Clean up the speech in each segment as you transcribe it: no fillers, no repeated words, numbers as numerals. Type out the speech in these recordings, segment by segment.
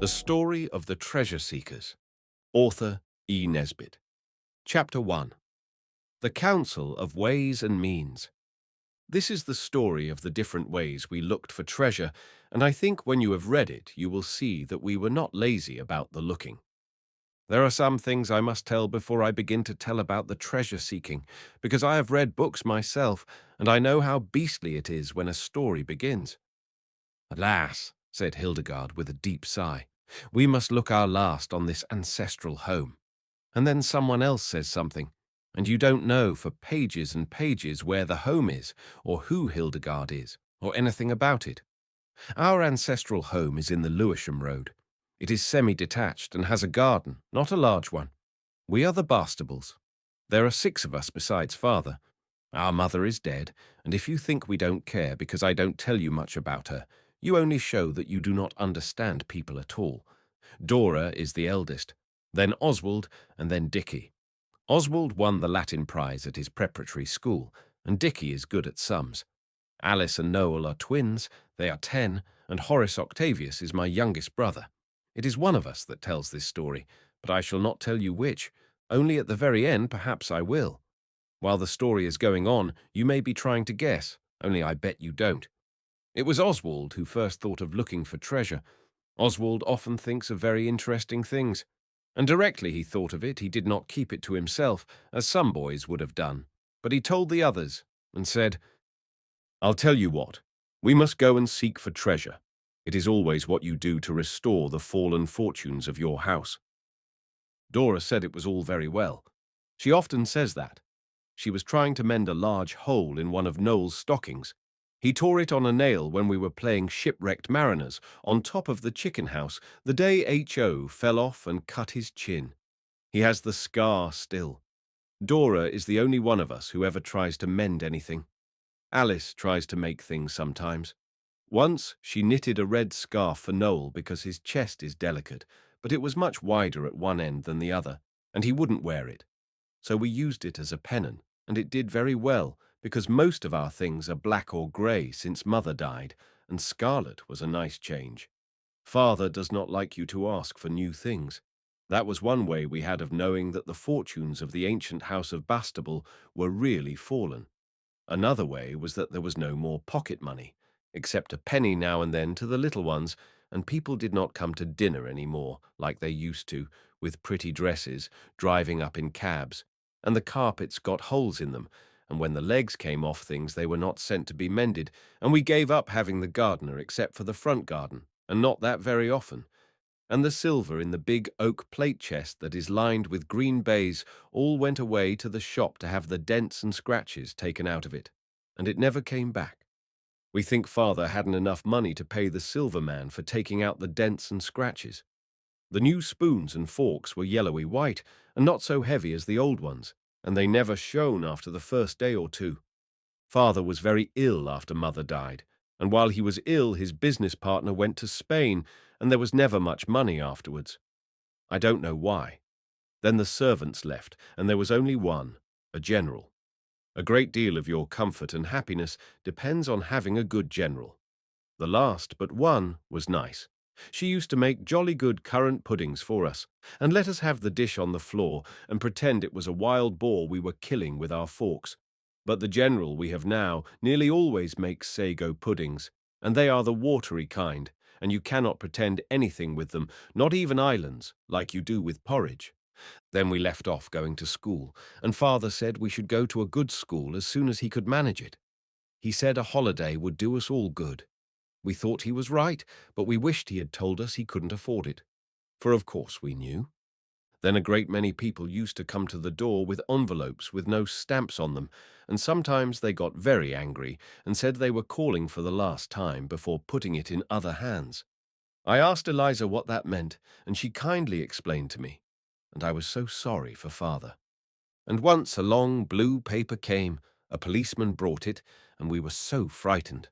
The Story of the Treasure Seekers. Author E. Nesbit. Chapter 1. The Council of Ways and Means. This is the story of the different ways we looked for treasure, and I think when you have read it, you will see that we were not lazy about the looking. There are some things I must tell before I begin to tell about the treasure seeking, because I have read books myself, and I know how beastly it is when a story begins. Alas, said Hildegard with a deep sigh, we must look our last on this ancestral home. And then someone else says something, and you don't know for pages and pages where the home is, or who Hildegard is, or anything about it. Our ancestral home is in the Lewisham Road. It is semi-detached and has a garden, not a large one. We are the Bastables. There are 6 of us besides Father. Our mother is dead, and if you think we don't care because I don't tell you much about her, you only show that you do not understand people at all. Dora is the eldest, then Oswald, and then Dicky. Oswald won the Latin prize at his preparatory school, and Dicky is good at sums. Alice and Noel are twins, they are 10, and Horace Octavius is my youngest brother. It is one of us that tells this story, but I shall not tell you which. Only at the very end perhaps I will. While the story is going on, you may be trying to guess, only I bet you don't. It was Oswald who first thought of looking for treasure. Oswald often thinks of very interesting things, and directly he thought of it, he did not keep it to himself, as some boys would have done, but he told the others, and said, I'll tell you what, we must go and seek for treasure. It is always what you do to restore the fallen fortunes of your house. Dora said it was all very well. She often says that. She was trying to mend a large hole in one of Noel's stockings. He tore it on a nail when we were playing shipwrecked mariners on top of the chicken house the day H.O. fell off and cut his chin. He has the scar still. Dora is the only one of us who ever tries to mend anything. Alice tries to make things sometimes. Once she knitted a red scarf for Noel because his chest is delicate, but it was much wider at one end than the other, and he wouldn't wear it. So we used it as a pennon, and it did very well, because most of our things are black or grey since Mother died, and scarlet was a nice change. Father does not like you to ask for new things. That was one way we had of knowing that the fortunes of the ancient house of Bastable were really fallen. Another way was that there was no more pocket money, except a penny now and then to the little ones, and people did not come to dinner any more, like they used to, with pretty dresses, driving up in cabs, and the carpets got holes in them, and when the legs came off things they were not sent to be mended, and we gave up having the gardener except for the front garden, and not that very often. And the silver in the big oak plate chest that is lined with green baize all went away to the shop to have the dents and scratches taken out of it, and it never came back. We think Father hadn't enough money to pay the silver man for taking out the dents and scratches. The new spoons and forks were yellowy white and not so heavy as the old ones, and they never shone after the first day or 2. Father was very ill after Mother died, and while he was ill his business partner went to Spain, and there was never much money afterwards. I don't know why. Then the servants left, and there was only one, a general. A great deal of your comfort and happiness depends on having a good general. The last but one was nice. She used to make jolly good currant puddings for us, and let us have the dish on the floor and pretend it was a wild boar we were killing with our forks. But the general we have now nearly always makes sago puddings, and they are the watery kind, and you cannot pretend anything with them, not even islands, like you do with porridge. Then we left off going to school, and Father said we should go to a good school as soon as he could manage it. He said a holiday would do us all good. We thought he was right, but we wished he had told us he couldn't afford it. For of course we knew. Then a great many people used to come to the door with envelopes with no stamps on them, and sometimes they got very angry and said they were calling for the last time before putting it in other hands. I asked Eliza what that meant, and she kindly explained to me, and I was so sorry for Father. And once a long blue paper came, a policeman brought it, and we were so frightened.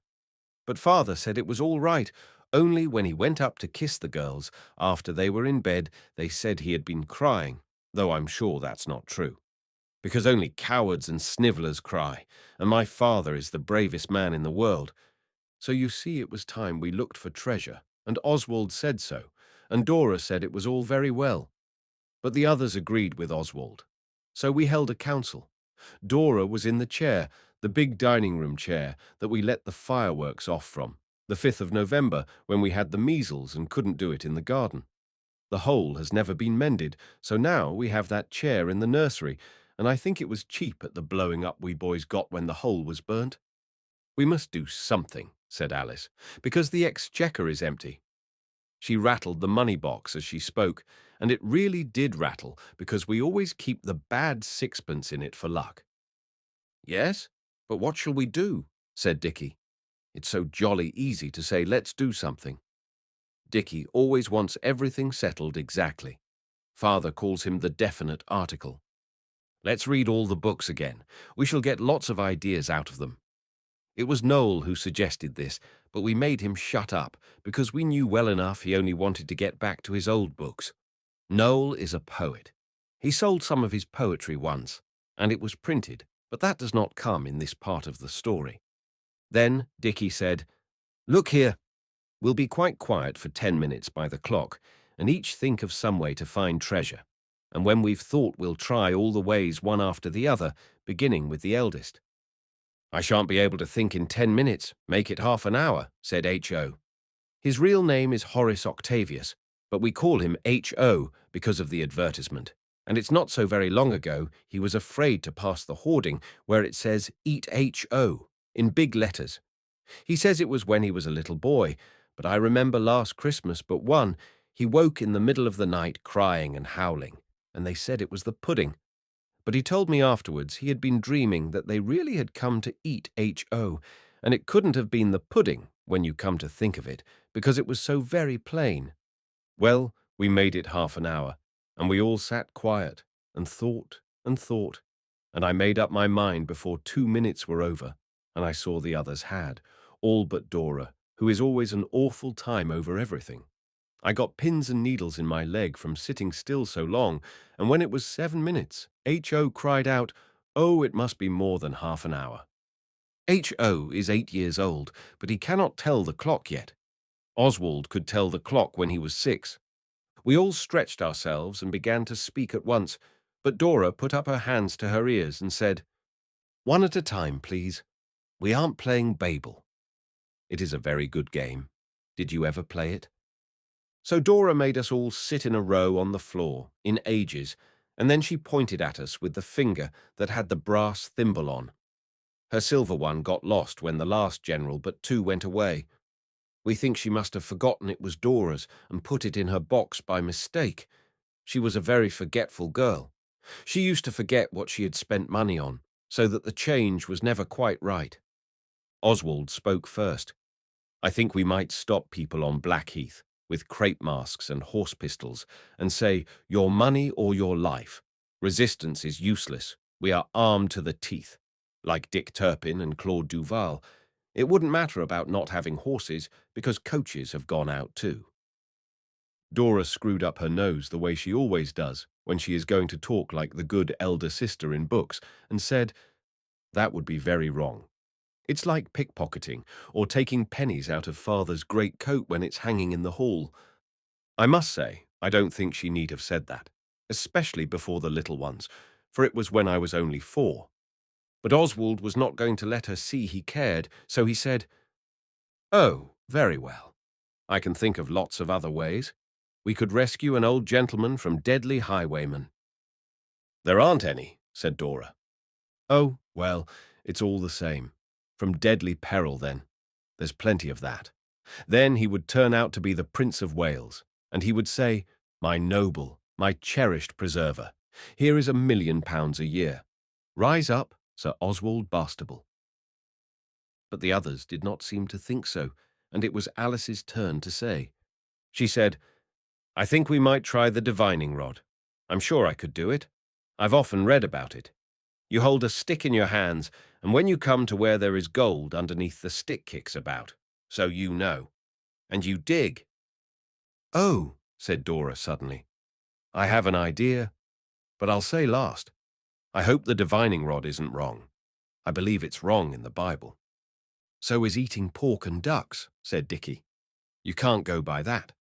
But Father said it was all right, only when he went up to kiss the girls, after they were in bed, they said he had been crying, though I'm sure that's not true. Because only cowards and snivellers cry, and my father is the bravest man in the world. So you see it was time we looked for treasure, and Oswald said so, and Dora said it was all very well. But the others agreed with Oswald. So we held a council. Dora was in the chair, the big dining room chair that we let the fireworks off from, the 5th of November, when we had the measles and couldn't do it in the garden. The hole has never been mended, so now we have that chair in the nursery, and I think it was cheap at the blowing up we boys got when the hole was burnt. We must do something, said Alice, because the exchequer is empty. She rattled the money box as she spoke, and it really did rattle because we always keep the bad sixpence in it for luck. Yes, but what shall we do? Said Dicky. It's so jolly easy to say let's do something. Dicky always wants everything settled exactly. Father calls him the definite article. Let's read all the books again. We shall get lots of ideas out of them. It was Noel who suggested this, but we made him shut up because we knew well enough he only wanted to get back to his old books. Noel is a poet. He sold some of his poetry once, and it was printed, but that does not come in this part of the story. Then Dicky said, "Look here, we'll be quite quiet for 10 minutes by the clock, and each think of some way to find treasure. And when we've thought, we'll try all the ways one after the other, beginning with the eldest." "I shan't be able to think in 10 minutes. Make it half an hour," said H.O. His real name is Horace Octavius, but we call him H.O. because of the advertisement. And it's not so very long ago he was afraid to pass the hoarding where it says "Eat H.O." in big letters. He says it was when he was a little boy, but I remember last Christmas but one, he woke in the middle of the night crying and howling, and they said it was the pudding. But he told me afterwards he had been dreaming that they really had come to eat H.O., and it couldn't have been the pudding, when you come to think of it, because it was so very plain. Well, we made it half an hour, and we all sat quiet, and thought, and I made up my mind before 2 minutes were over, and I saw the others had, all but Dora, who is always an awful time over everything. I got pins and needles in my leg from sitting still so long, and when it was 7 minutes, H.O. cried out, "Oh, it must be more than half an hour." H.O. is 8 years old, but he cannot tell the clock yet. Oswald could tell the clock when he was 6. We all stretched ourselves and began to speak at once, but Dora put up her hands to her ears and said, "One at a time, please. We aren't playing Babel." It is a very good game. Did you ever play it? So Dora made us all sit in a row on the floor, in ages, and then she pointed at us with the finger that had the brass thimble on. Her silver one got lost when the last general but 2 went away. We think she must have forgotten it was Dora's and put it in her box by mistake. She was a very forgetful girl. She used to forget what she had spent money on, so that the change was never quite right. Oswald spoke first. "I think we might stop people on Blackheath with crepe masks and horse pistols and say, 'Your money or your life. Resistance is useless. We are armed to the teeth,' like Dick Turpin and Claude Duval. It wouldn't matter about not having horses because coaches have gone out too." Dora screwed up her nose the way she always does when she is going to talk like the good elder sister in books and said, "That would be very wrong. It's like pickpocketing or taking pennies out of father's great coat when it's hanging in the hall." I must say, I don't think she need have said that, especially before the little ones, for it was when I was only 4. But Oswald was not going to let her see he cared, so he said, "Oh, very well. I can think of lots of other ways. We could rescue an old gentleman from deadly highwaymen." "There aren't any," said Dora. "Oh, well, it's all the same. From deadly peril, then. There's plenty of that. Then he would turn out to be the Prince of Wales, and he would say, 'My noble, my cherished preserver, here is £1,000,000 a year. Rise up, Sir Oswald Bastable.'" But the others did not seem to think so, and it was Alice's turn to say. She said, "I think we might try the divining rod. I'm sure I could do it. I've often read about it. You hold a stick in your hands, and when you come to where there is gold underneath, the stick kicks about, so you know. And you dig." "Oh," said Dora suddenly. "I have an idea, but I'll say last. I hope the divining rod isn't wrong. I believe it's wrong in the Bible." "So is eating pork and ducks," said Dicky. "You can't go by that."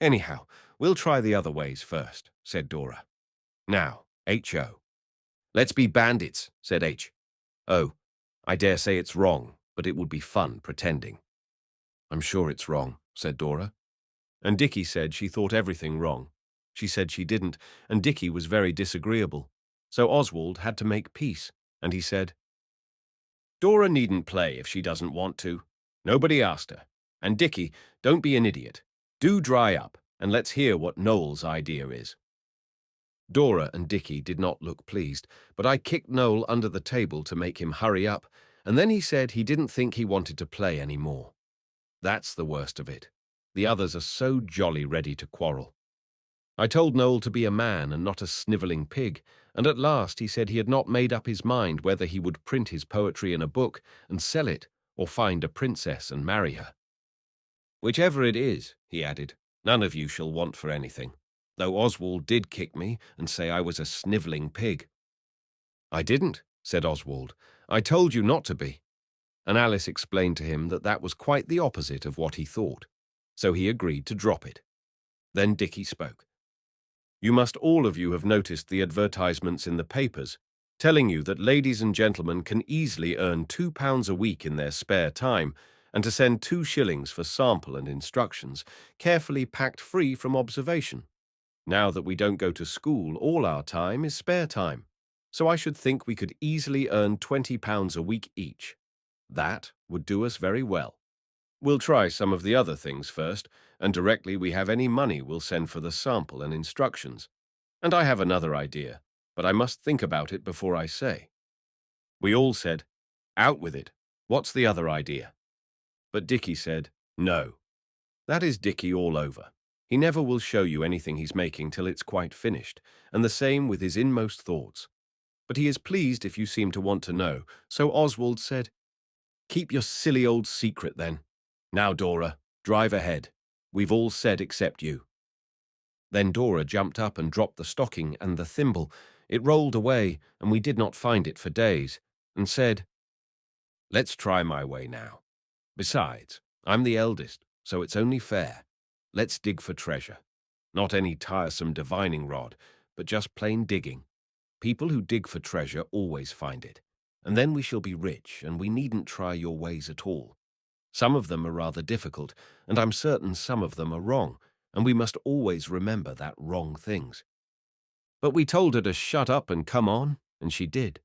Anyhow, we'll try the other ways first, said Dora. Now, H.O. Let's be bandits, said H. Oh, I dare say it's wrong, but it would be fun pretending. I'm sure it's wrong, said Dora. And Dicky said she thought everything wrong. She said she didn't, and Dicky was very disagreeable. So Oswald had to make peace, and he said, Dora needn't play if she doesn't want to. Nobody asked her. And Dicky, don't be an idiot. Do dry up, and let's hear what Noel's idea is. Dora and Dicky did not look pleased, but I kicked Noel under the table to make him hurry up, and then he said he didn't think he wanted to play any more. That's the worst of it. The others are so jolly ready to quarrel. I told Noel to be a man and not a snivelling pig, and at last he said he had not made up his mind whether he would print his poetry in a book and sell it, or find a princess and marry her. Whichever it is, he added, none of you shall want for anything, though Oswald did kick me and say I was a snivelling pig. I didn't, said Oswald. I told you not to be. And Alice explained to him that that was quite the opposite of what he thought, so he agreed to drop it. Then Dicky spoke. You must all of you have noticed the advertisements in the papers, telling you that ladies and gentlemen can easily earn £2 a week in their spare time, and to send 2 shillings for sample and instructions, carefully packed free from observation. Now that we don't go to school, all our time is spare time, so I should think we could easily earn £20 a week each. That would do us very well. We'll try some of the other things first, and directly we have any money we'll send for the sample and instructions. And I have another idea, but I must think about it before I say. We all said, out with it. What's the other idea? But Dicky said, no. That is Dicky all over. He never will show you anything he's making till it's quite finished, and the same with his inmost thoughts. But he is pleased if you seem to want to know, so Oswald said, keep your silly old secret then. Now, Dora, drive ahead. We've all said except you. Then Dora jumped up and dropped the stocking and the thimble. It rolled away, and we did not find it for days, and said, let's try my way now. Besides, I'm the eldest, so it's only fair. Let's dig for treasure. Not any tiresome divining rod, but just plain digging. People who dig for treasure always find it, and then we shall be rich, and we needn't try your ways at all. Some of them are rather difficult, and I'm certain some of them are wrong, and we must always remember that wrong things. But we told her to shut up and come on, and she did.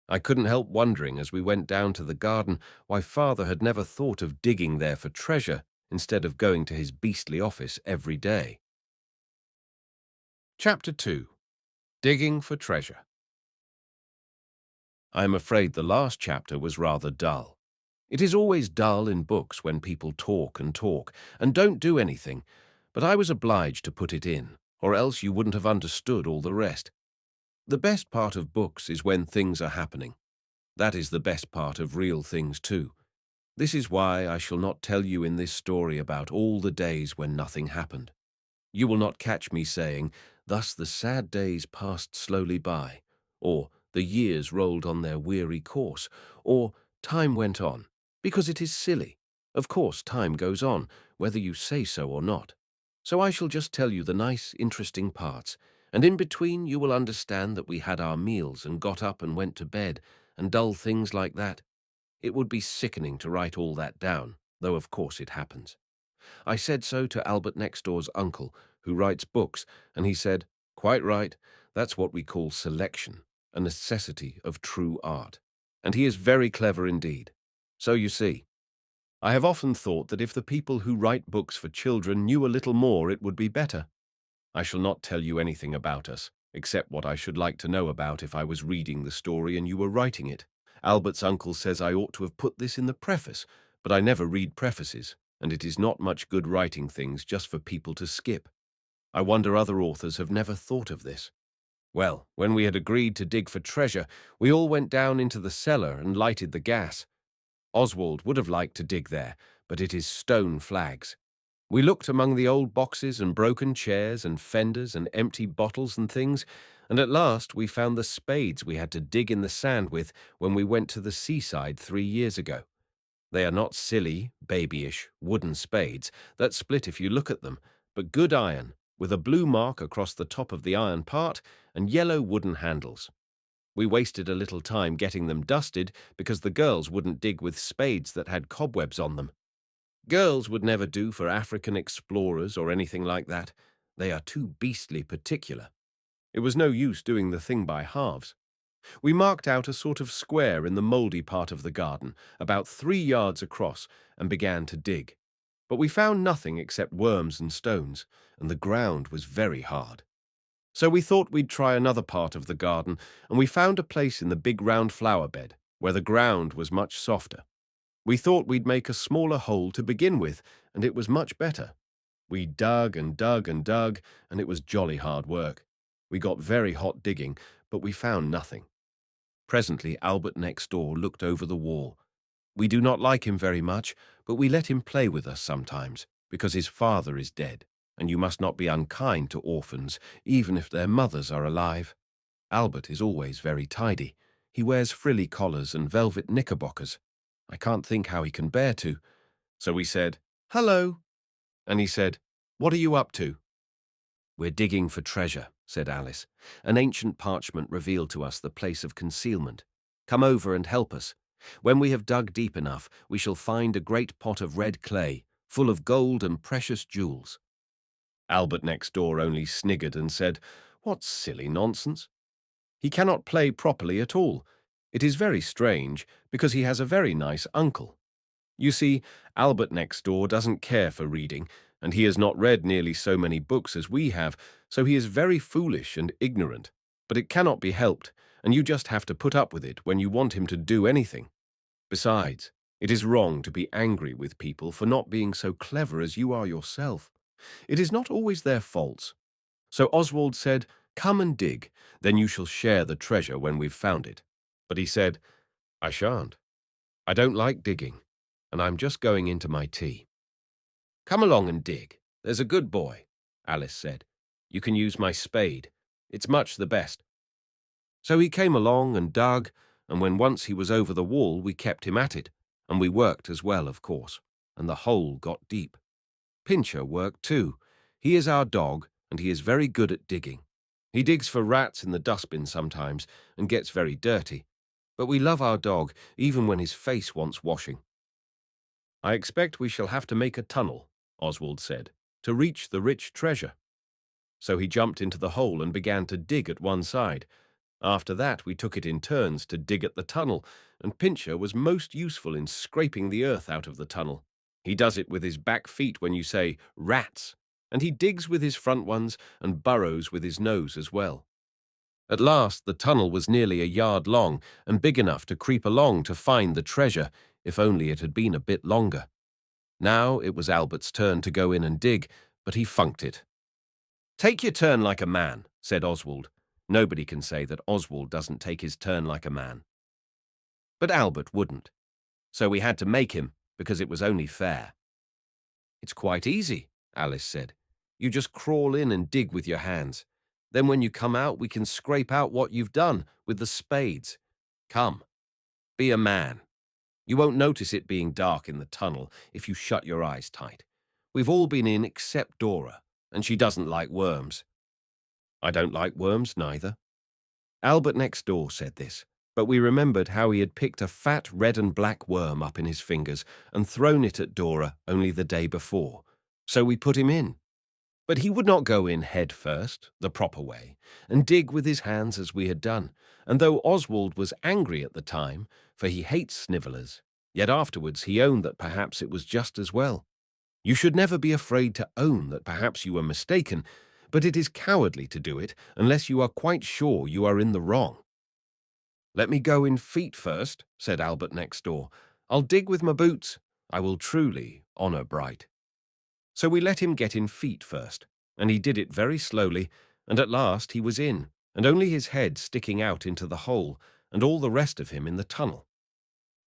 I couldn't help wondering as we went down to the garden why Father had never thought of digging there for treasure instead of going to his beastly office every day. Chapter 2. Digging for Treasure. I am afraid the last chapter was rather dull. It is always dull in books when people talk and don't do anything, but I was obliged to put it in, or else you wouldn't have understood all the rest. The best part of books is when things are happening. That is the best part of real things too. This is why I shall not tell you in this story about all the days when nothing happened. You will not catch me saying, thus the sad days passed slowly by, or the years rolled on their weary course, or time went on, because it is silly. Of course, time goes on, whether you say so or not. So I shall just tell you the nice, interesting parts, and in between you will understand that we had our meals and got up and went to bed, and dull things like that. It would be sickening to write all that down, though of course it happens. I said so to Albert next door's uncle, who writes books, and he said, quite right, that's what we call selection, a necessity of true art. And he is very clever indeed. So you see, I have often thought that if the people who write books for children knew a little more, it would be better. I shall not tell you anything about us, except what I should like to know about if I was reading the story and you were writing it. Albert's uncle says I ought to have put this in the preface, but I never read prefaces, and it is not much good writing things just for people to skip. I wonder other authors have never thought of this. Well, when we had agreed to dig for treasure, we all went down into the cellar and lighted the gas. Oswald would have liked to dig there, but it is stone flags. We looked among the old boxes and broken chairs and fenders and empty bottles and things, and at last we found the spades we had to dig in the sand with when we went to the seaside 3 years ago. They are not silly, babyish, wooden spades that split if you look at them, but good iron, with a blue mark across the top of the iron part and yellow wooden handles. We wasted a little time getting them dusted because the girls wouldn't dig with spades that had cobwebs on them. Girls would never do for African explorers or anything like that. They are too beastly particular. It was no use doing the thing by halves. We marked out a sort of square in the mouldy part of the garden, about 3 yards across, and began to dig. But we found nothing except worms and stones, and the ground was very hard. So we thought we'd try another part of the garden, and we found a place in the big round flower bed, where the ground was much softer. We thought we'd make a smaller hole to begin with, and it was much better. We dug and dug and dug, and it was jolly hard work. We got very hot digging, but we found nothing. Presently, Albert next door looked over the wall. We do not like him very much, but we let him play with us sometimes, because his father is dead, and you must not be unkind to orphans, even if their mothers are alive. Albert is always very tidy. He wears frilly collars and velvet knickerbockers. I can't think how he can bear to. So we said, "Hello." And he said, "What are you up to?" "We're digging for treasure," said Alice. "An ancient parchment revealed to us the place of concealment. Come over and help us. When we have dug deep enough, we shall find a great pot of red clay, full of gold and precious jewels." Albert next door only sniggered and said, "What silly nonsense. He cannot play properly at all. It is very strange, because he has a very nice uncle. You see, Albert next door doesn't care for reading, and he has not read nearly so many books as we have, so he is very foolish and ignorant. But it cannot be helped, and you just have to put up with it when you want him to do anything. Besides, it is wrong to be angry with people for not being so clever as you are yourself. It is not always their faults. So Oswald said, "Come and dig, then you shall share the treasure when we've found it." But he said, "I shan't. I don't like digging, and I'm just going into my tea." "Come along and dig. There's a good boy," Alice said. "You can use my spade. It's much the best." So he came along and dug, and when once he was over the wall, we kept him at it, and we worked as well, of course, and the hole got deep. Pincher worked too. He is our dog, and he is very good at digging. He digs for rats in the dustbin sometimes, and gets very dirty. But we love our dog, even when his face wants washing. "I expect we shall have to make a tunnel," Oswald said, "to reach the rich treasure." So he jumped into the hole and began to dig at one side. After that, we took it in turns to dig at the tunnel, and Pincher was most useful in scraping the earth out of the tunnel. He does it with his back feet when you say rats, and he digs with his front ones and burrows with his nose as well. At last, the tunnel was nearly a yard long and big enough to creep along to find the treasure, if only it had been a bit longer. Now it was Albert's turn to go in and dig, but he funked it. "Take your turn like a man," said Oswald. Nobody can say that Oswald doesn't take his turn like a man. But Albert wouldn't, so we had to make him, because it was only fair. "It's quite easy," Alice said. "You just crawl in and dig with your hands. Then when you come out, we can scrape out what you've done with the spades. Come, be a man. You won't notice it being dark in the tunnel if you shut your eyes tight. We've all been in except Dora, and she doesn't like worms." "I don't like worms neither." Albert next door said this, but we remembered how he had picked a fat red and black worm up in his fingers and thrown it at Dora only the day before. So we put him in. But he would not go in head first, the proper way, and dig with his hands as we had done, and though Oswald was angry at the time, for he hates snivellers, yet afterwards he owned that perhaps it was just as well. You should never be afraid to own that perhaps you were mistaken, but it is cowardly to do it unless you are quite sure you are in the wrong. "Let me go in feet first," said Albert next door. "I'll dig with my boots. I will truly honour bright." So we let him get in feet first, and he did it very slowly, and at last he was in, and only his head sticking out into the hole, and all the rest of him in the tunnel.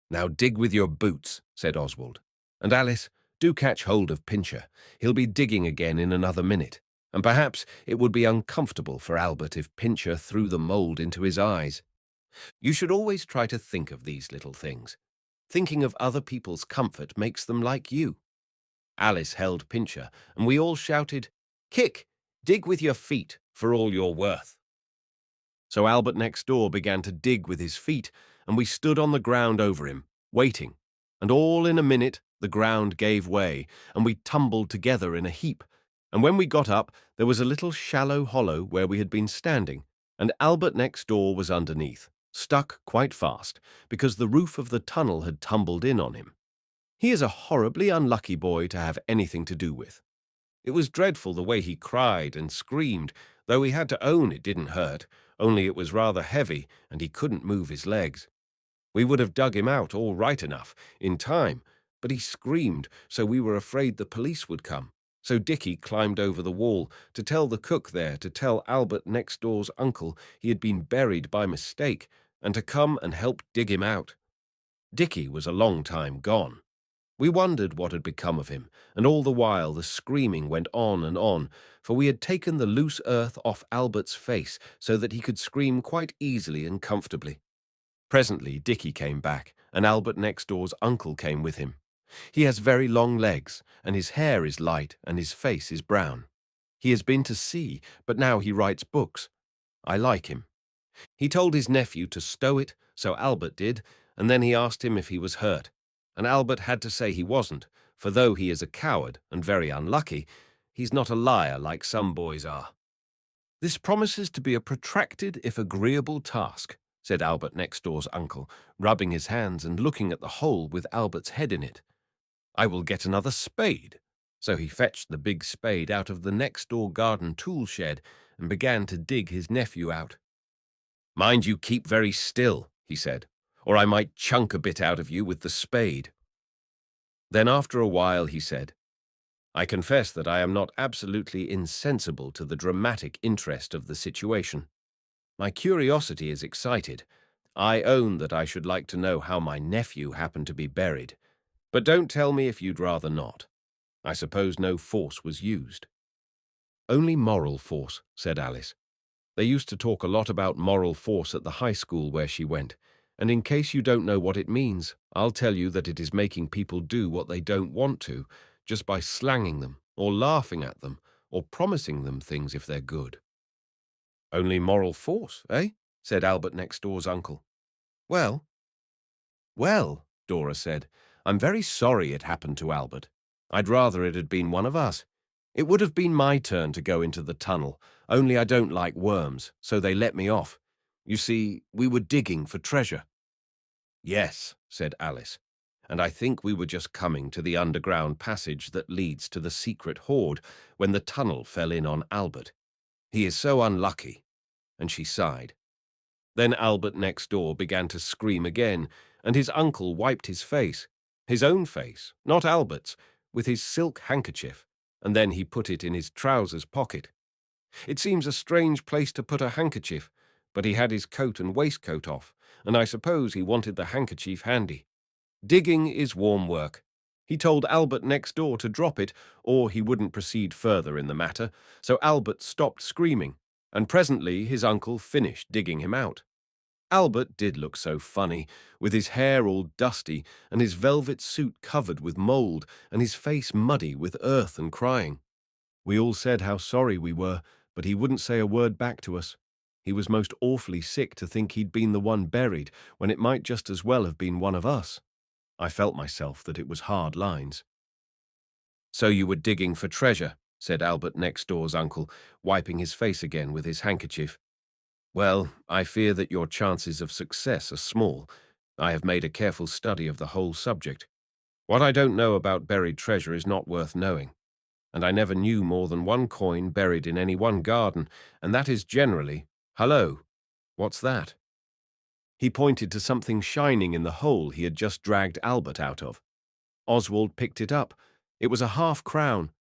"Now dig with your boots," said Oswald. "And Alice, do catch hold of Pincher. He'll be digging again in another minute, and perhaps it would be uncomfortable for Albert if Pincher threw the mould into his eyes. You should always try to think of these little things. Thinking of other people's comfort makes them like you." Alice held Pincher, and we all shouted, "Kick! Dig with your feet, for all you're worth." So Albert next door began to dig with his feet, and we stood on the ground over him, waiting, and all in a minute the ground gave way, and we tumbled together in a heap, and when we got up there was a little shallow hollow where we had been standing, and Albert next door was underneath, stuck quite fast, because the roof of the tunnel had tumbled in on him. He is a horribly unlucky boy to have anything to do with. It was dreadful the way he cried and screamed, though he had to own it didn't hurt, only it was rather heavy and he couldn't move his legs. We would have dug him out all right enough, in time, but he screamed, so we were afraid the police would come. So Dicky climbed over the wall to tell the cook there to tell Albert next door's uncle he had been buried by mistake and to come and help dig him out. Dicky was a long time gone. We wondered what had become of him, and all the while the screaming went on, for we had taken the loose earth off Albert's face so that he could scream quite easily and comfortably. Presently Dicky came back, and Albert next door's uncle came with him. He has very long legs, and his hair is light, and his face is brown. He has been to sea, but now he writes books. I like him. He told his nephew to stow it, so Albert did, and then he asked him if he was hurt, and Albert had to say he wasn't, for though he is a coward and very unlucky, he's not a liar like some boys are. "This promises to be a protracted if agreeable task," said Albert next door's uncle, rubbing his hands and looking at the hole with Albert's head in it. "I will get another spade." So he fetched the big spade out of the next door garden tool shed and began to dig his nephew out. "Mind you keep very still," he said, "or I might chunk a bit out of you with the spade." Then after a while he said, "I confess that I am not absolutely insensible to the dramatic interest of the situation. My curiosity is excited. I own that I should like to know how my nephew happened to be buried, but don't tell me if you'd rather not. I suppose no force was used." "Only moral force," said Alice. "They used to talk a lot about moral force at the high school where she went, and in case you don't know what it means, I'll tell you that it is making people do what they don't want to, just by slanging them, or laughing at them, or promising them things if they're good." "Only moral force, eh?" said Albert next door's uncle. Well, Dora said, "I'm very sorry it happened to Albert. I'd rather it had been one of us. It would have been my turn to go into the tunnel, only I don't like worms, so they let me off. You see, we were digging for treasure." "Yes," said Alice, "and I think we were just coming to the underground passage that leads to the secret hoard when the tunnel fell in on Albert. He is so unlucky." And she sighed. Then Albert next door began to scream again, and his uncle wiped his own face, not Albert's, with his silk handkerchief, and then he put it in his trousers pocket. It seems a strange place to put a handkerchief, but he had his coat and waistcoat off, and I suppose he wanted the handkerchief handy. Digging is warm work. He told Albert next door to drop it, or he wouldn't proceed further in the matter, so Albert stopped screaming, and presently his uncle finished digging him out. Albert did look so funny, with his hair all dusty, and his velvet suit covered with mould, and his face muddy with earth and crying. We all said how sorry we were, but he wouldn't say a word back to us. He was most awfully sick to think he'd been the one buried, when it might just as well have been one of us. I felt myself that it was hard lines. "So you were digging for treasure," said Albert next door's uncle, wiping his face again with his handkerchief. "Well, I fear that your chances of success are small. I have made a careful study of the whole subject. What I don't know about buried treasure is not worth knowing, and I never knew more than one coin buried in any one garden, and that is generally— Hullo, what's that?" He pointed to something shining in the hole he had just dragged Albert out of. Oswald picked it up. It was a half-crown.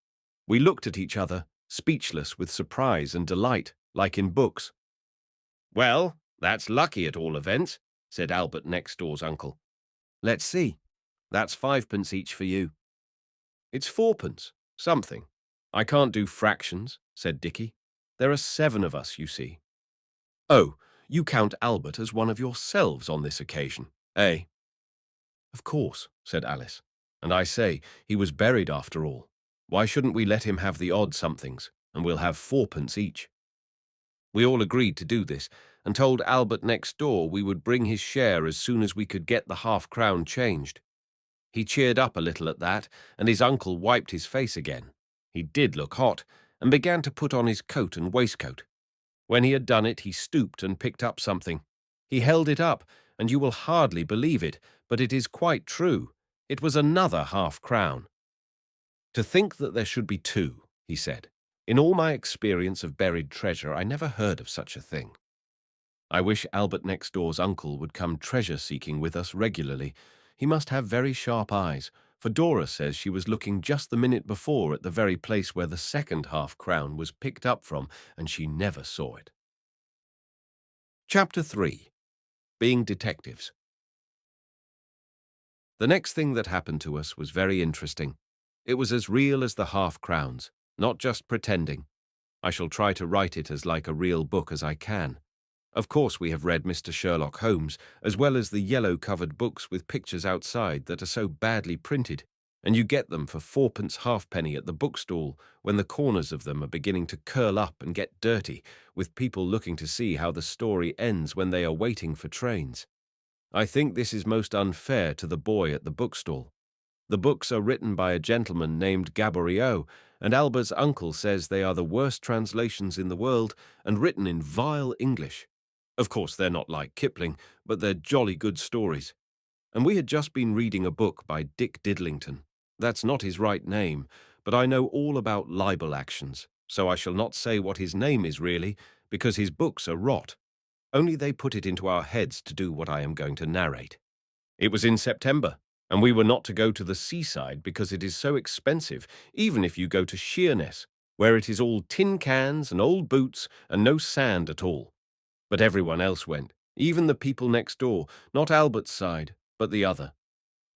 We looked at each other, speechless with surprise and delight, like in books. "Well, that's lucky at all events," said Albert next door's uncle. "Let's see. That's 5p each for you." "It's 4p, something. I can't do fractions," said Dicky. "There are 7 of us, you see." "Oh, you count Albert as one of yourselves on this occasion, eh?" "Of course," said Alice. And I say, he was buried after all. Why shouldn't we let him have the odd somethings, and we'll have fourpence each? We all agreed to do this, and told Albert next door we would bring his share as soon as we could get the half-crown changed. He cheered up a little at that, and his uncle wiped his face again. He did look hot, and began to put on his coat and waistcoat. When he had done it, he stooped and picked up something. He held it up, and you will hardly believe it, but it is quite true. It was another half-crown. "To think that there should be two," he said. "In all my experience of buried treasure, I never heard of such a thing." I wish Albert next door's uncle would come treasure-seeking with us regularly. He must have very sharp eyes, for Dora says she was looking just the minute before at the very place where the second half-crown was picked up from, and she never saw it. Chapter 3. Being Detectives. The next thing that happened to us was very interesting. It was as real as the half-crowns, not just pretending. I shall try to write it as like a real book as I can. Of course we have read Mr. Sherlock Holmes, as well as the yellow-covered books with pictures outside that are so badly printed, and you get them for fourpence halfpenny at the bookstall when the corners of them are beginning to curl up and get dirty, with people looking to see how the story ends when they are waiting for trains. I think this is most unfair to the boy at the bookstall. The books are written by a gentleman named Gaboriau, and Albert's uncle says they are the worst translations in the world and written in vile English. Of course, they're not like Kipling, but they're jolly good stories. And we had just been reading a book by Dick Diddlington. That's not his right name, but I know all about libel actions, so I shall not say what his name is really, because his books are rot. Only they put it into our heads to do what I am going to narrate. It was in September, and we were not to go to the seaside because it is so expensive, even if you go to Sheerness, where it is all tin cans and old boots and no sand at all. But everyone else went, even the people next door, not Albert's side, but the other.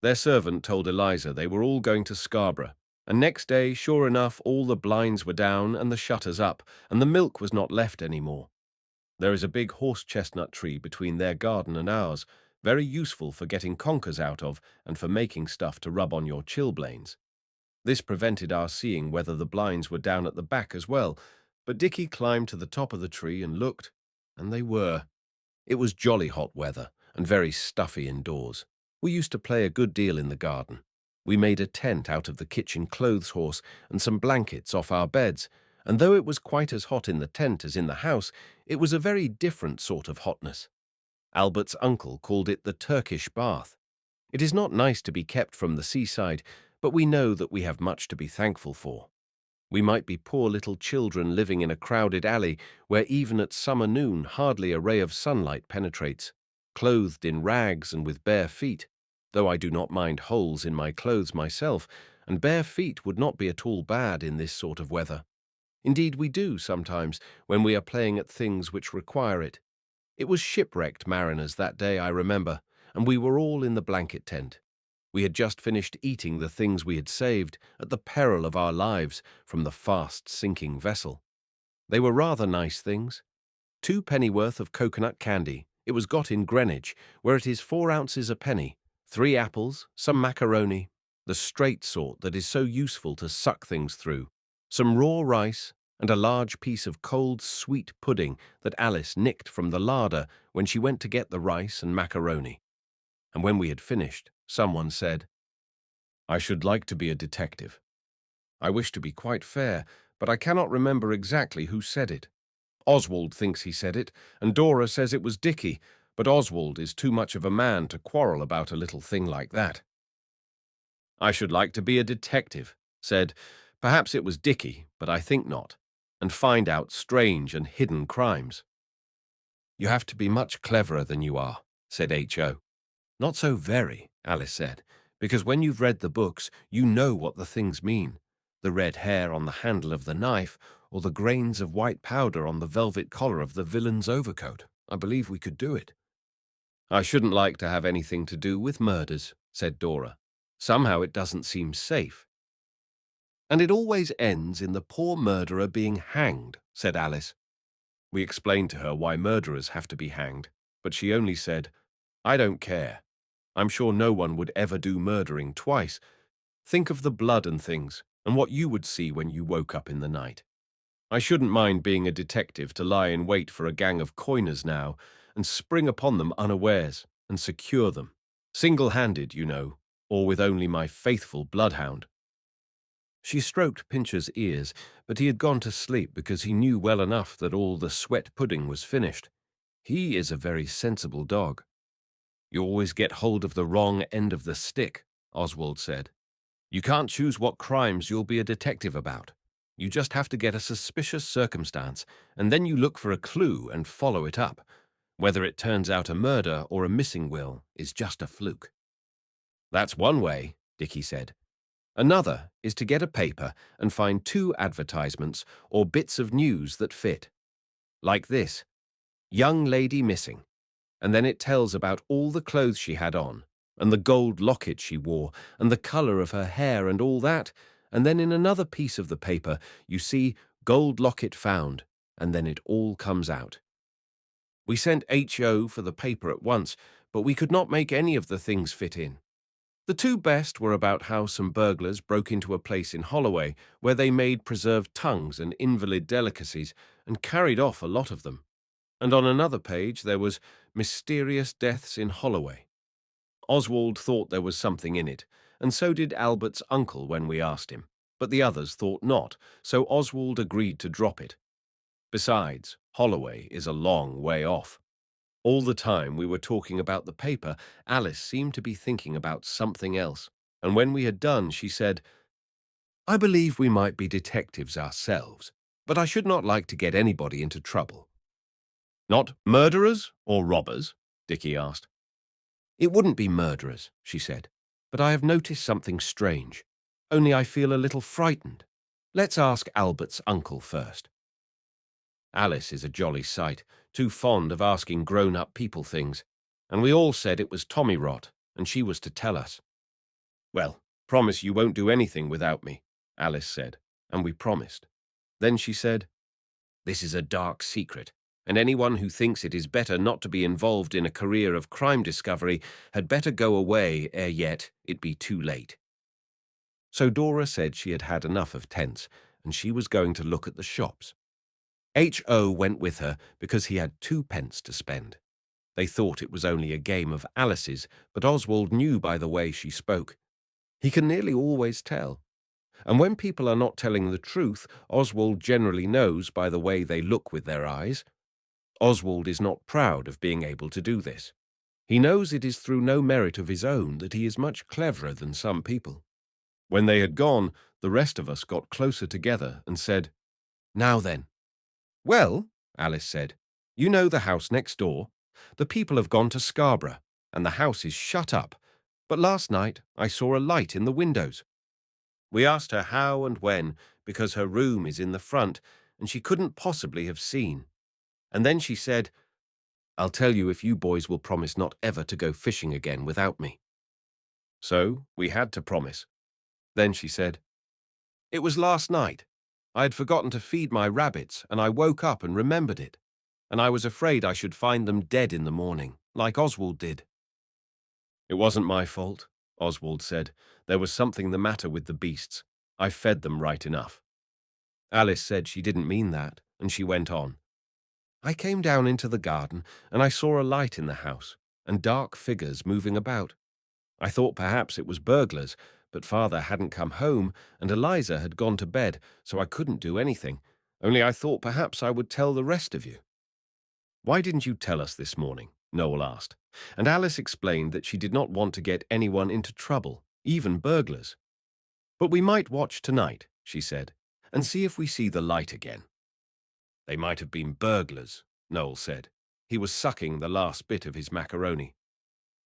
Their servant told Eliza they were all going to Scarborough, and next day, sure enough, all the blinds were down and the shutters up, and the milk was not left any more. There is a big horse-chestnut tree between their garden and ours, very useful for getting conkers out of and for making stuff to rub on your chilblains. This prevented our seeing whether the blinds were down at the back as well, but Dicky climbed to the top of the tree and looked, and they were. It was jolly hot weather and very stuffy indoors. We used to play a good deal in the garden. We made a tent out of the kitchen clothes horse and some blankets off our beds, and though it was quite as hot in the tent as in the house, it was a very different sort of hotness. Albert's uncle called it the Turkish bath. It is not nice to be kept from the seaside, but we know that we have much to be thankful for. We might be poor little children living in a crowded alley where even at summer noon hardly a ray of sunlight penetrates, clothed in rags and with bare feet, though I do not mind holes in my clothes myself, and bare feet would not be at all bad in this sort of weather. Indeed, we do sometimes when we are playing at things which require it. It was shipwrecked mariners that day, I remember, and we were all in the blanket tent. We had just finished eating the things we had saved, at the peril of our lives, from the fast-sinking vessel. They were rather nice things. 2 pennyworth of coconut candy. It was got in Greenwich, where it is 4 ounces a penny, 3 apples, some macaroni, the straight sort that is so useful to suck things through, some raw rice, and a large piece of cold, sweet pudding that Alice nicked from the larder when she went to get the rice and macaroni. And when we had finished, someone said, "I should like to be a detective." I wish to be quite fair, but I cannot remember exactly who said it. Oswald thinks he said it, and Dora says it was Dicky, but Oswald is too much of a man to quarrel about a little thing like that. "I should like to be a detective," said, perhaps it was Dicky, but I think not, "and find out strange and hidden crimes." "You have to be much cleverer than you are," said H.O. "Not so very," Alice said, "because when you've read the books, you know what the things mean. The red hair on the handle of the knife, or the grains of white powder on the velvet collar of the villain's overcoat. I believe we could do it." "I shouldn't like to have anything to do with murders," said Dora. "Somehow it doesn't seem safe." "And it always ends in the poor murderer being hanged," said Alice. We explained to her why murderers have to be hanged, but she only said, "I don't care. I'm sure no one would ever do murdering twice, Think of the blood and things, and what you would see when you woke up in the night. I shouldn't mind being a detective to lie in wait for a gang of coiners now, and spring upon them unawares, and secure them. Single-handed, you know, or with only my faithful bloodhound. She stroked Pincher's ears, but he had gone to sleep because he knew well enough that all the sweat pudding was finished. He is a very sensible dog. You always get hold of the wrong end of the stick, Oswald said. You can't choose what crimes you'll be a detective about. You just have to get a suspicious circumstance, and then you look for a clue and follow it up. Whether it turns out a murder or a missing will is just a fluke. That's one way, Dicky said. Another is to get a paper and find 2 advertisements or bits of news that fit. Like this, young lady missing, and then it tells about all the clothes she had on, and the gold locket she wore, and the colour of her hair and all that, and then in another piece of the paper you see gold locket found, and then it all comes out. We sent HO for the paper at once, but we could not make any of the things fit in. The 2 best were about how some burglars broke into a place in Holloway where they made preserved tongues and invalid delicacies and carried off a lot of them. And on another page there was mysterious deaths in Holloway. Oswald thought there was something in it, and so did Albert's uncle when we asked him, but the others thought not, so Oswald agreed to drop it. Besides, Holloway is a long way off. All the time we were talking about the paper, Alice seemed to be thinking about something else, and when we had done, she said, I believe we might be detectives ourselves, but I should not like to get anybody into trouble. Not murderers or robbers? Dicky asked. It wouldn't be murderers, she said, but I have noticed something strange. Only I feel a little frightened. Let's ask Albert's uncle first. Alice is a jolly sight, too fond of asking grown-up people things, and we all said it was tommy rot, and she was to tell us. Well, promise you won't do anything without me, Alice said, and we promised. Then she said, This is a dark secret, and anyone who thinks it is better not to be involved in a career of crime discovery had better go away ere yet it be too late. So Dora said she had had enough of tents, and she was going to look at the shops. H.O. went with her because he had 2 pence to spend. They thought it was only a game of Alice's, but Oswald knew by the way she spoke. He can nearly always tell. And when people are not telling the truth, Oswald generally knows by the way they look with their eyes. Oswald is not proud of being able to do this. He knows it is through no merit of his own that he is much cleverer than some people. When they had gone, the rest of us got closer together and said, Now then. Well, Alice said, you know the house next door. The people have gone to Scarborough, and the house is shut up. But last night I saw a light in the windows. We asked her how and when, because her room is in the front, and she couldn't possibly have seen. And then she said, I'll tell you if you boys will promise not ever to go fishing again without me. So we had to promise. Then she said, It was last night. I had forgotten to feed my rabbits, and I woke up and remembered it. And I was afraid I should find them dead in the morning, like Oswald did. It wasn't my fault, Oswald said. There was something the matter with the beasts. I fed them right enough. Alice said she didn't mean that, and she went on. I came down into the garden, and I saw a light in the house, and dark figures moving about. I thought perhaps it was burglars, but Father hadn't come home, and Eliza had gone to bed, so I couldn't do anything, only I thought perhaps I would tell the rest of you. Why didn't you tell us this morning? Noel asked, and Alice explained that she did not want to get anyone into trouble, even burglars. But we might watch tonight, she said, and see if we see the light again. They might have been burglars, Noel said. He was sucking the last bit of his macaroni.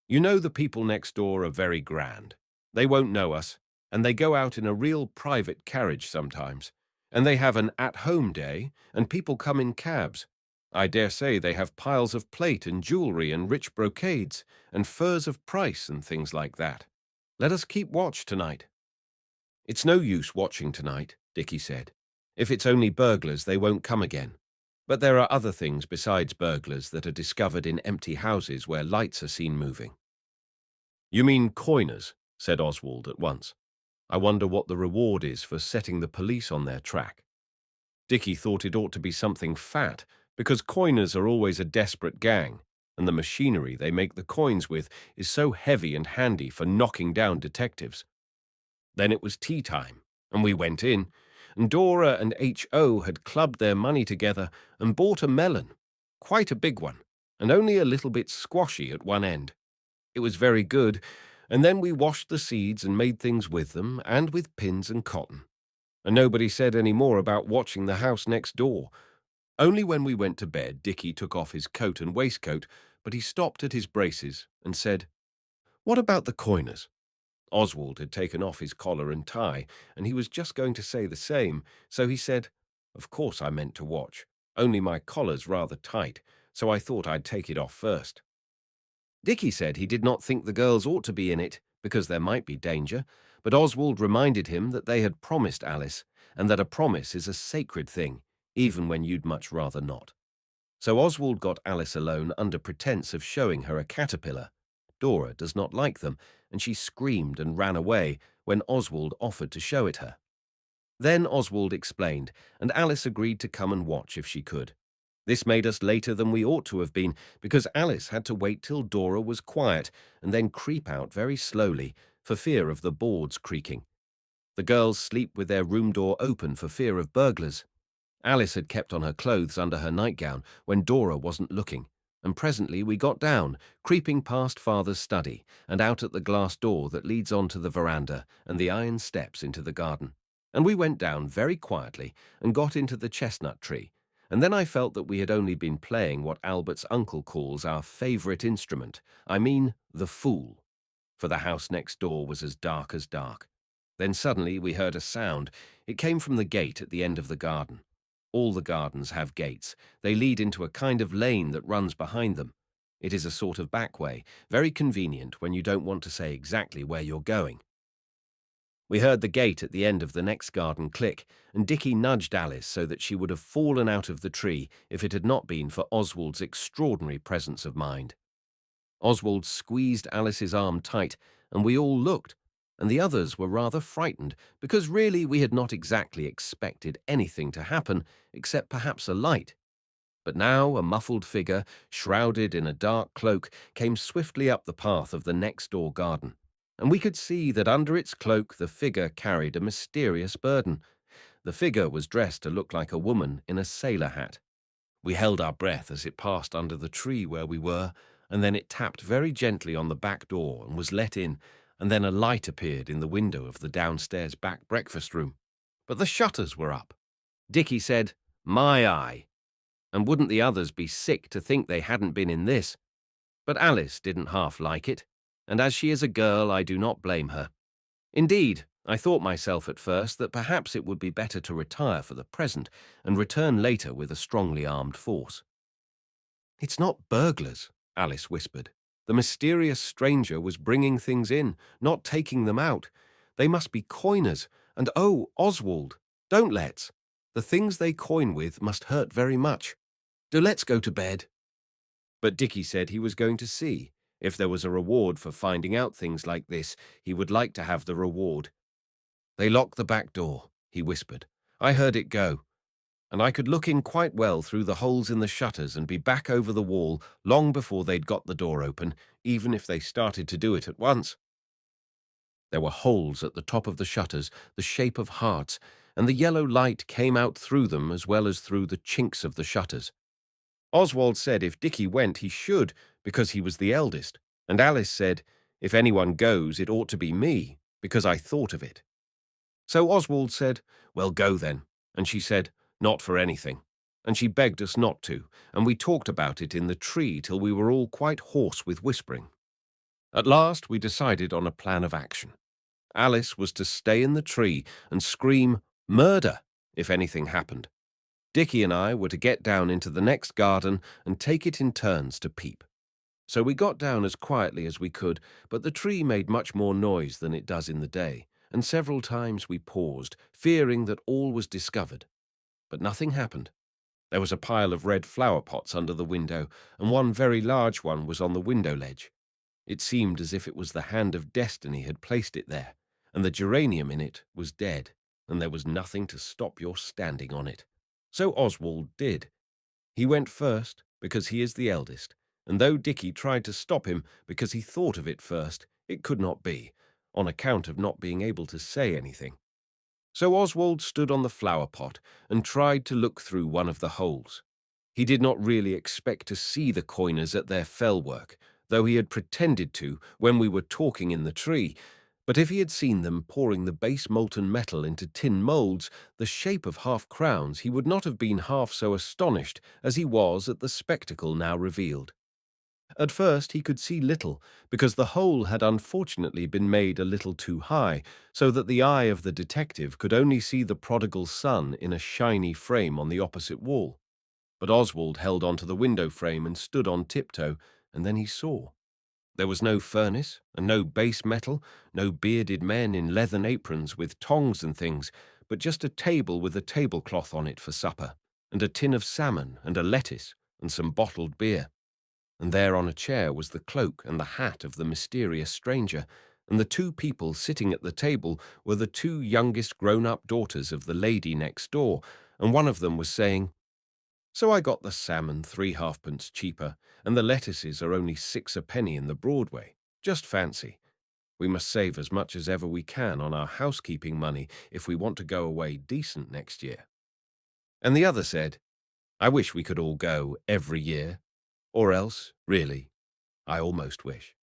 You know the people next door are very grand. They won't know us, and they go out in a real private carriage sometimes, and they have an at-home day, and people come in cabs. I dare say they have piles of plate and jewellery and rich brocades and furs of price and things like that. Let us keep watch tonight. It's no use watching tonight, Dicky said. If it's only burglars, they won't come again. But there are other things besides burglars that are discovered in empty houses where lights are seen moving. You mean coiners, said Oswald at once. I wonder what the reward is for setting the police on their track. Dicky thought it ought to be something fat, because coiners are always a desperate gang, and the machinery they make the coins with is so heavy and handy for knocking down detectives. Then it was tea time, and we went in, and Dora and H.O. had clubbed their money together and bought a melon, quite a big one, and only a little bit squashy at one end. It was very good, and then we washed the seeds and made things with them, and with pins and cotton. And nobody said any more about watching the house next door. Only when we went to bed, Dicky took off his coat and waistcoat, but he stopped at his braces and said, "What about the coiners?" Oswald had taken off his collar and tie, and he was just going to say the same, so he said, "Of course I meant to watch, only my collar's rather tight, so I thought I'd take it off first." Dicky said he did not think the girls ought to be in it, because there might be danger, but Oswald reminded him that they had promised Alice, and that a promise is a sacred thing, even when you'd much rather not. So Oswald got Alice alone under pretence of showing her a caterpillar. Dora does not like them, and she screamed and ran away when Oswald offered to show it her. Then Oswald explained, and Alice agreed to come and watch if she could. This made us later than we ought to have been, because Alice had to wait till Dora was quiet and then creep out very slowly for fear of the boards creaking. The girls sleep with their room door open for fear of burglars. Alice had kept on her clothes under her nightgown when Dora wasn't looking, and presently we got down, creeping past Father's study and out at the glass door that leads on to the veranda and the iron steps into the garden. And we went down very quietly and got into the chestnut tree, and then I felt that we had only been playing what Albert's uncle calls our favourite instrument, I mean the fool, for the house next door was as dark as dark. Then suddenly we heard a sound. It came from the gate at the end of the garden. All the gardens have gates. They lead into a kind of lane that runs behind them. It is a sort of back way, very convenient when you don't want to say exactly where you're going. We heard the gate at the end of the next garden click, and Dicky nudged Alice so that she would have fallen out of the tree if it had not been for Oswald's extraordinary presence of mind. Oswald squeezed Alice's arm tight, and we all looked, and the others were rather frightened, because really we had not exactly expected anything to happen, except perhaps a light. But now a muffled figure, shrouded in a dark cloak, came swiftly up the path of the next-door garden, and we could see that under its cloak the figure carried a mysterious burden. The figure was dressed to look like a woman in a sailor hat. We held our breath as it passed under the tree where we were, and then it tapped very gently on the back door and was let in, and then a light appeared in the window of the downstairs back breakfast room. But the shutters were up. Dicky said, "My eye!" And wouldn't the others be sick to think they hadn't been in this? But Alice didn't half like it, and as she is a girl, I do not blame her. Indeed, I thought myself at first that perhaps it would be better to retire for the present and return later with a strongly armed force. "It's not burglars," Alice whispered. "The mysterious stranger was bringing things in, not taking them out. They must be coiners, and oh, Oswald, don't let's. The things they coin with must hurt very much. Do let's go to bed." But Dicky said he was going to see. If there was a reward for finding out things like this, he would like to have the reward. "They locked the back door," he whispered. "I heard it go, and I could look in quite well through the holes in the shutters and be back over the wall long before they'd got the door open, even if they started to do it at once." There were holes at the top of the shutters, the shape of hearts, and the yellow light came out through them as well as through the chinks of the shutters. Oswald said if Dicky went he should, because he was the eldest, and Alice said, "If anyone goes, it ought to be me, because I thought of it." So Oswald said, "Well, go then," and she said, "Not for anything," and she begged us not to, and we talked about it in the tree till we were all quite hoarse with whispering. At last we decided on a plan of action. Alice was to stay in the tree and scream, "Murder!" if anything happened. Dicky and I were to get down into the next garden and take it in turns to peep. So we got down as quietly as we could, but the tree made much more noise than it does in the day, and several times we paused, fearing that all was discovered. But nothing happened. There was a pile of red flower pots under the window, and one very large one was on the window ledge. It seemed as if it was the hand of destiny had placed it there, and the geranium in it was dead, and there was nothing to stop your standing on it. So Oswald did. He went first, because he is the eldest, and though Dicky tried to stop him because he thought of it first, it could not be, on account of not being able to say anything. So Oswald stood on the flower pot and tried to look through one of the holes. He did not really expect to see the coiners at their fell work, though he had pretended to when we were talking in the tree. But if he had seen them pouring the base molten metal into tin moulds, the shape of half-crowns, he would not have been half so astonished as he was at the spectacle now revealed. At first he could see little, because the hole had unfortunately been made a little too high, so that the eye of the detective could only see the prodigal son in a shiny frame on the opposite wall. But Oswald held on to the window frame and stood on tiptoe, and then he saw. There was no furnace, and no base metal, no bearded men in leathern aprons with tongs and things, but just a table with a tablecloth on it for supper, and a tin of salmon, and a lettuce, and some bottled beer. And there on a chair was the cloak and the hat of the mysterious stranger, and the two people sitting at the table were the two youngest grown-up daughters of the lady next door, and one of them was saying, "So I got the salmon 3 halfpence cheaper, and the lettuces are only 6 a penny in the Broadway. Just fancy. We must save as much as ever we can on our housekeeping money if we want to go away decent next year." And the other said, "I wish we could all go every year. Or else, really, I almost wish."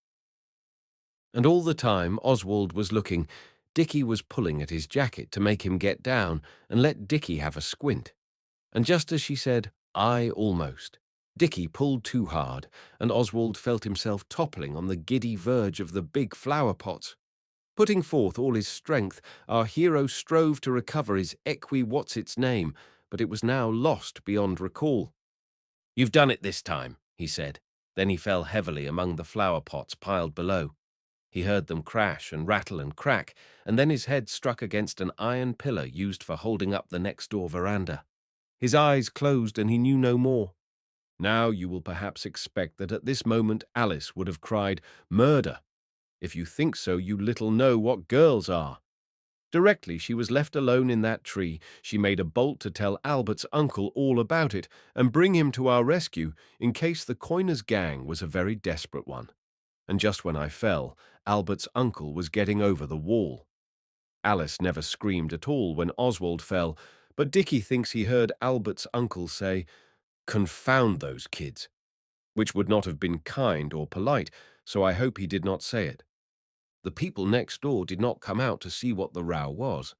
And all the time Oswald was looking, Dicky was pulling at his jacket to make him get down and let Dicky have a squint. And just as she said, "I almost," Dicky pulled too hard, and Oswald felt himself toppling on the giddy verge of the big flower pots. Putting forth all his strength, our hero strove to recover his what's-its-name, but it was now lost beyond recall. "You've done it this time," he said. Then he fell heavily among the flower pots piled below. He heard them crash and rattle and crack, and then his head struck against an iron pillar used for holding up the next-door veranda. His eyes closed and he knew no more. Now you will perhaps expect that at this moment Alice would have cried, "Murder!" If you think so, you little know what girls are. Directly she was left alone in that tree, she made a bolt to tell Albert's uncle all about it and bring him to our rescue in case the coiner's gang was a very desperate one. And just when I fell, Albert's uncle was getting over the wall. Alice never screamed at all when Oswald fell, but Dicky thinks he heard Albert's uncle say, "Confound those kids," which would not have been kind or polite, so I hope he did not say it. The people next door did not come out to see what the row was.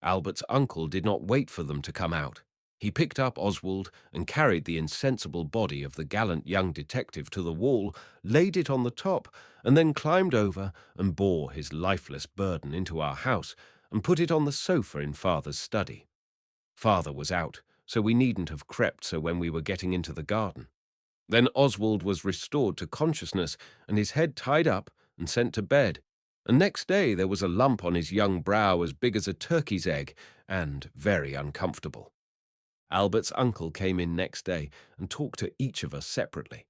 Albert's uncle did not wait for them to come out. He picked up Oswald and carried the insensible body of the gallant young detective to the wall, laid it on the top, and then climbed over and bore his lifeless burden into our house and put it on the sofa in Father's study. Father was out, so we needn't have crept so when we were getting into the garden. Then Oswald was restored to consciousness and his head tied up and sent to bed, and next day there was a lump on his young brow as big as a turkey's egg and very uncomfortable. Albert's uncle came in next day and talked to each of us separately.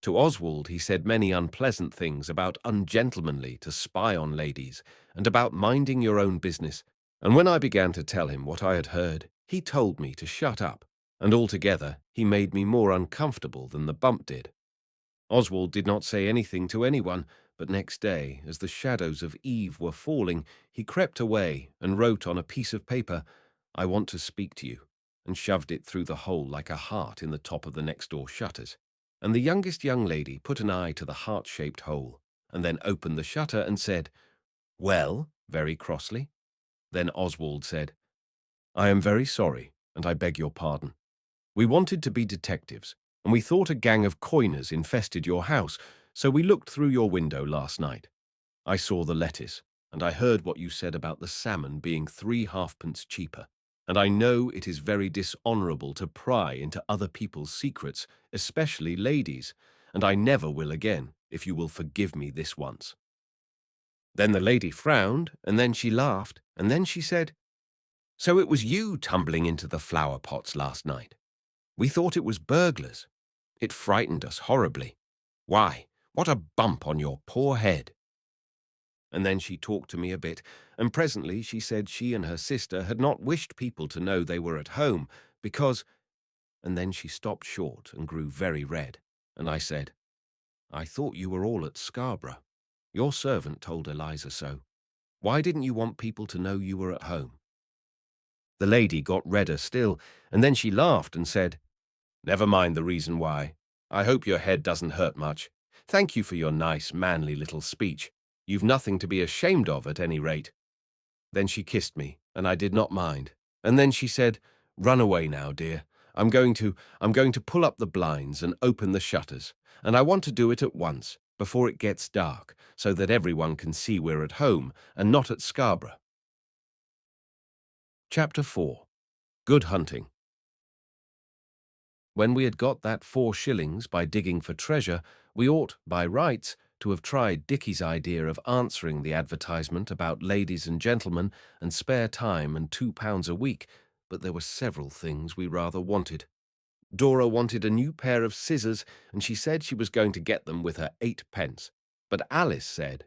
To Oswald he said many unpleasant things about ungentlemanly to spy on ladies and about minding your own business, and when I began to tell him what I had heard, he told me to shut up, and altogether he made me more uncomfortable than the bump did. Oswald did not say anything to anyone, but next day, as the shadows of eve were falling, he crept away and wrote on a piece of paper, "I want to speak to you," and shoved it through the hole like a heart in the top of the next-door shutters. And the youngest young lady put an eye to the heart-shaped hole, and then opened the shutter and said, "Well," very crossly. Then Oswald said, "I am very sorry, and I beg your pardon. We wanted to be detectives, and we thought a gang of coiners infested your house, so we looked through your window last night. I saw the lettuce, and I heard what you said about the salmon being 3 halfpence cheaper, and I know it is very dishonourable to pry into other people's secrets, especially ladies, and I never will again, if you will forgive me this once." Then the lady frowned, and then she laughed, and then she said, "So it was you tumbling into the flower pots last night? We thought it was burglars. It frightened us horribly. Why, what a bump on your poor head." And then she talked to me a bit, and presently she said she and her sister had not wished people to know they were at home, because— And then she stopped short and grew very red, and I said, "I thought you were all at Scarborough. Your servant told Eliza so. Why didn't you want people to know you were at home?" The lady got redder still, and then she laughed and said, "Never mind the reason why. I hope your head doesn't hurt much. Thank you for your nice, manly little speech. You've nothing to be ashamed of at any rate." Then she kissed me, and I did not mind. And then she said, "Run away now, dear. I'm going to pull up the blinds and open the shutters, and I want to do it at once, before it gets dark, so that everyone can see we're at home and not at Scarborough." Chapter 4. Good Hunting. When we had got that 4 shillings by digging for treasure, we ought, by rights, to have tried Dicky's idea of answering the advertisement about ladies and gentlemen and spare time and £2 a week, but there were several things we rather wanted. Dora wanted a new pair of scissors, and she said she was going to get them with her 8 pence. But Alice said,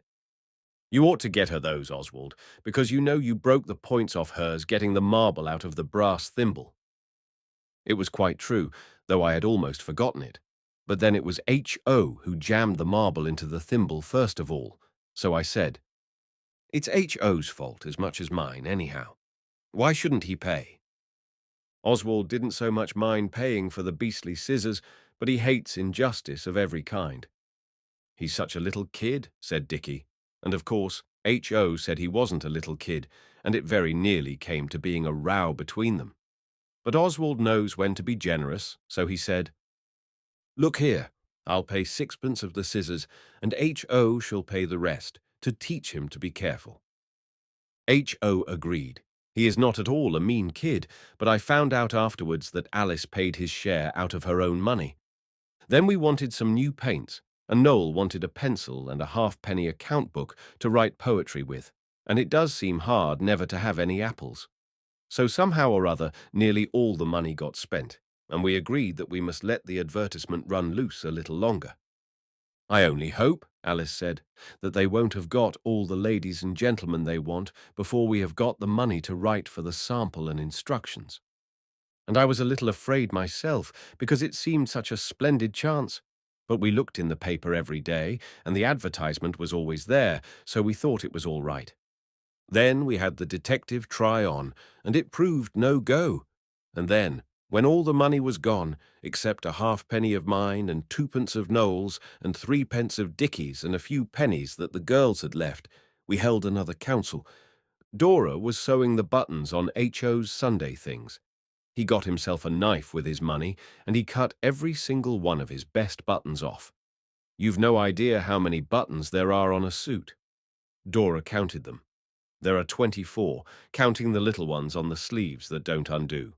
"You ought to get her those, Oswald, because you know you broke the points off hers getting the marble out of the brass thimble." It was quite true, though I had almost forgotten it. But then it was H.O. who jammed the marble into the thimble first of all, so I said, "It's H.O.'s fault as much as mine, anyhow. Why shouldn't he pay?" Oswald didn't so much mind paying for the beastly scissors, but he hates injustice of every kind. "He's such a little kid," said Dicky, and of course H.O. said he wasn't a little kid, and it very nearly came to being a row between them. But Oswald knows when to be generous, so he said, "Look here, I'll pay 6 pence of the scissors, and H.O. shall pay the rest, to teach him to be careful." H.O. agreed. He is not at all a mean kid, but I found out afterwards that Alice paid his share out of her own money. Then we wanted some new paints, and Noel wanted a pencil and a halfpenny account book to write poetry with, and it does seem hard never to have any apples. So somehow or other, nearly all the money got spent, and we agreed that we must let the advertisement run loose a little longer. "I only hope," Alice said, "that they won't have got all the ladies and gentlemen they want before we have got the money to write for the sample and instructions." And I was a little afraid myself, because it seemed such a splendid chance. But we looked in the paper every day, and the advertisement was always there, so we thought it was all right. Then we had the detective try on, and it proved no go. And then, when all the money was gone, except a halfpenny of mine and 2 pence of Noel's and 3 pence of Dicky's and a few pennies that the girls had left, we held another council. Dora was sewing the buttons on H.O.'s Sunday things. He got himself a knife with his money, and he cut every single one of his best buttons off. You've no idea how many buttons there are on a suit. Dora counted them. There are 24, counting the little ones on the sleeves that don't undo.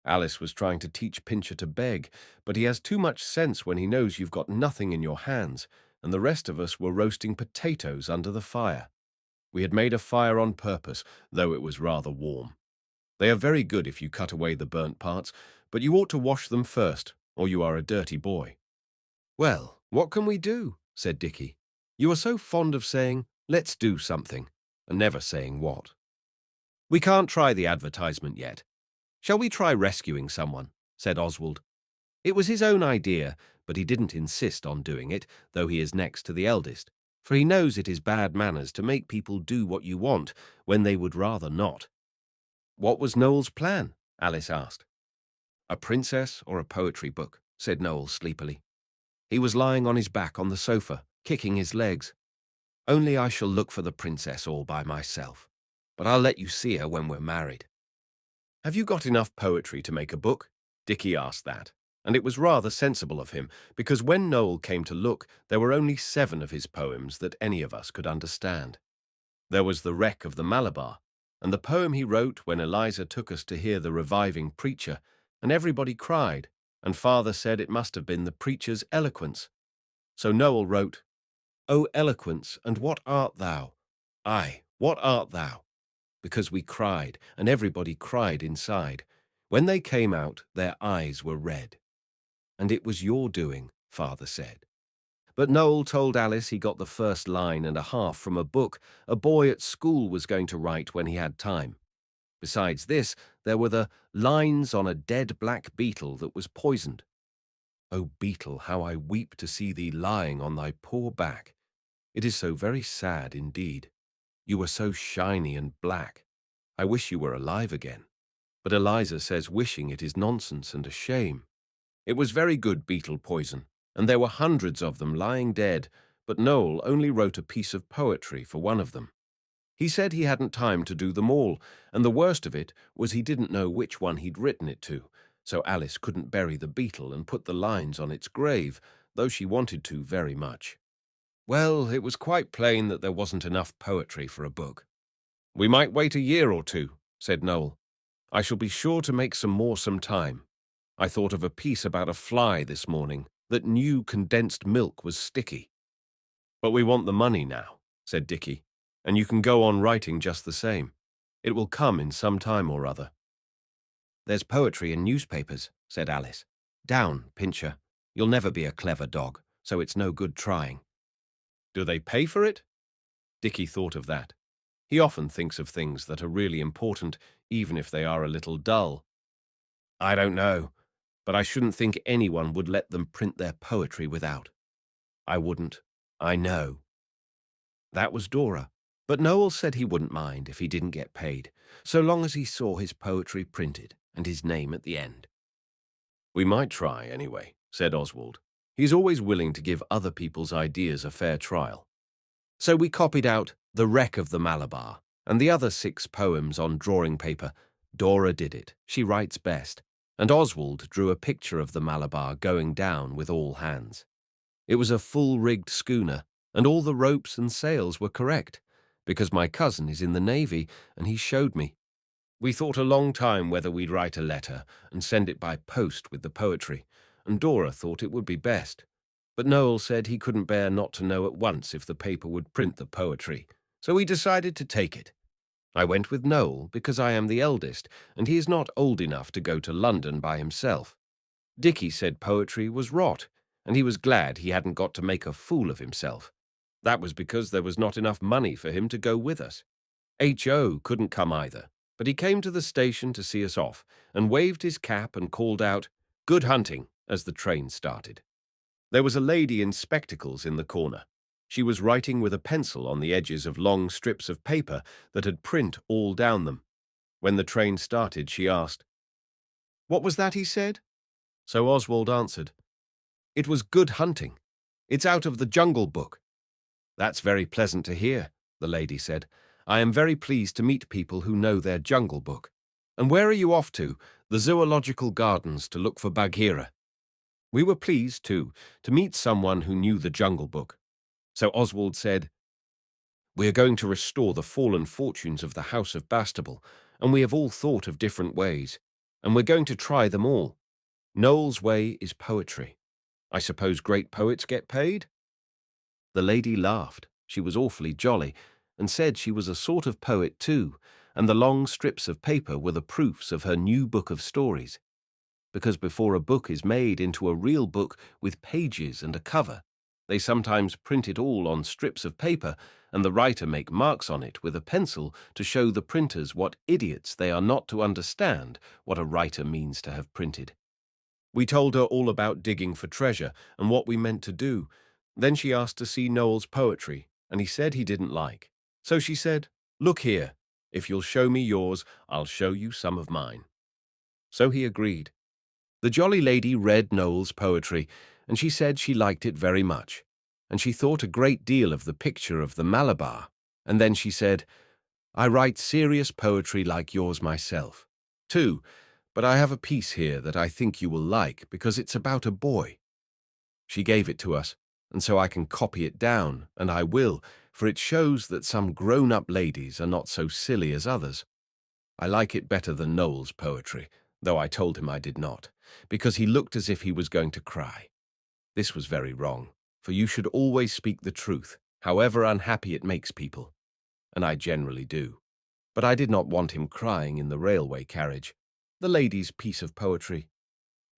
Alice was trying to teach Pincher to beg, but he has too much sense when he knows you've got nothing in your hands, and the rest of us were roasting potatoes under the fire. We had made a fire on purpose, though it was rather warm. They are very good if you cut away the burnt parts, but you ought to wash them first, or you are a dirty boy. "Well, what can we do?" said Dicky. "You are so fond of saying, 'Let's do something,' and never saying what." "We can't try the advertisement yet. Shall we try rescuing someone?" said Oswald. It was his own idea, but he didn't insist on doing it, though he is next to the eldest, for he knows it is bad manners to make people do what you want when they would rather not. "What was Noel's plan?" Alice asked. "A princess or a poetry book," said Noel sleepily. He was lying on his back on the sofa, kicking his legs. "Only I shall look for the princess all by myself, but I'll let you see her when we're married." "Have you got enough poetry to make a book?" Dicky asked that, and it was rather sensible of him, because when Noel came to look, there were only 7 of his poems that any of us could understand. There was The Wreck of the Malabar, and the poem he wrote when Eliza took us to hear the reviving preacher, and everybody cried, and father said it must have been the preacher's eloquence. So Noel wrote, "O eloquence, and what art thou? Aye, what art thou?" Because we cried, and everybody cried inside. When they came out, their eyes were red. "And it was your doing," father said. but Noel told Alice he got the first line and a half from a book a boy at school was going to write when he had time. Besides this, there were the lines on a dead black beetle that was poisoned. "O beetle, how I weep to see thee lying on thy poor back. It is so very sad indeed. You were so shiny and black. I wish you were alive again. But Eliza says wishing it is nonsense and a shame." It was very good beetle poison, and there were hundreds of them lying dead, but Noel only wrote a piece of poetry for one of them. He said he hadn't time to do them all, and the worst of it was he didn't know which one he'd written it to, so Alice couldn't bury the beetle and put the lines on its grave, though she wanted to very much. Well, it was quite plain that there wasn't enough poetry for a book. "We might wait a year or two," said Noel. "I shall be sure to make some more some time. I thought of a piece about a fly this morning that knew condensed milk was sticky." "But we want the money now," said Dicky, "and you can go on writing just the same. It will come in some time or other." "There's poetry in newspapers," said Alice. "Down, Pincher. You'll never be a clever dog, so it's no good trying." "Do they pay for it?" Dicky thought of that. He often thinks of things that are really important, even if they are a little dull. "I don't know, but I shouldn't think anyone would let them print their poetry without." "I wouldn't. I know." That was Dora, but Noel said he wouldn't mind if he didn't get paid, so long as he saw his poetry printed and his name at the end. "We might try, anyway," said Oswald. He's always willing to give other people's ideas a fair trial. So we copied out The Wreck of the Malabar and the other 6 poems on drawing paper. Dora did it. She writes best. And Oswald drew a picture of the Malabar going down with all hands. It was a full-rigged schooner, and all the ropes and sails were correct, because my cousin is in the Navy, and he showed me. We thought a long time whether we'd write a letter and send it by post with the poetry, and Dora thought it would be best. But Noel said he couldn't bear not to know at once if the paper would print the poetry, so we decided to take it. I went with Noel because I am the eldest, and he is not old enough to go to London by himself. Dicky said poetry was rot, and he was glad he hadn't got to make a fool of himself. That was because there was not enough money for him to go with us. H.O. couldn't come either, but he came to the station to see us off and waved his cap and called out, "Good hunting," as the train started. There was a lady in spectacles in the corner. She was writing with a pencil on the edges of long strips of paper that had print all down them. When the train started, she asked, "What was that he said?" So Oswald answered, "It was good hunting. It's out of the Jungle Book." "That's very pleasant to hear," the lady said. "I am very pleased to meet people who know their Jungle Book. And where are you off to?" "The Zoological Gardens to look for Bagheera." We were pleased, too, to meet someone who knew the Jungle Book. So Oswald said, "We are going to restore the fallen fortunes of the House of Bastable, and we have all thought of different ways, and we're going to try them all. Noel's way is poetry. I suppose great poets get paid?" The lady laughed. She was awfully jolly, and said she was a sort of poet too, and the long strips of paper were the proofs of her new book of stories. Because before a book is made into a real book with pages and a cover, they sometimes print it all on strips of paper, and the writer make marks on it with a pencil to show the printers what idiots they are not to understand what a writer means to have printed. We told her all about digging for treasure and what we meant to do. Then she asked to see Noel's poetry, and he said he didn't like. So she said, "Look here, if you'll show me yours, I'll show you some of mine." So he agreed. The jolly lady read Noel's poetry, and she said she liked it very much, and she thought a great deal of the picture of the Malabar, and then she said, "I write serious poetry like yours myself, too, but I have a piece here that I think you will like because it's about a boy." She gave it to us, and so I can copy it down, and I will, for it shows that some grown-up ladies are not so silly as others. I like it better than Noel's poetry, though I told him I did not, because he looked as if he was going to cry. This was very wrong, for you should always speak the truth, however unhappy it makes people, and I generally do. But I did not want him crying in the railway carriage. The lady's piece of poetry.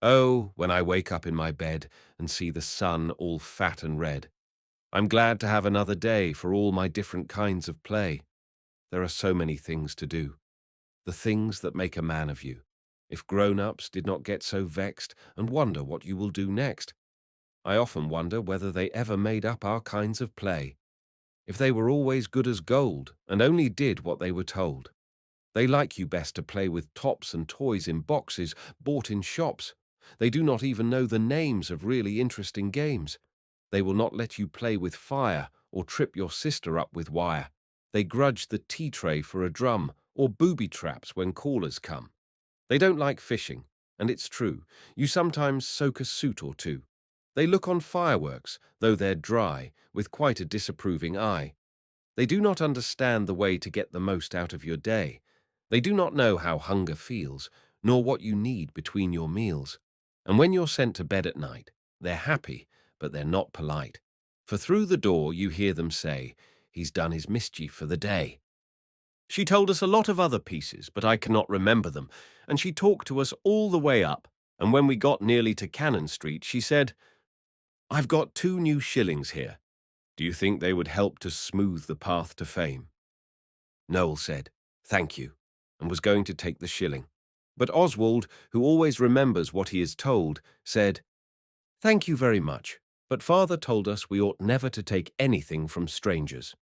Oh, when I wake up in my bed and see the sun all fat and red, I'm glad to have another day for all my different kinds of play. There are so many things to do, the things that make a man of you. If grown-ups did not get so vexed and wonder what you will do next, I often wonder whether they ever made up our kinds of play. If they were always good as gold and only did what they were told. They like you best to play with tops and toys in boxes bought in shops. They do not even know the names of really interesting games. They will not let you play with fire or trip your sister up with wire. They grudge the tea tray for a drum or booby traps when callers come. They don't like fishing, and it's true, you sometimes soak a suit or two. They look on fireworks, though they're dry, with quite a disapproving eye. They do not understand the way to get the most out of your day. They do not know how hunger feels, nor what you need between your meals. And when you're sent to bed at night, they're happy, but they're not polite. For through the door you hear them say, "He's done his mischief for the day." She told us a lot of other pieces, but I cannot remember them, and she talked to us all the way up, and when we got nearly to Cannon Street, she said, "I've got 2 new shillings here. Do you think they would help to smooth the path to fame?" Noel said, "Thank you," and was going to take the shilling. But Oswald, who always remembers what he is told, said, "Thank you very much, but father told us we ought never to take anything from strangers."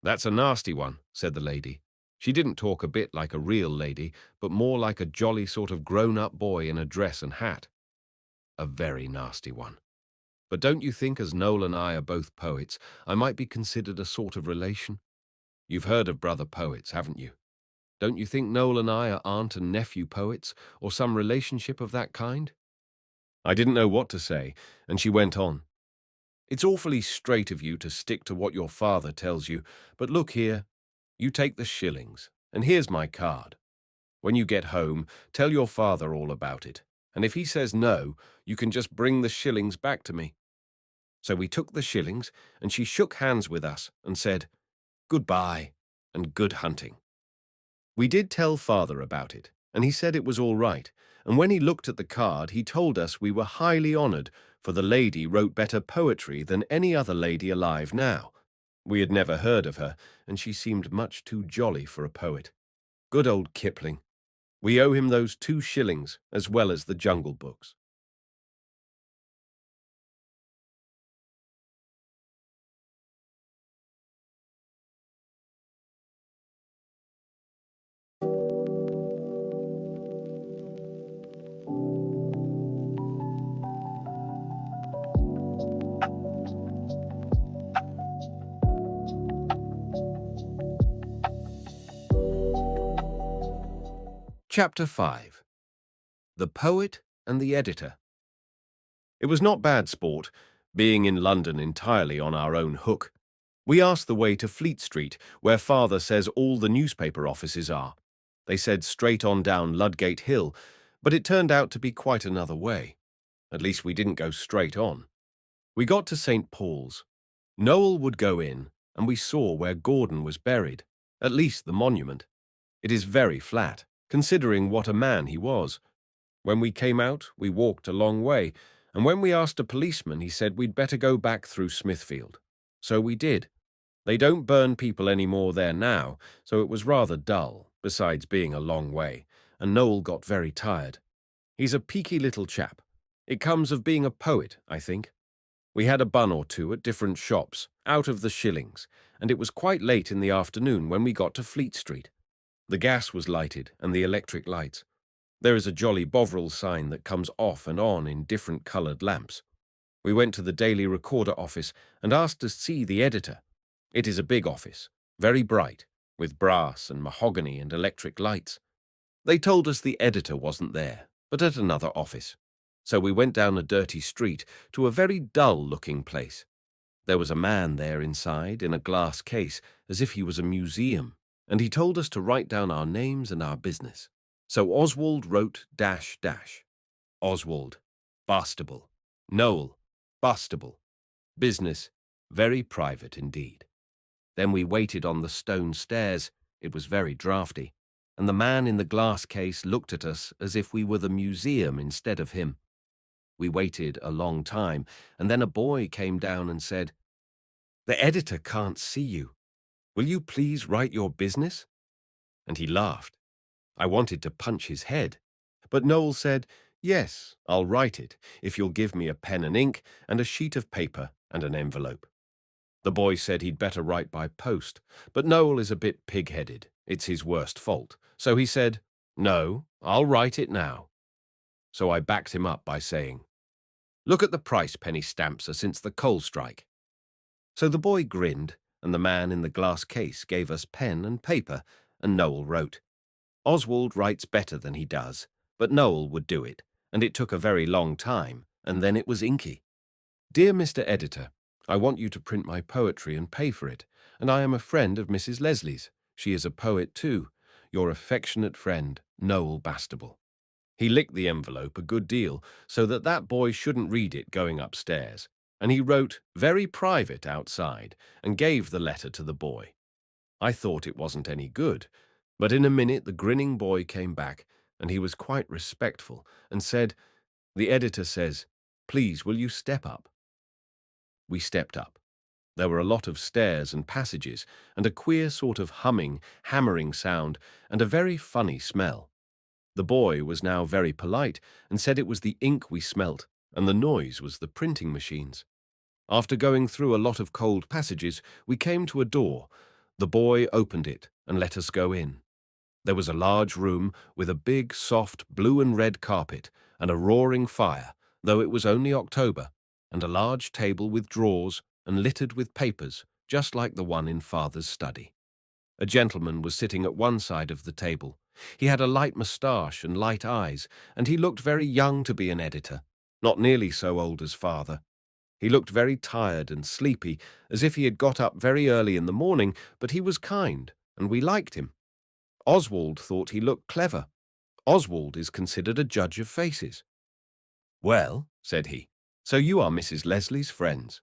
"That's a nasty one," said the lady. She didn't talk a bit like a real lady, but more like a jolly sort of grown-up boy in a dress and hat. A very nasty one. But don't you think, as Noel and I are both poets, I might be considered a sort of relation? You've heard of brother poets, haven't you? Don't you think Noel and I are aunt and nephew poets, or some relationship of that kind? I didn't know what to say, and she went on. "It's awfully straight of you to stick to what your father tells you, but look here, you take the shillings, and here's my card. When you get home, tell your father all about it, and if he says no, you can just bring the shillings back to me." So we took the shillings, and she shook hands with us and said, "Goodbye, and good hunting." We did tell father about it, and he said it was all right, and when he looked at the card, he told us we were highly honoured, for the lady wrote better poetry than any other lady alive now. We had never heard of her, and she seemed much too jolly for a poet. Good old Kipling. We owe him those 2 shillings, as well as the Jungle Books. Chapter 5. The Poet and the Editor. It was not bad sport, being in London entirely on our own hook. We asked the way to Fleet Street, where father says all the newspaper offices are. They said straight on down Ludgate Hill, but it turned out to be quite another way. At least we didn't go straight on. We got to St. Paul's. Noel would go in, and we saw where Gordon was buried, at least the monument. It is very flat, considering what a man he was. When we came out, we walked a long way, and when we asked a policeman, he said we'd better go back through Smithfield. So we did. They don't burn people any more there now, so it was rather dull, besides being a long way, and Noel got very tired. He's a peaky little chap. It comes of being a poet, I think. We had a bun or two at different shops, out of the shillings, and it was quite late in the afternoon when we got to Fleet Street. The gas was lighted, and the electric lights. There is a jolly Bovril sign that comes off and on in different coloured lamps. We went to the Daily Recorder office and asked to see the editor. It is a big office, very bright, with brass and mahogany and electric lights. They told us the editor wasn't there, but at another office. So we went down a dirty street to a very dull-looking place. There was a man there inside in a glass case, as if he was a museum, and he told us to write down our names and our business. So Oswald wrote dash dash. Oswald, Bastable. Noel, Bastable. Business, very private indeed. Then we waited on the stone stairs. It was very draughty. and the man in the glass case looked at us as if we were the museum instead of him. We waited a long time, and then a boy came down and said, "The editor can't see you. Will you please write your business?" And he laughed. I wanted to punch his head, but Noel said, "Yes, I'll write it, if you'll give me a pen and ink and a sheet of paper and an envelope." The boy said he'd better write by post, but Noel is a bit pig-headed. It's his worst fault. So he said, "No, I'll write it now." So I backed him up by saying, "Look at the price penny stamps are since the coal strike." So the boy grinned, and the man in the glass case gave us pen and paper, and Noel wrote. Oswald writes better than he does, but Noel would do it, and it took a very long time, and then it was inky. "Dear Mr. Editor, I want you to print my poetry and pay for it, and I am a friend of Mrs. Leslie's. She is a poet too. Your affectionate friend, Noel Bastable." He licked the envelope a good deal so that boy shouldn't read it going upstairs, and he wrote "Very private" outside and gave the letter to the boy. I thought it wasn't any good, but in a minute the grinning boy came back, and he was quite respectful and said, "The editor says, please will you step up?" We stepped up. There were a lot of stairs and passages, and a queer sort of humming, hammering sound, and a very funny smell. The boy was now very polite and said it was the ink we smelt, and the noise was the printing machines. After going through a lot of cold passages, we came to a door. The boy opened it and let us go in. There was a large room with a big, soft blue and red carpet and a roaring fire, though it was only October, and a large table with drawers and littered with papers, just like the one in Father's study. A gentleman was sitting at one side of the table. He had a light moustache and light eyes, and he looked very young to be an editor, not nearly so old as Father. He looked very tired and sleepy, as if he had got up very early in the morning, but he was kind, and we liked him. Oswald thought he looked clever. Oswald is considered a judge of faces. "Well," said he, "so you are Mrs. Leslie's friends?"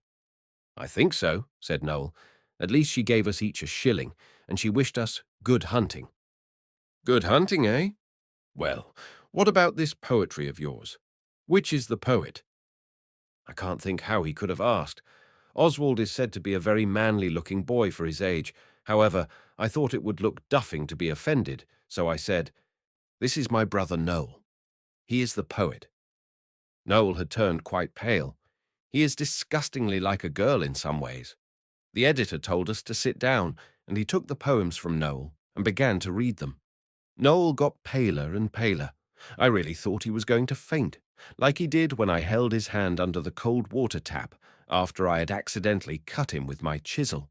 "I think so," said Noel. "At least she gave us each a shilling, and she wished us good hunting." "Good hunting, eh? Well, what about this poetry of yours? Which is the poet?" I can't think how he could have asked. Oswald is said to be a very manly-looking boy for his age. However, I thought it would look duffing to be offended, so I said, "This is my brother Noel. He is the poet." Noel had turned quite pale. He is disgustingly like a girl in some ways. The editor told us to sit down, and he took the poems from Noel and began to read them. Noel got paler and paler. I really thought he was going to faint, like he did when I held his hand under the cold water tap after I had accidentally cut him with my chisel.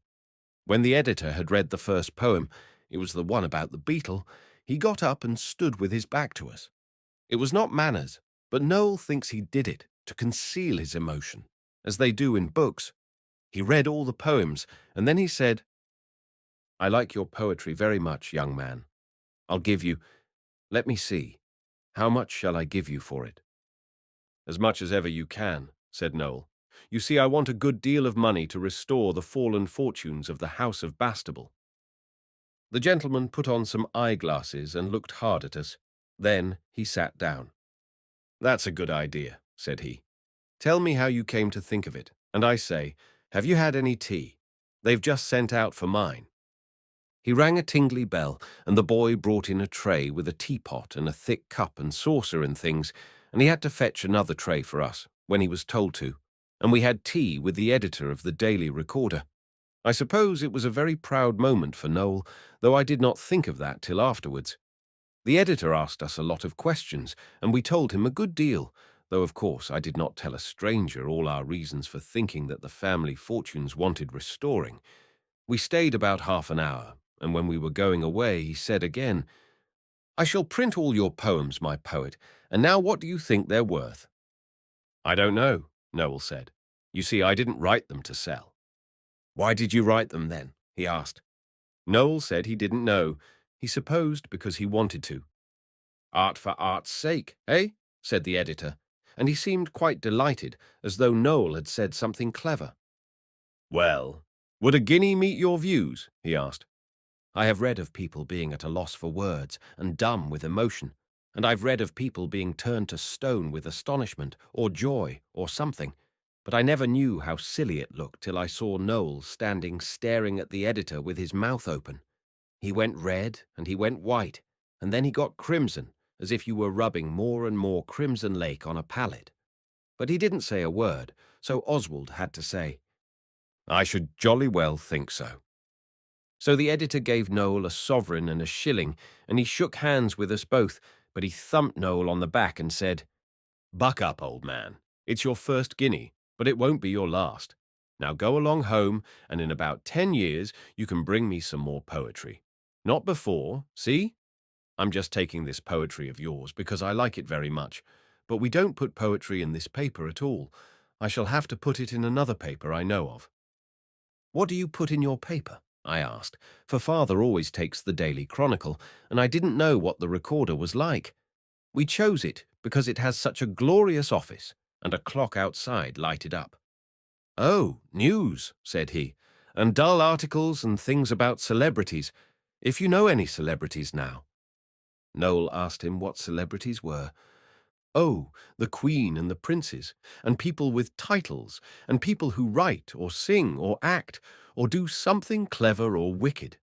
When the editor had read the first poem, it was the one about the beetle, he got up and stood with his back to us. It was not manners, but Noel thinks he did it to conceal his emotion, as they do in books. He read all the poems, and then he said, "I like your poetry very much, young man. I'll give you, let me see, how much shall I give you for it?" "As much as ever you can," said Noel. "You see, I want a good deal of money to restore the fallen fortunes of the House of Bastable." The gentleman put on some eyeglasses and looked hard at us. Then he sat down. "That's a good idea," said he. "Tell me how you came to think of it, and I say, have you had any tea? They've just sent out for mine." He rang a tingly bell, and the boy brought in a tray with a teapot and a thick cup and saucer and things, and he had to fetch another tray for us when he was told to, and we had tea with the editor of the Daily Recorder. I suppose it was a very proud moment for Noel, though I did not think of that till afterwards. The editor asked us a lot of questions, and we told him a good deal, though of course I did not tell a stranger all our reasons for thinking that the family fortunes wanted restoring. We stayed about half an hour, and when we were going away, he said again, "I shall print all your poems, my poet, and now what do you think they're worth?" "I don't know," Noel said. "You see, I didn't write them to sell." "Why did you write them then?" he asked. Noel said he didn't know. He supposed because he wanted to. "Art for art's sake, eh?" said the editor, and he seemed quite delighted, as though Noel had said something clever. "Well, would a guinea meet your views?" he asked. I have read of people being at a loss for words and dumb with emotion, and I've read of people being turned to stone with astonishment or joy or something, but I never knew how silly it looked till I saw Noel standing staring at the editor with his mouth open. He went red and he went white, and then he got crimson, as if you were rubbing more and more crimson lake on a palette. But he didn't say a word, so Oswald had to say, "I should jolly well think so." So the editor gave Noel a sovereign and a shilling, and he shook hands with us both, but he thumped Noel on the back and said, "Buck up, old man. It's your first guinea, but it won't be your last. Now go along home, and in about 10 years you can bring me some more poetry. Not before, see? I'm just taking this poetry of yours because I like it very much, but we don't put poetry in this paper at all. I shall have to put it in another paper I know of." "What do you put in your paper?" I asked, for father always takes the Daily Chronicle, and I didn't know what the Recorder was like. We chose it because it has such a glorious office and a clock outside lighted up. "Oh, news," said he, "and dull articles and things about celebrities, if you know any celebrities now." Noel asked him what celebrities were. "Oh, the Queen and the princes, and people with titles, and people who write or sing or act or do something clever or wicked."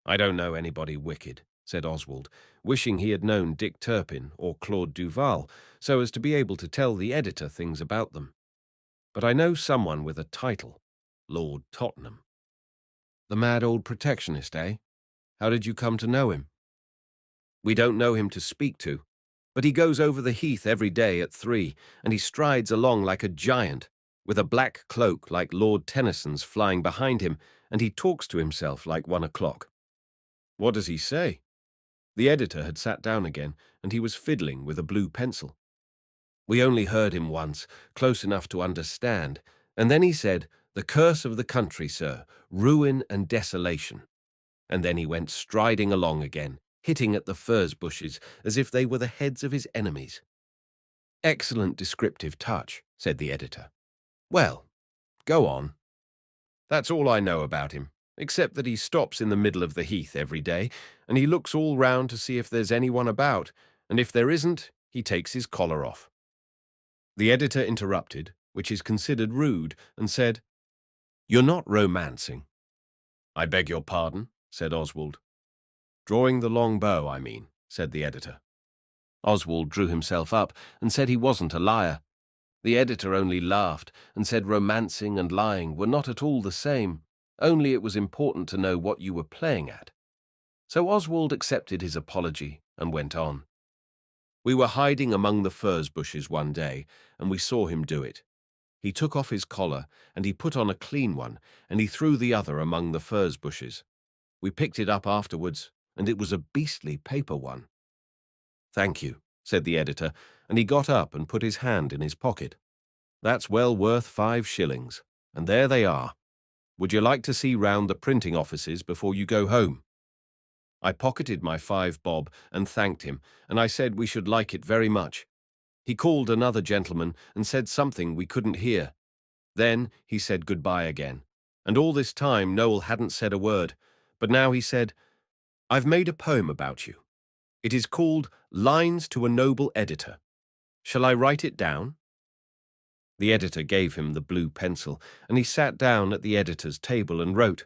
"I don't know anybody wicked," said Oswald, wishing he had known Dick Turpin or Claude Duval, so as to be able to tell the editor things about them. "But I know someone with a title, Lord Tottenham." "The mad old protectionist, eh? How did you come to know him?" "We don't know him to speak to, but he goes over the heath every day at 3, and he strides along like a giant, with a black cloak like Lord Tennyson's flying behind him, and he talks to himself like 1 o'clock." "What does he say?" The editor had sat down again, and he was fiddling with a blue pencil. "We only heard him once, close enough to understand, and then he said, 'The curse of the country, sir, ruin and desolation.' And then he went striding along again, hitting at the furze bushes as if they were the heads of his enemies." "Excellent descriptive touch," said the editor. "Well, go on." "That's all I know about him, except that he stops in the middle of the heath every day, and he looks all round to see if there's anyone about, and if there isn't, he takes his collar off." The editor interrupted, which is considered rude, and said, "You're not romancing." "I beg your pardon," said Oswald. "Drawing the long bow, I mean," said the editor. Oswald drew himself up and said he wasn't a liar. The editor only laughed and said romancing and lying were not at all the same, only it was important to know what you were playing at. So Oswald accepted his apology and went on. "We were hiding among the furze bushes one day, and we saw him do it. He took off his collar, and he put on a clean one, and he threw the other among the furze bushes. We picked it up afterwards, and it was a beastly paper one." "Thank you," said the editor, and he got up and put his hand in his pocket. "That's well worth 5 shillings, and there they are. Would you like to see round the printing offices before you go home?" I pocketed my 5 bob and thanked him, and I said we should like it very much. He called another gentleman and said something we couldn't hear. Then he said goodbye again, and all this time Noel hadn't said a word, but now he said, "I've made a poem about you. It is called Lines to a Noble Editor. Shall I write it down?" The editor gave him the blue pencil, and he sat down at the editor's table and wrote.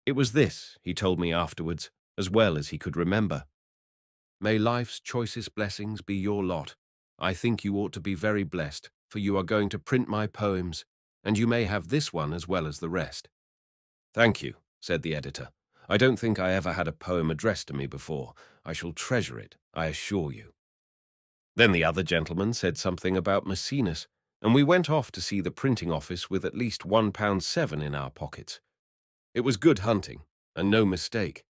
It was this, he told me afterwards, as well as he could remember. "May life's choicest blessings be your lot. I think you ought to be very blessed, for you are going to print my poems, and you may have this one as well as the rest." "Thank you," said the editor. "I don't think I ever had a poem addressed to me before. I shall treasure it, I assure you." Then the other gentleman said something about Maecenas, and we went off to see the printing office with at least £1.7 in our pockets. It was good hunting, and no mistake.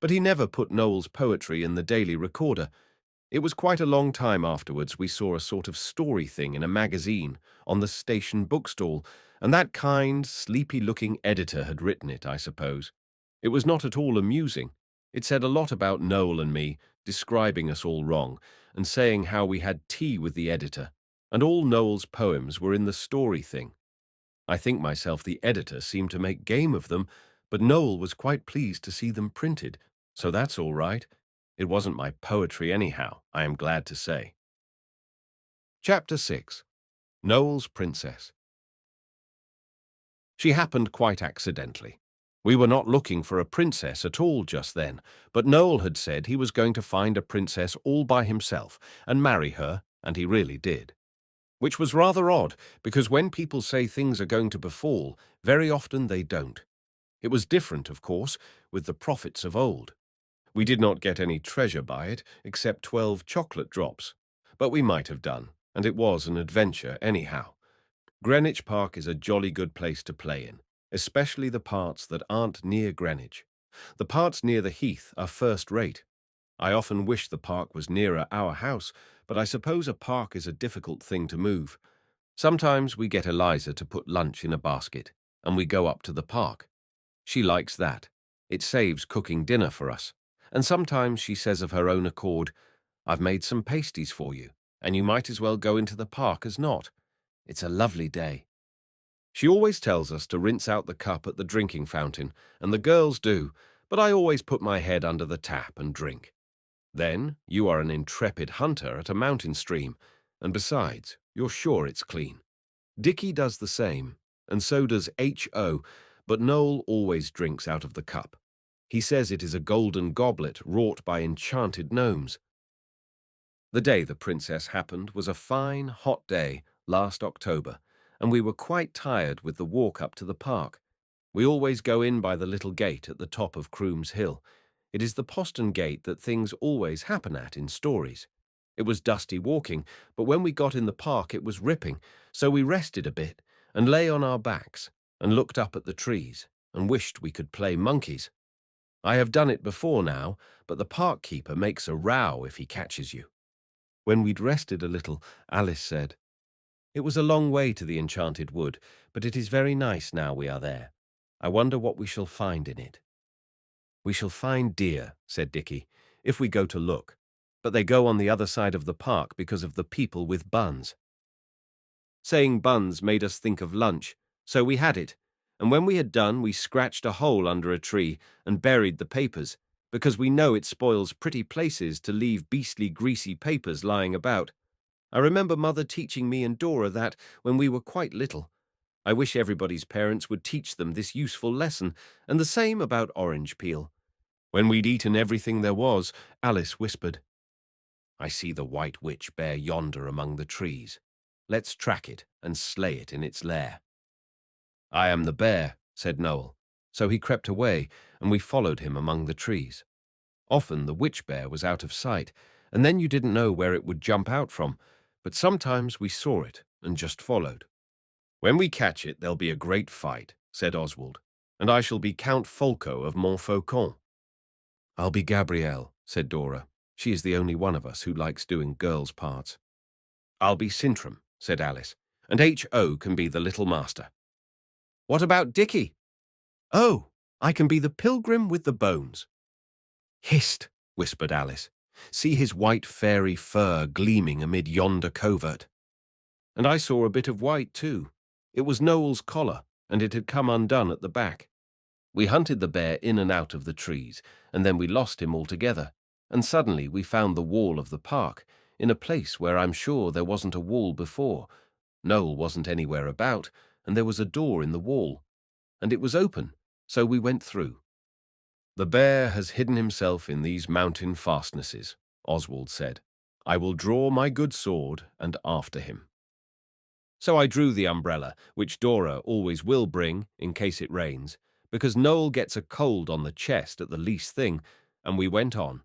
But he never put Noel's poetry in the Daily Recorder. It was quite a long time afterwards we saw a sort of story thing in a magazine on the station bookstall, and that kind, sleepy-looking editor had written it, I suppose. It was not at all amusing. It said a lot about Noel and me, describing us all wrong, and saying how we had tea with the editor, and all Noel's poems were in the story thing. I think myself the editor seemed to make game of them, But Noel was quite pleased to see them printed, so that's all right. It wasn't my poetry anyhow, I am glad to say. Chapter 6. Noel's Princess. She happened quite accidentally. We were not looking for a princess at all just then, but Noel had said he was going to find a princess all by himself and marry her, and he really did. Which was rather odd, because when people say things are going to befall, very often they don't. It was different, of course, with the prophets of old. We did not get any treasure by it, except 12 chocolate drops. But we might have done, and it was an adventure anyhow. Greenwich Park is a jolly good place to play in, especially the parts that aren't near Greenwich. The parts near the heath are first rate. I often wish the park was nearer our house, but I suppose a park is a difficult thing to move. Sometimes we get Eliza to put lunch in a basket, and we go up to the park. She likes that. It saves cooking dinner for us. And sometimes she says of her own accord, "I've made some pasties for you, and you might as well go into the park as not. It's a lovely day." She always tells us to rinse out the cup at the drinking fountain, and the girls do, but I always put my head under the tap and drink. Then you are an intrepid hunter at a mountain stream, and besides, you're sure it's clean. Dicky does the same, and so does H.O., but Noel always drinks out of the cup. He says it is a golden goblet wrought by enchanted gnomes. The day the princess happened was a fine, hot day last October, and we were quite tired with the walk up to the park. We always go in by the little gate at the top of Croom's Hill. It is the postern gate that things always happen at in stories. It was dusty walking, but when we got in the park it was ripping, so we rested a bit and lay on our backs and looked up at the trees and wished we could play monkeys. I have done it before now, but the park keeper makes a row if he catches you. When we'd rested a little, Alice said, "It was a long way to the enchanted wood, but it is very nice now we are there. I wonder what we shall find in it." "We shall find deer," said Dicky, "if we go to look. But they go on the other side of the park because of the people with buns." Saying buns made us think of lunch, so we had it, and when we had done we scratched a hole under a tree and buried the papers, because we know it spoils pretty places to leave beastly greasy papers lying about. I remember Mother teaching me and Dora that when we were quite little. I wish everybody's parents would teach them this useful lesson, and the same about orange peel. When we'd eaten everything there was, Alice whispered, "I see the white witch bear yonder among the trees. Let's track it and slay it in its lair." "I am the bear," said Noel. So he crept away, and we followed him among the trees. Often the witch bear was out of sight, and then you didn't know where it would jump out from, but sometimes we saw it and just followed. "When we catch it, there'll be a great fight," said Oswald, "and I shall be Count Folco of Montfaucon." "I'll be Gabrielle," said Dora. She is the only one of us who likes doing girls' parts. "I'll be Sintram," said Alice, "and H.O. can be the little master." "What about Dicky?" "Oh, I can be the pilgrim with the bones." "Hist," whispered Alice. "See his white fairy fur gleaming amid yonder covert." And I saw a bit of white too. It was Noel's collar, and it had come undone at the back. We hunted the bear in and out of the trees, and then we lost him altogether, and suddenly we found the wall of the park, in a place where I'm sure there wasn't a wall before. Noel wasn't anywhere about, and there was a door in the wall, and it was open, so we went through. "The bear has hidden himself in these mountain fastnesses," Oswald said. "I will draw my good sword and after him." So I drew the umbrella, which Dora always will bring in case it rains, because Noel gets a cold on the chest at the least thing, and we went on.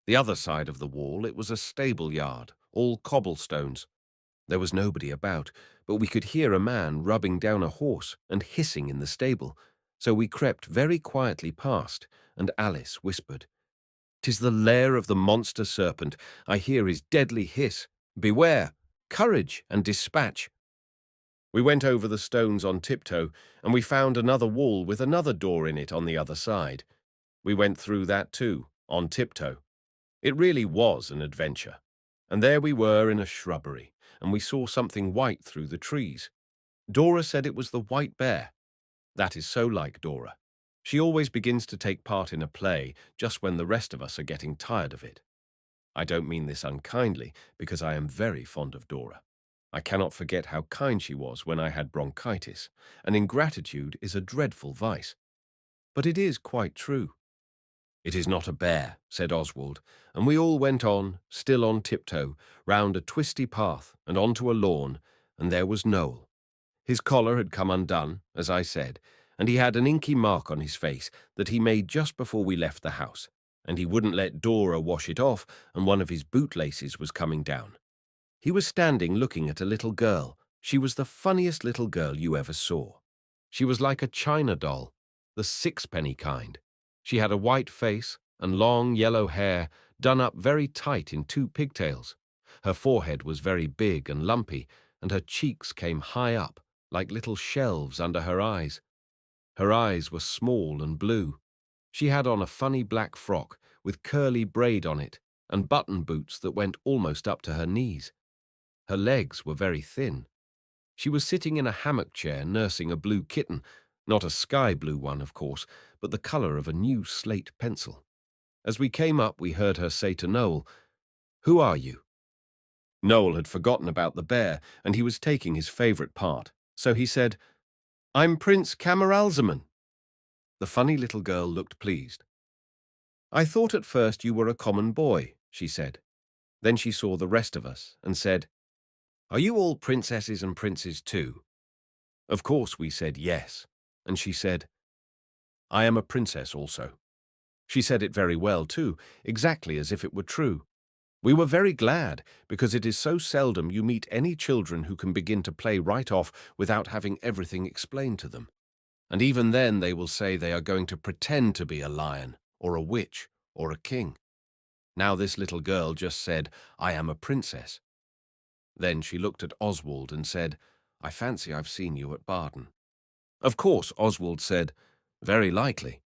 The other side of the wall it was a stable yard, all cobblestones. There was nobody about, but we could hear a man rubbing down a horse and hissing in the stable, so we crept very quietly past, and Alice whispered, "'Tis the lair of the monster serpent. I hear his deadly hiss. Beware! Courage and dispatch." We went over the stones on tiptoe, and we found another wall with another door in it on the other side. We went through that too, on tiptoe. It really was an adventure. And there we were in a shrubbery, and we saw something white through the trees. Dora said it was the white bear. That is so like Dora. She always begins to take part in a play just when the rest of us are getting tired of it. I don't mean this unkindly, because I am very fond of Dora. I cannot forget how kind she was when I had bronchitis, and ingratitude is a dreadful vice. But it is quite true. "It is not a bear," said Oswald, and we all went on, still on tiptoe, round a twisty path and onto a lawn, and there was Noel. His collar had come undone, as I said, and he had an inky mark on his face that he made just before we left the house, and he wouldn't let Dora wash it off, and one of his bootlaces was coming down. He was standing looking at a little girl. She was the funniest little girl you ever saw. She was like a china doll, the sixpenny kind. She had a white face and long yellow hair done up very tight in two pigtails. Her forehead was very big and lumpy, and her cheeks came high up, like little shelves under her eyes. Her eyes were small and blue. She had on a funny black frock with curly braid on it and button boots that went almost up to her knees. Her legs were very thin. She was sitting in a hammock chair nursing a blue kitten, not a sky blue one, of course, but the colour of a new slate pencil. As we came up, we heard her say to Noel, "Who are you?" Noel had forgotten about the bear, and he was taking his favourite part, so he said, "I'm Prince Camaralzaman." The funny little girl looked pleased. "I thought at first you were a common boy," she said. Then she saw the rest of us and said, "Are you all princesses and princes too?" Of course we said yes, and she said, "I am a princess also." She said it very well too, exactly as if it were true. We were very glad, because it is so seldom you meet any children who can begin to play right off without having everything explained to them. And even then they will say they are going to pretend to be a lion, or a witch, or a king. Now this little girl just said, "I am a princess." Then she looked at Oswald and said, "I fancy I've seen you at Baden." Of course, Oswald said, "Very likely."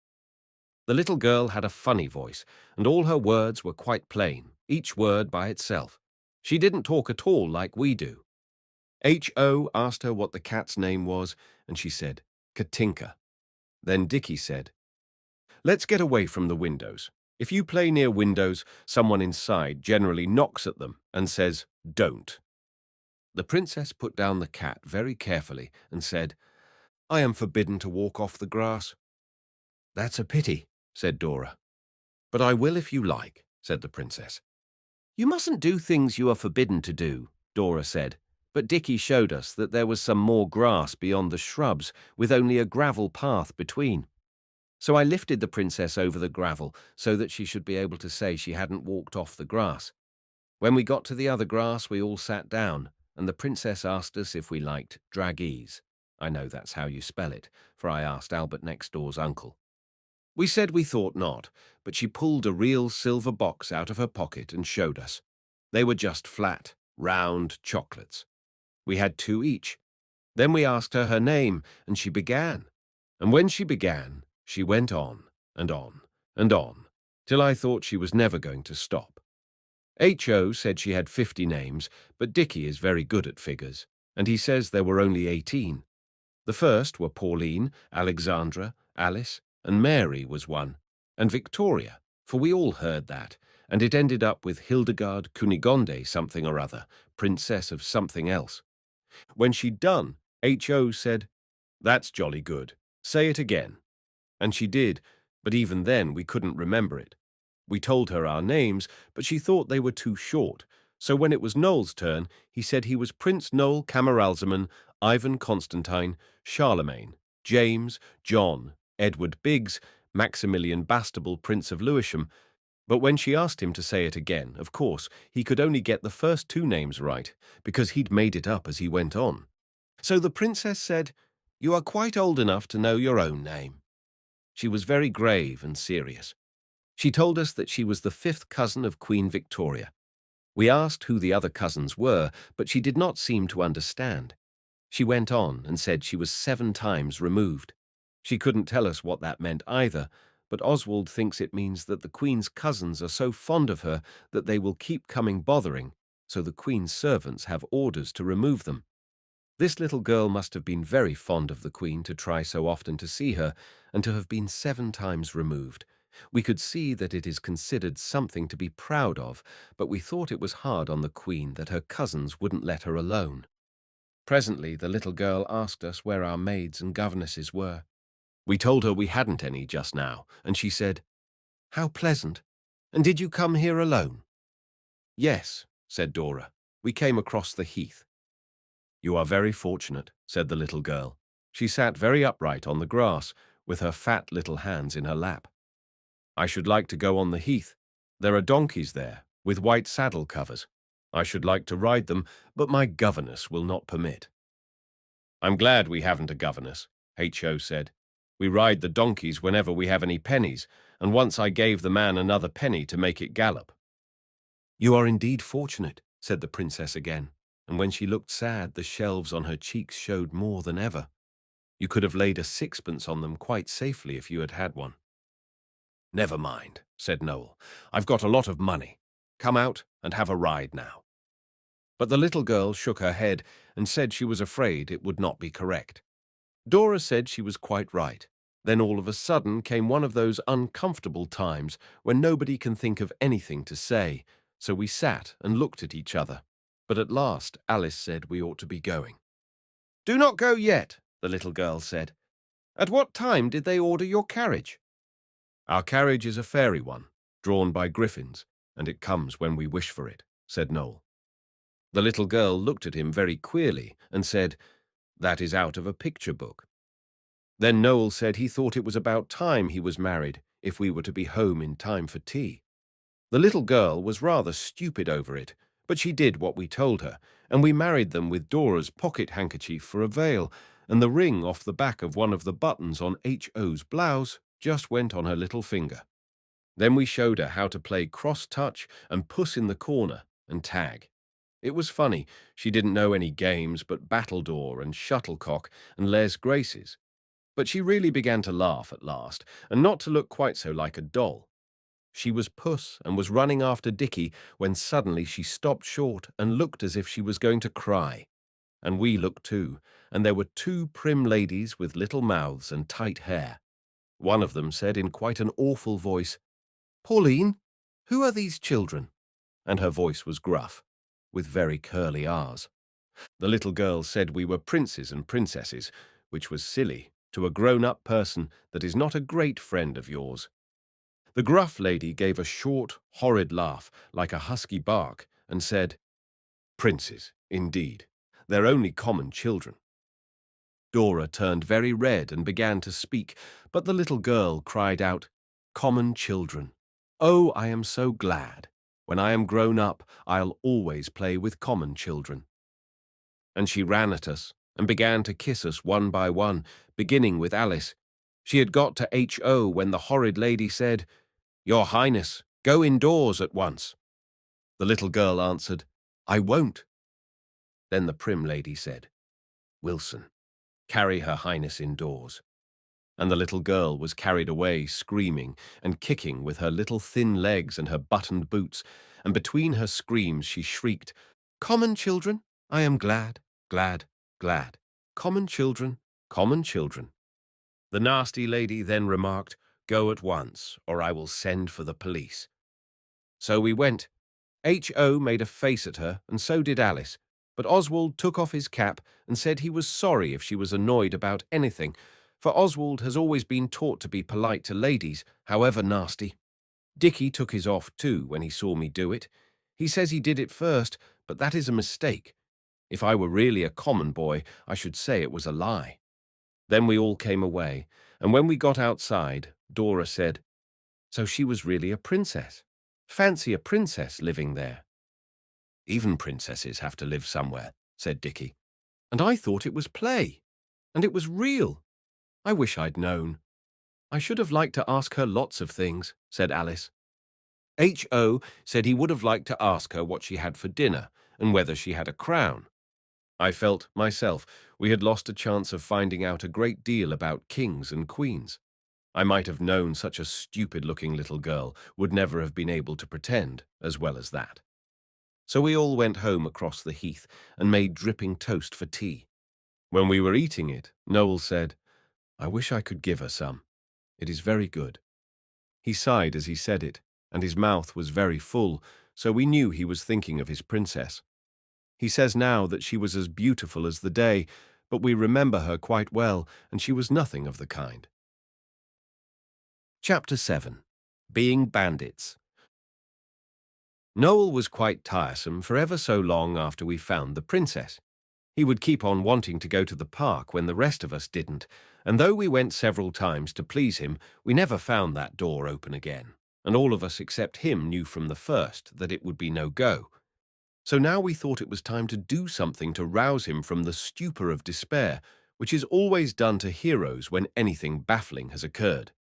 The little girl had a funny voice, and all her words were quite plain, each word by itself. She didn't talk at all like we do. H.O. asked her what the cat's name was, and she said, "Katinka." Then Dicky said, "Let's get away from the windows. If you play near windows, someone inside generally knocks at them and says, 'Don't.'" The princess put down the cat very carefully and said, "I am forbidden to walk off the grass." "That's a pity," said Dora. "But I will if you like," said the princess. "You mustn't do things you are forbidden to do," Dora said, but Dicky showed us that there was some more grass beyond the shrubs, with only a gravel path between. So I lifted the princess over the gravel so that she should be able to say she hadn't walked off the grass. When we got to the other grass, we all sat down, and the princess asked us if we liked draggees. I know that's how you spell it, for I asked Albert next door's uncle. We said we thought not, but she pulled a real silver box out of her pocket and showed us. They were just flat, round chocolates. We had two each. Then we asked her name, and she began. And when she began, she went on, and on, and on, till I thought she was never going to stop. H.O. said she had 50 names, but Dicky is very good at figures, and he says there were only 18. The first were Pauline, Alexandra, Alice, and Mary was one, and Victoria, for we all heard that, and it ended up with Hildegard Kunigonde something or other, princess of something else. When she'd done, H.O. said, "That's jolly good. Say it again." And she did, but even then we couldn't remember it. We told her our names, but she thought they were too short, so when it was Noel's turn, he said he was Prince Noel Camaralzaman, Ivan Constantine, Charlemagne, James, John, Edward Biggs, Maximilian Bastable, Prince of Lewisham. But when she asked him to say it again, of course, he could only get the first two names right, because he'd made it up as he went on. So the princess said, "You are quite old enough to know your own name." She was very grave and serious. She told us that she was the fifth cousin of Queen Victoria. We asked who the other cousins were, but she did not seem to understand. She went on and said she was 7 times removed. She couldn't tell us what that meant either, but Oswald thinks it means that the Queen's cousins are so fond of her that they will keep coming bothering, so the Queen's servants have orders to remove them. This little girl must have been very fond of the Queen to try so often to see her, and to have been 7 times removed. We could see that it is considered something to be proud of, but we thought it was hard on the Queen that her cousins wouldn't let her alone. Presently the little girl asked us where our maids and governesses were. We told her we hadn't any just now, and she said, "How pleasant! And did you come here alone?" "Yes," said Dora. "We came across the heath." "You are very fortunate," said the little girl. She sat very upright on the grass, with her fat little hands in her lap. "I should like to go on the heath. There are donkeys there, with white saddle covers. I should like to ride them, but my governess will not permit." "I'm glad we haven't a governess," H.O. said. "We ride the donkeys whenever we have any pennies, and once I gave the man another penny to make it gallop." "You are indeed fortunate," said the princess again, and when she looked sad, the shelves on her cheeks showed more than ever. "You could have laid a sixpence on them quite safely if you had had one." "Never mind," said Noel. "I've got a lot of money. Come out and have a ride now." But the little girl shook her head and said she was afraid it would not be correct. Dora said she was quite right. Then all of a sudden came one of those uncomfortable times when nobody can think of anything to say, so we sat and looked at each other. But at last Alice said we ought to be going. "Do not go yet," the little girl said. "At what time did they order your carriage?" "Our carriage is a fairy one, drawn by griffins, and it comes when we wish for it," said Noel. The little girl looked at him very queerly and said, "That is out of a picture book." Then Noel said he thought it was about time he was married if we were to be home in time for tea. The little girl was rather stupid over it, but she did what we told her, and we married them with Dora's pocket handkerchief for a veil, and the ring off the back of one of the buttons on H.O.'s blouse just went on her little finger. Then we showed her how to play cross-touch and puss in the corner and tag. It was funny. She didn't know any games but battledore and shuttlecock and les graces. But she really began to laugh at last, and not to look quite so like a doll. She was Puss and was running after Dicky when suddenly she stopped short and looked as if she was going to cry. And we looked too, and there were 2 prim ladies with little mouths and tight hair. One of them said in quite an awful voice, "Pauline, who are these children?" And her voice was gruff, with very curly R's. The little girl said we were princes and princesses, which was silly to a grown-up person that is not a great friend of yours. The gruff lady gave a short, horrid laugh, like a husky bark, and said, "Princes, indeed. They're only common children." Dora turned very red and began to speak, but the little girl cried out, "Common children. Oh, I am so glad. When I am grown up, I'll always play with common children." And she ran at us and began to kiss us one by one, beginning with Alice. She had got to H.O. when the horrid lady said, "Your Highness, go indoors at once." The little girl answered, "I won't." Then the prim lady said, "Wilson, carry Her Highness indoors." And the little girl was carried away, screaming and kicking with her little thin legs and her buttoned boots, and between her screams she shrieked, "Common children, I am glad, glad, glad. Common children, common children." The nasty lady then remarked, "Go at once, or I will send for the police." So we went. H.O. made a face at her, and so did Alice, but Oswald took off his cap and said he was sorry if she was annoyed about anything, for Oswald has always been taught to be polite to ladies, however nasty. Dicky took his off too when he saw me do it. He says he did it first, but that is a mistake. If I were really a common boy, I should say it was a lie. Then we all came away, and when we got outside, Dora said, "So she was really a princess. Fancy a princess living there." "Even princesses have to live somewhere," said Dicky. "And I thought it was play. And it was real. I wish I'd known." "I should have liked to ask her lots of things," said Alice. H.O. said he would have liked to ask her what she had for dinner and whether she had a crown. I felt, myself, we had lost a chance of finding out a great deal about kings and queens. I might have known such a stupid-looking little girl would never have been able to pretend as well as that. So we all went home across the heath and made dripping toast for tea. When we were eating it, Noel said, "I wish I could give her some. It is very good." He sighed as he said it, and his mouth was very full, so we knew he was thinking of his princess. He says now that she was as beautiful as the day, but we remember her quite well, and she was nothing of the kind. Chapter 7. Being Bandits. Noel was quite tiresome for ever so long after we found the princess. He would keep on wanting to go to the park when the rest of us didn't, and though we went several times to please him, we never found that door open again, and all of us except him knew from the first that it would be no go. So now we thought it was time to do something to rouse him from the stupor of despair, which is always done to heroes when anything baffling has occurred.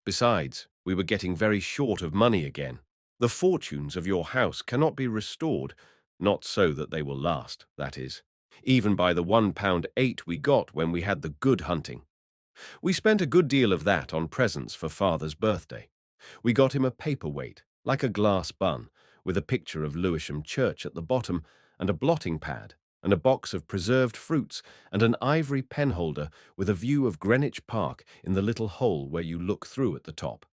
Besides, we were getting very short of money again. The fortunes of your house cannot be restored, not so that they will last, that is, even by the £1.8 we got when we had the good hunting. We spent a good deal of that on presents for Father's birthday. We got him a paperweight, like a glass bun, with a picture of Lewisham Church at the bottom, and a blotting pad, and a box of preserved fruits, and an ivory penholder with a view of Greenwich Park in the little hole where you look through at the top.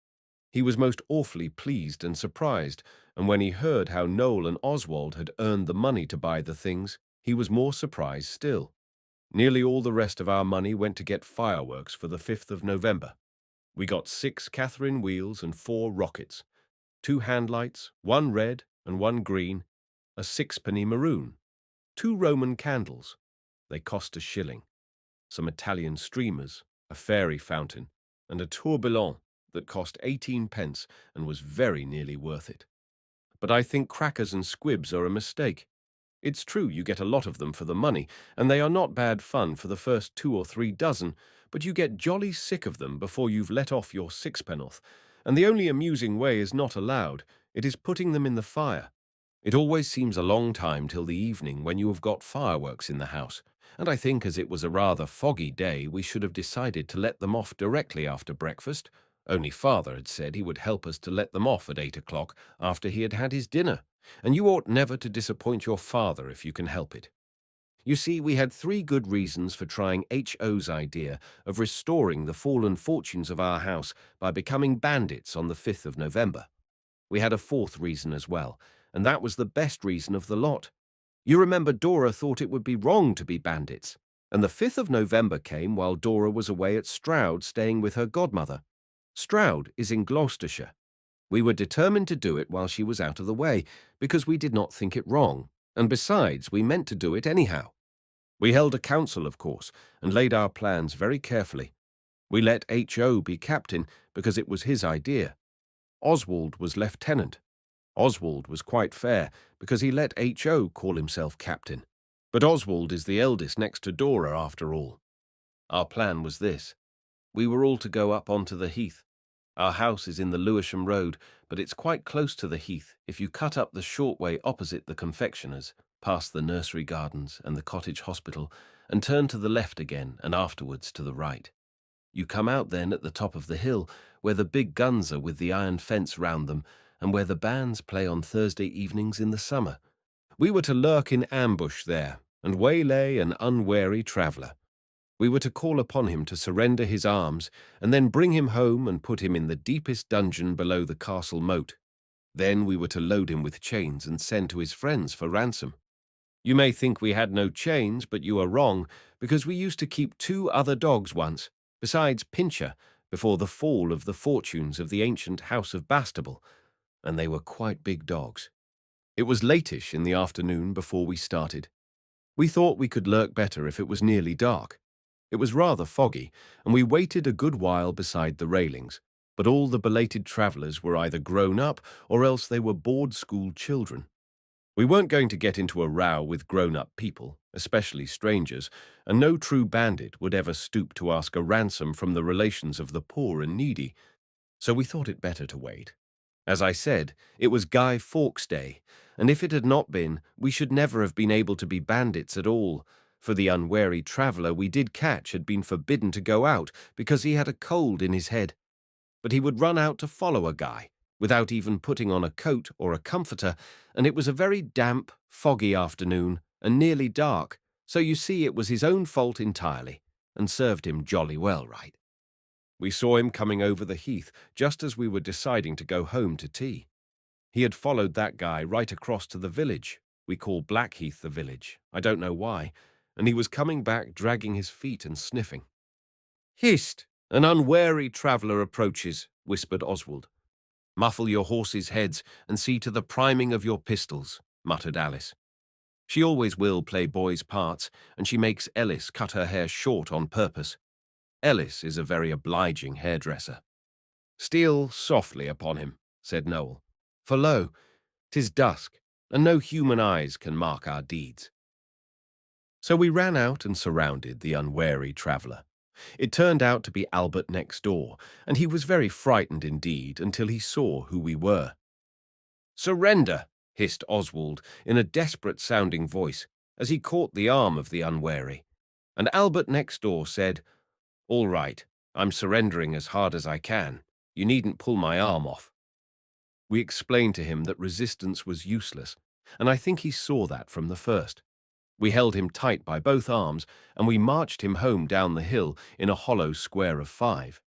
He was most awfully pleased and surprised, and when he heard how Noel and Oswald had earned the money to buy the things, he was more surprised still. Nearly all the rest of our money went to get fireworks for the 5th of November. We got 6 Catherine wheels and 4 rockets, 2 handlights, 1 red and 1 green, a 6-penny maroon, 2 Roman candles. They cost a shilling, some Italian streamers, a fairy fountain, and a tourbillon that cost 18 pence and was very nearly worth it. But I think crackers and squibs are a mistake. It's true you get a lot of them for the money, and they are not bad fun for the first 2 or 3 dozen, but you get jolly sick of them before you've let off your sixpenn'orth, and the only amusing way is not allowed, it is putting them in the fire. It always seems a long time till the evening when you have got fireworks in the house, and I think as it was a rather foggy day we should have decided to let them off directly after breakfast, only Father had said he would help us to let them off at 8 o'clock after he had had his dinner, and you ought never to disappoint your father if you can help it. You see, we had 3 good reasons for trying H.O.'s idea of restoring the fallen fortunes of our house by becoming bandits on the 5th of November. We had a 4th reason as well, and that was the best reason of the lot. You remember Dora thought it would be wrong to be bandits, and the 5th of November came while Dora was away at Stroud staying with her godmother. Stroud is in Gloucestershire. We were determined to do it while she was out of the way, because we did not think it wrong, and besides, we meant to do it anyhow. We held a council, of course, and laid our plans very carefully. We let H.O. be captain, because it was his idea. Oswald was lieutenant. Oswald was quite fair, because he let H.O. call himself captain. But Oswald is the eldest next to Dora, after all. Our plan was this. We were all to go up onto the heath. Our house is in the Lewisham Road, but it's quite close to the heath if you cut up the short way opposite the confectioner's, past the nursery gardens and the cottage hospital, and turn to the left again and afterwards to the right. You come out then at the top of the hill, where the big guns are with the iron fence round them, and where the bands play on Thursday evenings in the summer. We were to lurk in ambush there, and waylay an unwary traveller. We were to call upon him to surrender his arms, and then bring him home and put him in the deepest dungeon below the castle moat. Then we were to load him with chains and send to his friends for ransom. You may think we had no chains, but you are wrong, because we used to keep 2 other dogs once, besides Pincher, before the fall of the fortunes of the ancient house of Bastable, and they were quite big dogs. It was latish in the afternoon before we started. We thought we could lurk better if it was nearly dark. It was rather foggy, and we waited a good while beside the railings, but all the belated travellers were either grown up or else they were board-school children. We weren't going to get into a row with grown-up people, especially strangers, and no true bandit would ever stoop to ask a ransom from the relations of the poor and needy, so we thought it better to wait. As I said, it was Guy Fawkes' Day, and if it had not been, we should never have been able to be bandits at all, for the unwary traveller we did catch had been forbidden to go out because he had a cold in his head. But he would run out to follow a guy, without even putting on a coat or a comforter, and it was a very damp, foggy afternoon, and nearly dark, So you see it was his own fault entirely, and served him jolly well, right? We saw him coming over the heath just as we were deciding to go home to tea. He had followed that guy right across to the village. We call Blackheath the village. I don't know why. And he was coming back dragging his feet and sniffing. "Hist! An unwary traveller approaches," whispered Oswald. "Muffle your horses' heads and see to the priming of your pistols," muttered Alice. She always will play boys' parts, and she makes Ellis cut her hair short on purpose. Ellis is a very obliging hairdresser. "Steal softly upon him," said Noel, "for lo, 'tis dusk, and no human eyes can mark our deeds." So we ran out and surrounded the unwary traveller. It turned out to be Albert next door, and he was very frightened indeed until he saw who we were. "Surrender!" hissed Oswald in a desperate-sounding voice as he caught the arm of the unwary, and Albert next door said, "All right, I'm surrendering as hard as I can. You needn't pull my arm off." We explained to him that resistance was useless, and I think he saw that from the first. We held him tight by both arms, and we marched him home down the hill in a hollow square of 5.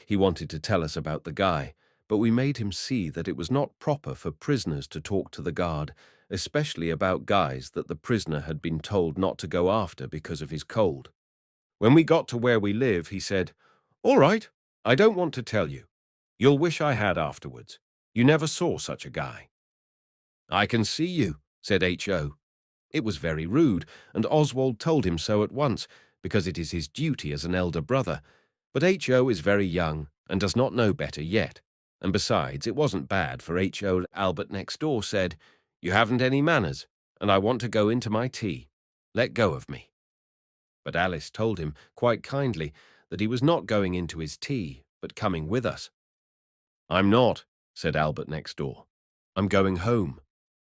He wanted to tell us about the guy, but we made him see that it was not proper for prisoners to talk to the guard, especially about guys that the prisoner had been told not to go after because of his cold. When we got to where we live, he said, "All right, I don't want to tell you. You'll wish I had afterwards. You never saw such a guy." "I can see you," said H.O. It was very rude, and Oswald told him so at once, because it is his duty as an elder brother. But H.O. is very young and does not know better yet. And besides, it wasn't bad, for H.O. Albert next door said, "You haven't any manners, and I want to go into my tea. Let go of me." But Alice told him, quite kindly, that he was not going into his tea, but coming with us. "I'm not," said Albert next door. "I'm going home.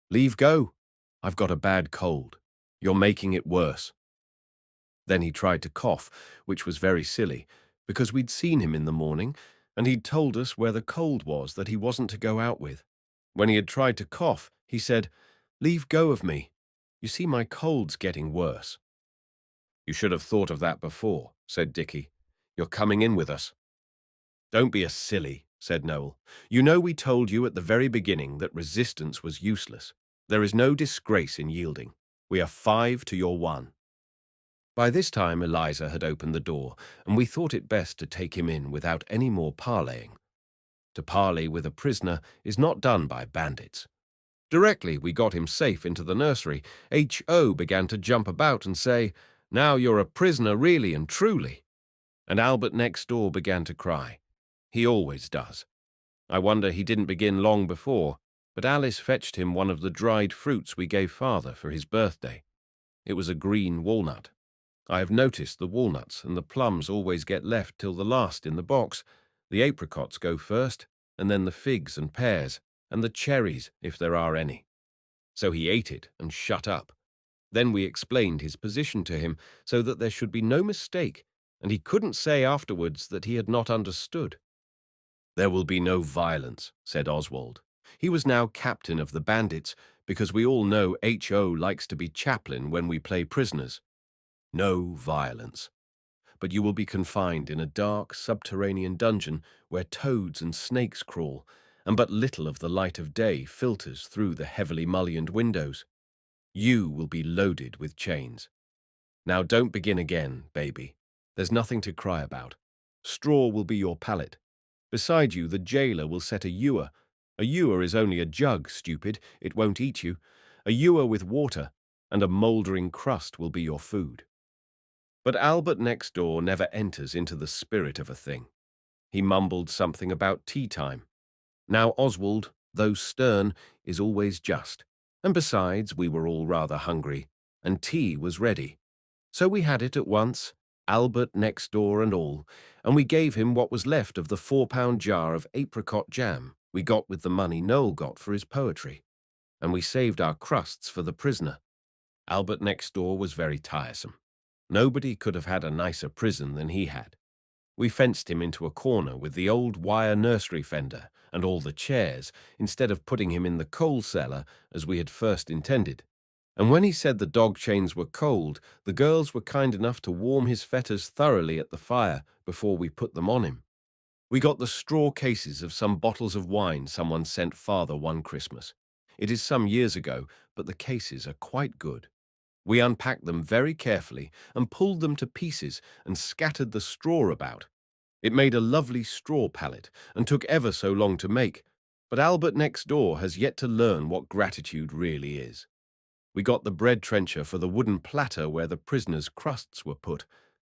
Leave go. I've got a bad cold. You're making it worse." Then he tried to cough, which was very silly, because we'd seen him in the morning, and he'd told us where the cold was that he wasn't to go out with. When he had tried to cough, he said, "Leave go of me. You see, my cold's getting worse." "You should have thought of that before," said Dicky. "You're coming in with us." "Don't be a silly," said Noel. "You know we told you at the very beginning that resistance was useless. There is no disgrace in yielding. We are 5 to your 1. By this time Eliza had opened the door, and we thought it best to take him in without any more parleying. To parley with a prisoner is not done by bandits. Directly we got him safe into the nursery, H.O. began to jump about and say, "Now you're a prisoner really and truly." And Albert next door began to cry. He always does. I wonder he didn't begin long before, but Alice fetched him one of the dried fruits we gave father for his birthday. It was a green walnut. I have noticed the walnuts and the plums always get left till the last in the box. The apricots go first, and then the figs and pears, and the cherries, if there are any. So he ate it and shut up. Then we explained his position to him so that there should be no mistake, and he couldn't say afterwards that he had not understood. "There will be no violence," said Oswald. He was now captain of the bandits, because we all know H.O. likes to be chaplain when we play prisoners. "No violence. But you will be confined in a dark, subterranean dungeon where toads and snakes crawl, and but little of the light of day filters through the heavily mullioned windows. You will be loaded with chains. Now don't begin again, baby. There's nothing to cry about. Straw will be your pallet. Beside you, the jailer will set a ewer. A ewer is only a jug, stupid. It won't eat you. A ewer with water, and a mouldering crust will be your food." But Albert next door never enters into the spirit of a thing. He mumbled something about tea time. Now Oswald, though stern, is always just. And besides, we were all rather hungry, and tea was ready. So we had it at once, Albert next door and all, and we gave him what was left of the 4-pound jar of apricot jam we got with the money Noel got for his poetry, and we saved our crusts for the prisoner. Albert next door was very tiresome. Nobody could have had a nicer prison than he had. We fenced him into a corner with the old wire nursery fender and all the chairs, instead of putting him in the coal cellar as we had first intended. And when he said the dog chains were cold, the girls were kind enough to warm his fetters thoroughly at the fire before we put them on him. We got the straw cases of some bottles of wine someone sent father one Christmas. It is some years ago, but the cases are quite good. We unpacked them very carefully and pulled them to pieces and scattered the straw about. It made a lovely straw pallet and took ever so long to make, but Albert next door has yet to learn what gratitude really is. We got the bread trencher for the wooden platter where the prisoners' crusts were put.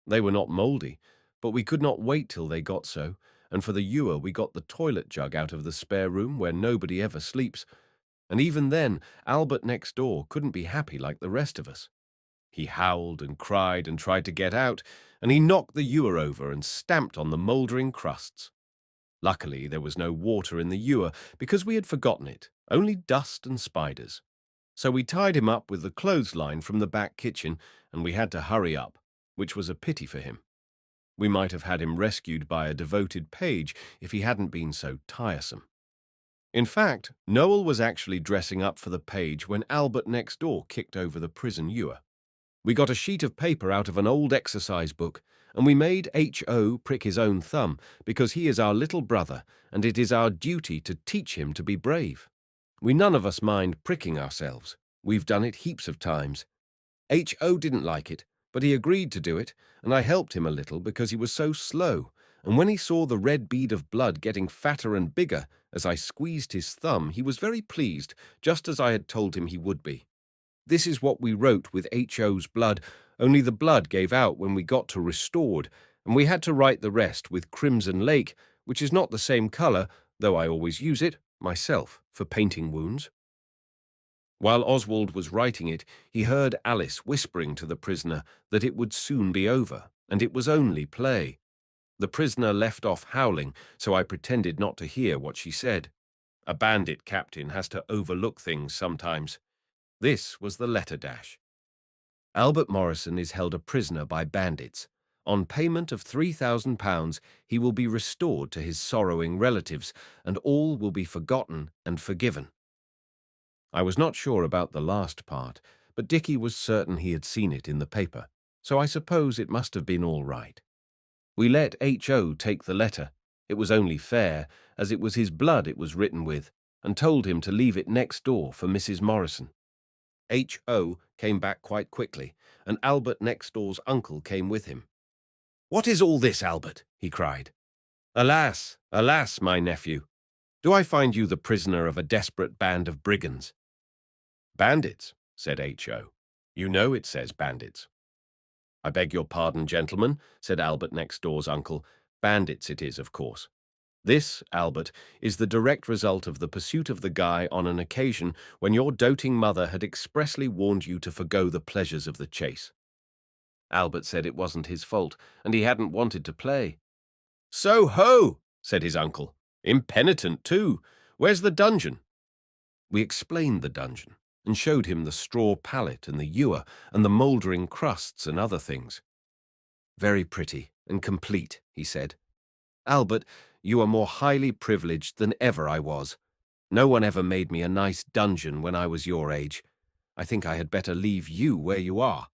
They were not mouldy, but we could not wait till they got so, and for the ewer we got the toilet jug out of the spare room where nobody ever sleeps, and even then Albert next door couldn't be happy like the rest of us. He howled and cried and tried to get out, and he knocked the ewer over and stamped on the mouldering crusts. Luckily there was no water in the ewer because we had forgotten it, only dust and spiders. So we tied him up with the clothesline from the back kitchen, and we had to hurry up, which was a pity for him. We might have had him rescued by a devoted page if he hadn't been so tiresome. In fact, Noel was actually dressing up for the page when Albert next door kicked over the prison ewer. We got a sheet of paper out of an old exercise book, and we made H.O. prick his own thumb because he is our little brother, and it is our duty to teach him to be brave. We none of us mind pricking ourselves. We've done it heaps of times. H.O. didn't like it, but he agreed to do it, and I helped him a little because he was so slow, and when he saw the red bead of blood getting fatter and bigger as I squeezed his thumb, he was very pleased, just as I had told him he would be. This is what we wrote with H.O.'s blood, only the blood gave out when we got to restored, and we had to write the rest with crimson lake, which is not the same colour, though I always use it, myself, for painting wounds. While Oswald was writing it, he heard Alice whispering to the prisoner that it would soon be over, and it was only play. The prisoner left off howling, so I pretended not to hear what she said. A bandit captain has to overlook things sometimes. This was the letter dash. Albert Morrison is held a prisoner by bandits. On payment of £3,000, he will be restored to his sorrowing relatives, and all will be forgotten and forgiven. I was not sure about the last part, but Dicky was certain he had seen it in the paper, so I suppose it must have been all right. We let H.O. take the letter. It was only fair, as it was his blood it was written with, and told him to leave it next door for Mrs. Morrison. H.O. came back quite quickly, and Albert next door's uncle came with him. "What is all this, Albert?" he cried. "Alas, alas, my nephew! Do I find you the prisoner of a desperate band of brigands?" "Bandits," said H.O. "You know it says bandits." "I beg your pardon, gentlemen," said Albert next door's uncle. "Bandits it is, of course. This, Albert, is the direct result of the pursuit of the guy on an occasion when your doting mother had expressly warned you to forgo the pleasures of the chase." Albert said it wasn't his fault, and he hadn't wanted to play. "So ho!" said his uncle. "Impenitent, too. Where's the dungeon?" We explained the dungeon, and showed him the straw pallet and the ewer and the mouldering crusts and other things. "Very pretty and complete," he said. "Albert, you are more highly privileged than ever I was. No one ever made me a nice dungeon when I was your age. I think I had better leave you where you are."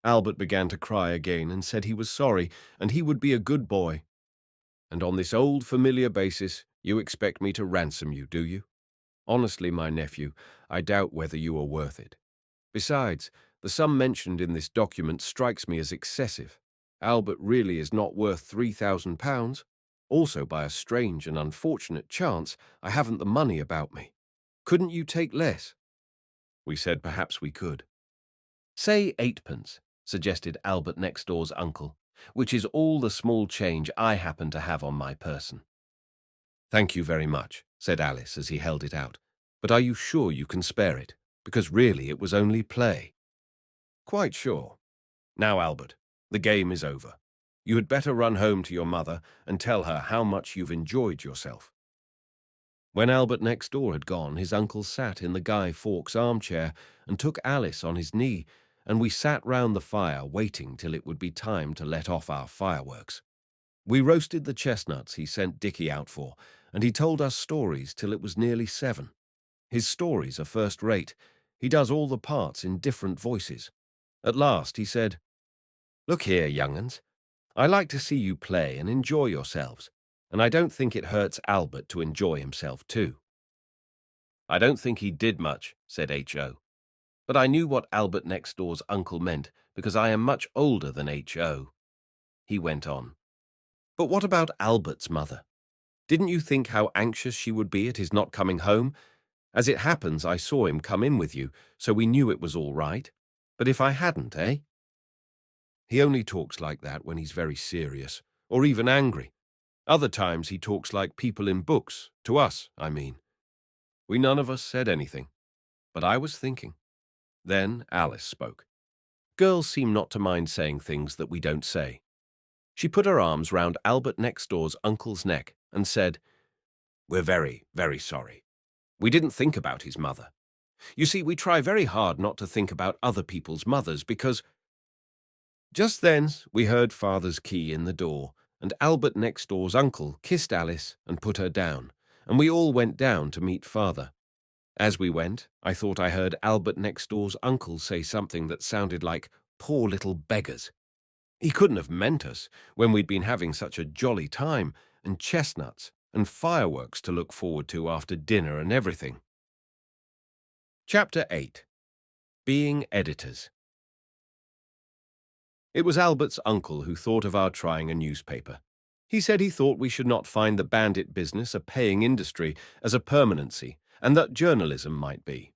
Albert began to cry again and said he was sorry and he would be a good boy. "And on this old familiar basis, you expect me to ransom you, do you? Honestly, my nephew, I doubt whether you are worth it. Besides, the sum mentioned in this document strikes me as excessive. Albert really is not worth £3,000. Also, by a strange and unfortunate chance, I haven't the money about me. Couldn't you take less?" We said perhaps we could. "Say 8pence, suggested Albert next door's uncle, which is all the small change I happen to have on my person. "Thank you very much," said Alice as he held it out. "But are you sure you can spare it? Because really it was only play." "Quite sure. Now, Albert, the game is over. You had better run home to your mother and tell her how much you've enjoyed yourself." When Albert next door had gone, his uncle sat in the Guy Fawkes armchair and took Alice on his knee, and we sat round the fire waiting till it would be time to let off our fireworks. We roasted the chestnuts he sent Dicky out for, and he told us stories till it was nearly 7. His stories are first-rate. He does all the parts in different voices. At last he said, "Look here, young uns. I like to see you play and enjoy yourselves, and I don't think it hurts Albert to enjoy himself too." "I don't think he did much," said H.O. But I knew what Albert next door's uncle meant, because I am much older than H.O. He went on, "But what about Albert's mother? Didn't you think how anxious she would be at his not coming home? As it happens, I saw him come in with you, so we knew it was all right. But if I hadn't, eh?" "He only talks like that when he's very serious, or even angry. Other times he talks like people in books, to us, I mean." We none of us said anything, but I was thinking. Then Alice spoke. Girls seem not to mind saying things that we don't say. She put her arms round Albert next door's uncle's neck and said, "We're very, very sorry. We didn't think about his mother. You see, we try very hard not to think about other people's mothers because—" Just then we heard Father's key in the door, and Albert next door's uncle kissed Alice and put her down, and we all went down to meet Father. As we went, I thought I heard Albert next door's uncle say something that sounded like "poor little beggars." He couldn't have meant us when we'd been having such a jolly time, and chestnuts and fireworks to look forward to after dinner and everything. Chapter 8. Being Editors. It was Albert's uncle who thought of our trying a newspaper. He said he thought we should not find the bandit business a paying industry as a permanency, and that journalism might be.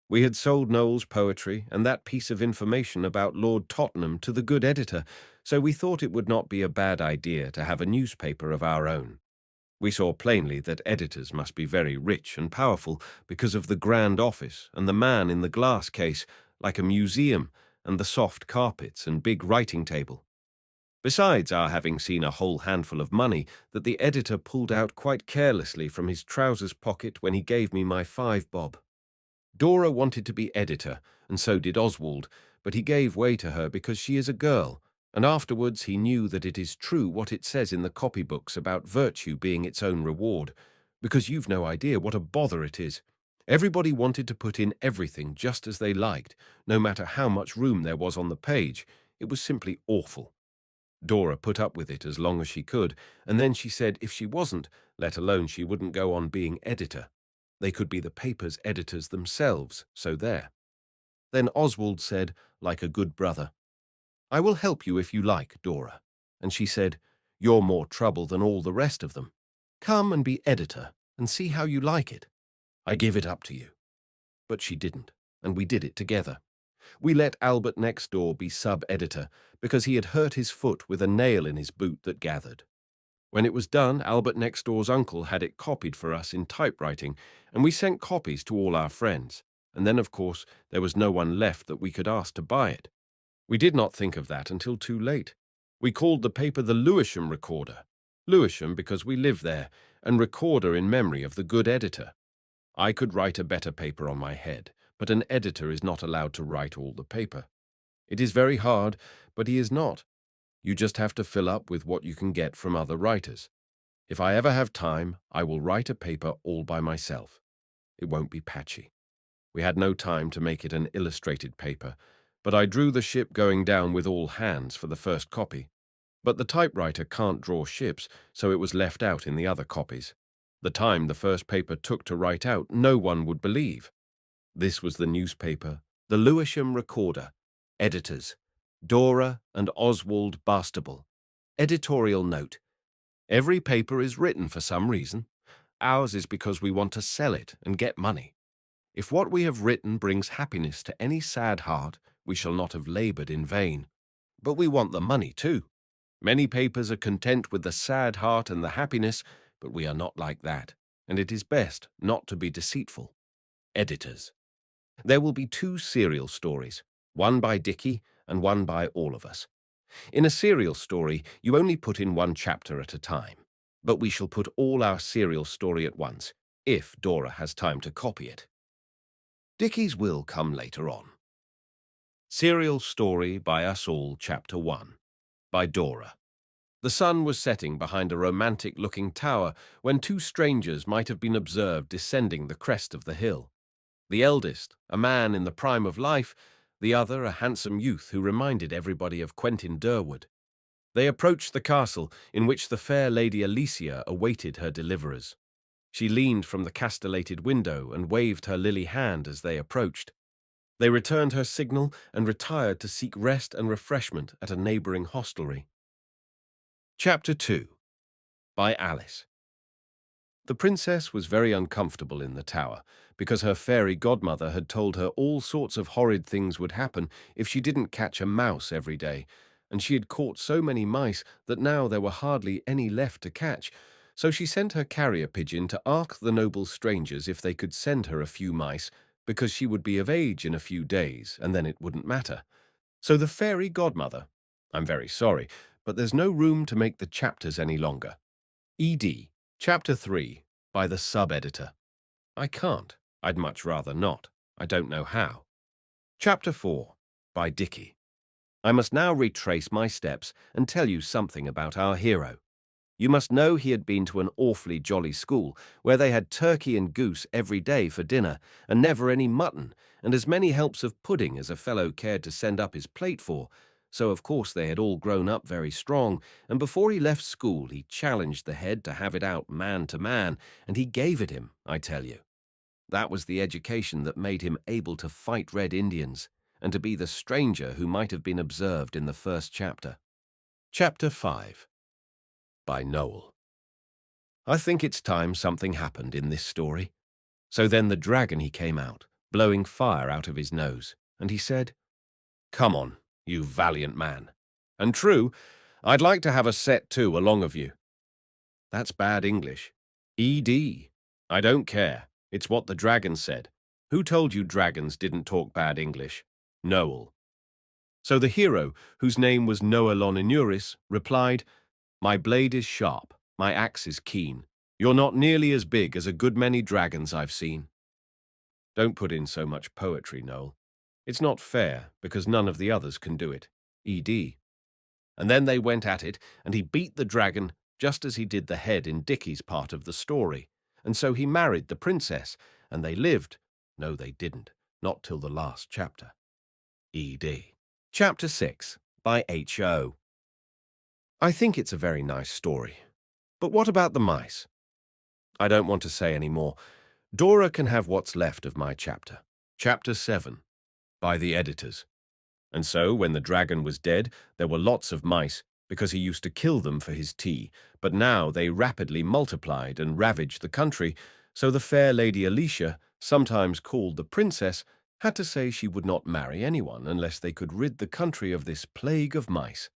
We had sold Noel's poetry and that piece of information about Lord Tottenham to the good editor, so we thought it would not be a bad idea to have a newspaper of our own. We saw plainly that editors must be very rich and powerful because of the grand office and the man in the glass case, like a museum, and the soft carpets and big writing table. Besides our having seen a whole handful of money that the editor pulled out quite carelessly from his trousers pocket when he gave me my 5 bob. Dora wanted to be editor, and so did Oswald, but he gave way to her because she is a girl, and afterwards he knew that it is true what it says in the copybooks about virtue being its own reward, because you've no idea what a bother it is. Everybody wanted to put in everything just as they liked, no matter how much room there was on the page. It was simply awful. Dora put up with it as long as she could, and then she said if she wasn't, let alone she wouldn't go on being editor. They could be the paper's editors themselves, so there. Then Oswald said, like a good brother, "I will help you if you like, Dora." And she said, "You're more trouble than all the rest of them. Come and be editor, and see how you like it. I give it up to you." But she didn't, and we did it together. We let Albert next door be sub-editor, because he had hurt his foot with a nail in his boot that gathered. When it was done, Albert next door's uncle had it copied for us in typewriting, and we sent copies to all our friends, and then, of course, there was no one left that we could ask to buy it. We did not think of that until too late. We called the paper the Lewisham Recorder. Lewisham because we live there, and Recorder in memory of the good editor. I could write a better paper on my head, but an editor is not allowed to write all the paper. It is very hard, but he is not. You just have to fill up with what you can get from other writers. If I ever have time, I will write a paper all by myself. It won't be patchy. We had no time to make it an illustrated paper, but I drew the ship going down with all hands for the first copy. But the typewriter can't draw ships, so it was left out in the other copies. The time the first paper took to write out, no one would believe. This was the newspaper, the Lewisham Recorder. Editors, Dora and Oswald Bastable. Editorial note: every paper is written for some reason. Ours is because we want to sell it and get money. If what we have written brings happiness to any sad heart, we shall not have labored in vain. But we want the money too. Many papers are content with the sad heart and the happiness, but we are not like that, and it is best not to be deceitful. Editors. There will be 2 serial stories, one by Dicky and one by all of us. In a serial story, you only put in 1 chapter at a time, but we shall put all our serial story at once, if Dora has time to copy it. Dicky's will come later on. Serial Story by Us All, Chapter 1, by Dora. The sun was setting behind a romantic-looking tower when 2 strangers might have been observed descending the crest of the hill. The eldest, a man in the prime of life, the other a handsome youth who reminded everybody of Quentin Durward. They approached the castle in which the fair Lady Alicia awaited her deliverers. She leaned from the castellated window and waved her lily hand as they approached. They returned her signal and retired to seek rest and refreshment at a neighbouring hostelry. Chapter 2 by Alice. The princess was very uncomfortable in the tower, because her fairy godmother had told her all sorts of horrid things would happen if she didn't catch a mouse every day, and she had caught so many mice that now there were hardly any left to catch, so she sent her carrier pigeon to ask the noble strangers if they could send her a few mice, because she would be of age in a few days, and then it wouldn't matter. So the fairy godmother— I'm very sorry, but there's no room to make the chapters any longer. ED. Chapter 3 by the sub-editor. I can't. I'd much rather not. I don't know how. Chapter 4 by Dicky. I must now retrace my steps and tell you something about our hero. You must know he had been to an awfully jolly school, where they had turkey and goose every day for dinner, and never any mutton, and as many helps of pudding as a fellow cared to send up his plate for. So of course they had all grown up very strong, and before he left school he challenged the head to have it out man to man, and he gave it him, I tell you. That was the education that made him able to fight Red Indians, and to be the stranger who might have been observed in the first chapter. Chapter 5 by Noel. I think it's time something happened in this story. So then the dragon he came out, blowing fire out of his nose, and he said, "Come on, you valiant man. And true, I'd like to have a set too along of you." That's bad English. ED. I don't care. It's what the dragon said. Who told you dragons didn't talk bad English? Noel. So the hero, whose name was Noel replied, "My blade is sharp, my axe is keen. You're not nearly as big as a good many dragons I've seen." Don't put in so much poetry, Noel. It's not fair, because none of the others can do it. ED. And then they went at it, and he beat the dragon just as he did the head in Dicky's part of the story. And so he married the princess, and they lived. No, they didn't. Not till the last chapter. ED. Chapter 6 by H.O. I think it's a very nice story. But what about the mice? I don't want to say any more. Dora can have what's left of my chapter. Chapter 7 by the editors. And so, when the dragon was dead, there were lots of mice, because he used to kill them for his tea, but now they rapidly multiplied and ravaged the country, so the fair Lady Alicia, sometimes called the princess, had to say she would not marry anyone unless they could rid the country of this plague of mice.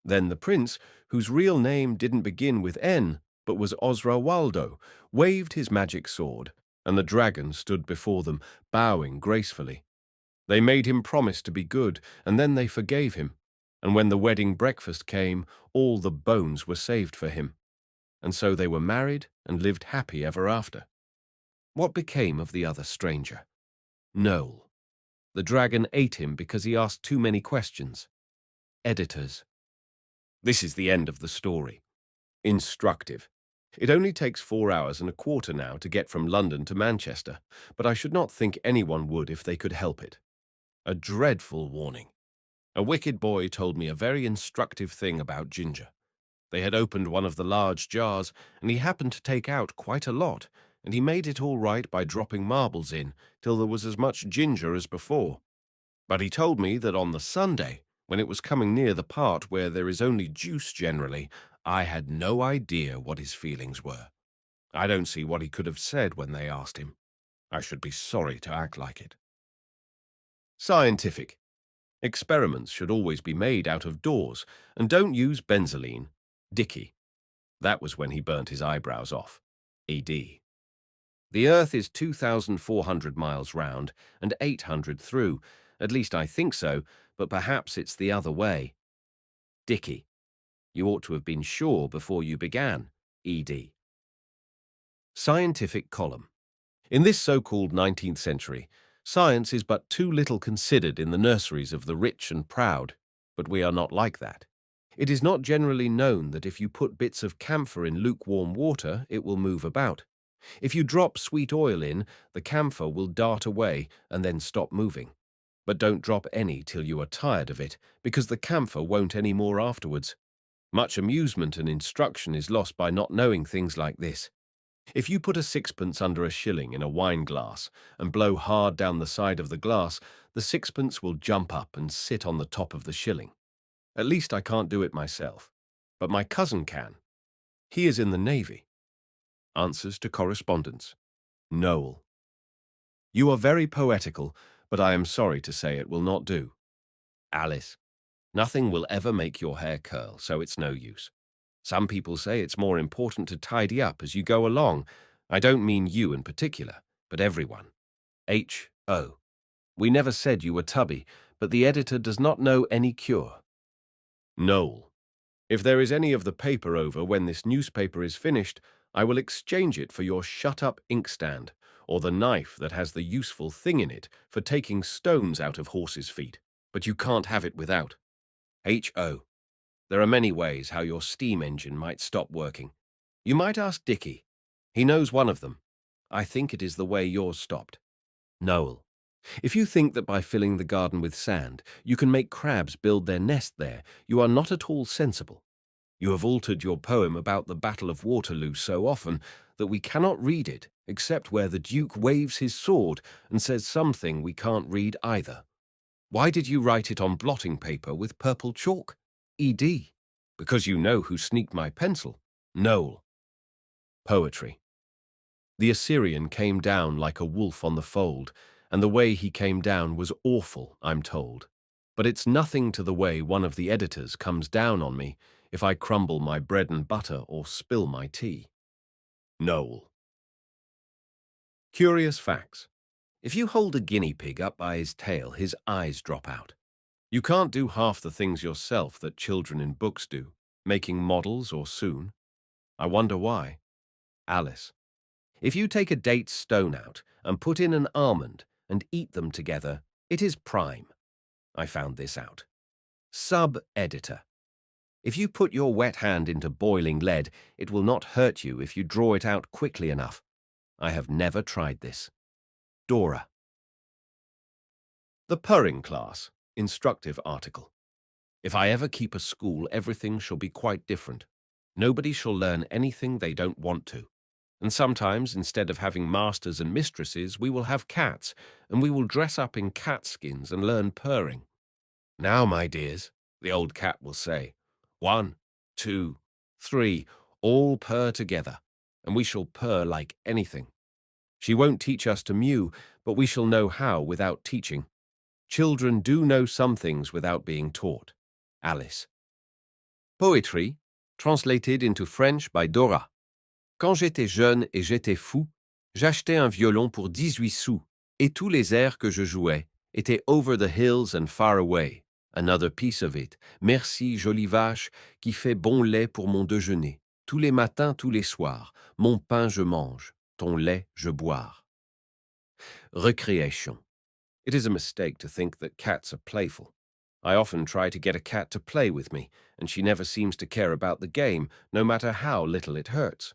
Then the prince, whose real name didn't begin with N, but was Oswaldo, waved his magic sword, and the dragon stood before them, bowing gracefully. They made him promise to be good, and then they forgave him. And when the wedding breakfast came, all the bones were saved for him. And so they were married and lived happy ever after. What became of the other stranger? Noel. The dragon ate him because he asked too many questions. Editors. This is the end of the story. Instructive. It only takes 4 hours and a quarter now to get from London to Manchester, but I should not think anyone would if they could help it. A dreadful warning. A wicked boy told me a very instructive thing about ginger. They had opened one of the large jars, and he happened to take out quite a lot, and he made it all right by dropping marbles in, till there was as much ginger as before. But he told me that on the Sunday, when it was coming near the part where there is only juice generally, I had no idea what his feelings were. I don't see what he could have said when they asked him. I should be sorry to act like it. Scientific. Experiments should always be made out of doors, and don't use benzoline. Dicky. That was when he burnt his eyebrows off. ED. The Earth is 2,400 miles round and 800 through. At least I think so, but perhaps it's the other way. Dicky. You ought to have been sure before you began. ED. Scientific column. In this so-called 19th century, science is but too little considered in the nurseries of the rich and proud, but we are not like that. It is not generally known that if you put bits of camphor in lukewarm water, it will move about. If you drop sweet oil in, the camphor will dart away and then stop moving. But don't drop any till you are tired of it, because the camphor won't any more afterwards. Much amusement and instruction is lost by not knowing things like this. If you put a sixpence under a shilling in a wine glass and blow hard down the side of the glass, the sixpence will jump up and sit on the top of the shilling. At least I can't do it myself, but my cousin can. He is in the Navy. Answers to correspondence. Noel. You are very poetical, but I am sorry to say it will not do. Alice. Nothing will ever make your hair curl, so it's no use. Some people say it's more important to tidy up as you go along. I don't mean you in particular, but everyone. H.O. We never said you were tubby, but the editor does not know any cure. Noel. If there is any of the paper over when this newspaper is finished, I will exchange it for your shut-up inkstand, or the knife that has the useful thing in it for taking stones out of horses' feet, but you can't have it without. H.O. There are many ways how your steam engine might stop working. You might ask Dicky. He knows one of them. I think it is the way yours stopped. Noel. If you think that by filling the garden with sand, you can make crabs build their nest there, you are not at all sensible. You have altered your poem about the Battle of Waterloo so often that we cannot read it, except where the Duke waves his sword and says something we can't read either. Why did you write it on blotting paper with purple chalk? E.D. Because you know who sneaked my pencil. Noel. Poetry. The Assyrian came down like a wolf on the fold, and the way he came down was awful, I'm told. But it's nothing to the way one of the editors comes down on me if I crumble my bread and butter or spill my tea. Noel. Curious facts. If you hold a guinea pig up by his tail, his eyes drop out. You can't do half the things yourself that children in books do, making models or soon. I wonder why. Alice. If you take a date stone out and put in an almond and eat them together, it is prime. I found this out. Sub-editor. If you put your wet hand into boiling lead, it will not hurt you if you draw it out quickly enough. I have never tried this. Dora. The purring class. Instructive article. If I ever keep a school, everything shall be quite different. Nobody shall learn anything they don't want to. And sometimes, instead of having masters and mistresses, we will have cats, and we will dress up in cat skins and learn purring. Now, my dears, the old cat will say, 1, 2, 3, all purr together, and we shall purr like anything. She won't teach us to mew, but we shall know how without teaching. Children do know some things without being taught. Alice. Poetry, translated into French by Dora. Quand j'étais jeune et j'étais fou, j'achetais un violon pour 18 sous, et tous les airs que je jouais étaient Over the Hills and Far Away. Another piece of it. Merci, jolie vache, qui fait bon lait pour mon déjeuner. Tous les matins, tous les soirs, mon pain je mange, ton lait je boire. Recreation. It is a mistake to think that cats are playful. I often try to get a cat to play with me, and she never seems to care about the game, no matter how little it hurts.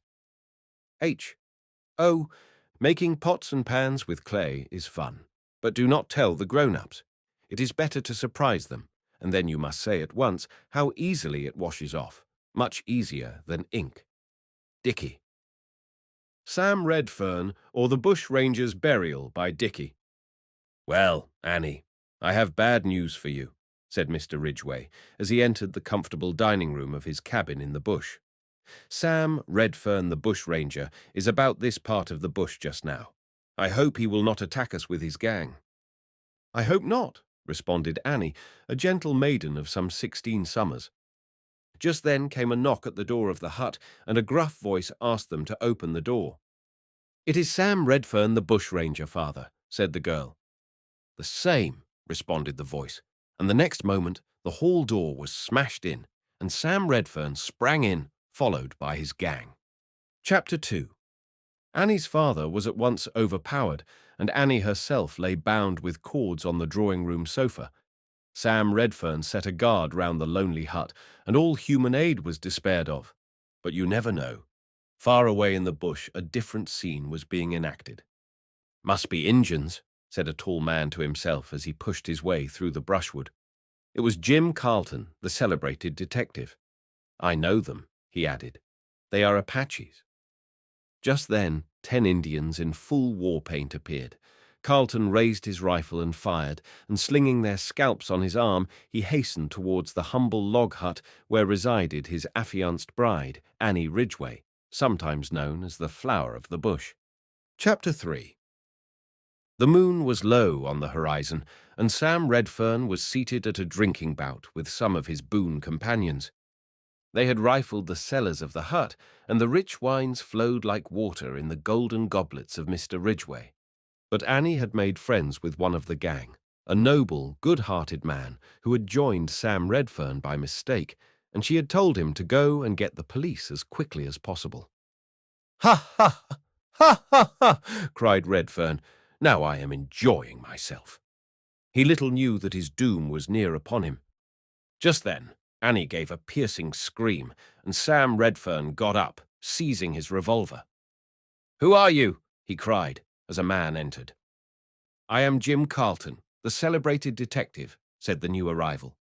H. Oh, making pots and pans with clay is fun, but do not tell the grown-ups. It is better to surprise them, and then you must say at once how easily it washes off, much easier than ink. Dicky. Sam Redfern or the Bushranger's Burial by Dicky. Well, Annie, I have bad news for you, said Mr. Ridgway, as he entered the comfortable dining room of his cabin in the bush. Sam Redfern the bushranger is about this part of the bush just now. I hope he will not attack us with his gang. I hope not, responded Annie, a gentle maiden of some 16 summers. Just then came a knock at the door of the hut, and a gruff voice asked them to open the door. It is Sam Redfern the bushranger, father, said the girl. The same, responded the voice, and the next moment the hall door was smashed in, and Sam Redfern sprang in, followed by his gang. Chapter 2. Annie's father was at once overpowered, and Annie herself lay bound with cords on the drawing-room sofa. Sam Redfern set a guard round the lonely hut, and all human aid was despaired of. But you never know. Far away in the bush, a different scene was being enacted. "Must be Injuns," said a tall man to himself as he pushed his way through the brushwood. It was Jim Carlton, the celebrated detective. "I know them," he added. "They are Apaches." Just then, 10 Indians in full war paint appeared. Carlton raised his rifle and fired, and slinging their scalps on his arm, he hastened towards the humble log hut where resided his affianced bride, Annie Ridgway, sometimes known as the Flower of the Bush. Chapter 3. The moon was low on the horizon, and Sam Redfern was seated at a drinking bout with some of his boon companions. They had rifled the cellars of the hut, and the rich wines flowed like water in the golden goblets of Mr. Ridgway. But Annie had made friends with one of the gang, a noble, good-hearted man who had joined Sam Redfern by mistake, and she had told him to go and get the police as quickly as possible. "Ha, ha, ha, ha, ha!" cried Redfern. "Now I am enjoying myself." He little knew that his doom was near upon him. Just then, Annie gave a piercing scream, and Sam Redfern got up, seizing his revolver. "Who are you?" he cried, as a man entered. "I am Jim Carlton, the celebrated detective," said the new arrival.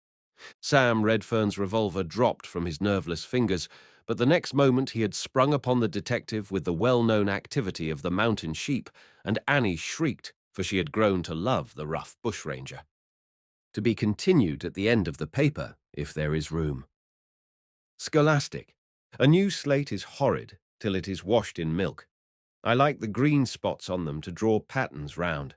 Sam Redfern's revolver dropped from his nerveless fingers, but the next moment he had sprung upon the detective with the well-known activity of the mountain sheep, and Annie shrieked, for she had grown to love the rough bushranger. To be continued at the end of the paper, if there is room. Scholastic. A new slate is horrid till it is washed in milk. I like the green spots on them to draw patterns round.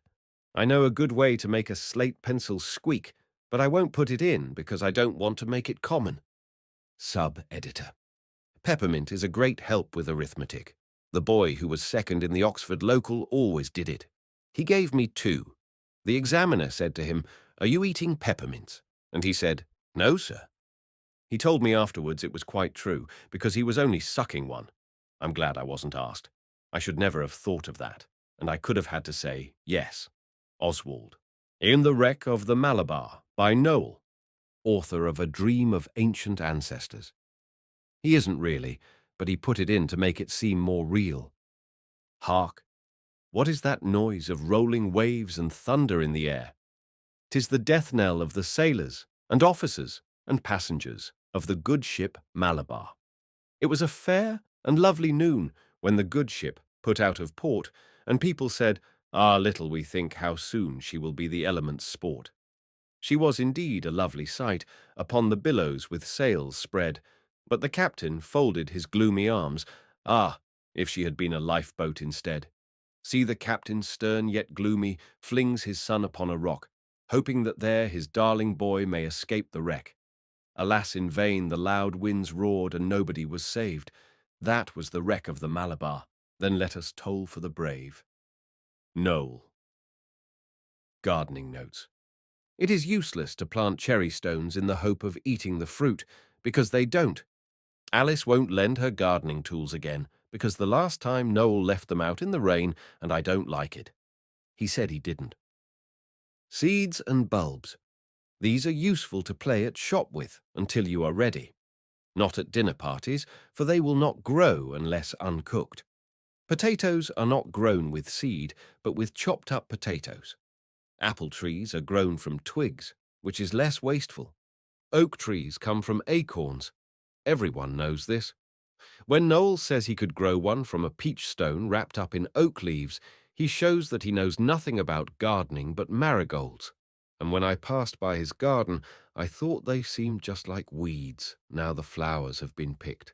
I know a good way to make a slate pencil squeak, but I won't put it in because I don't want to make it common. Sub-editor. Peppermint is a great help with arithmetic. The boy who was second in the Oxford local always did it. He gave me 2. The examiner said to him, "Are you eating peppermints?" And he said, "No, sir." He told me afterwards it was quite true, because he was only sucking one. I'm glad I wasn't asked. I should never have thought of that, and I could have had to say, yes. Oswald. In the Wreck of the Malabar, by Noel, author of A Dream of Ancient Ancestors. He isn't really, but he put it in to make it seem more real. Hark! What is that noise of rolling waves and thunder in the air? 'Tis the death knell of the sailors and officers and passengers of the good ship Malabar. It was a fair and lovely noon when the good ship put out of port, and people said, "Ah, little we think how soon she will be the element's sport." She was indeed a lovely sight, upon the billows with sails spread, but the captain folded his gloomy arms. Ah, if she had been a lifeboat instead! See the captain, stern yet gloomy, flings his son upon a rock, hoping that there his darling boy may escape the wreck. Alas, in vain the loud winds roared and nobody was saved. That was the wreck of the Malabar. Then let us toll for the brave. Noel. Gardening notes. It is useless to plant cherry stones in the hope of eating the fruit, because they don't. Alice won't lend her gardening tools again, because the last time Noel left them out in the rain, and I don't like it. He said he didn't. Seeds and bulbs. These are useful to play at shop with until you are ready. Not at dinner parties, for they will not grow unless uncooked. Potatoes are not grown with seed, but with chopped up potatoes. Apple trees are grown from twigs, which is less wasteful. Oak trees come from acorns. Everyone knows this. When Noel says he could grow one from a peach stone wrapped up in oak leaves, he shows that he knows nothing about gardening but marigolds. And when I passed by his garden, I thought they seemed just like weeds, now the flowers have been picked.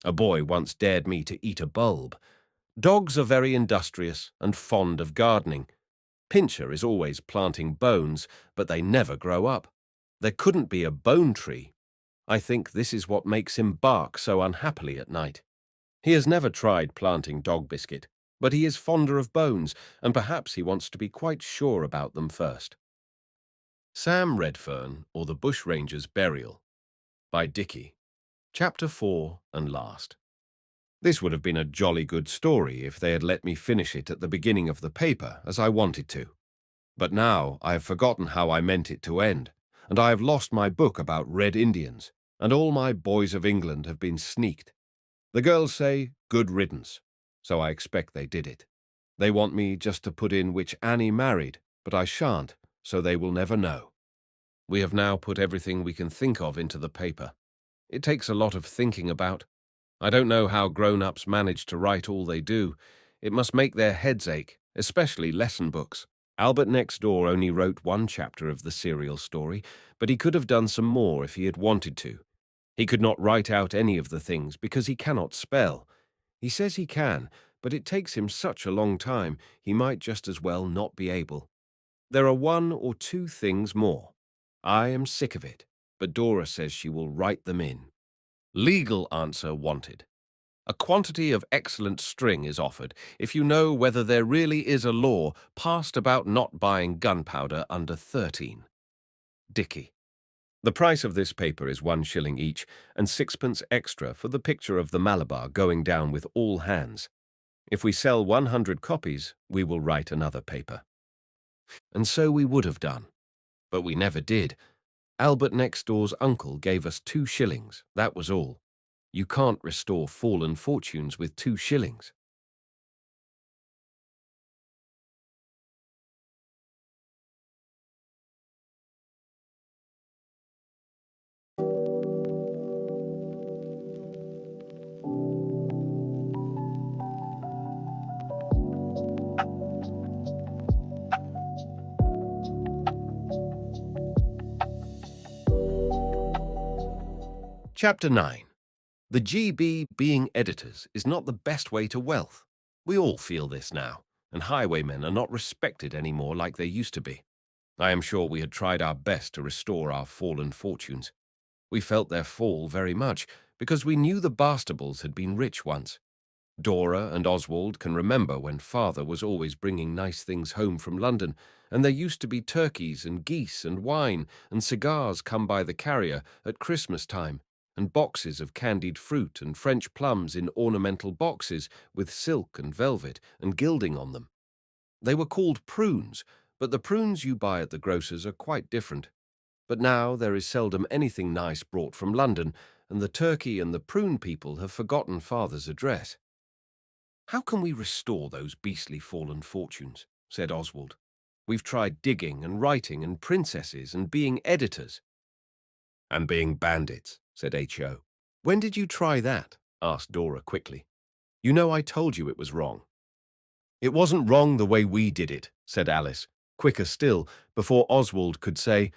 A boy once dared me to eat a bulb. Dogs are very industrious and fond of gardening. Pincher is always planting bones, but they never grow up. There couldn't be a bone tree. I think this is what makes him bark so unhappily at night. He has never tried planting dog biscuit, but he is fonder of bones, and perhaps he wants to be quite sure about them first. Sam Redfern, or the Bushranger's Burial, by Dicky. Chapter 4 and last. This would have been a jolly good story if they had let me finish it at the beginning of the paper, as I wanted to. But now I have forgotten how I meant it to end, and I have lost my book about Red Indians, and all my boys of England have been sneaked. The girls say, good riddance, so I expect they did it. They want me just to put in which Annie married, but I shan't, so they will never know. We have now put everything we can think of into the paper. It takes a lot of thinking about. I don't know how grown-ups manage to write all they do. It must make their heads ache, especially lesson books. Albert Next Door only wrote one chapter of the serial story, but he could have done some more if he had wanted to. He could not write out any of the things because he cannot spell. He says he can, but it takes him such a long time, he might just as well not be able. There are one or two things more. I am sick of it, but Dora says she will write them in. Legal answer wanted. A quantity of excellent string is offered if you know whether there really is a law passed about not buying gunpowder under 13. Dicky. The price of this paper is 1 shilling each and 6pence extra for the picture of the Malabar going down with all hands. If we sell 100 copies, we will write another paper. And so we would have done. But we never did. Albert Next Door's uncle gave us 2 shillings, that was all. You can't restore fallen fortunes with 2 shillings. Chapter 9. The GB being editors is not the best way to wealth. We all feel this now, and highwaymen are not respected anymore like they used to be. I am sure we had tried our best to restore our fallen fortunes. We felt their fall very much, because we knew the Bastables had been rich once. Dora and Oswald can remember when father was always bringing nice things home from London, and there used to be turkeys and geese and wine and cigars come by the carrier at Christmas time, and boxes of candied fruit and French plums in ornamental boxes with silk and velvet and gilding on them. They were called prunes, but the prunes you buy at the grocer's are quite different. But now there is seldom anything nice brought from London, and the turkey and the prune people have forgotten father's address. "How can we restore those beastly fallen fortunes?" said Oswald. "We've tried digging and writing and princesses and being editors." "And being bandits," said H.O. "When did you try that?" asked Dora quickly. "You know I told you it was wrong." "It wasn't wrong the way we did it," said Alice, quicker still, before Oswald could say,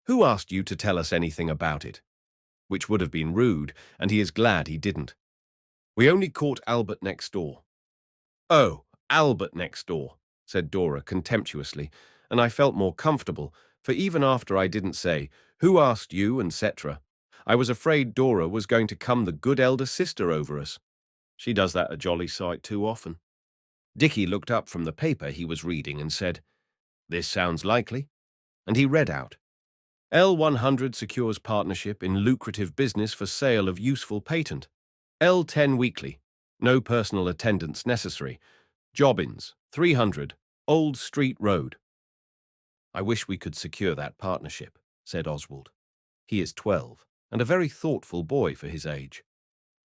"Who asked you to tell us anything about it?" Which would have been rude, and he is glad he didn't. "We only caught Albert Next Door." "Oh, Albert Next Door," said Dora contemptuously, and I felt more comfortable, for even after I didn't say, "Who asked you?" etc., I was afraid Dora was going to come the good elder sister over us. She does that a jolly sight too often. Dicky looked up from the paper he was reading and said, "This sounds likely." And he read out, L100 secures partnership in lucrative business for sale of useful patent. L10 weekly. No personal attendance necessary. Jobbins, 300, Old Street Road. "I wish we could secure that partnership," said Oswald. "He is 12, and a very thoughtful boy for his age."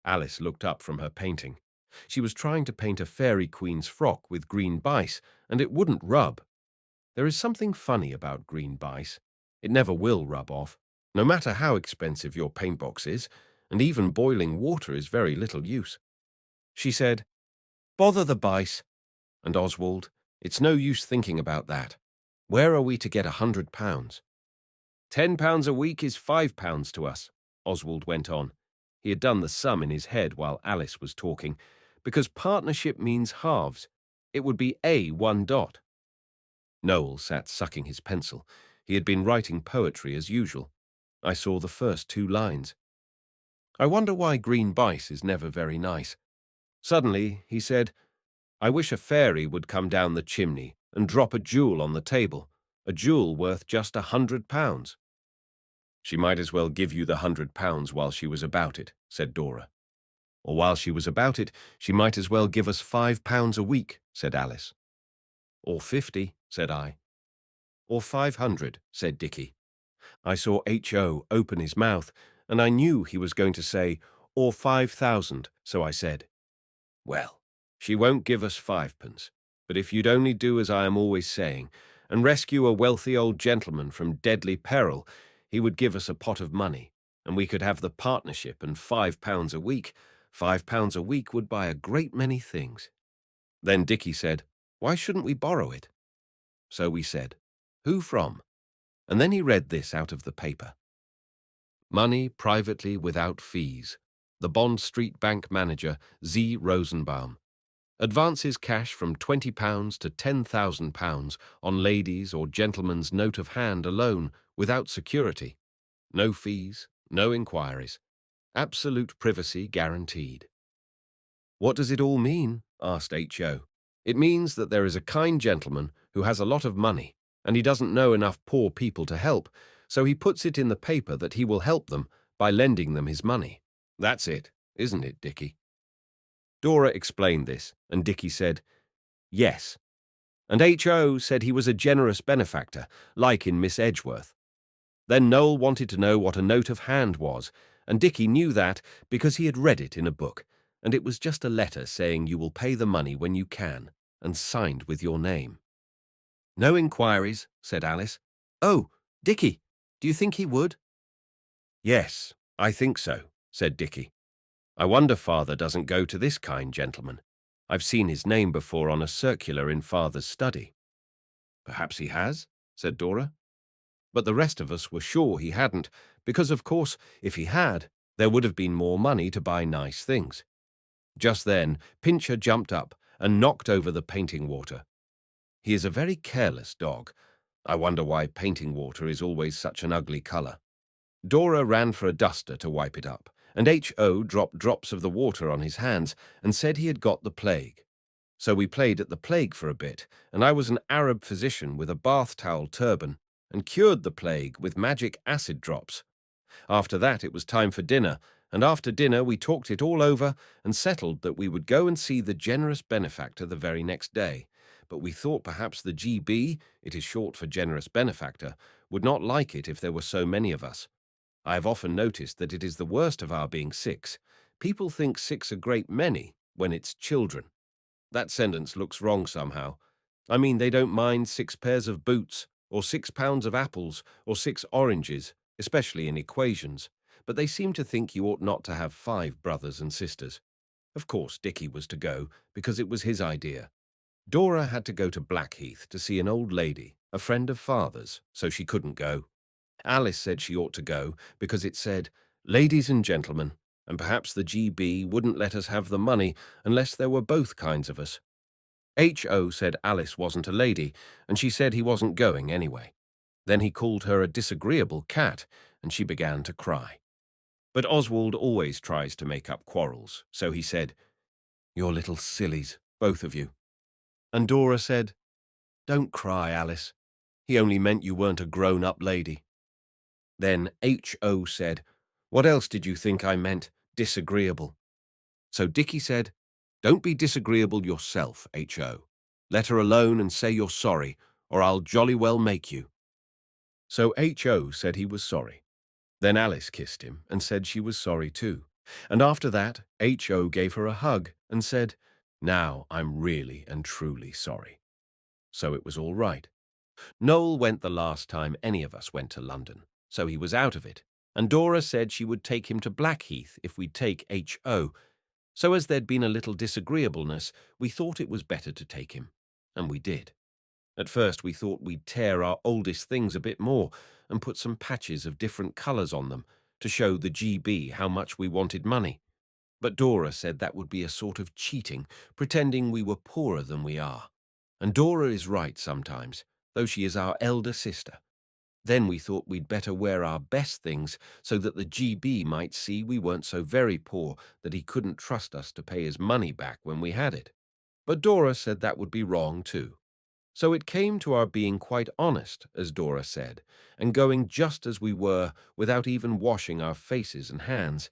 Alice looked up from her painting. She was trying to paint a fairy queen's frock with green bice, and it wouldn't rub. There is something funny about green bice. It never will rub off, no matter how expensive your paint box is, and even boiling water is very little use. She said, "Bother the bice." And Oswald, "It's no use thinking about that. Where are we to get £100? £10 a week is £5 to us," Oswald went on. He had done the sum in his head while Alice was talking, because partnership means halves. It would be A1 dot. Noel sat sucking his pencil. He had been writing poetry as usual. I saw the first 2 lines. "I wonder why green bice is never very nice." Suddenly he said, "I wish a fairy would come down the chimney and drop a jewel on the table, a jewel worth just £100. "She might as well give you the £100 while she was about it," said Dora. "Or while she was about it, she might as well give us £5 a week," said Alice. "Or 50, said I. "Or 500, said Dicky. I saw H.O. open his mouth, and I knew he was going to say, or 5,000, so I said. Well, she won't give us 5p, but if you'd only do as I am always saying, and rescue a wealthy old gentleman from deadly peril, he would give us a pot of money, and we could have the partnership and £5 a week. £5 a week would buy a great many things. Then Dicky said, why shouldn't we borrow it? So we said, who from? And then he read this out of the paper. Money privately without fees. The Bond Street Bank manager, Z. Rosenbaum. Advances cash from £20 to £10,000 on ladies' or gentlemen's note of hand alone, without security. No fees, no inquiries. Absolute privacy guaranteed. What does it all mean? Asked H.O. It means that there is a kind gentleman who has a lot of money, and he doesn't know enough poor people to help, so he puts it in the paper that he will help them by lending them his money. That's it, isn't it, Dicky? Dora explained this, and Dicky said, yes. And H.O. said he was a generous benefactor, like in Miss Edgeworth. Then Noel wanted to know what a note of hand was, and Dicky knew that because he had read it in a book, and it was just a letter saying you will pay the money when you can, and signed with your name. No inquiries, said Alice. Oh, Dicky, do you think he would? Yes, I think so, said Dicky. I wonder Father doesn't go to this kind gentleman. I've seen his name before on a circular in Father's study. Perhaps he has, said Dora. But the rest of us were sure he hadn't, because, of course, if he had, there would have been more money to buy nice things. Just then, Pincher jumped up and knocked over the painting water. He is a very careless dog. I wonder why painting water is always such an ugly colour. Dora ran for a duster to wipe it up, and H.O. dropped drops of the water on his hands and said he had got the plague. So we played at the plague for a bit, and I was an Arab physician with a bath towel turban, and cured the plague with magic acid drops. After that it was time for dinner, and after dinner we talked it all over and settled that we would go and see the generous benefactor the very next day. But we thought perhaps the GB, it is short for generous benefactor, would not like it if there were so many of us. I have often noticed that it is the worst of our being 6. People think 6 a great many when it's children. That sentence looks wrong somehow. I mean, they don't mind 6 pairs of boots, or 6 pounds of apples, or 6 oranges, especially in equations, but they seem to think you ought not to have 5 brothers and sisters. Of course, Dicky was to go, because it was his idea. Dora had to go to Blackheath to see an old lady, a friend of Father's, so she couldn't go. Alice said she ought to go, because it said, ladies and gentlemen, and perhaps the GB wouldn't let us have the money unless there were both kinds of us. H.O. said Alice wasn't a lady, and she said he wasn't going anyway. Then he called her a disagreeable cat, and she began to cry. But Oswald always tries to make up quarrels, so he said, you're little sillies, both of you. And Dora said, don't cry, Alice. He only meant you weren't a grown-up lady. Then H.O. said, what else did you think I meant, disagreeable? So Dicky said, don't be disagreeable yourself, H.O. Let her alone and say you're sorry, or I'll jolly well make you. So H.O. said he was sorry. Then Alice kissed him and said she was sorry too. And after that, H.O. gave her a hug and said, now I'm really and truly sorry. So it was all right. Noel went the last time any of us went to London, so he was out of it, and Dora said she would take him to Blackheath if we'd take H.O., so as there'd been a little disagreeableness, we thought it was better to take him, and we did. At first we thought we'd tear our oldest things a bit more and put some patches of different colours on them to show the GB how much we wanted money. But Dora said that would be a sort of cheating, pretending we were poorer than we are. And Dora is right sometimes, though she is our elder sister. Then we thought we'd better wear our best things so that the GB might see we weren't so very poor that he couldn't trust us to pay his money back when we had it. But Dora said that would be wrong too. So it came to our being quite honest, as Dora said, and going just as we were without even washing our faces and hands.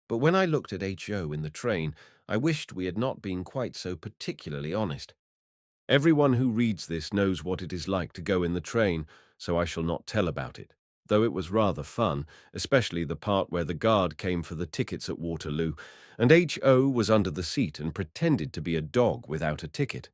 But when I looked at H.O. in the train, I wished we had not been quite so particularly honest. Everyone who reads this knows what it is like to go in the train, so I shall not tell about it, though it was rather fun, especially the part where the guard came for the tickets at Waterloo, and H.O. was under the seat and pretended to be a dog without a ticket.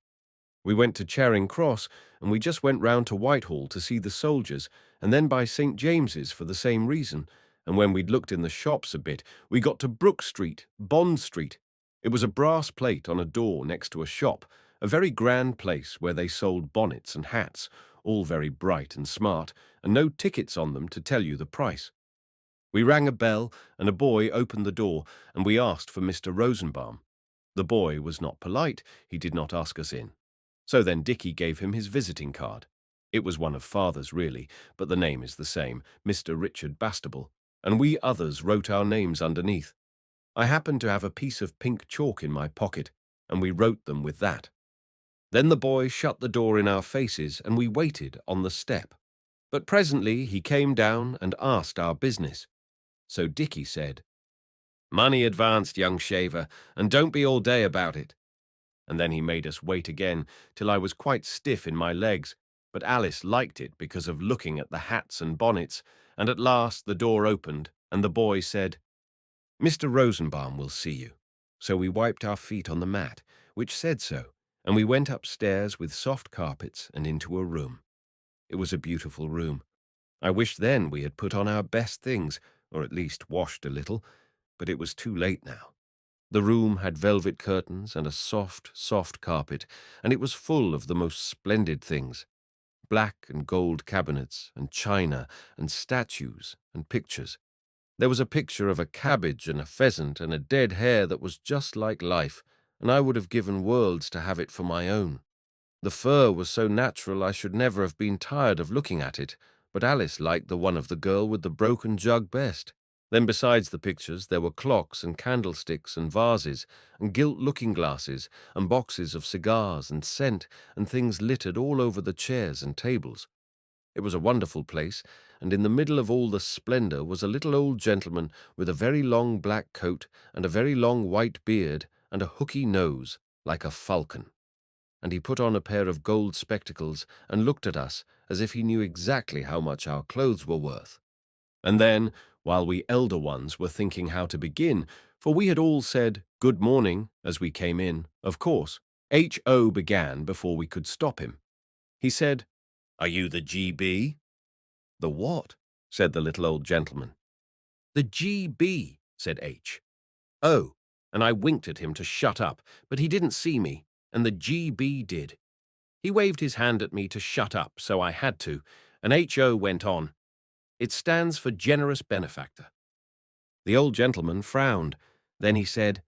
We went to Charing Cross, and we just went round to Whitehall to see the soldiers, and then by St. James's for the same reason. And when we'd looked in the shops a bit, we got to Brook Street, Bond Street. It was a brass plate on a door next to a shop, a very grand place where they sold bonnets and hats, all very bright and smart, and no tickets on them to tell you the price. We rang a bell, and a boy opened the door, and we asked for Mr. Rosenbaum. The boy was not polite, he did not ask us in. So then Dicky gave him his visiting card. It was one of Father's, really, but the name is the same, Mr. Richard Bastable, and we others wrote our names underneath. I happened to have a piece of pink chalk in my pocket, and we wrote them with that. Then the boy shut the door in our faces, and we waited on the step. But presently he came down and asked our business. So Dicky said, "Money advanced, young shaver, and don't be all day about it." And then he made us wait again, till I was quite stiff in my legs, but Alice liked it because of looking at the hats and bonnets, and at last the door opened, and the boy said, "Mr. Rosenbaum will see you." So we wiped our feet on the mat, which said so, and we went upstairs with soft carpets and into a room. It was a beautiful room. I wished then we had put on our best things, or at least washed a little, but it was too late now. The room had velvet curtains and a soft, soft carpet, and it was full of the most splendid things. Black and gold cabinets, and china, and statues, and pictures. There was a picture of a cabbage and a pheasant and a dead hare that was just like life, and I would have given worlds to have it for my own. The fur was so natural I should never have been tired of looking at it, but Alice liked the one of the girl with the broken jug best. Then besides the pictures there were clocks and candlesticks and vases and gilt looking-glasses and boxes of cigars and scent and things littered all over the chairs and tables. It was a wonderful place, and in the middle of all the splendour was a little old gentleman with a very long black coat and a very long white beard and a hooky nose like a falcon. And he put on a pair of gold spectacles and looked at us as if he knew exactly how much our clothes were worth. And then, while we elder ones were thinking how to begin, for we had all said "good morning" as we came in, of course, H.O. began before we could stop him. He said, "Are you the G.B.?" "The what?" said the little old gentleman. "The G.B.," said H. "Oh," and I winked at him to shut up, but he didn't see me, and the G.B. did. He waved his hand at me to shut up, so I had to, and H.O. went on, "It stands for generous benefactor." The old gentleman frowned. Then he said,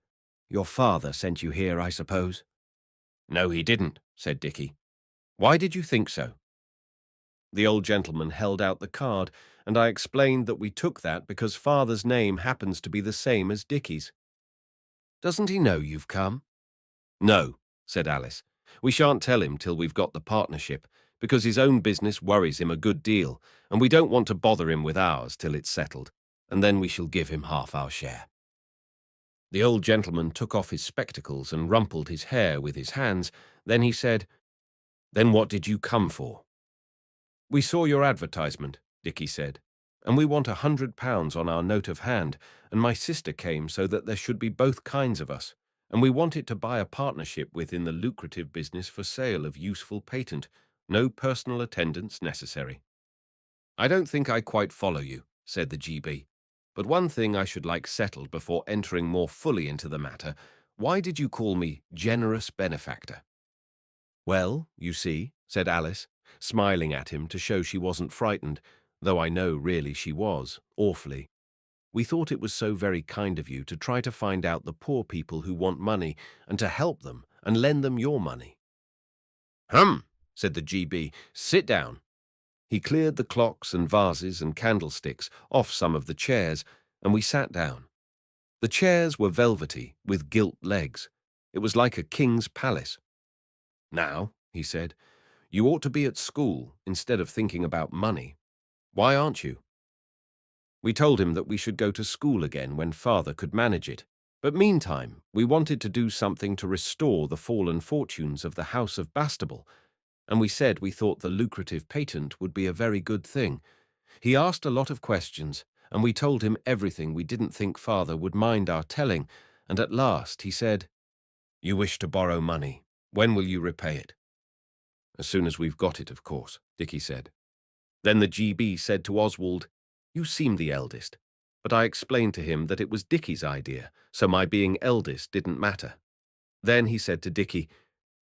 "Your father sent you here, I suppose?" "No, he didn't," said Dicky. "Why did you think so?" The old gentleman held out the card, and I explained that we took that because father's name happens to be the same as Dicky's. "Doesn't he know you've come?" "No," said Alice. "We shan't tell him till we've got the partnership, because his own business worries him a good deal, and we don't want to bother him with ours till it's settled, and then we shall give him half our share." The old gentleman took off his spectacles and rumpled his hair with his hands. Then he said, "Then what did you come for?" "We saw your advertisement," Dicky said, "and we want £100 on our note of hand, and my sister came so that there should be both kinds of us, and we wanted to buy a partnership within the lucrative business for sale of useful patent, no personal attendance necessary." "I don't think I quite follow you," said the GB, "but one thing I should like settled before entering more fully into the matter. Why did you call me generous benefactor?" "Well, you see," said Alice, smiling at him to show she wasn't frightened, though I know really she was, awfully. "We thought it was so very kind of you to try to find out the poor people who want money and to help them and lend them your money." "Hum," said the GB, "sit down." He cleared the clocks and vases and candlesticks off some of the chairs, and we sat down. The chairs were velvety, with gilt legs. It was like a king's palace. "Now," he said, "you ought to be at school instead of thinking about money. Why aren't you?" We told him that we should go to school again when father could manage it, but meantime we wanted to do something to restore the fallen fortunes of the House of Bastable, and we said we thought the lucrative patent would be a very good thing. He asked a lot of questions, and we told him everything we didn't think Father would mind our telling, and at last he said, "You wish to borrow money. When will you repay it?" "As soon as we've got it, of course," Dicky said. Then the GB said to Oswald, "You seem the eldest," but I explained to him that it was Dicky's idea, so my being eldest didn't matter. Then he said to Dicky,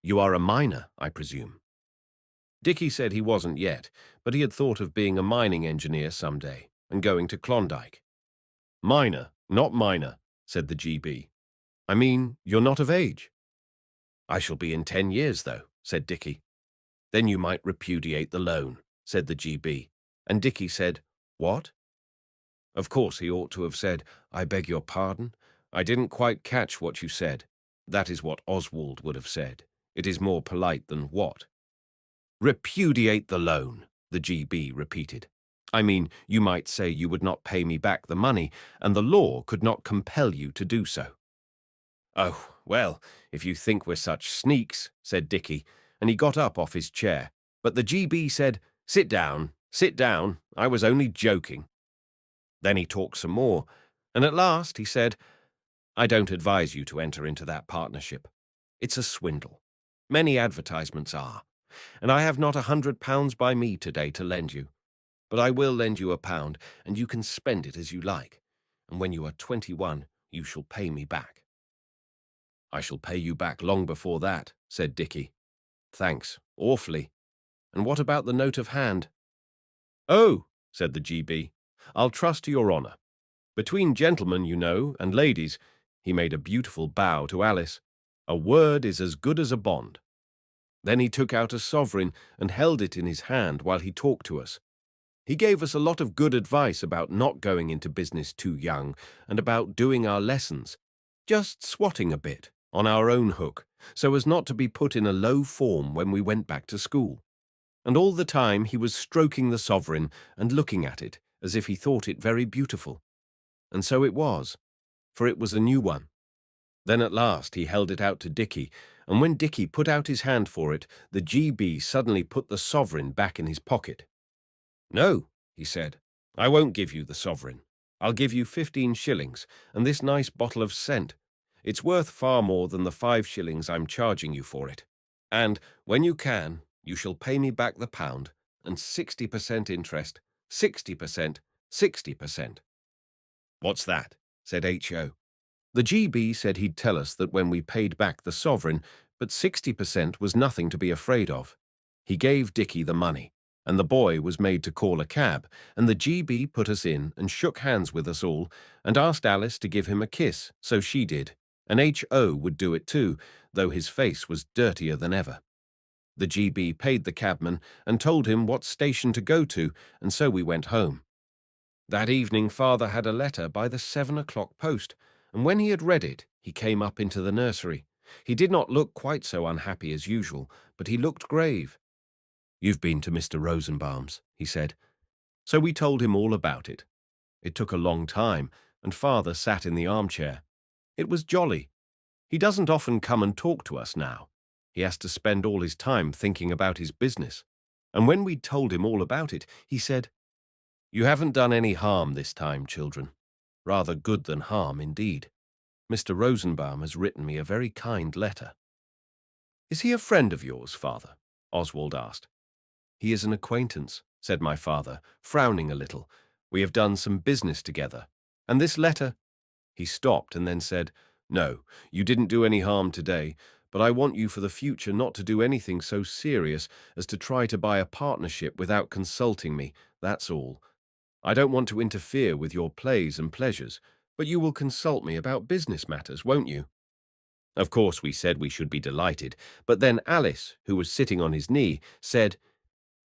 "You are a miner, I presume?" Dicky said he wasn't yet, but he had thought of being a mining engineer someday and going to Klondike. "Miner, not miner," said the GB. "I mean, you're not of age." "I shall be in 10 years, though," said Dicky. "Then you might repudiate the loan," said the GB, and Dicky said, "What?" Of course he ought to have said, "I beg your pardon. I didn't quite catch what you said." That is what Oswald would have said. It is more polite than what. "Repudiate the loan," the GB repeated. "I mean, you might say you would not pay me back the money, and the law could not compel you to do so." "Oh, well, if you think we're such sneaks," said Dicky, and he got up off his chair. But the GB said, sit down, I was only joking." Then he talked some more, and at last he said, "I don't advise you to enter into that partnership. It's a swindle. Many advertisements are, and I have not £100 by me today to lend you. But I will lend you £1, and you can spend it as you like, and when you are 21, you shall pay me back." "I shall pay you back long before that," said Dicky. "Thanks, awfully. And what about the note of hand?" "Oh," said the GB, "I'll trust to your honour. Between gentlemen, you know, and ladies," he made a beautiful bow to Alice, "a word is as good as a bond." Then he took out a sovereign and held it in his hand while he talked to us. He gave us a lot of good advice about not going into business too young and about doing our lessons, just swatting a bit, on our own hook, so as not to be put in a low form when we went back to school. And all the time he was stroking the sovereign and looking at it as if he thought it very beautiful. And so it was, for it was a new one. Then at last he held it out to Dicky, and when Dicky put out his hand for it, the GB suddenly put the sovereign back in his pocket. "No," he said, "I won't give you the sovereign. I'll give you 15 shillings and this nice bottle of scent. It's worth far more than the 5 shillings I'm charging you for it. And, when you can, you shall pay me back the £1 and 60% interest, 60%, 60%. "What's that?" said H.O. The GB said he'd tell us that when we paid back the sovereign, but 60% was nothing to be afraid of. He gave Dicky the money, and the boy was made to call a cab, and the GB put us in and shook hands with us all, and asked Alice to give him a kiss, so she did, and H.O. would do it too, though his face was dirtier than ever. The GB paid the cabman and told him what station to go to, and so we went home. That evening Father had a letter by the 7 o'clock post, and when he had read it, he came up into the nursery. He did not look quite so unhappy as usual, but he looked grave. "You've been to Mr. Rosenbaum's," he said. So we told him all about it. It took a long time, and Father sat in the armchair. It was jolly. He doesn't often come and talk to us now. He has to spend all his time thinking about his business. And when we'd told him all about it, he said, "You haven't done any harm this time, children. Rather good than harm, indeed. Mr. Rosenbaum has written me a very kind letter." "Is he a friend of yours, Father?" Oswald asked. "He is an acquaintance," said my father, frowning a little. "We have done some business together. And this letter—" He stopped and then said, "No, you didn't do any harm today, but I want you for the future not to do anything so serious as to try to buy a partnership without consulting me, that's all. I don't want to interfere with your plays and pleasures, but you will consult me about business matters, won't you?" Of course we said we should be delighted, but then Alice, who was sitting on his knee, said,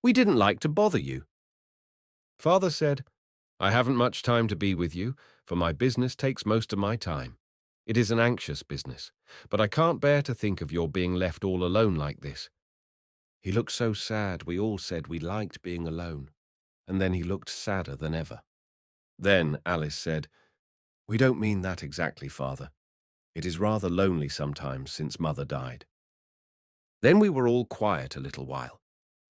"We didn't like to bother you." Father said, "I haven't much time to be with you, for my business takes most of my time. It is an anxious business, but I can't bear to think of your being left all alone like this." He looked so sad we all said we liked being alone, and then he looked sadder than ever. Then Alice said, "We don't mean that exactly, Father. It is rather lonely sometimes since Mother died." Then we were all quiet a little while.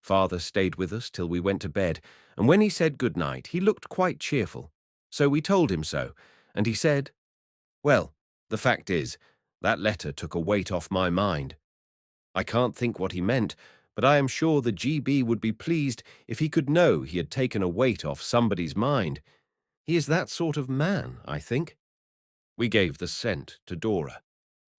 Father stayed with us till we went to bed, and when he said good night, he looked quite cheerful. So we told him so, and he said, "Well, the fact is, that letter took a weight off my mind. I can't think what he meant, but I am sure the GB would be pleased if he could know he had taken a weight off somebody's mind. He is that sort of man, I think." We gave the cent to Dora.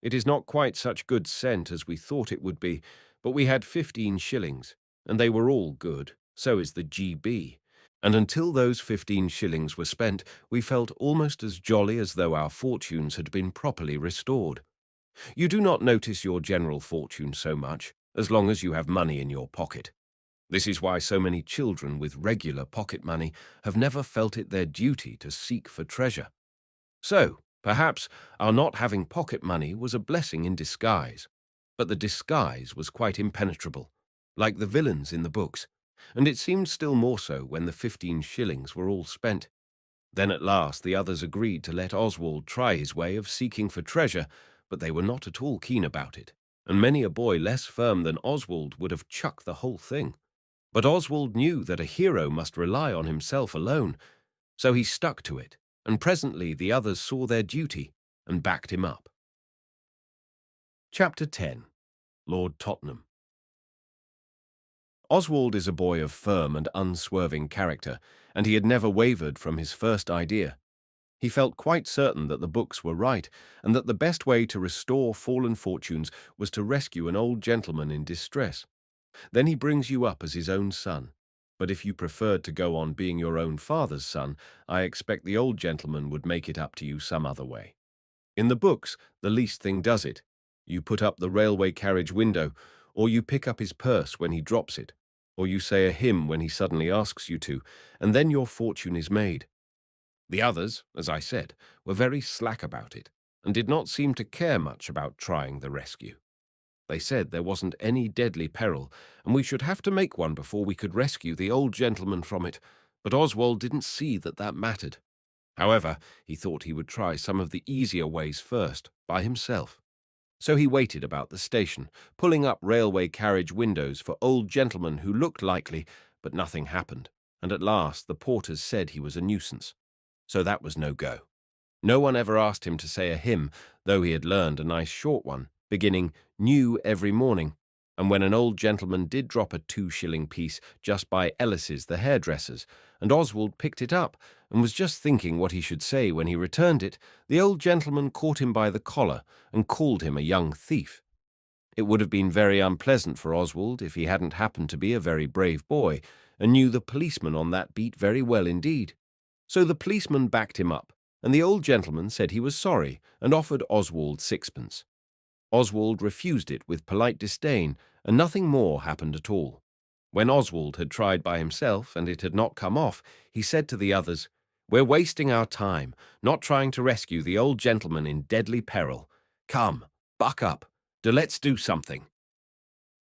It is not quite such good scent as we thought it would be, but we had 15 shillings, and they were all good, so is the GB. And until those 15 shillings were spent, we felt almost as jolly as though our fortunes had been properly restored. You do not notice your general fortune so much, as long as you have money in your pocket. This is why so many children with regular pocket money have never felt it their duty to seek for treasure. So, perhaps, our not having pocket money was a blessing in disguise. But the disguise was quite impenetrable, like the villains in the books, and it seemed still more so when the 15 shillings were all spent. Then at last the others agreed to let Oswald try his way of seeking for treasure, but they were not at all keen about it, and many a boy less firm than Oswald would have chucked the whole thing. But Oswald knew that a hero must rely on himself alone, so he stuck to it, and presently the others saw their duty and backed him up. Chapter 10. Lord Tottenham. Oswald is a boy of firm and unswerving character, and he had never wavered from his first idea. He felt quite certain that the books were right, and that the best way to restore fallen fortunes was to rescue an old gentleman in distress. Then he brings you up as his own son. But if you preferred to go on being your own father's son, I expect the old gentleman would make it up to you some other way. In the books, the least thing does it. You put up the railway carriage window, or you pick up his purse when he drops it, or you say a hymn when he suddenly asks you to, and then your fortune is made. The others, as I said, were very slack about it, and did not seem to care much about trying the rescue. They said there wasn't any deadly peril, and we should have to make one before we could rescue the old gentleman from it, but Oswald didn't see that that mattered. However, he thought he would try some of the easier ways first, by himself. So he waited about the station, pulling up railway carriage windows for old gentlemen who looked likely, but nothing happened, and at last the porters said he was a nuisance. So that was no go. No one ever asked him to say a hymn, though he had learned a nice short one, beginning "New every morning," and when an old gentleman did drop a 2-shilling piece just by Ellis's the hairdresser's, and Oswald picked it up, and was just thinking what he should say when he returned it, the old gentleman caught him by the collar and called him a young thief. It would have been very unpleasant for Oswald if he hadn't happened to be a very brave boy, and knew the policeman on that beat very well indeed. So the policeman backed him up, and the old gentleman said he was sorry, and offered Oswald 6pence. Oswald refused it with polite disdain, and nothing more happened at all. When Oswald had tried by himself, and it had not come off, he said to the others, "We're wasting our time, not trying to rescue the old gentleman in deadly peril. Come, buck up, let's do something."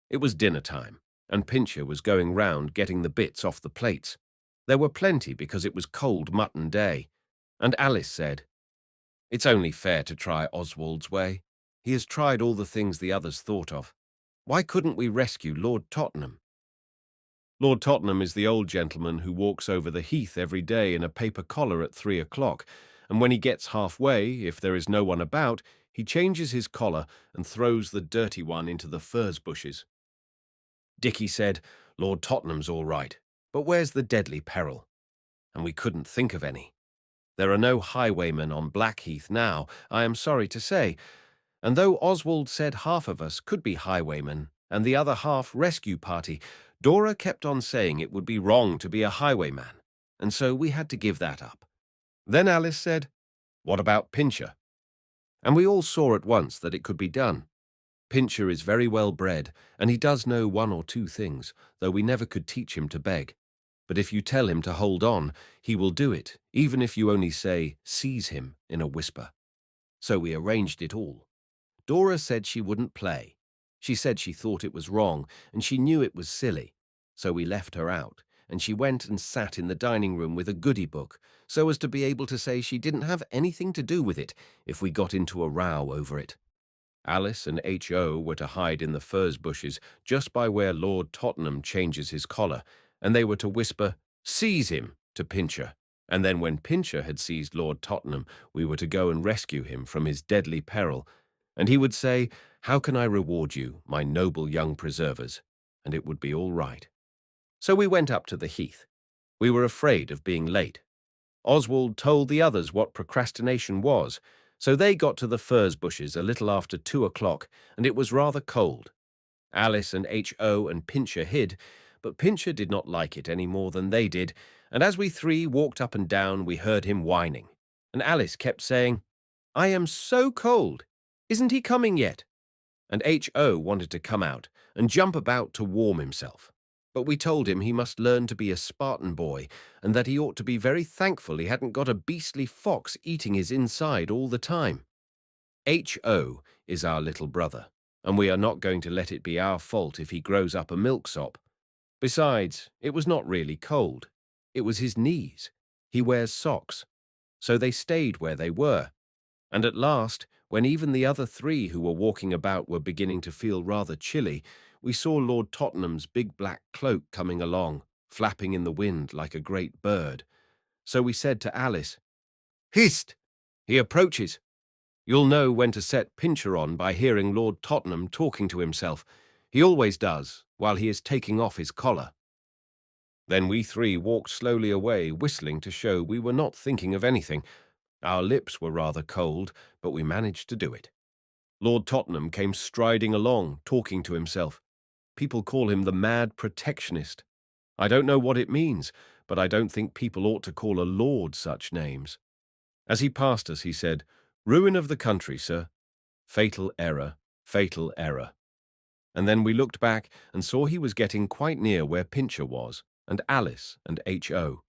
It was dinner time, and Pincher was going round getting the bits off the plates. There were plenty because it was cold mutton day, and Alice said, "It's only fair to try Oswald's way. He has tried all the things the others thought of. Why couldn't we rescue Lord Tottenham?" Lord Tottenham is the old gentleman who walks over the heath every day in a paper collar at 3 o'clock, and when he gets halfway, if there is no one about, he changes his collar and throws the dirty one into the furze bushes. Dicky said, "Lord Tottenham's all right, but where's the deadly peril?" And we couldn't think of any. There are no highwaymen on Blackheath now, I am sorry to say, and though Oswald said half of us could be highwaymen and the other half rescue party, Dora kept on saying it would be wrong to be a highwayman, and so we had to give that up. Then Alice said, "What about Pincher?" And we all saw at once that it could be done. Pincher is very well bred, and he does know 1 or 2 things, though we never could teach him to beg. But if you tell him to hold on, he will do it, even if you only say, "Seize him," in a whisper. So we arranged it all. Dora said she wouldn't play. She said she thought it was wrong, and she knew it was silly. So we left her out, and she went and sat in the dining room with a goody book, so as to be able to say she didn't have anything to do with it if we got into a row over it. Alice and H.O. were to hide in the furze bushes just by where Lord Tottenham changes his collar, and they were to whisper, "Seize him," to Pincher. And then when Pincher had seized Lord Tottenham, we were to go and rescue him from his deadly peril. And he would say, "How can I reward you, my noble young preservers?" And it would be all right. So we went up to the heath. We were afraid of being late. Oswald told the others what procrastination was, so they got to the furze bushes a little after 2 o'clock, and it was rather cold. Alice and H.O. and Pincher hid, but Pincher did not like it any more than they did, and as we three walked up and down, we heard him whining. And Alice kept saying, "I am so cold. Isn't he coming yet?" And H.O. wanted to come out and jump about to warm himself. But we told him he must learn to be a Spartan boy, and that he ought to be very thankful he hadn't got a beastly fox eating his inside all the time. H.O. is our little brother, and we are not going to let it be our fault if he grows up a milksop. Besides, it was not really cold. It was his knees. He wears socks. So they stayed where they were. And at last, when even the other three who were walking about were beginning to feel rather chilly, we saw Lord Tottenham's big black cloak coming along, flapping in the wind like a great bird. So we said to Alice, "Hist! He approaches. You'll know when to set Pincher on by hearing Lord Tottenham talking to himself. He always does, while he is taking off his collar." Then we three walked slowly away, whistling to show we were not thinking of anything. Our lips were rather cold, but we managed to do it. Lord Tottenham came striding along, talking to himself. People call him the mad protectionist. I don't know what it means, but I don't think people ought to call a lord such names. As he passed us, he said, "Ruin of the country, sir. Fatal error, fatal error." And then we looked back and saw he was getting quite near where Pincher was, and Alice and H.O.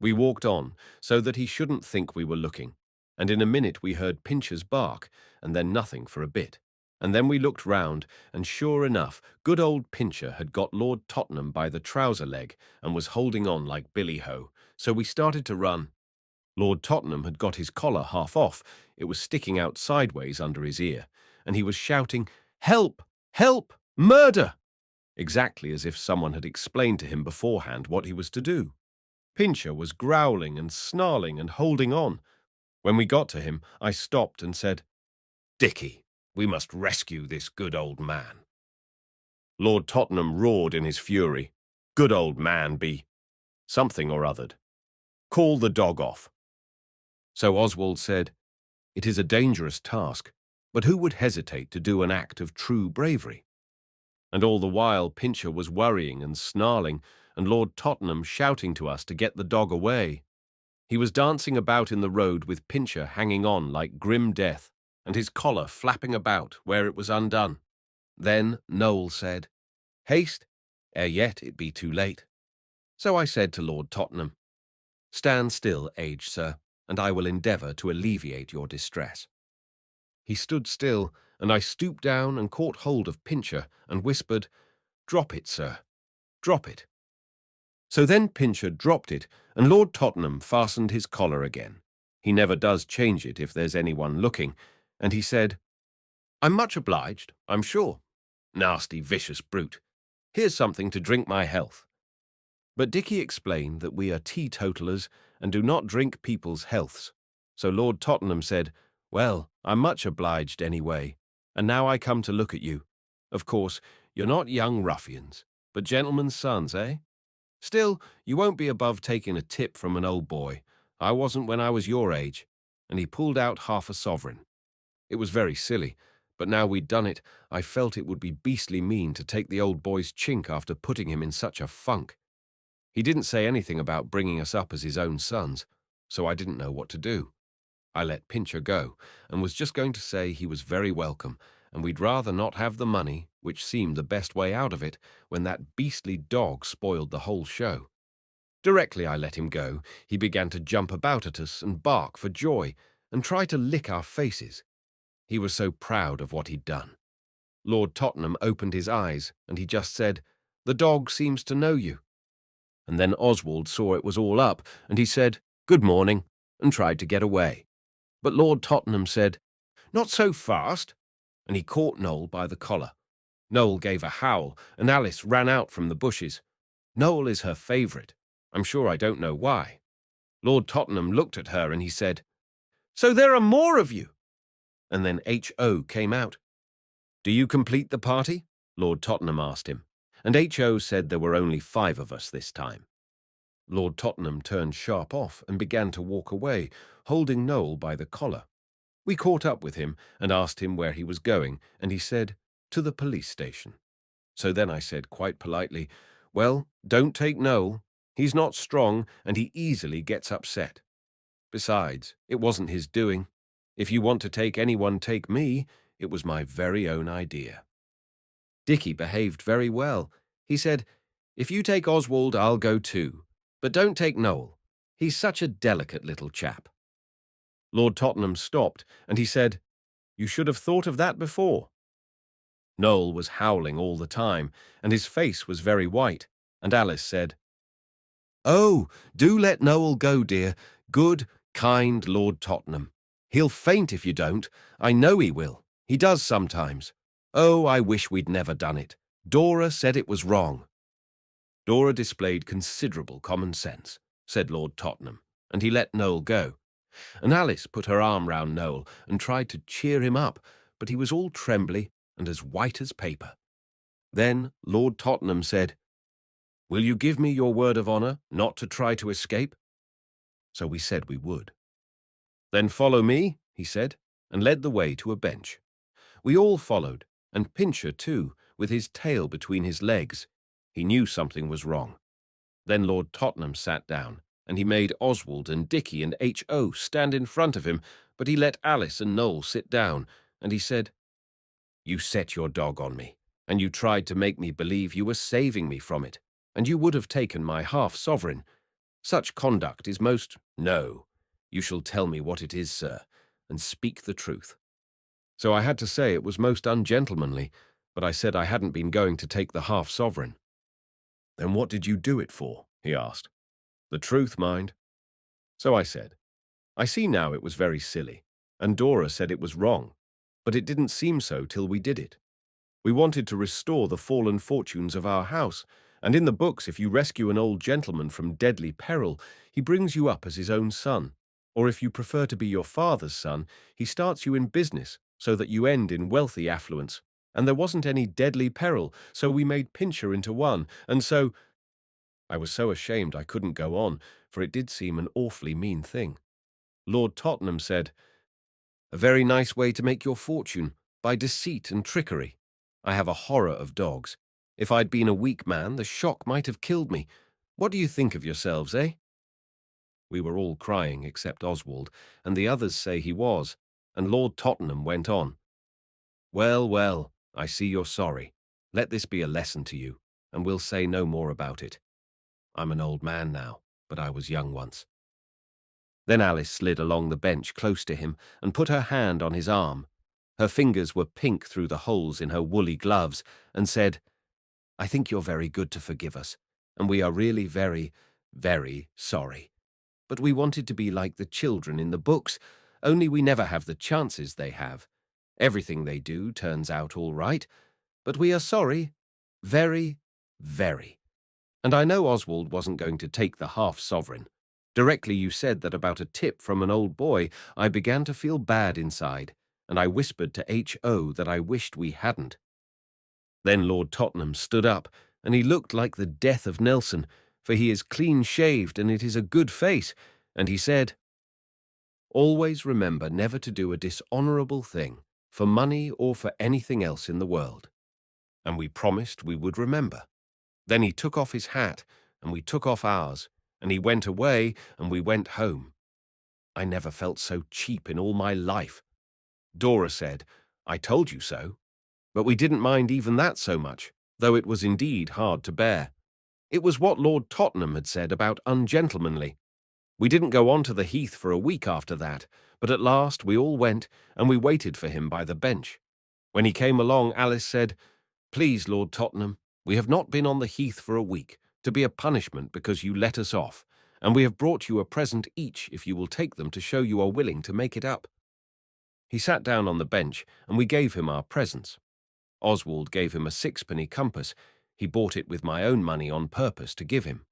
We walked on, so that he shouldn't think we were looking, and in a minute we heard Pincher's bark, and then nothing for a bit. And then we looked round, and sure enough, good old Pincher had got Lord Tottenham by the trouser leg, and was holding on like billy-ho, so we started to run. Lord Tottenham had got his collar half off, it was sticking out sideways under his ear, and he was shouting, "Help! Help! Murder!" exactly as if someone had explained to him beforehand what he was to do. Pincher was growling and snarling and holding on. When we got to him, I stopped and said, "Dicky, we must rescue this good old man." Lord Tottenham roared in his fury, "Good old man be something or othered. Call the dog off." So Oswald said, "It is a dangerous task, but who would hesitate to do an act of true bravery?" And all the while Pincher was worrying and snarling, and Lord Tottenham shouting to us to get the dog away. He was dancing about in the road with Pincher hanging on like grim death, and his collar flapping about where it was undone. Then Noel said, "Haste, ere yet it be too late." So I said to Lord Tottenham, "Stand still, aged sir, and I will endeavour to alleviate your distress." He stood still, and I stooped down and caught hold of Pincher and whispered, "Drop it, sir, drop it." So then Pincher dropped it, and Lord Tottenham fastened his collar again. He never does change it if there's anyone looking, and he said, "I'm much obliged, I'm sure. Nasty, vicious brute. Here's something to drink my health." But Dicky explained that we are teetotalers and do not drink people's healths. So Lord Tottenham said, "Well, I'm much obliged anyway, and now I come to look at you. Of course, you're not young ruffians, but gentlemen's sons, eh? Still, you won't be above taking a tip from an old boy. I wasn't when I was your age." And he pulled out half a sovereign. It was very silly, but now we'd done it, I felt it would be beastly mean to take the old boy's chink after putting him in such a funk. He didn't say anything about bringing us up as his own sons, so I didn't know what to do. I let Pincher go, and was just going to say he was very welcome, and we'd rather not have the money, which seemed the best way out of it, when that beastly dog spoiled the whole show. Directly I let him go, he began to jump about at us and bark for joy, and try to lick our faces. He was so proud of what he'd done. Lord Tottenham opened his eyes, and he just said, "The dog seems to know you." And then Oswald saw it was all up, and he said, "Good morning," and tried to get away. But Lord Tottenham said, "Not so fast. and he caught Noel by the collar. Noel gave a howl, and Alice ran out from the bushes. Noel is her favourite. I'm sure I don't know why. Lord Tottenham looked at her and he said, "So there are more of you?" And then H.O. came out. "Do you complete the party?" Lord Tottenham asked him, and H.O. said there were only 5 of us this time. Lord Tottenham turned sharp off and began to walk away, holding Noel by the collar. We caught up with him and asked him where he was going, and he said, "To the police station." So then I said quite politely, "Well, don't take Noel. He's not strong, and he easily gets upset. Besides, it wasn't his doing. If you want to take anyone, take me. It was my very own idea." Dicky behaved very well. He said, "If you take Oswald, I'll go too. But don't take Noel. He's such a delicate little chap." Lord Tottenham stopped, and he said, "You should have thought of that before." Noel was howling all the time, and his face was very white, and Alice said, "Oh, do let Noel go, dear. Good, kind Lord Tottenham. He'll faint if you don't. I know he will. He does sometimes. Oh, I wish we'd never done it. Dora said it was wrong." "Dora displayed considerable common sense," said Lord Tottenham, and he let Noel go. And Alice put her arm round Noel and tried to cheer him up, but he was all trembly and as white as paper. Then Lord Tottenham said, "Will you give me your word of honour not to try to escape?" So we said we would. "Then follow me," he said, and led the way to a bench. We all followed, and Pincher too, with his tail between his legs. He knew something was wrong. Then Lord Tottenham sat down, and he made Oswald and Dicky and H.O. stand in front of him, but he let Alice and Noel sit down, and he said, "You set your dog on me, and you tried to make me believe you were saving me from it, and you would have taken my half-sovereign. Such conduct is most— No, you shall tell me what it is, sir, and speak the truth." So I had to say it was most ungentlemanly, but I said I hadn't been going to take the half-sovereign. "Then what did you do it for?" he asked. "The truth, mind." So I said, "I see now it was very silly, and Dora said it was wrong, but it didn't seem so till we did it. We wanted to restore the fallen fortunes of our house, and in the books if you rescue an old gentleman from deadly peril, he brings you up as his own son, or if you prefer to be your father's son, he starts you in business so that you end in wealthy affluence, and there wasn't any deadly peril, so we made Pincher into one, and so—" I was so ashamed I couldn't go on, for it did seem an awfully mean thing. Lord Tottenham said, "A very nice way to make your fortune, by deceit and trickery. I have a horror of dogs. If I'd been a weak man, the shock might have killed me. What do you think of yourselves, eh?" We were all crying except Oswald, and the others say he was, and Lord Tottenham went on. "Well, well, I see you're sorry. Let this be a lesson to you, and we'll say no more about it. I'm an old man now, but I was young once." Then Alice slid along the bench close to him and put her hand on his arm. Her fingers were pink through the holes in her woolly gloves, and said, "I think you're very good to forgive us, and we are really very, very sorry. But we wanted to be like the children in the books, only we never have the chances they have. Everything they do turns out all right, but we are sorry, very, very. And I know Oswald wasn't going to take the half-sovereign. Directly you said that about a tip from an old boy, I began to feel bad inside, and I whispered to H.O. that I wished we hadn't." Then Lord Tottenham stood up, and he looked like the death of Nelson, for he is clean-shaved and it is a good face, and he said, "Always remember never to do a dishonourable thing, for money or for anything else in the world." And we promised we would remember. Then he took off his hat, and we took off ours, and he went away, and we went home. I never felt so cheap in all my life. Dora said, "I told you so." But we didn't mind even that so much, though it was indeed hard to bear. It was what Lord Tottenham had said about ungentlemanly. We didn't go on to the heath for a week after that, but at last we all went, and we waited for him by the bench. When he came along, Alice said, "Please, Lord Tottenham, we have not been on the heath for a week, to be a punishment because you let us off, and we have brought you a present each if you will take them to show you are willing to make it up." He sat down on the bench, and we gave him our presents. Oswald gave him a sixpenny compass. He bought it with my own money on purpose to give him.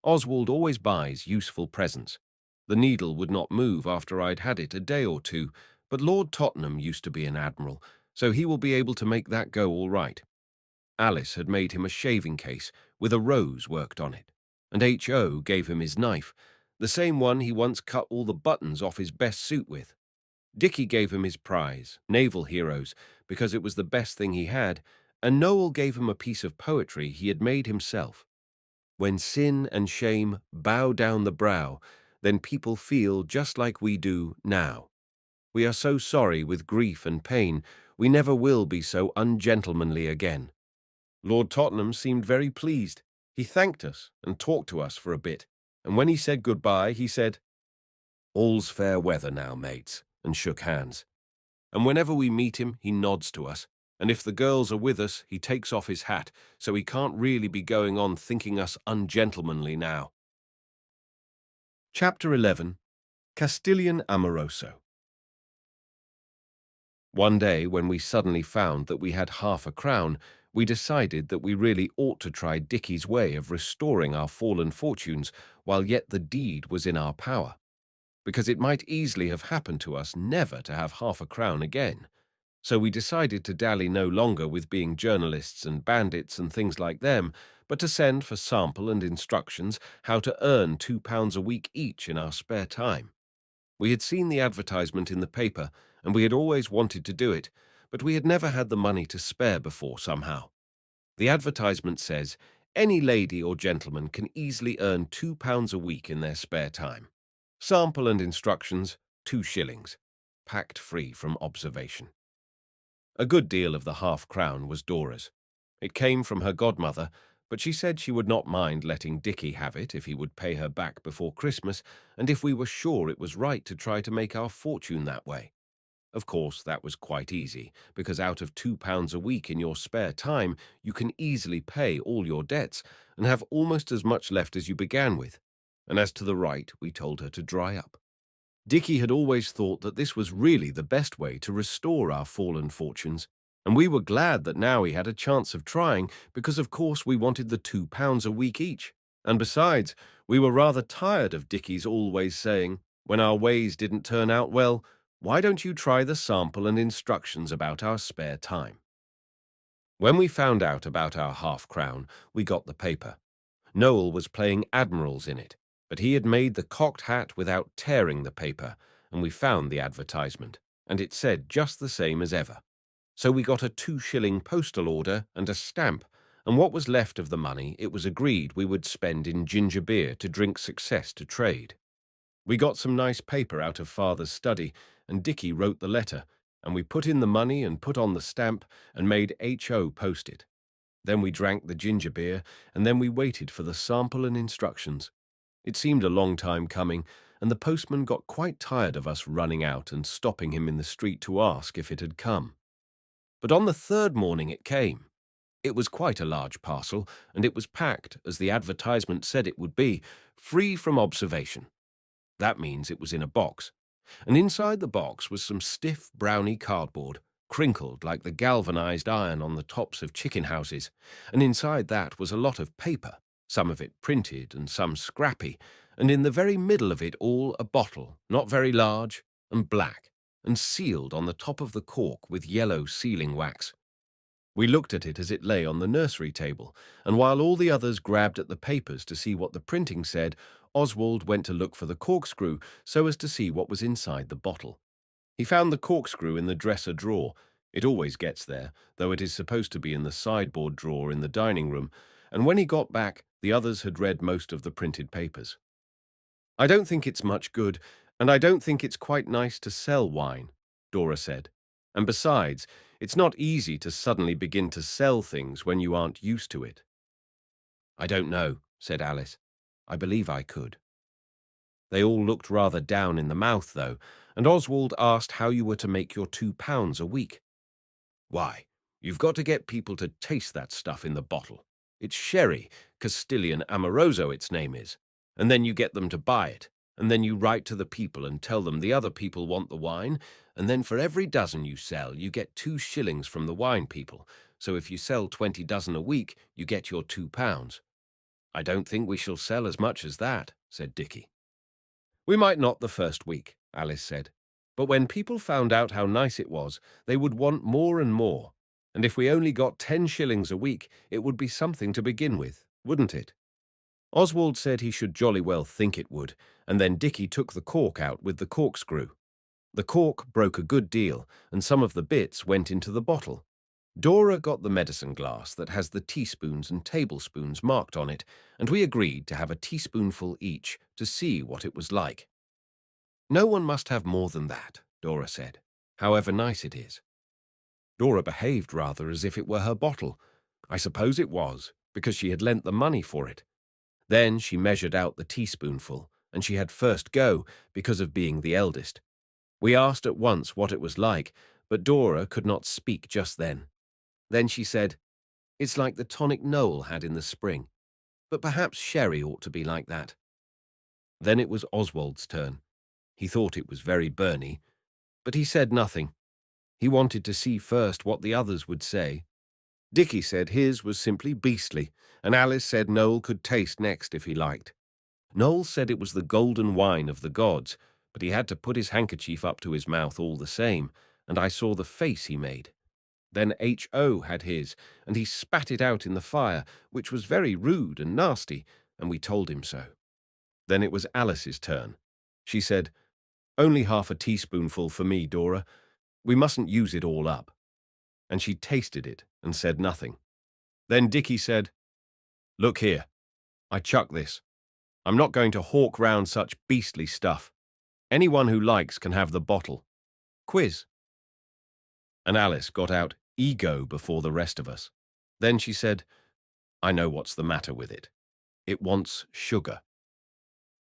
Oswald always buys useful presents. The needle would not move after I'd had it a day or two, but Lord Tottenham used to be an admiral, so he will be able to make that go all right. Alice had made him a shaving case with a rose worked on it, and H.O. gave him his knife, the same one he once cut all the buttons off his best suit with. Dicky gave him his prize, Naval Heroes, because it was the best thing he had, and Noel gave him a piece of poetry he had made himself. When sin and shame bow down the brow, then people feel just like we do now. We are so sorry with grief and pain, we never will be so ungentlemanly again. Lord Tottenham seemed very pleased. He thanked us and talked to us for a bit, and when he said goodbye, he said, "All's fair weather now, mates," and shook hands. And whenever we meet him, he nods to us, and if the girls are with us, he takes off his hat, so he can't really be going on thinking us ungentlemanly now. Chapter 11. Castilian Amoroso. One day, when we suddenly found that we had half a crown, we decided that we really ought to try Dicky's way of restoring our fallen fortunes while yet the deed was in our power, because it might easily have happened to us never to have half a crown again. So we decided to dally no longer with being journalists and bandits and things like them, but to send for sample and instructions how to earn £2 a week each in our spare time. We had seen the advertisement in the paper, and we had always wanted to do it, but we had never had the money to spare before somehow. The advertisement says, any lady or gentleman can easily earn £2 a week in their spare time. Sample and instructions, 2 shillings, packed free from observation. A good deal of the half-crown was Dora's. It came from her godmother, but she said she would not mind letting Dicky have it if he would pay her back before Christmas, and if we were sure it was right to try to make our fortune that way. Of course, that was quite easy, because out of £2 a week in your spare time, you can easily pay all your debts and have almost as much left as you began with. And as to the right, we told her to dry up. Dicky had always thought that this was really the best way to restore our fallen fortunes, and we were glad that now he had a chance of trying, because of course we wanted the £2 a week each. And besides, we were rather tired of Dicky's always saying, when our ways didn't turn out well, why don't you try the sample and instructions about our spare time? When we found out about our half-crown, we got the paper. Noel was playing admirals in it, but he had made the cocked hat without tearing the paper, and we found the advertisement, and it said just the same as ever. So we got a 2-shilling postal order and a stamp, and what was left of the money it was agreed we would spend in ginger beer to drink success to trade. We got some nice paper out of Father's study, and Dicky wrote the letter, and we put in the money and put on the stamp and made H.O. post it. Then we drank the ginger beer, and then we waited for the sample and instructions. It seemed a long time coming, and the postman got quite tired of us running out and stopping him in the street to ask if it had come. But on the 3rd morning it came. It was quite a large parcel, and it was packed, as the advertisement said it would be, free from observation. That means it was in a box, and inside the box was some stiff browny cardboard, crinkled like the galvanized iron on the tops of chicken houses, and inside that was a lot of paper, some of it printed and some scrappy, and in the very middle of it all a bottle, not very large, and black, and sealed on the top of the cork with yellow sealing wax. We looked at it as it lay on the nursery table, and while all the others grabbed at the papers to see what the printing said, Oswald went to look for the corkscrew so as to see what was inside the bottle. He found the corkscrew in the dresser drawer. It always gets there, though it is supposed to be in the sideboard drawer in the dining room, and when he got back, the others had read most of the printed papers. "I don't think it's much good, and I don't think it's quite nice to sell wine," Dora said. "And besides, it's not easy to suddenly begin to sell things when you aren't used to it." "I don't know," said Alice. "I believe I could." They all looked rather down in the mouth, though, and Oswald asked how you were to make your £2 a week. "Why, you've got to get people to taste that stuff in the bottle. It's sherry, Castilian Amoroso its name is, and then you get them to buy it, and then you write to the people and tell them the other people want the wine, and then for every dozen you sell, you get 2 shillings from the wine people. So if you sell 20 dozen a week, you get your £2. I don't think we shall sell as much as that, said Dicky. We might not the first week, Alice said. But when people found out how nice it was, they would want more and more. And if we only got 10 shillings a week, it would be something to begin with, wouldn't it? Oswald said he should jolly well think it would, and then Dicky took the cork out with the corkscrew. The cork broke a good deal, and some of the bits went into the bottle. Dora got the medicine glass that has the teaspoons and tablespoons marked on it, and we agreed to have a teaspoonful each to see what it was like. No one must have more than that, Dora said, however nice it is. Dora behaved rather as if it were her bottle. I suppose it was, because she had lent the money for it. Then she measured out the teaspoonful, and she had first go because of being the eldest. We asked at once what it was like, but Dora could not speak just then. Then she said, "It's like the tonic Noel had in the spring, but perhaps sherry ought to be like that." Then it was Oswald's turn. He thought it was very burny, but he said nothing. He wanted to see first what the others would say. Dicky said his was simply beastly, and Alice said Noel could taste next if he liked. Noel said it was the golden wine of the gods, but he had to put his handkerchief up to his mouth all the same, and I saw the face he made. Then H.O. had his, and he spat it out in the fire, which was very rude and nasty, and we told him so. Then it was Alice's turn. She said, "Only half a teaspoonful for me, Dora. We mustn't use it all up." And she tasted it and said nothing. Then Dicky said, "Look here, I chuck this. I'm not going to hawk round such beastly stuff. Anyone who likes can have the bottle. Quiz." And Alice got out ego before the rest of us. Then she said, "I know what's the matter with it. It wants sugar."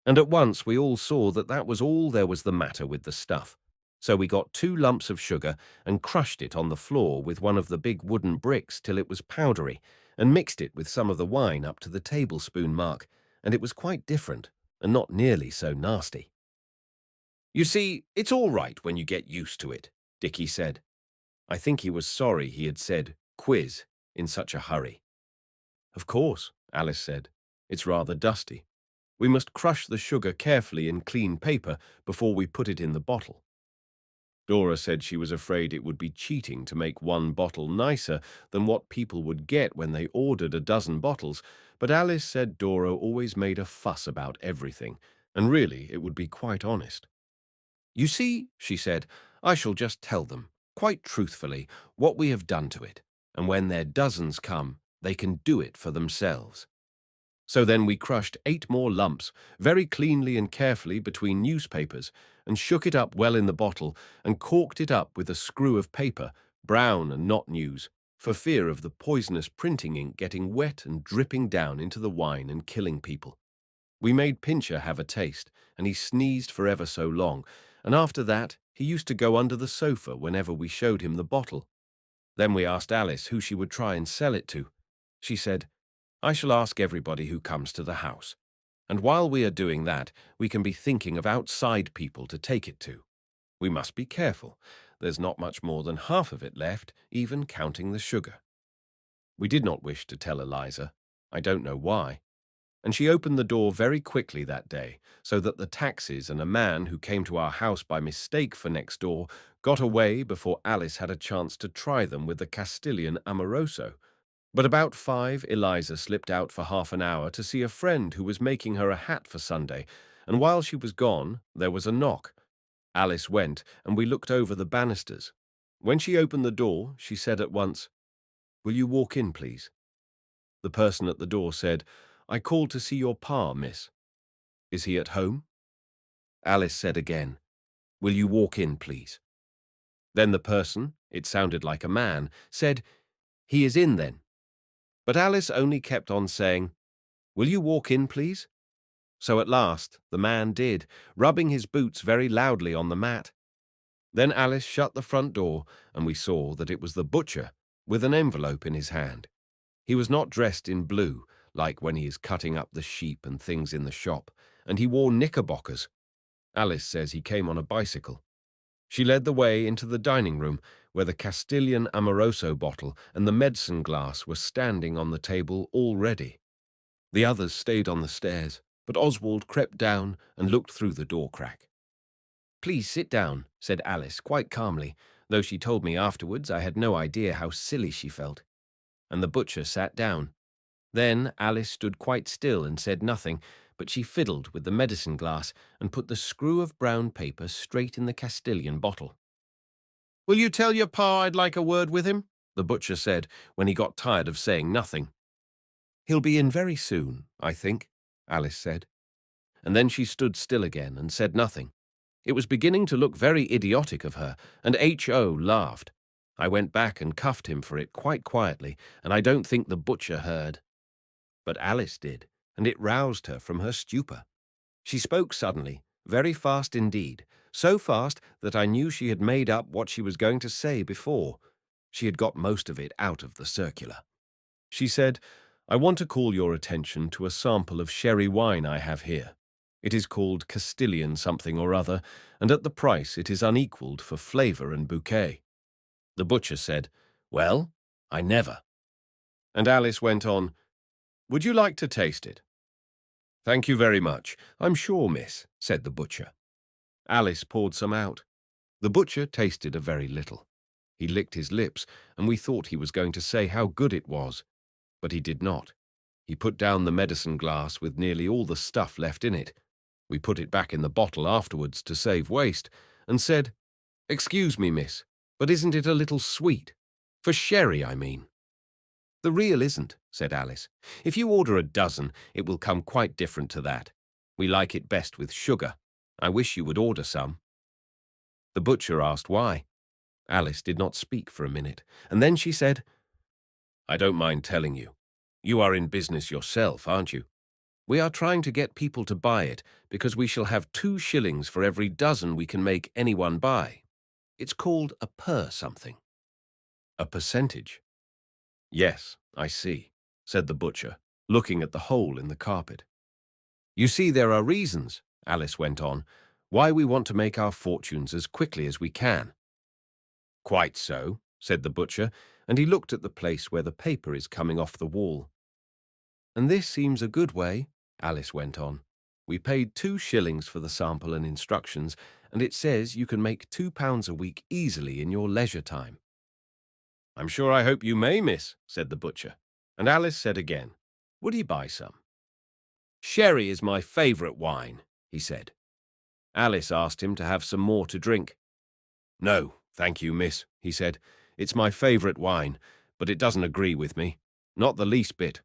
And at once we all saw that that was all there was the matter with the stuff. So we got 2 lumps of sugar and crushed it on the floor with one of the big wooden bricks till it was powdery, and mixed it with some of the wine up to the tablespoon mark, and it was quite different and not nearly so nasty. "You see, it's all right when you get used to it," Dicky said. I think he was sorry he had said quiz in such a hurry. "Of course," Alice said. "It's rather dusty. We must crush the sugar carefully in clean paper before we put it in the bottle." Dora said she was afraid it would be cheating to make one bottle nicer than what people would get when they ordered a dozen bottles, but Alice said Dora always made a fuss about everything, and really it would be quite honest. "You see," she said, "I shall just tell them, quite truthfully, what we have done to it, and when their dozens come, they can do it for themselves." So then we crushed 8 more lumps, very cleanly and carefully between newspapers, and shook it up well in the bottle, and corked it up with a screw of paper, brown and not news, for fear of the poisonous printing ink getting wet and dripping down into the wine and killing people. We made Pincher have a taste, and he sneezed for ever so long, and after that he used to go under the sofa whenever we showed him the bottle. Then we asked Alice who she would try and sell it to. She said, "I shall ask everybody who comes to the house. And while we are doing that, we can be thinking of outside people to take it to. We must be careful. There's not much more than half of it left, even counting the sugar." We did not wish to tell Eliza. I don't know why. And she opened the door very quickly that day, so that the taxis and a man who came to our house by mistake for next door got away before Alice had a chance to try them with the Castilian Amoroso. But about 5, Eliza slipped out for half an hour to see a friend who was making her a hat for Sunday, and while she was gone, there was a knock. Alice went, and we looked over the banisters. When she opened the door, she said at once, "Will you walk in, please?" The person at the door said, "I called to see your pa, miss." "Is he at home?" Alice said again, "Will you walk in, please?" Then the person, it sounded like a man, said, "He is in then." But Alice only kept on saying, "Will you walk in, please?" So at last the man did, rubbing his boots very loudly on the mat. Then Alice shut the front door, and we saw that it was the butcher, with an envelope in his hand. He was not dressed in blue, like when he is cutting up the sheep and things in the shop, and he wore knickerbockers. Alice says he came on a bicycle. She led the way into the dining room, where the Castilian Amoroso bottle and the medicine glass were standing on the table all ready. The others stayed on the stairs, but Oswald crept down and looked through the door crack. "Please sit down," said Alice quite calmly, though she told me afterwards I had no idea how silly she felt. And the butcher sat down. Then Alice stood quite still and said nothing, but she fiddled with the medicine glass and put the screw of brown paper straight in the Castilian bottle. "Will you tell your pa I'd like a word with him?" the butcher said when he got tired of saying nothing. "He'll be in very soon, I think," Alice said. And then she stood still again and said nothing. It was beginning to look very idiotic of her, and H.O. laughed. I went back and cuffed him for it quite quietly, and I don't think the butcher heard. But Alice did, and it roused her from her stupor. She spoke suddenly, very fast indeed, so fast that I knew she had made up what she was going to say before. She had got most of it out of the circular. She said, "I want to call your attention to a sample of sherry wine I have here. It is called Castilian something or other, and at the price it is unequalled for flavour and bouquet." The butcher said, "Well, I never." And Alice went on, "Would you like to taste it?" "Thank you very much, I'm sure, miss," said the butcher. Alice poured some out. The butcher tasted a very little. He licked his lips, and we thought he was going to say how good it was. But he did not. He put down the medicine glass with nearly all the stuff left in it. We put it back in the bottle afterwards to save waste, and said, "Excuse me, miss, but isn't it a little sweet? For sherry, I mean." "The real isn't," said Alice. "If you order a dozen, it will come quite different to that. We like it best with sugar. I wish you would order some." The butcher asked why. Alice did not speak for a minute, and then she said, "I don't mind telling you. You are in business yourself, aren't you? We are trying to get people to buy it because we shall have 2 shillings for every dozen we can make anyone buy. It's called a per something." "A percentage?" "Yes, I see," said the butcher, looking at the hole in the carpet. "You see, there are reasons," Alice went on, "why we want to make our fortunes as quickly as we can." "Quite so," said the butcher, and he looked at the place where the paper is coming off the wall. "And this seems a good way," Alice went on. "We paid 2 shillings for the sample and instructions, and it says you can make £2 a week easily in your leisure time." "I'm sure I hope you may, miss," said the butcher. And Alice said again, "Would he buy some?" "Sherry is my favourite wine," he said. Alice asked him to have some more to drink. "No, thank you, miss," he said. "It's my favourite wine, but it doesn't agree with me. Not the least bit.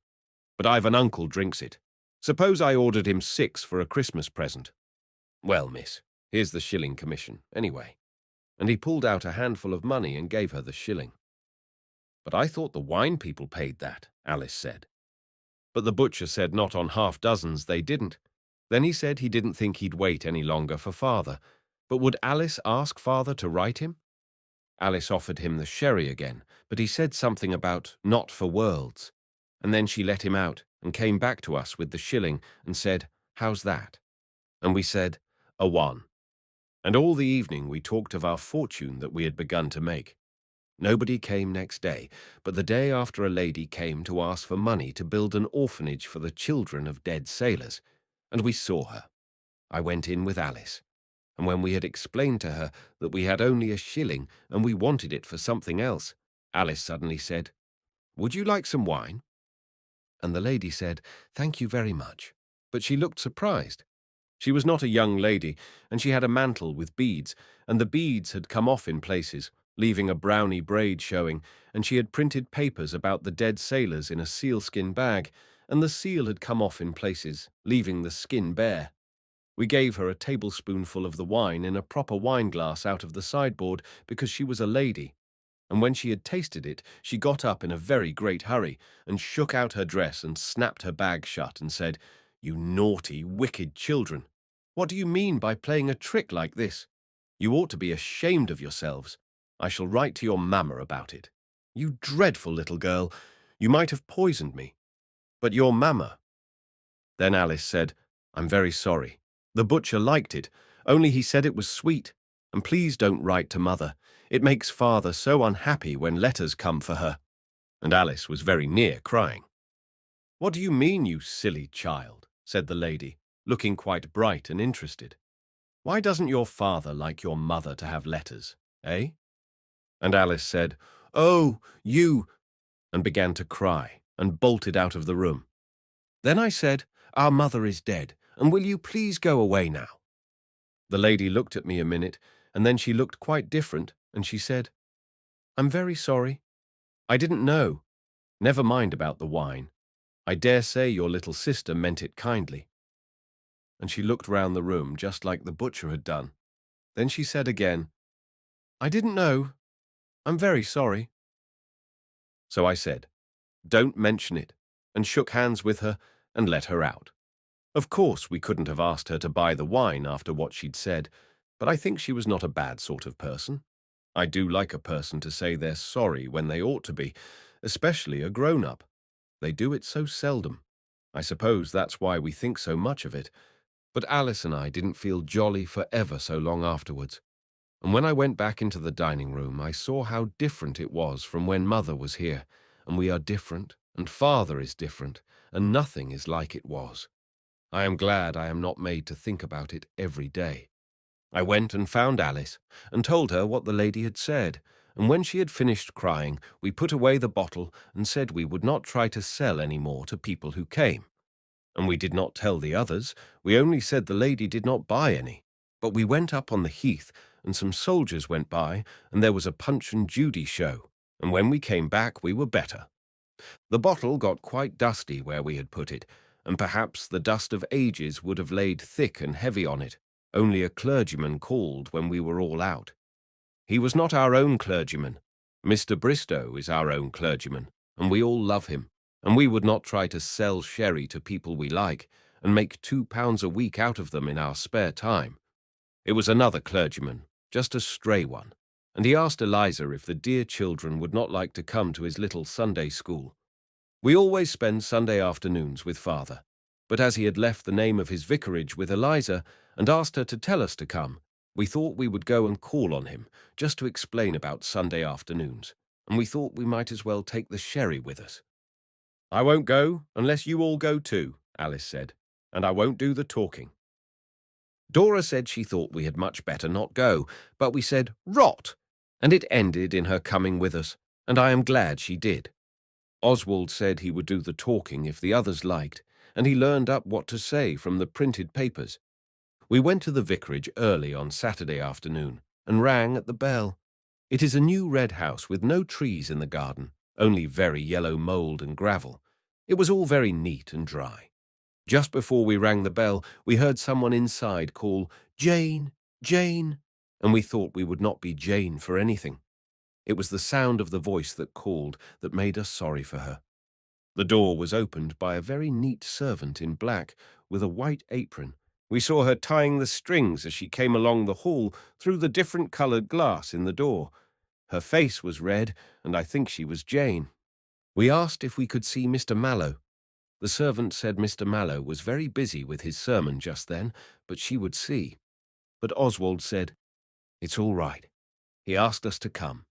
But I've an uncle drinks it. Suppose I ordered him 6 for a Christmas present. Well, miss, here's the shilling commission, anyway." And he pulled out a handful of money and gave her the shilling. "But I thought the wine people paid that," Alice said. But the butcher said not on half-dozens they didn't. Then he said he didn't think he'd wait any longer for father. But would Alice ask father to write him? Alice offered him the sherry again, but he said something about not for worlds. And then she let him out and came back to us with the shilling and said, "How's that?" And we said, "A 1." And all the evening we talked of our fortune that we had begun to make. Nobody came next day, but the day after a lady came to ask for money to build an orphanage for the children of dead sailors, and we saw her. I went in with Alice, and when we had explained to her that we had only a shilling and we wanted it for something else, Alice suddenly said, "Would you like some wine?" And the lady said, "Thank you very much," but she looked surprised. She was not a young lady, and she had a mantle with beads, and the beads had come off in places, leaving a browny braid showing, and she had printed papers about the dead sailors in a sealskin bag, and the seal had come off in places, leaving the skin bare. We gave her a tablespoonful of the wine in a proper wineglass out of the sideboard because she was a lady, and when she had tasted it, she got up in a very great hurry and shook out her dress and snapped her bag shut and said, "You naughty, wicked children! What do you mean by playing a trick like this? You ought to be ashamed of yourselves. I shall write to your mamma about it. You dreadful little girl, you might have poisoned me. But your mamma—" Then Alice said, "I'm very sorry. The butcher liked it, only he said it was sweet. And please don't write to Mother. It makes Father so unhappy when letters come for her." And Alice was very near crying. "What do you mean, you silly child?" said the lady, looking quite bright and interested. "Why doesn't your father like your mother to have letters, eh?" And Alice said, "Oh, you," and began to cry and bolted out of the room. Then I said, "Our mother is dead, and will you please go away now?" The lady looked at me a minute, and then she looked quite different, and she said, "I'm very sorry. I didn't know. Never mind about the wine. I dare say your little sister meant it kindly." And she looked round the room just like the butcher had done. Then she said again, "I didn't know. I'm very sorry." So I said, "Don't mention it," and shook hands with her and let her out. Of course, we couldn't have asked her to buy the wine after what she'd said, but I think she was not a bad sort of person. I do like a person to say they're sorry when they ought to be, especially a grown-up. They do it so seldom. I suppose that's why we think so much of it. But Alice and I didn't feel jolly for ever so long afterwards. And when I went back into the dining room, I saw how different it was from when Mother was here. And we are different, and Father is different, and nothing is like it was. I am glad I am not made to think about it every day. I went and found Alice, and told her what the lady had said, and when she had finished crying, we put away the bottle and said we would not try to sell any more to people who came. And we did not tell the others, we only said the lady did not buy any. But we went up on the heath, and some soldiers went by, and there was a Punch and Judy show, and when we came back we were better. The bottle got quite dusty where we had put it, and perhaps the dust of ages would have laid thick and heavy on it. Only a clergyman called when we were all out. He was not our own clergyman. Mr. Bristow is our own clergyman, and we all love him, and we would not try to sell sherry to people we like and make £2 a week out of them in our spare time. It was another clergyman, just a stray one, and he asked Eliza if the dear children would not like to come to his little Sunday school. We always spend Sunday afternoons with Father, but as he had left the name of his vicarage with Eliza and asked her to tell us to come, we thought we would go and call on him, just to explain about Sunday afternoons, and we thought we might as well take the sherry with us. "I won't go unless you all go too," Alice said, "and I won't do the talking." Dora said she thought we had much better not go, but we said, "Rot!" and it ended in her coming with us, and I am glad she did. Oswald said he would do the talking if the others liked, and he learned up what to say from the printed papers. We went to the vicarage early on Saturday afternoon and rang at the bell. It is a new red house with no trees in the garden, only very yellow mould and gravel. It was all very neat and dry. Just before we rang the bell, we heard someone inside call, "Jane, Jane," and we thought we would not be Jane for anything. It was the sound of the voice that called that made us sorry for her. The door was opened by a very neat servant in black with a white apron. We saw her tying the strings as she came along the hall through the different-coloured glass in the door. Her face was red, and I think she was Jane. We asked if we could see Mr. Mallow. The servant said Mr. Mallow was very busy with his sermon just then, but she would see. But Oswald said, "It's all right." He asked us to come.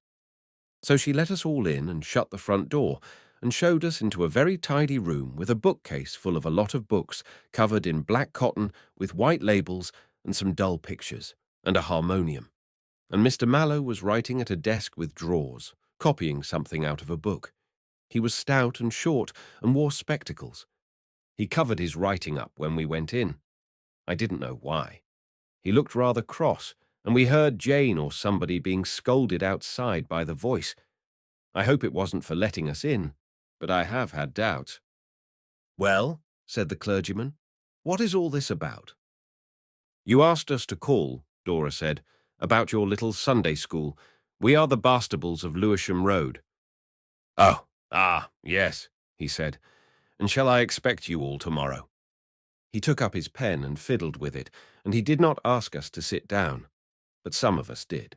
So she let us all in and shut the front door and showed us into a very tidy room with a bookcase full of a lot of books covered in black cotton with white labels and some dull pictures, and a harmonium. And Mr. Mallow was writing at a desk with drawers, copying something out of a book. He was stout and short and wore spectacles. He covered his writing up when we went in. I didn't know why. He looked rather cross, and we heard Jane or somebody being scolded outside by the voice. I hope it wasn't for letting us in, but I have had doubts. "Well," said the clergyman, "what is all this about?" "You asked us to call," Dora said, "about your little Sunday school. We are the Bastables of Lewisham Road." Yes," he said. "And shall I expect you all tomorrow?" He took up his pen and fiddled with it, and he did not ask us to sit down, but some of us did.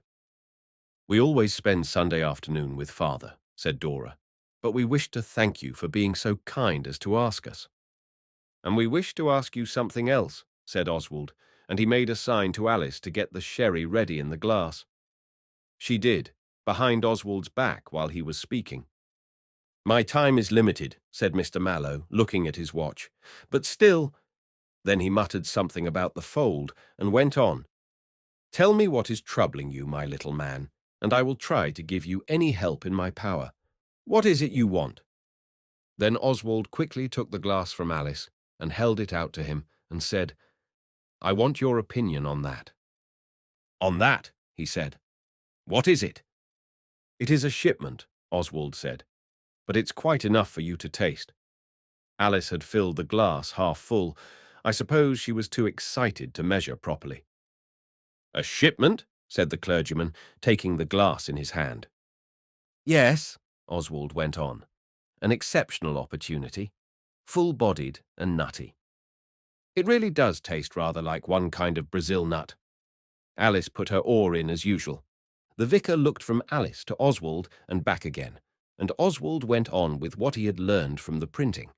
"We always spend Sunday afternoon with Father," said Dora, "but we wish to thank you for being so kind as to ask us." "And we wish to ask you something else," said Oswald, and he made a sign to Alice to get the sherry ready in the glass. She did, behind Oswald's back while he was speaking. "My time is limited," said Mr. Mallow, looking at his watch. "But still—" Then he muttered something about the fold and went on. "Tell me what is troubling you, my little man, and I will try to give you any help in my power. What is it you want?" Then Oswald quickly took the glass from Alice and held it out to him and said, "I want your opinion on that." "On that?" he said. "What is it?" "It is a shipment," Oswald said, "but it's quite enough for you to taste." Alice had filled the glass half full. I suppose she was too excited to measure properly. "A shipment?" said the clergyman, taking the glass in his hand. "Yes," Oswald went on, "an exceptional opportunity, full-bodied and nutty. It really does taste rather like one kind of Brazil nut." Alice put her oar in as usual. The vicar looked from Alice to Oswald and back again, and Oswald went on with what he had learned from the printing.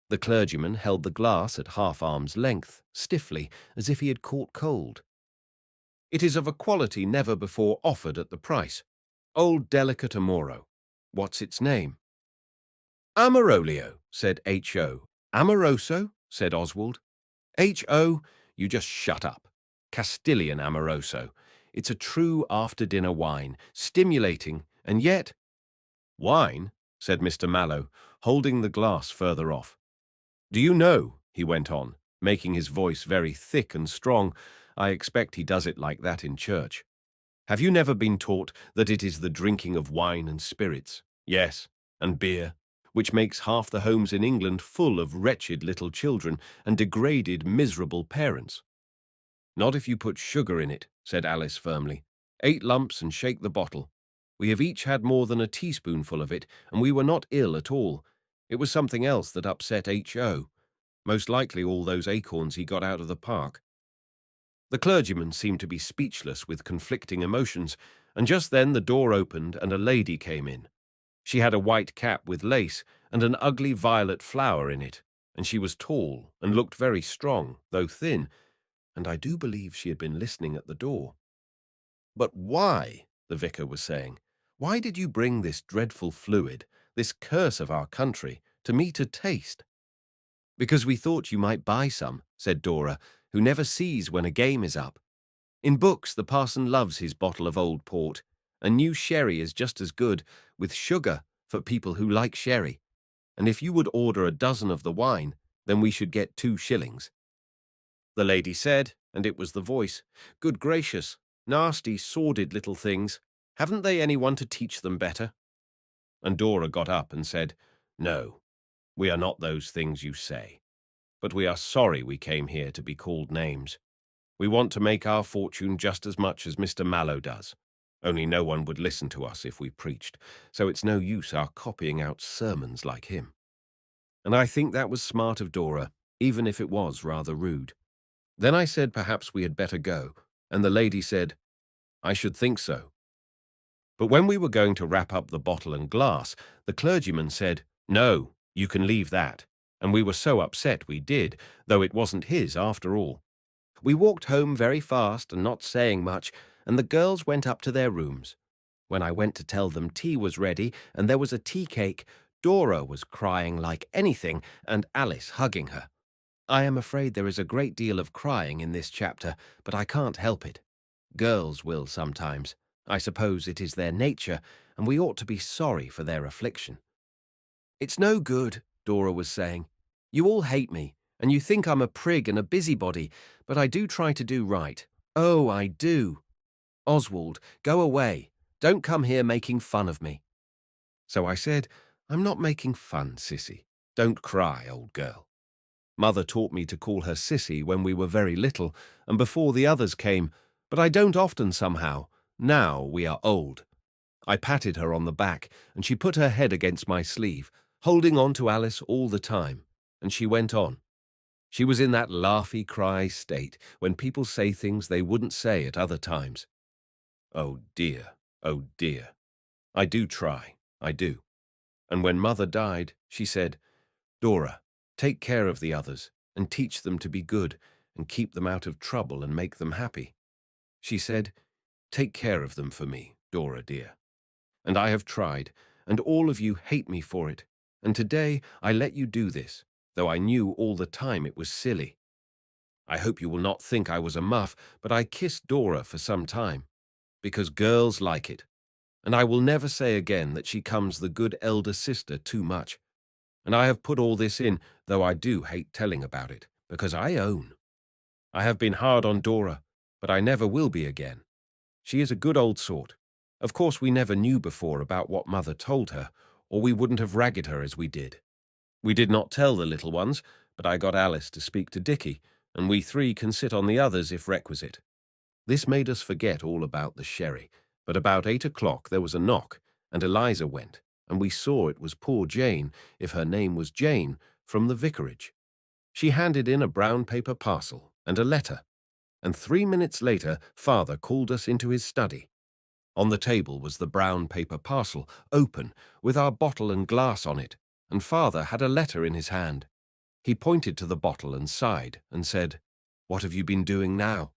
The clergyman held the glass at half-arm's length, stiffly, as if he had caught cold. "It is of a quality never before offered at the price. Old delicate Amoro. What's its name?" "Amarolio," said H.O. "Amoroso?" said Oswald. "H.O., you just shut up. Castilian Amoroso. It's a true after-dinner wine, stimulating, and yet—" "Wine?" said Mr. Mallow, holding the glass further off. "Do you know," he went on, making his voice very thick and strong, I expect he does it like that in church, "have you never been taught that it is the drinking of wine and spirits, yes, and beer, which makes half the homes in England full of wretched little children and degraded, miserable parents?" "Not if you put sugar in it," said Alice firmly. "8 lumps and shake the bottle. We have each had more than a teaspoonful of it, and we were not ill at all. It was something else that upset H.O. Most likely all those acorns he got out of the park." The clergyman seemed to be speechless with conflicting emotions, and just then the door opened and a lady came in. She had a white cap with lace and an ugly violet flower in it, and she was tall and looked very strong, though thin, and I do believe she had been listening at the door. "But why," the vicar was saying, "why did you bring this dreadful fluid, this curse of our country, to me to taste?" "Because we thought you might buy some," said Dora, who never sees when a game is up. "In books the parson loves his bottle of old port, and new sherry is just as good, with sugar, for people who like sherry. And if you would order a dozen of the wine, then we should get 2 shillings. The lady said, and it was the voice, "Good gracious, nasty, sordid little things. Haven't they anyone to teach them better?" And Dora got up and said, "No, we are not those things you say. But we are sorry we came here to be called names. We want to make our fortune just as much as Mr. Mallow does. Only no one would listen to us if we preached, so it's no use our copying out sermons like him." And I think that was smart of Dora, even if it was rather rude. Then I said perhaps we had better go, and the lady said, "I should think so." But when we were going to wrap up the bottle and glass, the clergyman said, "No, you can leave that." And we were so upset we did, though it wasn't his after all. We walked home very fast and not saying much, and the girls went up to their rooms. When I went to tell them tea was ready and there was a tea cake, Dora was crying like anything and Alice hugging her. I am afraid there is a great deal of crying in this chapter, but I can't help it. Girls will sometimes. I suppose it is their nature, and we ought to be sorry for their affliction. "It's no good," Dora was saying. "You all hate me, and you think I'm a prig and a busybody, but I do try to do right. Oh, I do. Oswald, go away. Don't come here making fun of me." So I said, "I'm not making fun, Sissy. Don't cry, old girl. Mother taught me to call her Sissy when we were very little and before the others came, but I don't often somehow, now we are old." I patted her on the back, and she put her head against my sleeve, holding on to Alice all the time, and she went on. She was in that laughy-cry state when people say things they wouldn't say at other times. Oh dear, oh dear. I do try, I do. And when Mother died, she said, "Dora, take care of the others and teach them to be good, and keep them out of trouble and make them happy. She said, "Take care of them for me, Dora dear." And I have tried, and all of you hate me for it. And today I let you do this, though I knew all the time it was silly. I hope you will not think I was a muff, but I kissed Dora for some time, because girls like it. And I will never say again that she comes the good elder sister too much. And I have put all this in, though I do hate telling about it, because I own. I have been hard on Dora, but I never will be again. She is a good old sort. Of course, we never knew before about what Mother told her, or we wouldn't have ragged her as we did. We did not tell the little ones, but I got Alice to speak to Dicky, and we three can sit on the others if requisite. This made us forget all about the sherry, but about 8 o'clock there was a knock, and Eliza went, and we saw it was poor Jane, if her name was Jane, from the vicarage. She handed in a brown paper parcel and a letter, and 3 minutes later Father called us into his study. On the table was the brown paper parcel, open, with our bottle and glass on it, and Father had a letter in his hand. He pointed to the bottle and sighed and said, "What have you been doing now?"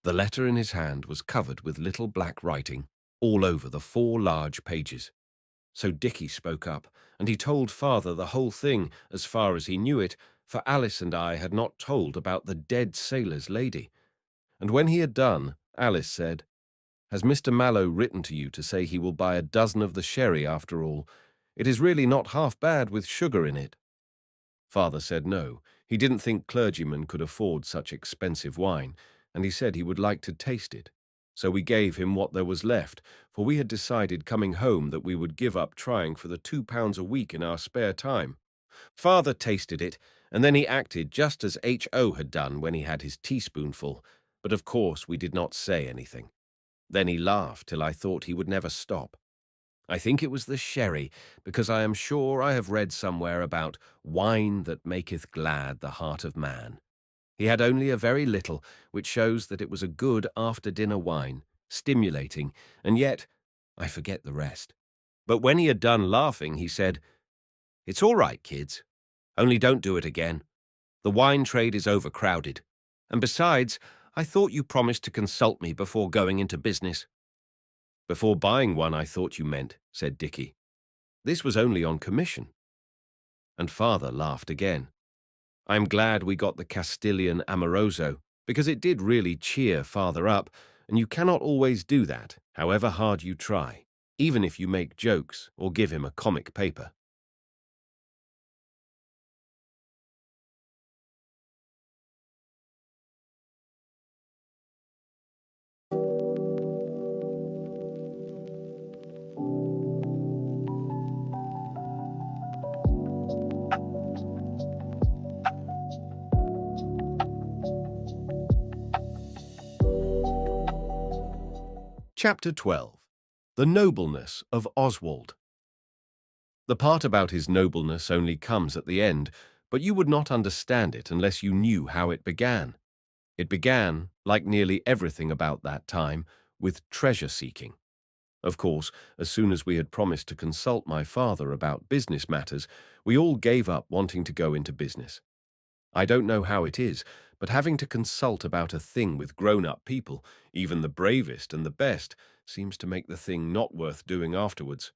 The letter in his hand was covered with little black writing all over the 4 large pages. So Dicky spoke up, and he told Father the whole thing as far as he knew it, for Alice and I had not told about the dead sailor's lady. And when he had done, Alice said, "Has Mr. Mallow written to you to say he will buy a dozen of the sherry after all? It is really not half bad with sugar in it." Father said no, he didn't think clergymen could afford such expensive wine, and he said he would like to taste it. So we gave him what there was left, for we had decided coming home that we would give up trying for the £2 a week in our spare time. Father tasted it, and then he acted just as H.O. had done when he had his teaspoonful, but of course we did not say anything. Then he laughed till I thought he would never stop. I think it was the sherry, because I am sure I have read somewhere about wine that maketh glad the heart of man. He had only a very little, which shows that it was a good after-dinner wine, stimulating, and yet I forget the rest. But when he had done laughing, he said, "It's all right, kids. Only don't do it again. The wine trade is overcrowded. And besides, I thought you promised to consult me before going into business." "Before buying one, I thought you meant," said Dicky. "This was only on commission." And Father laughed again. I am glad we got the Castilian Amoroso, because it did really cheer Father up, and you cannot always do that, however hard you try, even if you make jokes or give him a comic paper. Chapter 12. The Nobleness of Oswald. The part about his nobleness only comes at the end, but you would not understand it unless you knew how it began. It began, like nearly everything about that time, with treasure-seeking. Of course, as soon as we had promised to consult my father about business matters, we all gave up wanting to go into business. I don't know how it is, but having to consult about a thing with grown-up people, even the bravest and the best, seems to make the thing not worth doing afterwards.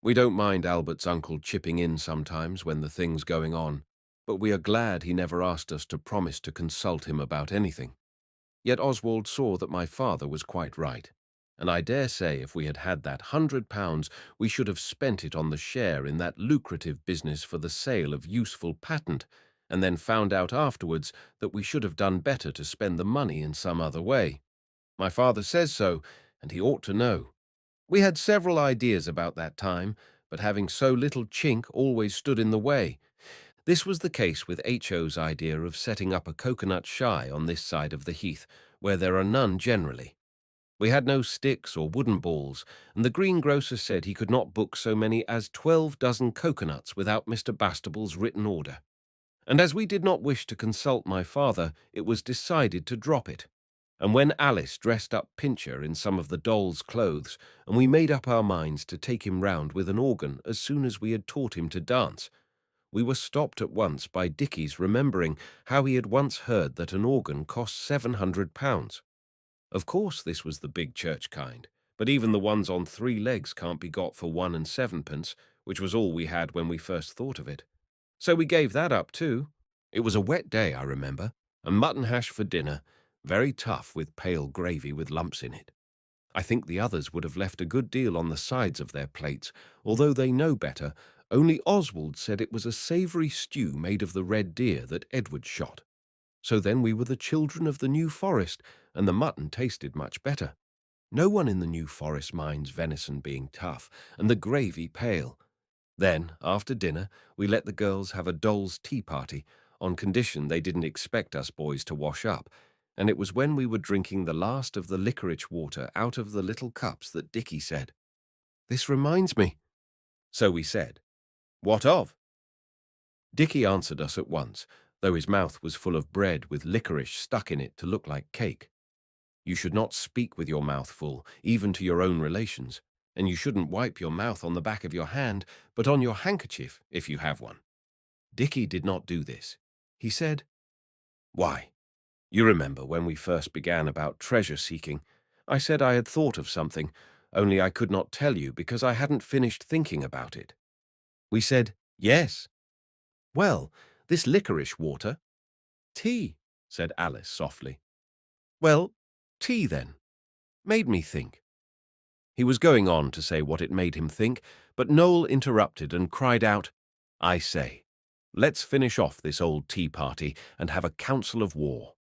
We don't mind Albert's uncle chipping in sometimes when the thing's going on, but we are glad he never asked us to promise to consult him about anything. Yet Oswald saw that my father was quite right, and I dare say if we had had that £100 we should have spent it on the share in that lucrative business for the sale of useful patent, and then found out afterwards that we should have done better to spend the money in some other way. My father says so, and he ought to know. We had several ideas about that time, but having so little chink always stood in the way. This was the case with H.O.'s idea of setting up a coconut shy on this side of the heath, where there are none generally. We had no sticks or wooden balls, and the greengrocer said he could not book so many as 12 dozen coconuts without Mr. Bastable's written order. And as we did not wish to consult my father, it was decided to drop it. And when Alice dressed up Pincher in some of the doll's clothes, and we made up our minds to take him round with an organ as soon as we had taught him to dance, we were stopped at once by Dicky's remembering how he had once heard that an organ cost £700. Of course this was the big church kind, but even the ones on 3 legs can't be got for 1 and 7pence, which was all we had when we first thought of it. So we gave that up too. It was a wet day, I remember, and mutton hash for dinner, very tough with pale gravy with lumps in it. I think the others would have left a good deal on the sides of their plates, although they know better. Only Oswald said it was a savoury stew made of the red deer that Edward shot. So then we were the children of the New Forest, and the mutton tasted much better. No one in the New Forest minds venison being tough, and the gravy pale. Then, after dinner, we let the girls have a doll's tea party, on condition they didn't expect us boys to wash up, and it was when we were drinking the last of the licorice water out of the little cups that Dicky said, "This reminds me." So we said, "What of?" Dicky answered us at once, though his mouth was full of bread with licorice stuck in it to look like cake. You should not speak with your mouth full, even to your own relations, and you shouldn't wipe your mouth on the back of your hand, but on your handkerchief, if you have one. Dicky did not do this. He said, "Why, you remember when we first began about treasure-seeking, I said I had thought of something, only I could not tell you because I hadn't finished thinking about it." We said, "Yes." "Well, this licorice water." "Tea," said Alice softly. "Well, tea then. Made me think." He was going on to say what it made him think, but Noel interrupted and cried out, "I say, let's finish off this old tea party and have a council of war."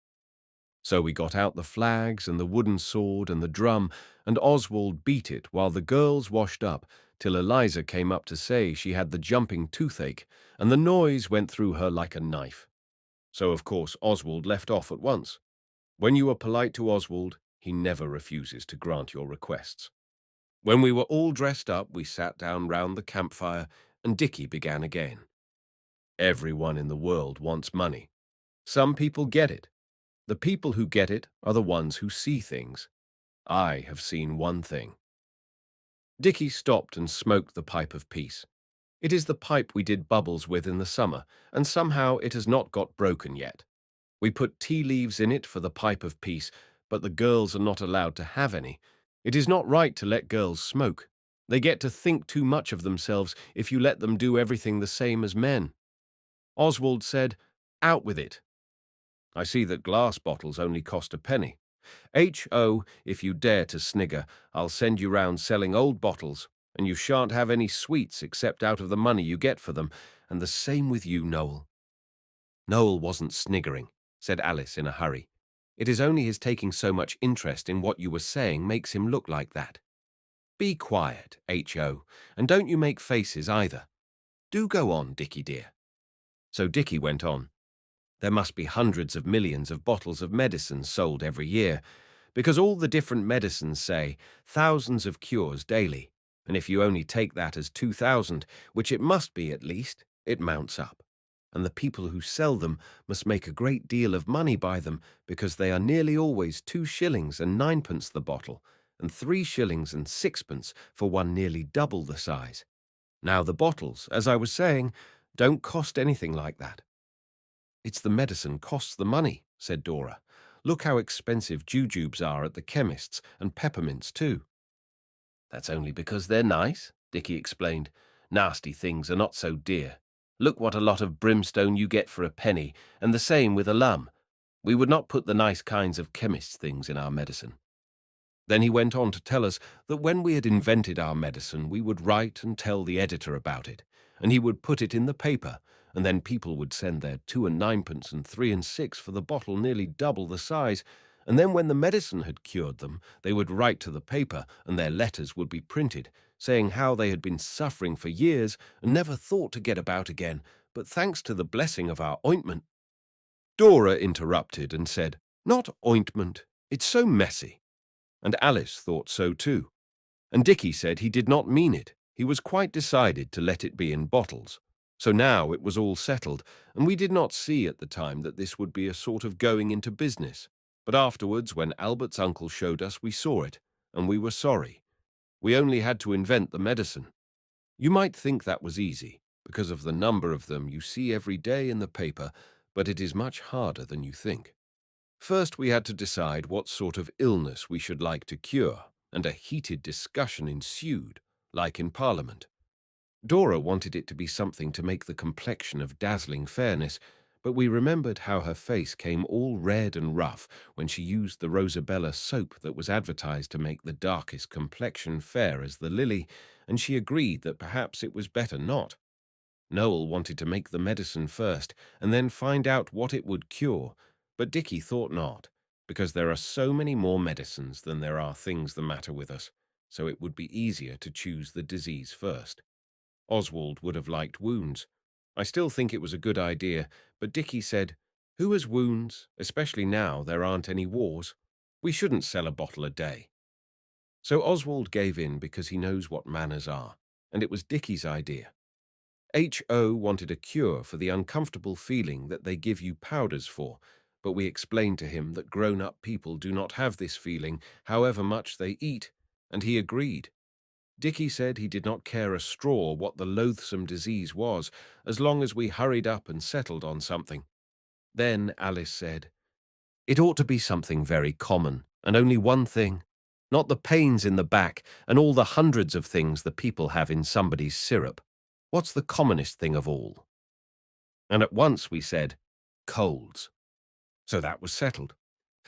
So we got out the flags and the wooden sword and the drum, and Oswald beat it while the girls washed up, till Eliza came up to say she had the jumping toothache, and the noise went through her like a knife. So of course Oswald left off at once. When you are polite to Oswald, he never refuses to grant your requests. When we were all dressed up, we sat down round the campfire, and Dicky began again. Everyone in the world wants money. Some people get it. The people who get it are the ones who see things. I have seen one thing. Dicky stopped and smoked the pipe of peace. It is the pipe we did bubbles with in the summer, and somehow it has not got broken yet. We put tea leaves in it for the pipe of peace, but the girls are not allowed to have any. It is not right to let girls smoke. They get to think too much of themselves if you let them do everything the same as men. Oswald said, "Out with it." I see that glass bottles only cost a penny. H.O., if you dare to snigger, I'll send you round selling old bottles, and you shan't have any sweets except out of the money you get for them, and the same with you, Noel. Noel wasn't sniggering, said Alice in a hurry. It is only his taking so much interest in what you were saying makes him look like that. Be quiet, H.O., and don't you make faces either. Do go on, Dicky dear. So Dicky went on. There must be hundreds of millions of bottles of medicine sold every year, because all the different medicines say thousands of cures daily, and if you only take that as 2,000, which it must be at least, it mounts up. And the people who sell them must make a great deal of money by them, because they are nearly always 2 shillings and 9pence the bottle, and 3 shillings and 6pence for one nearly double the size. Now the bottles, as I was saying, don't cost anything like that. It's the medicine costs the money, said Dora. Look how expensive jujubes are at the chemist's, and peppermints too. That's only because they're nice, Dicky explained. Nasty things are not so dear. Look what a lot of brimstone you get for a penny, and the same with alum. We would not put the nice kinds of chemists' things in our medicine. Then he went on to tell us that when we had invented our medicine, we would write and tell the editor about it, and he would put it in the paper, and then people would send their 2 and 9pence and 3 and 6 for the bottle nearly double the size, and then when the medicine had cured them, they would write to the paper, and their letters would be printed, saying how they had been suffering for years and never thought to get about again, but thanks to the blessing of our ointment. Dora interrupted and said, "Not ointment, it's so messy." And Alice thought so too. And Dicky said he did not mean it. He was quite decided to let it be in bottles. So now it was all settled, and we did not see at the time that this would be a sort of going into business. But afterwards, when Albert's uncle showed us, we saw it, and we were sorry. We only had to invent the medicine. You might think that was easy, because of the number of them you see every day in the paper, but it is much harder than you think. First, we had to decide what sort of illness we should like to cure, and a heated discussion ensued, like in Parliament. Dora wanted it to be something to make the complexion of dazzling fairness, but we remembered how her face came all red and rough when she used the Rosabella soap that was advertised to make the darkest complexion fair as the lily, and she agreed that perhaps it was better not. Noel wanted to make the medicine first, and then find out what it would cure, but Dicky thought not, because there are so many more medicines than there are things the matter with us, so it would be easier to choose the disease first. Oswald would have liked wounds. I still think it was a good idea, but Dicky said, "Who has wounds, especially now there aren't any wars? We shouldn't sell a bottle a day." So Oswald gave in because he knows what manners are, and it was Dicky's idea. H.O. wanted a cure for the uncomfortable feeling that they give you powders for, but we explained to him that grown-up people do not have this feeling, however much they eat, and he agreed. Dicky said he did not care a straw what the loathsome disease was, as long as we hurried up and settled on something. Then Alice said, "It ought to be something very common, and only one thing. Not the pains in the back and all the hundreds of things the people have in somebody's syrup. What's the commonest thing of all?" And at once we said, "Colds." So that was settled.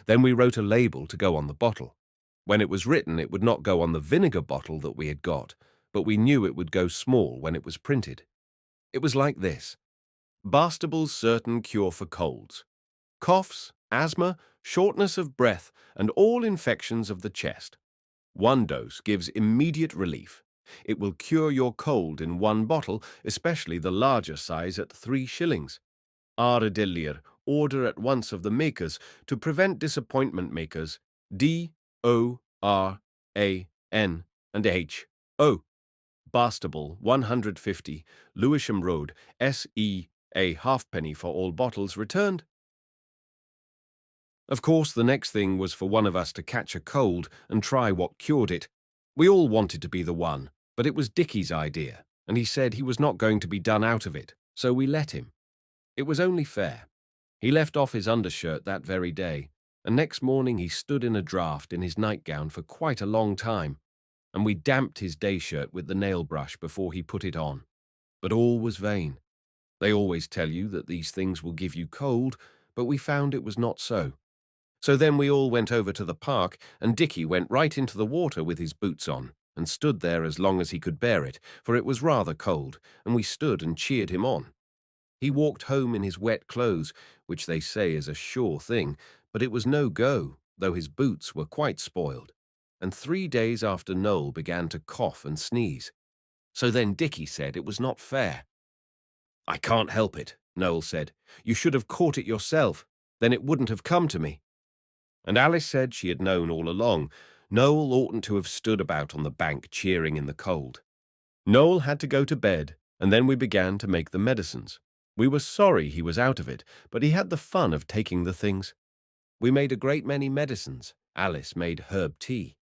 Then we wrote a label to go on the bottle. When it was written, it would not go on the vinegar bottle that we had got, but we knew it would go small when it was printed. It was like this: Bastables certain cure for colds, coughs, asthma, shortness of breath, and all infections of the chest. One dose gives immediate relief. It will cure your cold in one bottle, especially the larger size at 3 shillings. Ardelier, order at once of the makers to prevent disappointment makers. Doran and Ho. Bastable, 150, Lewisham Road, SE, a halfpenny for all bottles returned. Of course, the next thing was for one of us to catch a cold and try what cured it. We all wanted to be the one, but it was Dicky's idea, and he said he was not going to be done out of it, so we let him. It was only fair. He left off his undershirt that very day, and next morning he stood in a draught in his nightgown for quite a long time, and we damped his day shirt with the nail brush before he put it on. But all was vain. They always tell you that these things will give you cold, but we found it was not so. So then we all went over to the park, and Dicky went right into the water with his boots on, and stood there as long as he could bear it, for it was rather cold, and we stood and cheered him on. He walked home in his wet clothes, which they say is a sure thing, but it was no go, though his boots were quite spoiled. And 3 days after Noel began to cough and sneeze. So then Dicky said it was not fair. "I can't help it," Noel said. "You should have caught it yourself. Then it wouldn't have come to me." And Alice said she had known all along. Noel oughtn't to have stood about on the bank cheering in the cold. Noel had to go to bed, and then we began to make the medicines. We were sorry he was out of it, but he had the fun of taking the things. We made a great many medicines. Alice made herb tea.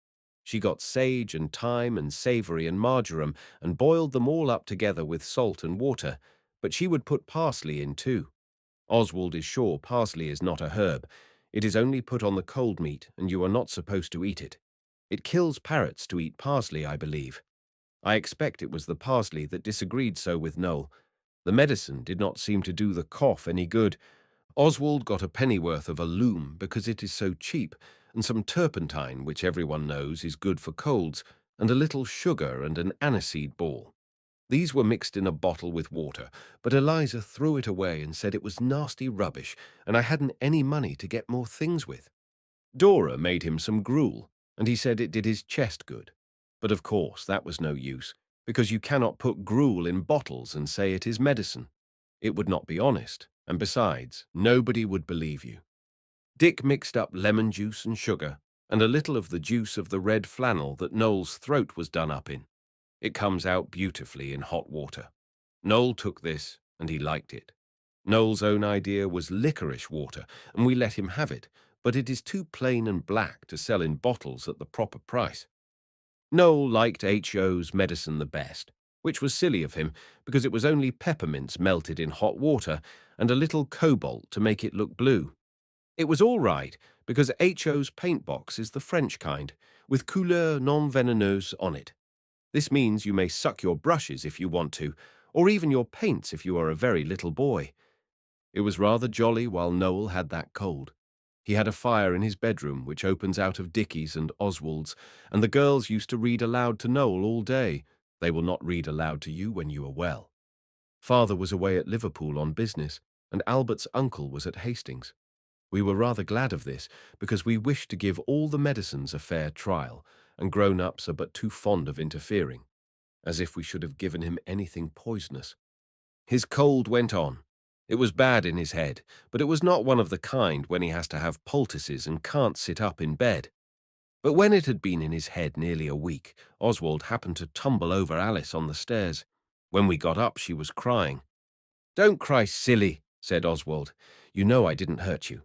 She got sage and thyme and savory and marjoram and boiled them all up together with salt and water, but she would put parsley in too. Oswald is sure parsley is not a herb. It is only put on the cold meat, and you are not supposed to eat it. It kills parrots to eat parsley, I believe. I expect it was the parsley that disagreed so with Noel. The medicine did not seem to do the cough any good. Oswald got a pennyworth of a loom because it is so cheap, and some turpentine, which everyone knows is good for colds, and a little sugar and an aniseed ball. These were mixed in a bottle with water, but Eliza threw it away and said it was nasty rubbish, and I hadn't any money to get more things with. Dora made him some gruel, and he said it did his chest good. But of course that was no use, because you cannot put gruel in bottles and say it is medicine. It would not be honest, and besides, nobody would believe you. Dick mixed up lemon juice and sugar, and a little of the juice of the red flannel that Noel's throat was done up in. It comes out beautifully in hot water. Noel took this, and he liked it. Noel's own idea was licorice water, and we let him have it, but it is too plain and black to sell in bottles at the proper price. Noel liked H.O.'s medicine the best. which was silly of him because it was only peppermints melted in hot water and a little cobalt to make it look blue. It was all right because HO's paint box is the French kind, with couleur non vénéneuse on it. This means you may suck your brushes if you want to, or even your paints if you are a very little boy. It was rather jolly while Noel had that cold. He had a fire in his bedroom which opens out of Dicky's and Oswald's, and the girls used to read aloud to Noel all day. They will not read aloud to you when you are well. Father was away at Liverpool on business, and Albert's uncle was at Hastings. We were rather glad of this, because we wished to give all the medicines a fair trial, and grown-ups are but too fond of interfering, as if we should have given him anything poisonous. His cold went on. It was bad in his head, but it was not one of the kind when he has to have poultices and can't sit up in bed. But when it had been in his head nearly a week, Oswald happened to tumble over Alice on the stairs. When we got up, she was crying. "Don't cry, silly," said Oswald. "You know I didn't hurt you."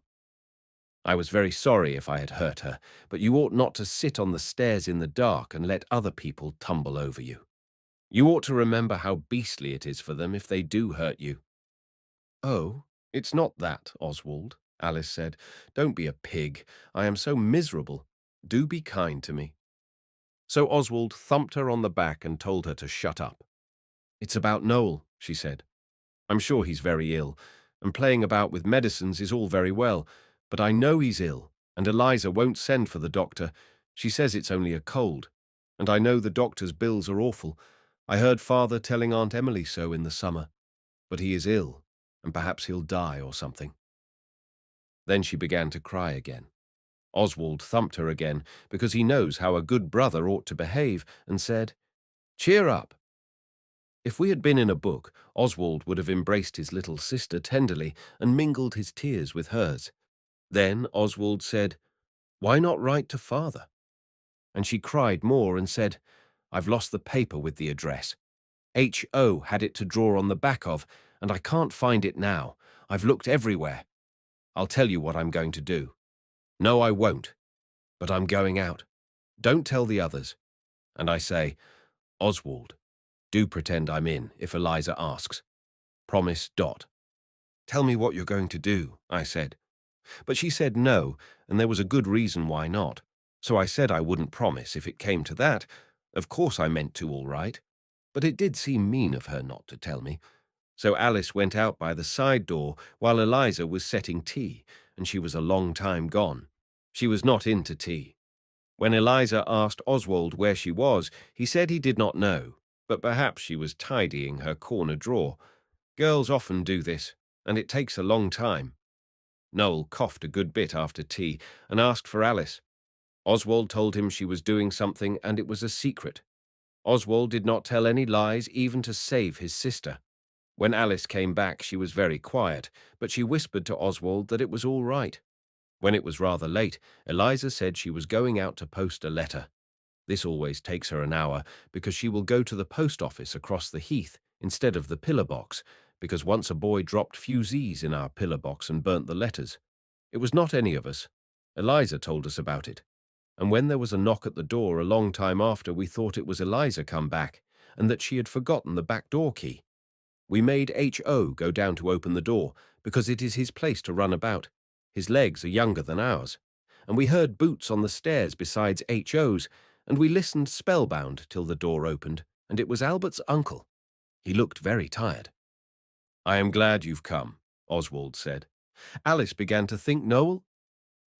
I was very sorry if I had hurt her, but you ought not to sit on the stairs in the dark and let other people tumble over you. You ought to remember how beastly it is for them if they do hurt you. "Oh, it's not that, Oswald," Alice said. "Don't be a pig. I am so miserable. Do be kind to me." So Oswald thumped her on the back and told her to shut up. "It's about Noel," she said. "I'm sure he's very ill, and playing about with medicines is all very well, but I know he's ill, and Eliza won't send for the doctor. She says it's only a cold, and I know the doctor's bills are awful. I heard Father telling Aunt Emily so in the summer. But he is ill, and perhaps he'll die or something." Then she began to cry again. Oswald thumped her again, because he knows how a good brother ought to behave, and said, "Cheer up." If we had been in a book, Oswald would have embraced his little sister tenderly and mingled his tears with hers. Then Oswald said, "Why not write to Father?" And she cried more and said, "I've lost the paper with the address. H.O. had it to draw on the back of, and I can't find it now. I've looked everywhere. I'll tell you what I'm going to do. No, I won't. But I'm going out. Don't tell the others." And I say, "Oswald, do pretend I'm in if Eliza asks. Promise, Dot." "Tell me what you're going to do," I said. But she said no, and there was a good reason why not. So I said I wouldn't promise if it came to that. Of course I meant to all right. But it did seem mean of her not to tell me. So Alice went out by the side door while Eliza was setting tea, and she was a long time gone. She was not into tea. When Eliza asked Oswald where she was, he said he did not know, but perhaps she was tidying her corner drawer. Girls often do this, and it takes a long time. Noel coughed a good bit after tea and asked for Alice. Oswald told him she was doing something and it was a secret. Oswald did not tell any lies even to save his sister. When Alice came back, she was very quiet, but she whispered to Oswald that it was all right. When it was rather late, Eliza said she was going out to post a letter. This always takes her an hour, because she will go to the post office across the heath instead of the pillar box, because once a boy dropped fusees in our pillar box and burnt the letters. It was not any of us. Eliza told us about it. And when there was a knock at the door a long time after, we thought it was Eliza come back, and that she had forgotten the back door key. We made H.O. go down to open the door, because it is his place to run about. His legs are younger than ours. And we heard boots on the stairs besides H.O.'s, and we listened spellbound till the door opened, and it was Albert's uncle. He looked very tired. "I am glad you've come," Oswald said. "Alice began to think Noel—"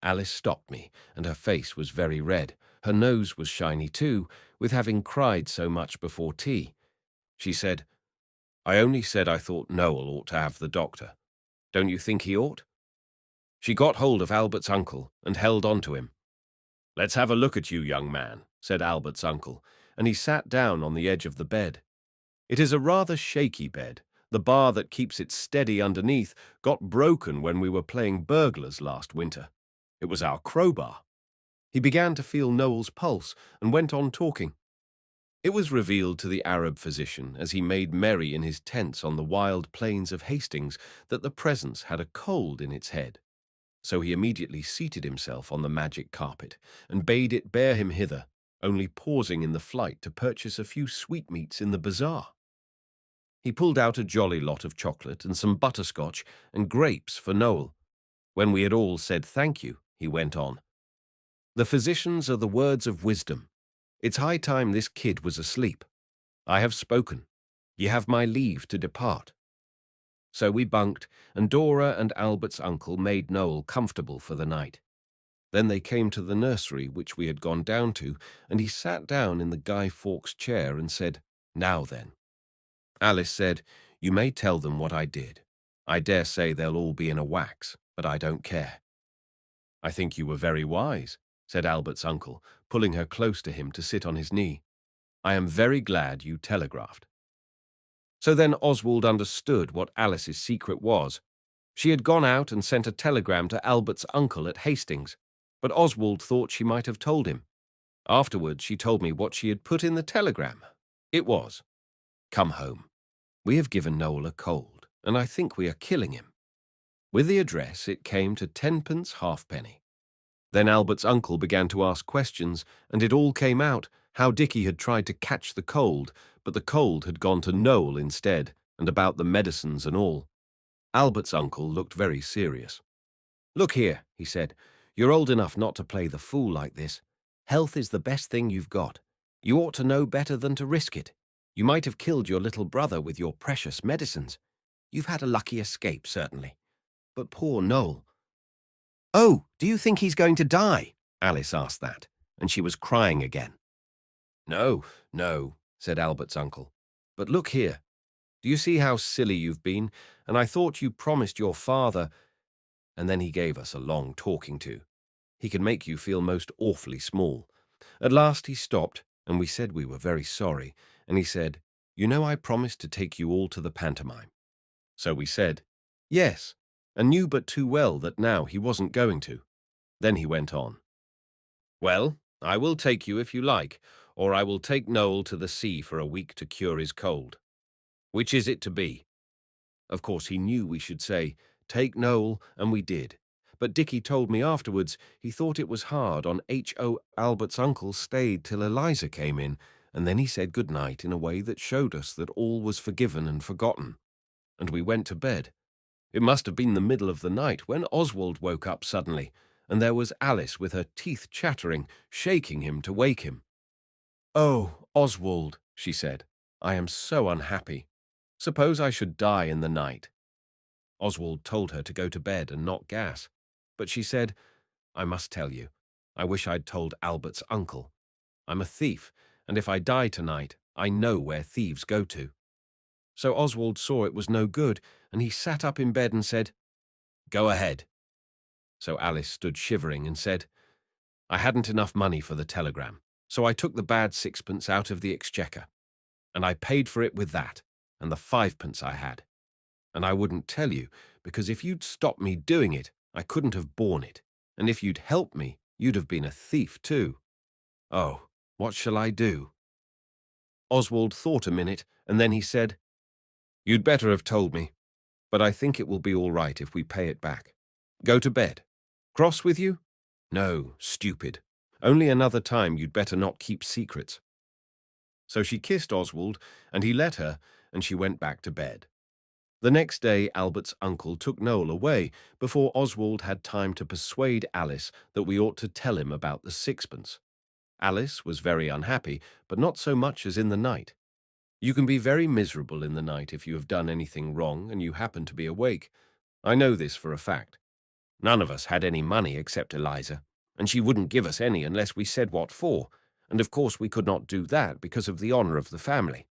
Alice stopped me, and her face was very red. Her nose was shiny too, with having cried so much before tea. She said, "I only said I thought Noel ought to have the doctor. Don't you think he ought?" She got hold of Albert's uncle and held on to him. "Let's have a look at you, young man," said Albert's uncle, and he sat down on the edge of the bed. It is a rather shaky bed. The bar that keeps it steady underneath got broken when we were playing burglars last winter. It was our crowbar. He began to feel Noel's pulse and went on talking. It was revealed to the Arab physician, as he made merry in his tents on the wild plains of Hastings, that the presence had a cold in its head. So he immediately seated himself on the magic carpet and bade it bear him hither, only pausing in the flight to purchase a few sweetmeats in the bazaar. He pulled out a jolly lot of chocolate and some butterscotch and grapes for Noel. When we had all said thank you, he went on. The physicians are the words of wisdom. It's high time this kid was asleep. I have spoken. Ye have my leave to depart. So we bunked, and Dora and Albert's uncle made Noel comfortable for the night. Then they came to the nursery which we had gone down to, and he sat down in the Guy Fawkes chair and said, "Now then." Alice said, "You may tell them what I did. I dare say they'll all be in a wax, but I don't care." "I think you were very wise," said Albert's uncle, pulling her close to him to sit on his knee. "I am very glad you telegraphed." So then Oswald understood what Alice's secret was. She had gone out and sent a telegram to Albert's uncle at Hastings, but Oswald thought she might have told him. Afterwards she told me what she had put in the telegram. It was, "Come home. We have given Noel a cold, and I think we are killing him." With the address it came to 10pence halfpenny. Then Albert's uncle began to ask questions, and it all came out, how Dicky had tried to catch the cold, but the cold had gone to Noel instead, and about the medicines and all. Albert's uncle looked very serious. "Look here," he said, "you're old enough not to play the fool like this. Health is the best thing you've got. You ought to know better than to risk it. You might have killed your little brother with your precious medicines. You've had a lucky escape, certainly. But poor Noel." "Oh, do you think he's going to die?" Alice asked that, and she was crying again. "No, no," said Albert's uncle. "But look here. Do you see how silly you've been? And I thought you promised your father—" And then he gave us a long talking to. He can make you feel most awfully small. At last he stopped, and we said we were very sorry, and he said, "You know I promised to take you all to the pantomime." So we said, "Yes," and knew but too well that now he wasn't going to. Then he went on. "Well, I will take you if you like, or I will take Noel to the sea for a week to cure his cold. Which is it to be?" Of course he knew we should say, "Take Noel," and we did. But Dicky told me afterwards he thought it was hard on H.O. Albert's uncle stayed till Eliza came in, and then he said good night in a way that showed us that all was forgiven and forgotten. And we went to bed. It must have been the middle of the night when Oswald woke up suddenly, and there was Alice with her teeth chattering, shaking him to wake him. "Oh, Oswald," she said, "I am so unhappy. Suppose I should die in the night." Oswald told her to go to bed and not gas, but she said, "I must tell you. I wish I'd told Albert's uncle. I'm a thief, and if I die tonight, I know where thieves go to." So Oswald saw it was no good, and he sat up in bed and said, "Go ahead." So Alice stood shivering and said, "I hadn't enough money for the telegram, so I took the bad 6pence out of the exchequer, and I paid for it with that, and the 5pence I had. And I wouldn't tell you, because if you'd stopped me doing it, I couldn't have borne it, and if you'd helped me, you'd have been a thief too. Oh, what shall I do?" Oswald thought a minute, and then he said, "You'd better have told me, but I think it will be all right if we pay it back. Go to bed. Cross with you? No, stupid. Only another time you'd better not keep secrets." So she kissed Oswald, and he let her, and she went back to bed. The next day Albert's uncle took Noel away before Oswald had time to persuade Alice that we ought to tell him about the 6pence. Alice was very unhappy, but not so much as in the night. You can be very miserable in the night if you have done anything wrong and you happen to be awake. I know this for a fact. None of us had any money except Eliza, and she wouldn't give us any unless we said what for, and of course we could not do that because of the honour of the family.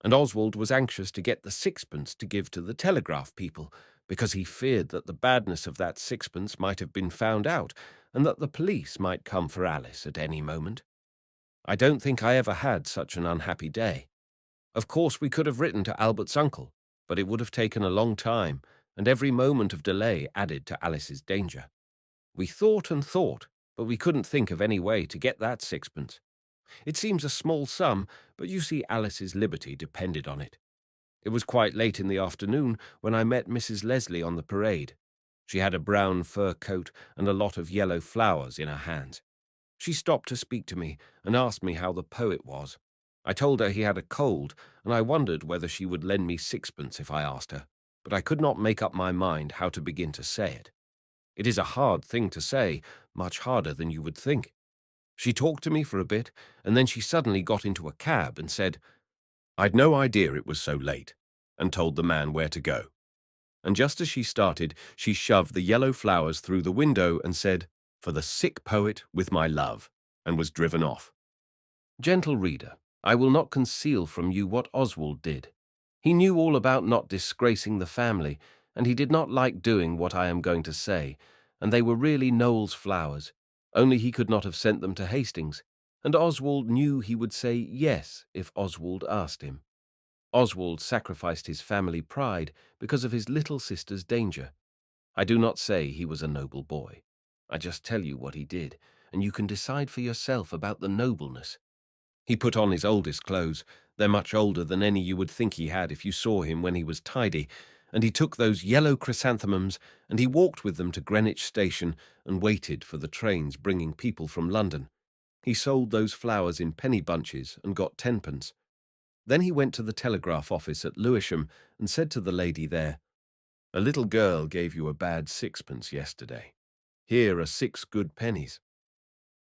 And Oswald was anxious to get the 6pence to give to the telegraph people, because he feared that the badness of that 6pence might have been found out, and that the police might come for Alice at any moment. I don't think I ever had such an unhappy day. Of course we could have written to Albert's uncle, but it would have taken a long time, and every moment of delay added to Alice's danger. We thought and thought, but we couldn't think of any way to get that 6pence. It seems a small sum, but you see Alice's liberty depended on it. It was quite late in the afternoon when I met Mrs. Leslie on the parade. She had a brown fur coat and a lot of yellow flowers in her hands. She stopped to speak to me and asked me how the poet was. I told her he had a cold, and I wondered whether she would lend me sixpence if I asked her, but I could not make up my mind how to begin to say it. It is a hard thing to say, much harder than you would think. She talked to me for a bit, and then she suddenly got into a cab and said, "I'd no idea it was so late," and told the man where to go. And just as she started, she shoved the yellow flowers through the window and said, "For the sick poet with my love," and was driven off. Gentle reader, I will not conceal from you what Oswald did. He knew all about not disgracing the family, and he did not like doing what I am going to say, and they were really Noel's flowers, only he could not have sent them to Hastings, and Oswald knew he would say yes if Oswald asked him. Oswald sacrificed his family pride because of his little sister's danger. I do not say he was a noble boy. I just tell you what he did, and you can decide for yourself about the nobleness. He put on his oldest clothes. They're much older than any you would think he had if you saw him when he was tidy, and he took those yellow chrysanthemums and he walked with them to Greenwich Station and waited for the trains bringing people from London. He sold those flowers in penny bunches and got tenpence. Then he went to the telegraph office at Lewisham and said to the lady there, "A little girl gave you a bad sixpence yesterday. Here are 6 good pennies."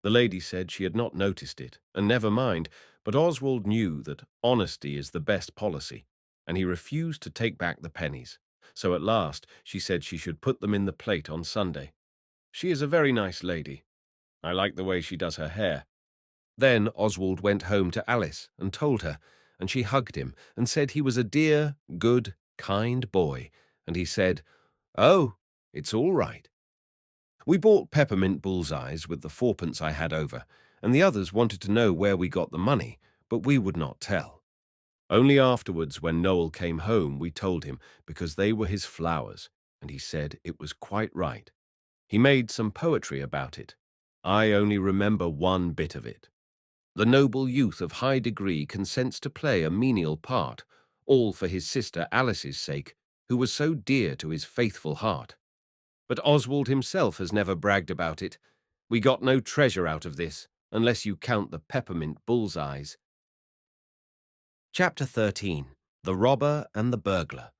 The lady said she had not noticed it, and never mind, but Oswald knew that honesty is the best policy, and he refused to take back the pennies. So at last she said she should put them in the plate on Sunday. She is a very nice lady. I like the way she does her hair. Then Oswald went home to Alice and told her, and she hugged him and said he was a dear, good, kind boy, and he said, "Oh, it's all right." We bought peppermint bullseyes with the 4pence I had over, and the others wanted to know where we got the money, but we would not tell. Only afterwards, when Noel came home, we told him, because they were his flowers, and he said it was quite right. He made some poetry about it. I only remember one bit of it. The noble youth of high degree consents to play a menial part, all for his sister Alice's sake, who was so dear to his faithful heart. But Oswald himself has never bragged about it. We got no treasure out of this, unless you count the peppermint bullseyes. Chapter 13. The Robber and the Burglar.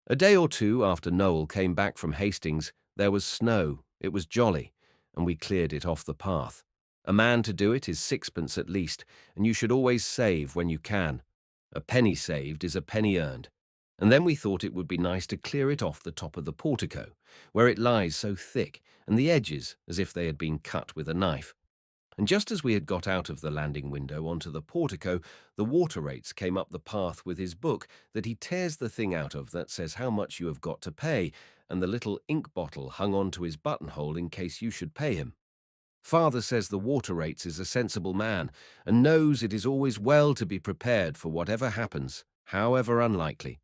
A day or two after Noel came back from Hastings, there was snow. It was jolly, and we cleared it off the path. A man to do it is 6pence at least, and you should always save when you can. A penny saved is a penny earned. And then we thought it would be nice to clear it off the top of the portico, where it lies so thick, and the edges as if they had been cut with a knife. And just as we had got out of the landing window onto the portico, the water rates came up the path with his book that he tears the thing out of that says how much you have got to pay, and the little ink bottle hung on to his buttonhole in case you should pay him. Father says the water rates is a sensible man, and knows it is always well to be prepared for whatever happens, however unlikely.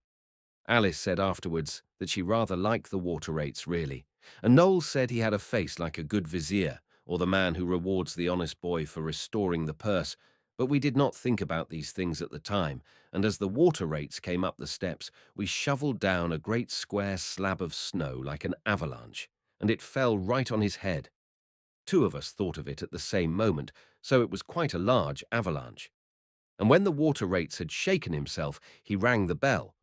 Alice said afterwards that she rather liked the water rates really, and Noel said he had a face like a good vizier, or the man who rewards the honest boy for restoring the purse, but we did not think about these things at the time, and as the water rates came up the steps, we shovelled down a great square slab of snow like an avalanche, and it fell right on his head. 2 of us thought of it at the same moment, so it was quite a large avalanche. And when the water rates had shaken himself, he rang the bell.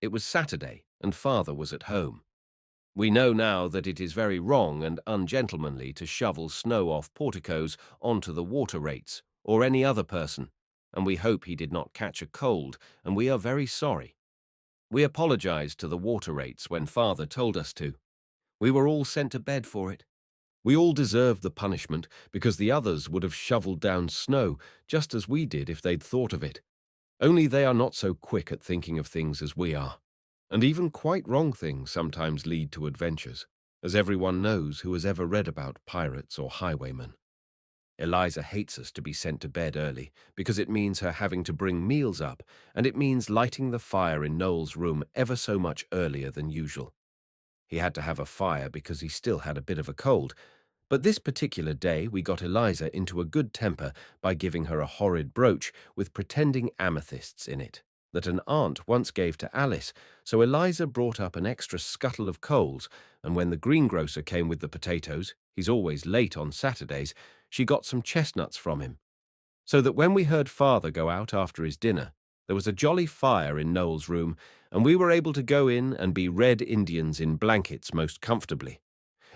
It was Saturday, and Father was at home. We know now that it is very wrong and ungentlemanly to shovel snow off porticos onto the water rates, or any other person, and we hope he did not catch a cold, and we are very sorry. We apologized to the water rates when Father told us to. We were all sent to bed for it. We all deserved the punishment because the others would have shoveled down snow just as we did if they'd thought of it. Only they are not so quick at thinking of things as we are. And even quite wrong things sometimes lead to adventures, as everyone knows who has ever read about pirates or highwaymen. Eliza hates us to be sent to bed early because it means her having to bring meals up, and it means lighting the fire in Noel's room ever so much earlier than usual. He had to have a fire because he still had a bit of a cold, but this particular day we got Eliza into a good temper by giving her a horrid brooch with pretending amethysts in it that an aunt once gave to Alice, so Eliza brought up an extra scuttle of coals, and when the greengrocer came with the potatoes, he's always late on Saturdays, she got some chestnuts from him. So that when we heard Father go out after his dinner, there was a jolly fire in Noel's room, and we were able to go in and be Red Indians in blankets most comfortably.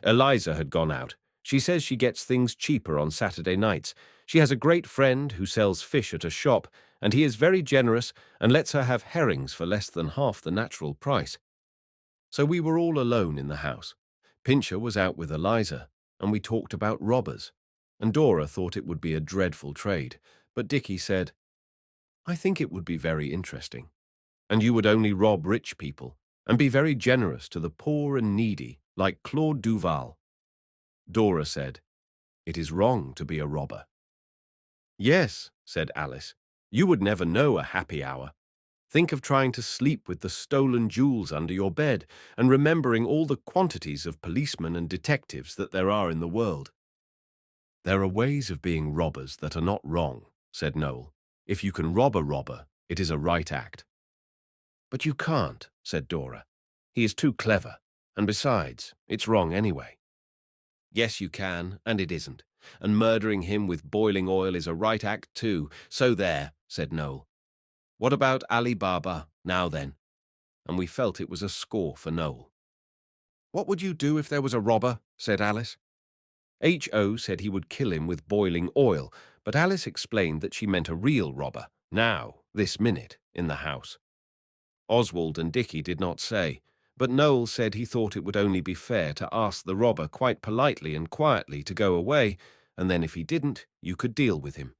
Eliza had gone out. She says she gets things cheaper on Saturday nights. She has a great friend who sells fish at a shop, and he is very generous and lets her have herrings for less than half the natural price. So we were all alone in the house. Pincher was out with Eliza, and we talked about robbers. And Dora thought it would be a dreadful trade, but Dicky said, "I think it would be very interesting. And you would only rob rich people, and be very generous to the poor and needy, like Claude Duval." Dora said, "It is wrong to be a robber." "Yes," said Alice, "you would never know a happy hour. Think of trying to sleep with the stolen jewels under your bed and remembering all the quantities of policemen and detectives that there are in the world." "There are ways of being robbers that are not wrong," said Noel. "If you can rob a robber, it is a right act." "But you can't," said Dora. "He is too clever, and besides, it's wrong anyway." "Yes, you can, and it isn't. And murdering him with boiling oil is a right act too, so there," said Noel. "What about Ali Baba, now then?" And we felt it was a score for Noel. "What would you do if there was a robber?" said Alice. H.O. said he would kill him with boiling oil, but Alice explained that she meant a real robber, now, this minute, in the house. Oswald and Dicky did not say, but Noel said he thought it would only be fair to ask the robber quite politely and quietly to go away, and then if he didn't, you could deal with him.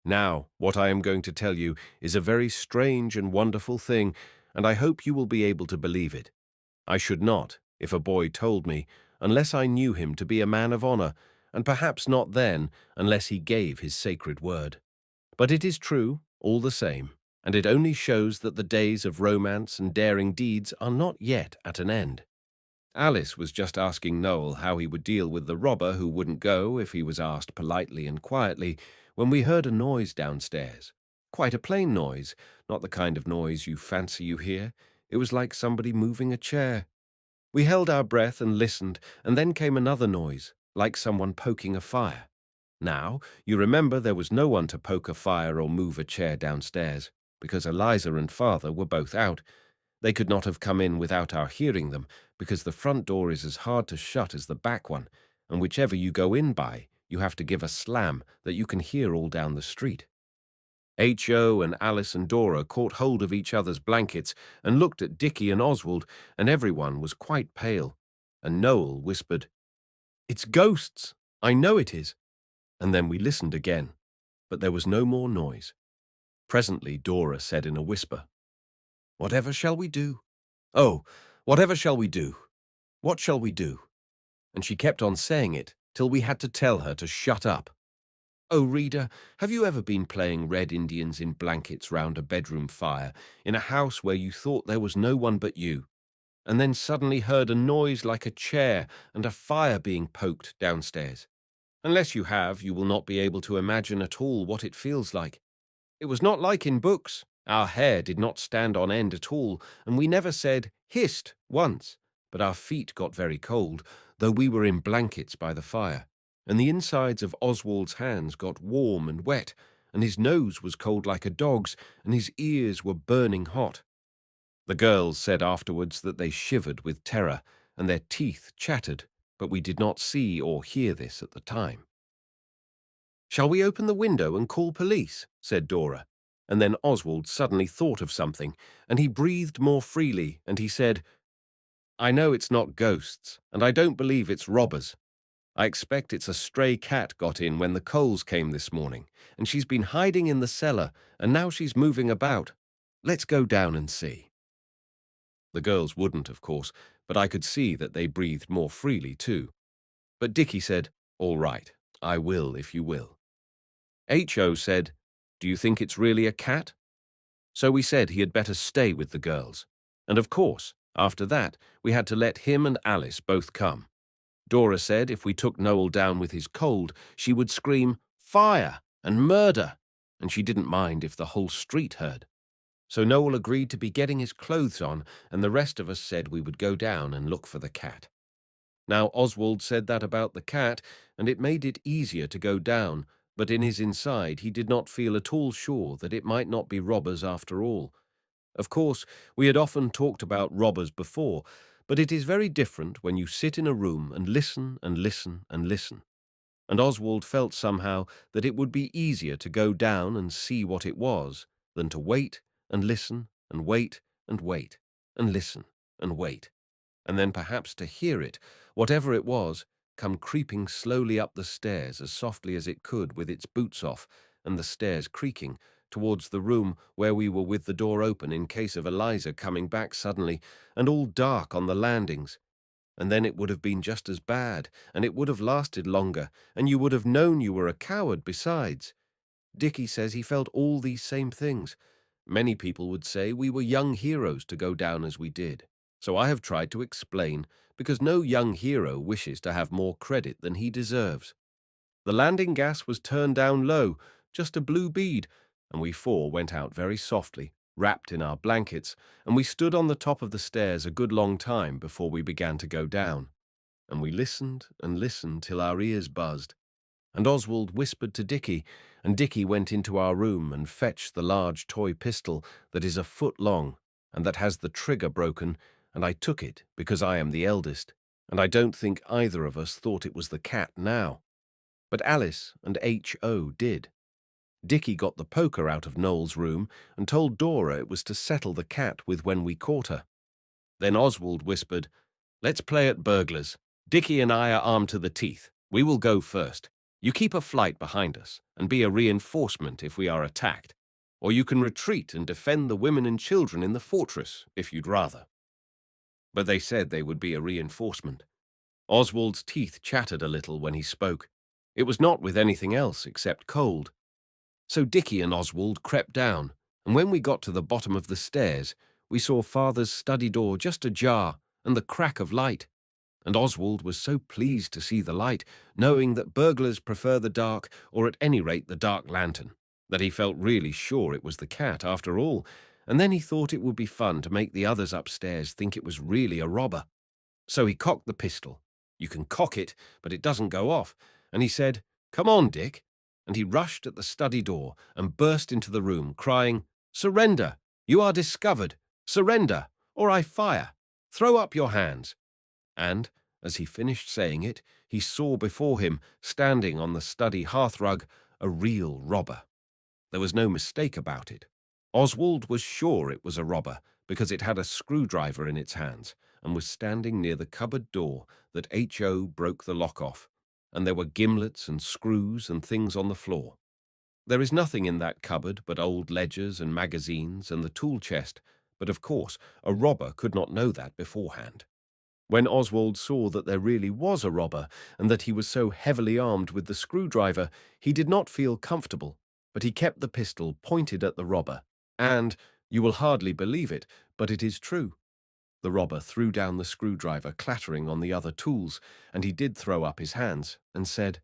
Now, what I am going to tell you is a very strange and wonderful thing, and I hope you will be able to believe it. I should not, if a boy told me, unless I knew him to be a man of honor, and perhaps not then, unless he gave his sacred word. But it is true, all the same, and it only shows that the days of romance and daring deeds are not yet at an end. Alice was just asking Noel how he would deal with the robber who wouldn't go if he was asked politely and quietly, when we heard a noise downstairs. Quite a plain noise, not the kind of noise you fancy you hear. It was like somebody moving a chair. We held our breath and listened, and then came another noise, like someone poking a fire. Now, you remember there was no one to poke a fire or move a chair downstairs, because Eliza and Father were both out. They could not have come in without our hearing them, because the front door is as hard to shut as the back one, and whichever you go in by, you have to give a slam that you can hear all down the street. H.O. and Alice and Dora caught hold of each other's blankets and looked at Dicky and Oswald, and everyone was quite pale. And Noel whispered, "It's ghosts! I know it is." And then we listened again, but there was no more noise. Presently Dora said in a whisper, "Whatever shall we do? Oh, whatever shall we do? What shall we do?" And she kept on saying it till we had to tell her to shut up. Oh, reader, have you ever been playing Red Indians in blankets round a bedroom fire in a house where you thought there was no one but you, and then suddenly heard a noise like a chair and a fire being poked downstairs? Unless you have, you will not be able to imagine at all what it feels like. It was not like in books. Our hair did not stand on end at all, and we never said "hist" once, but our feet got very cold, though we were in blankets by the fire, and the insides of Oswald's hands got warm and wet, and his nose was cold like a dog's, and his ears were burning hot. The girls said afterwards that they shivered with terror, and their teeth chattered, but we did not see or hear this at the time. "Shall we open the window and call police?" said Dora. And then Oswald suddenly thought of something, and he breathed more freely, and he said, "I know it's not ghosts, and I don't believe it's robbers. I expect it's a stray cat got in when the coals came this morning, and she's been hiding in the cellar, and now she's moving about. Let's go down and see." The girls wouldn't, of course, but I could see that they breathed more freely too. But Dicky said, "All right, I will if you will." H.O. said, "Do you think it's really a cat?" So we said he had better stay with the girls. And of course, after that, we had to let him and Alice both come. Dora said if we took Noel down with his cold, she would scream, "Fire!" and "Murder!" and she didn't mind if the whole street heard. So Noel agreed to be getting his clothes on, and the rest of us said we would go down and look for the cat. Now Oswald said that about the cat, and it made it easier to go down, but in his inside he did not feel at all sure that it might not be robbers after all. Of course, we had often talked about robbers before, but it is very different when you sit in a room and listen and listen and listen. And Oswald felt somehow that it would be easier to go down and see what it was than to wait and listen and wait and wait and listen and wait, and then perhaps to hear it, whatever it was, come creeping slowly up the stairs as softly as it could with its boots off and the stairs creaking, towards the room where we were with the door open in case of Eliza coming back suddenly, and all dark on the landings. And then it would have been just as bad, and it would have lasted longer, and you would have known you were a coward besides. Dicky says he felt all these same things. Many people would say we were young heroes to go down as we did. So I have tried to explain, because no young hero wishes to have more credit than he deserves. The landing gas was turned down low, just a blue bead, and we four went out very softly, wrapped in our blankets, and we stood on the top of the stairs a good long time before we began to go down. And we listened and listened till our ears buzzed. And Oswald whispered to Dicky, and Dicky went into our room and fetched the large toy pistol that is a foot long, and that has the trigger broken, and I took it because I am the eldest, and I don't think either of us thought it was the cat now. But Alice and H.O. did. Dicky got the poker out of Noel's room and told Dora it was to settle the cat with when we caught her. Then Oswald whispered, "Let's play at burglars. Dicky and I are armed to the teeth. We will go first. You keep a flight behind us and be a reinforcement if we are attacked. Or you can retreat and defend the women and children in the fortress, if you'd rather." But they said they would be a reinforcement. Oswald's teeth chattered a little when he spoke. It was not with anything else except cold. So Dicky and Oswald crept down, and when we got to the bottom of the stairs, we saw Father's study door just ajar and the crack of light. And Oswald was so pleased to see the light, knowing that burglars prefer the dark, or at any rate the dark lantern, that he felt really sure it was the cat after all, and then he thought it would be fun to make the others upstairs think it was really a robber. So he cocked the pistol. You can cock it, but it doesn't go off, and he said, "Come on, Dick." And he rushed at the study door and burst into the room, crying, "Surrender! You are discovered! Surrender, or I fire! Throw up your hands!" And, as he finished saying it, he saw before him, standing on the study hearthrug, a real robber. There was no mistake about it. Oswald was sure it was a robber, because it had a screwdriver in its hands, and was standing near the cupboard door that H.O. broke the lock off, and there were gimlets and screws and things on the floor. There is nothing in that cupboard but old ledgers and magazines and the tool chest, but of course a robber could not know that beforehand. When Oswald saw that there really was a robber, and that he was so heavily armed with the screwdriver, he did not feel comfortable, but he kept the pistol pointed at the robber, and, you will hardly believe it, but it is true. The robber threw down the screwdriver clattering on the other tools, and he did throw up his hands, and said,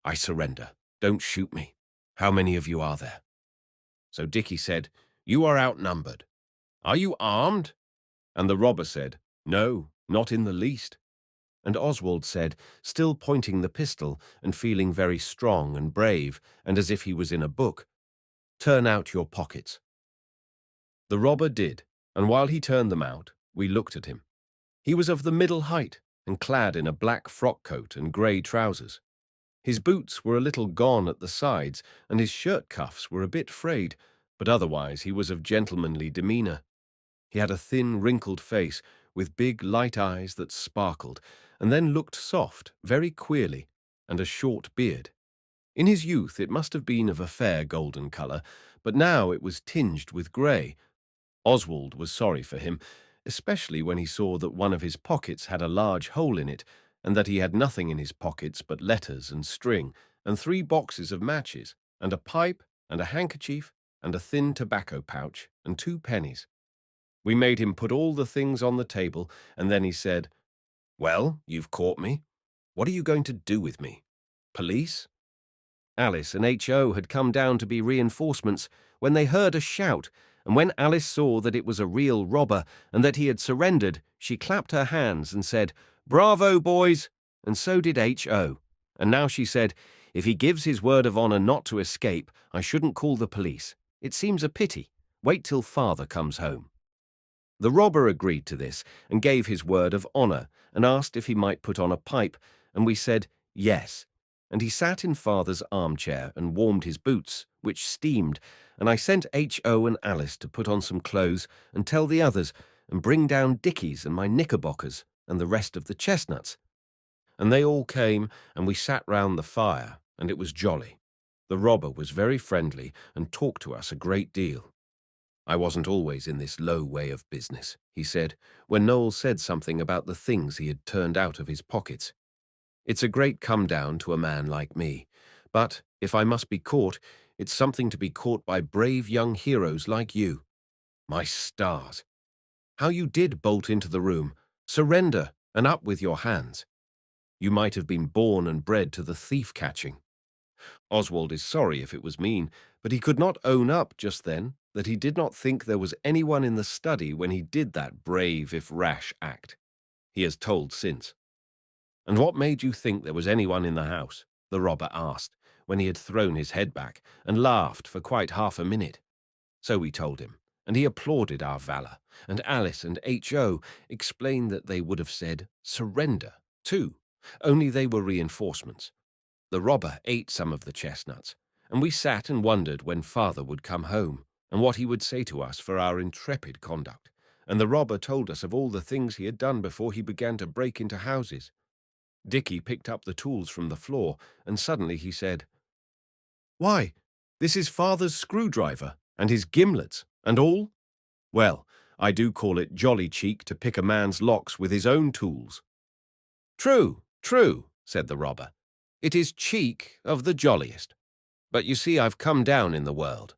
"I surrender. Don't shoot me. How many of you are there?" So Dicky said, "You are outnumbered. Are you armed?" And the robber said, "No, not in the least." And Oswald said, still pointing the pistol and feeling very strong and brave, and as if he was in a book, "Turn out your pockets." The robber did, and while he turned them out, we looked at him. He was of the middle height and clad in a black frock coat and grey trousers. His boots were a little gone at the sides, and his shirt cuffs were a bit frayed, but otherwise he was of gentlemanly demeanour. He had a thin, wrinkled face, with big, light eyes that sparkled, and then looked soft, very queerly, and a short beard. In his youth it must have been of a fair golden colour, but now it was tinged with grey. Oswald was sorry for him, especially when he saw that one of his pockets had a large hole in it, and that he had nothing in his pockets but letters and string, and 3 boxes of matches, and a pipe, and a handkerchief, and a thin tobacco pouch, and 2 pennies. We made him put all the things on the table, and then he said, "Well, you've caught me. What are you going to do with me? Police?" Alice and H.O. had come down to be reinforcements when they heard a shout, and when Alice saw that it was a real robber and that he had surrendered, she clapped her hands and said, Bravo, boys! And so did H.O. And now she said, if he gives his word of honour not to escape, I shouldn't call the police. It seems a pity. Wait till father comes home. The robber agreed to this and gave his word of honour and asked if he might put on a pipe, and we said yes. And he sat in father's armchair and warmed his boots, which steamed, and I sent H.O. and Alice to put on some clothes and tell the others and bring down Dicky's and my knickerbockers and the rest of the chestnuts. And they all came, and we sat round the fire, and it was jolly. The robber was very friendly and talked to us a great deal. I wasn't always in this low way of business, he said, when Noel said something about the things he had turned out of his pockets. It's a great come-down to a man like me, but if I must be caught, it's something to be caught by brave young heroes like you. My stars! How you did bolt into the room, surrender, and up with your hands. You might have been born and bred to the thief-catching. Oswald is sorry if it was mean, but he could not own up just then that he did not think there was anyone in the study when he did that brave if rash act. He has told since. And what made you think there was anyone in the house? The robber asked, when he had thrown his head back, and laughed for quite half a minute. So we told him, and he applauded our valour, and Alice and H.O. explained that they would have said surrender, too, only they were reinforcements. The robber ate some of the chestnuts, and we sat and wondered when father would come home, and what he would say to us for our intrepid conduct, and the robber told us of all the things he had done before he began to break into houses. Dicky picked up the tools from the floor, and suddenly he said, "Why, this is father's screwdriver, and his gimlets, and all? Well, I do call it jolly cheek to pick a man's locks with his own tools." "True, true," said the robber. "It is cheek of the jolliest. But you see, I've come down in the world.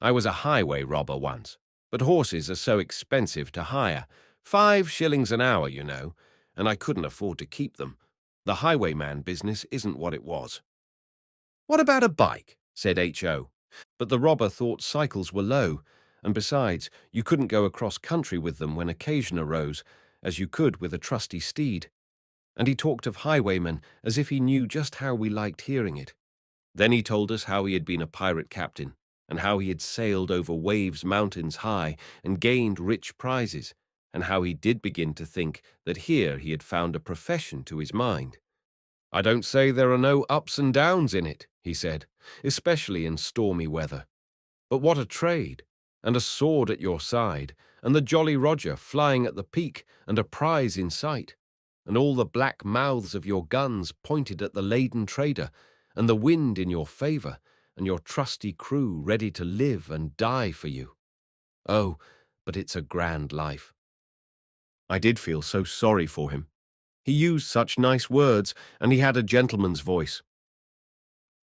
I was a highway robber once, but horses are so expensive to hire. 5 shillings an hour, you know, and I couldn't afford to keep them. The highwayman business isn't what it was." "What about a bike?" said H.O. But the robber thought cycles were low, and besides, you couldn't go across country with them when occasion arose, as you could with a trusty steed. And he talked of highwaymen as if he knew just how we liked hearing it. Then he told us how he had been a pirate captain, and how he had sailed over waves mountains high and gained rich prizes, and how he did begin to think that here he had found a profession to his mind. "I don't say there are no ups and downs in it," he said, "especially in stormy weather. But what a trade, and a sword at your side, and the Jolly Roger flying at the peak, and a prize in sight, and all the black mouths of your guns pointed at the laden trader, and the wind in your favour, and your trusty crew ready to live and die for you. Oh, but it's a grand life." I did feel so sorry for him. He used such nice words, and he had a gentleman's voice.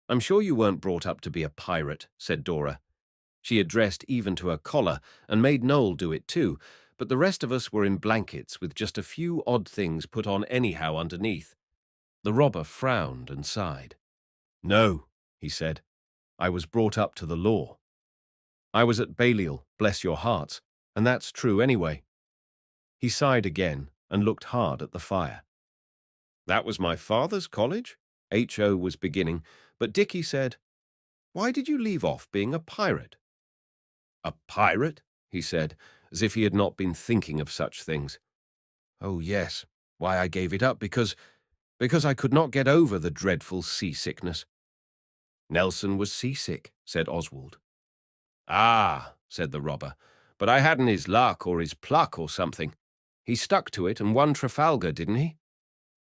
"I'm sure you weren't brought up to be a pirate," said Dora. She had dressed even to her collar, and made Noel do it too, but the rest of us were in blankets with just a few odd things put on anyhow underneath. The robber frowned and sighed. "No," he said, "I was brought up to the law. I was at Balliol, bless your hearts, and that's true anyway." He sighed again and looked hard at the fire. "That was my father's college," H.O. was beginning, but Dicky said, "Why did you leave off being a pirate?" "A pirate?" he said, as if he had not been thinking of such things. "Oh, yes. Why, I gave it up because I could not get over the dreadful seasickness." "Nelson was seasick," said Oswald. "Ah," said the robber, "but I hadn't his luck or his pluck or something. He stuck to it and won Trafalgar, didn't he?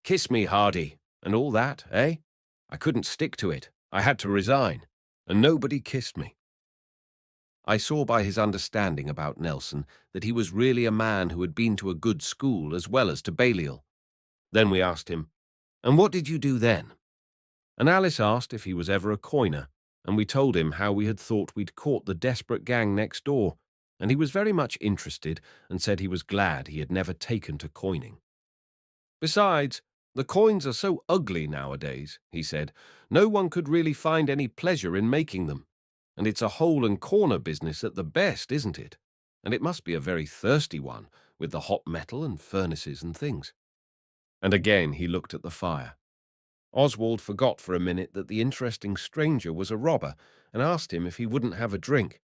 Kiss me, Hardy, and all that, eh? I couldn't stick to it. I had to resign, and nobody kissed me." I saw by his understanding about Nelson that he was really a man who had been to a good school as well as to Balliol. Then we asked him, "And what did you do then?" And Alice asked if he was ever a coiner, and we told him how we had thought we'd caught the desperate gang next door, and he was very much interested and said he was glad he had never taken to coining. "Besides, the coins are so ugly nowadays," he said, "no one could really find any pleasure in making them. And it's a hole and corner business at the best, isn't it? And it must be a very thirsty one, with the hot metal and furnaces and things." And again he looked at the fire. Oswald forgot for a minute that the interesting stranger was a robber and asked him if he wouldn't have a drink.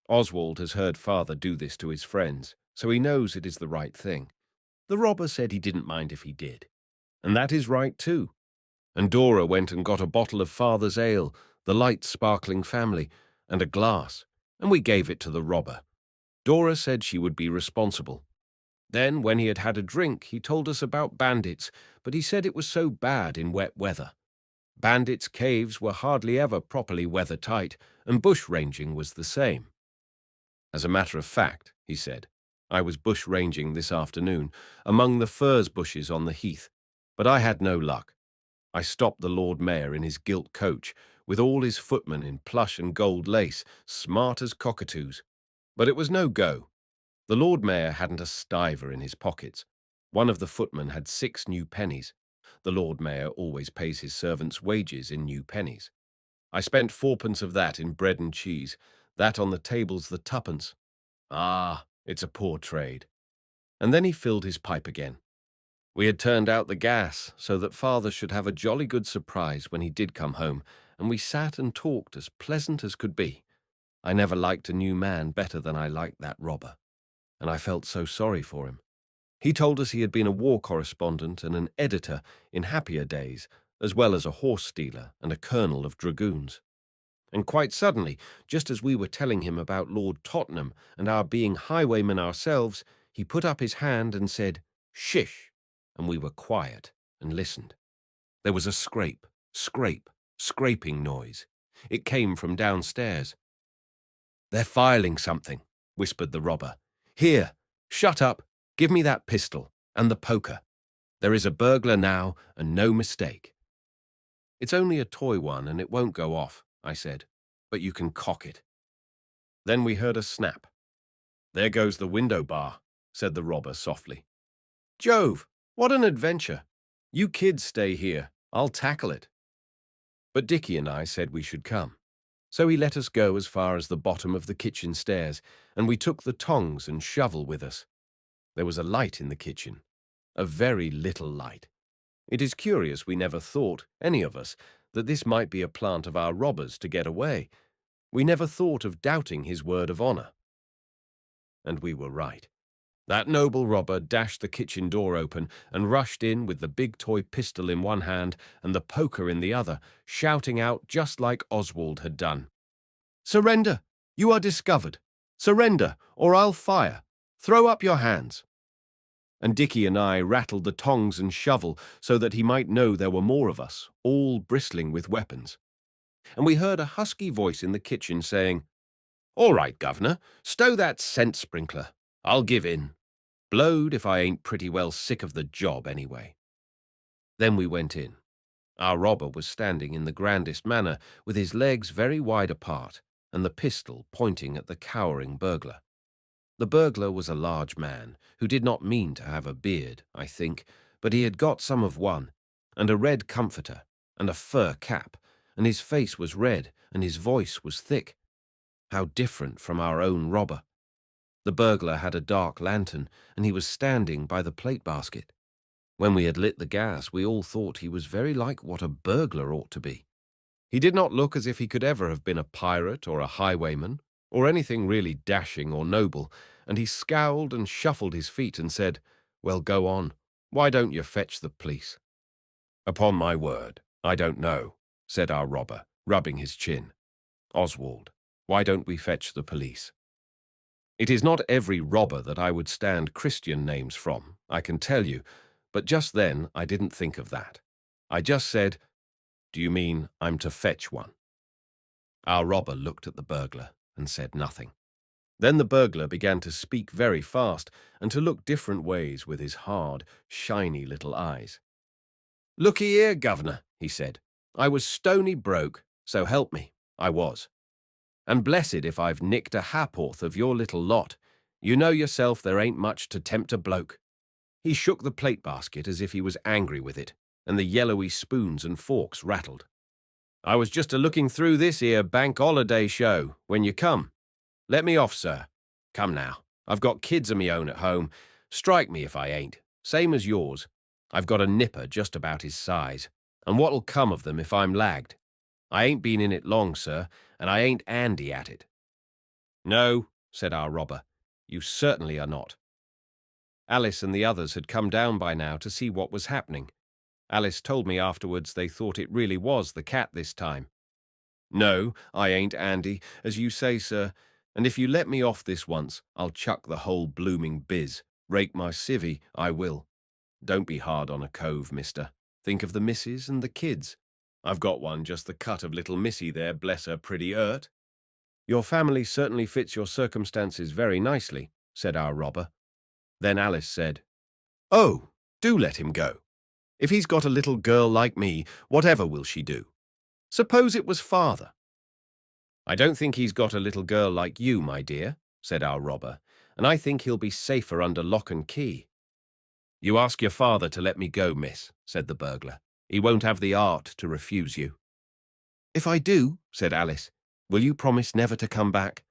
Oswald has heard father do this to his friends, so he knows it is the right thing. The robber said he didn't mind if he did. And that is right too. And Dora went and got a bottle of father's ale, the light sparkling family, and a glass, and we gave it to the robber. Dora said she would be responsible. Then, when he had had a drink, he told us about bandits, but he said it was so bad in wet weather. Bandits' caves were hardly ever properly weather-tight, and bush-ranging was the same. As a matter of fact, he said, I was bush-ranging this afternoon, among the furze bushes on the heath, but I had no luck. I stopped the Lord Mayor in his gilt coach, with all his footmen in plush and gold lace, smart as cockatoos. But it was no go. The Lord Mayor hadn't a stiver in his pockets. One of the footmen had 6 new pennies. The Lord Mayor always pays his servants' wages in new pennies. I spent 4pence of that in bread and cheese. That on the table's the 2pence. Ah, it's a poor trade. And then he filled his pipe again. We had turned out the gas so that father should have a jolly good surprise when he did come home, and we sat and talked as pleasant as could be. I never liked a new man better than I liked that robber, and I felt so sorry for him. He told us he had been a war correspondent and an editor in happier days, as well as a horse stealer and a colonel of dragoons. And quite suddenly, just as we were telling him about Lord Tottenham and our being highwaymen ourselves, he put up his hand and said, "Shish," and we were quiet and listened. There was a scraping noise. It came from downstairs. "They're filing something," whispered the robber. "Here, shut up, give me that pistol, and the poker. There is a burglar now, and no mistake." "It's only a toy one, and it won't go off," I said, "but you can cock it." Then we heard a snap. "There goes the window bar," said the robber softly. "Jove, what an adventure! You kids stay here, I'll tackle it." But Dicky and I said we should come. So he let us go as far as the bottom of the kitchen stairs, and we took the tongs and shovel with us. There was a light in the kitchen, a very little light. It is curious we never thought, any of us, that this might be a plant of our robbers to get away. We never thought of doubting his word of honor. And we were right. That noble robber dashed the kitchen door open and rushed in with the big toy pistol in one hand and the poker in the other, shouting out just like Oswald had done. "Surrender! You are discovered! Surrender, or I'll fire! Throw up your hands!" And Dicky and I rattled the tongs and shovel so that he might know there were more of us, all bristling with weapons. And we heard a husky voice in the kitchen saying, "All right, governor, stow that scent sprinkler. I'll give in. Blowed if I ain't pretty well sick of the job anyway." Then we went in. Our robber was standing in the grandest manner, with his legs very wide apart, and the pistol pointing at the cowering burglar. The burglar was a large man, who did not mean to have a beard, I think, but he had got some of one, and a red comforter, and a fur cap, and his face was red, and his voice was thick. How different from our own robber. The burglar had a dark lantern, and he was standing by the plate basket. When we had lit the gas, we all thought he was very like what a burglar ought to be. He did not look as if he could ever have been a pirate or a highwayman, or anything really dashing or noble, and he scowled and shuffled his feet and said, "Well, go on. Why don't you fetch the police?" "Upon my word, I don't know," said our robber, rubbing his chin. "Oswald, why don't we fetch the police?" It is not every robber that I would stand Christian names from, I can tell you, but just then I didn't think of that. I just said, "Do you mean I'm to fetch one?" Our robber looked at the burglar and said nothing. Then the burglar began to speak very fast and to look different ways with his hard, shiny little eyes. "Looky here, governor," he said. "I was stony broke, so help me, I was. And blessed if I've nicked a ha'porth of your little lot. You know yourself there ain't much to tempt a bloke." He shook the plate basket as if he was angry with it, and the yellowy spoons and forks rattled. "I was just a-looking through this here bank holiday show when you come. Let me off, sir. Come now, I've got kids of me own at home. Strike me if I ain't, same as yours. I've got a nipper just about his size, and what'll come of them if I'm lagged? I ain't been in it long, sir, and I ain't handy at it." "No," said our robber, "you certainly are not." Alice and the others had come down by now to see what was happening. Alice told me afterwards they thought it really was the cat this time. "No, I ain't Andy, as you say, sir, and if you let me off this once, I'll chuck the whole blooming biz. Rake my civvy, I will. Don't be hard on a cove, mister. Think of the missus and the kids. I've got one just the cut of little Missy there, bless her pretty hurt." "Your family certainly fits your circumstances very nicely," said our robber. Then Alice said, "Oh, do let him go. If he's got a little girl like me, whatever will she do? Suppose it was father." "I don't think he's got a little girl like you, my dear," said our robber, "and I think he'll be safer under lock and key." "You ask your father to let me go, miss," said the burglar. "He won't have the art to refuse you." "If I do," said Alice, "will you promise never to come back?"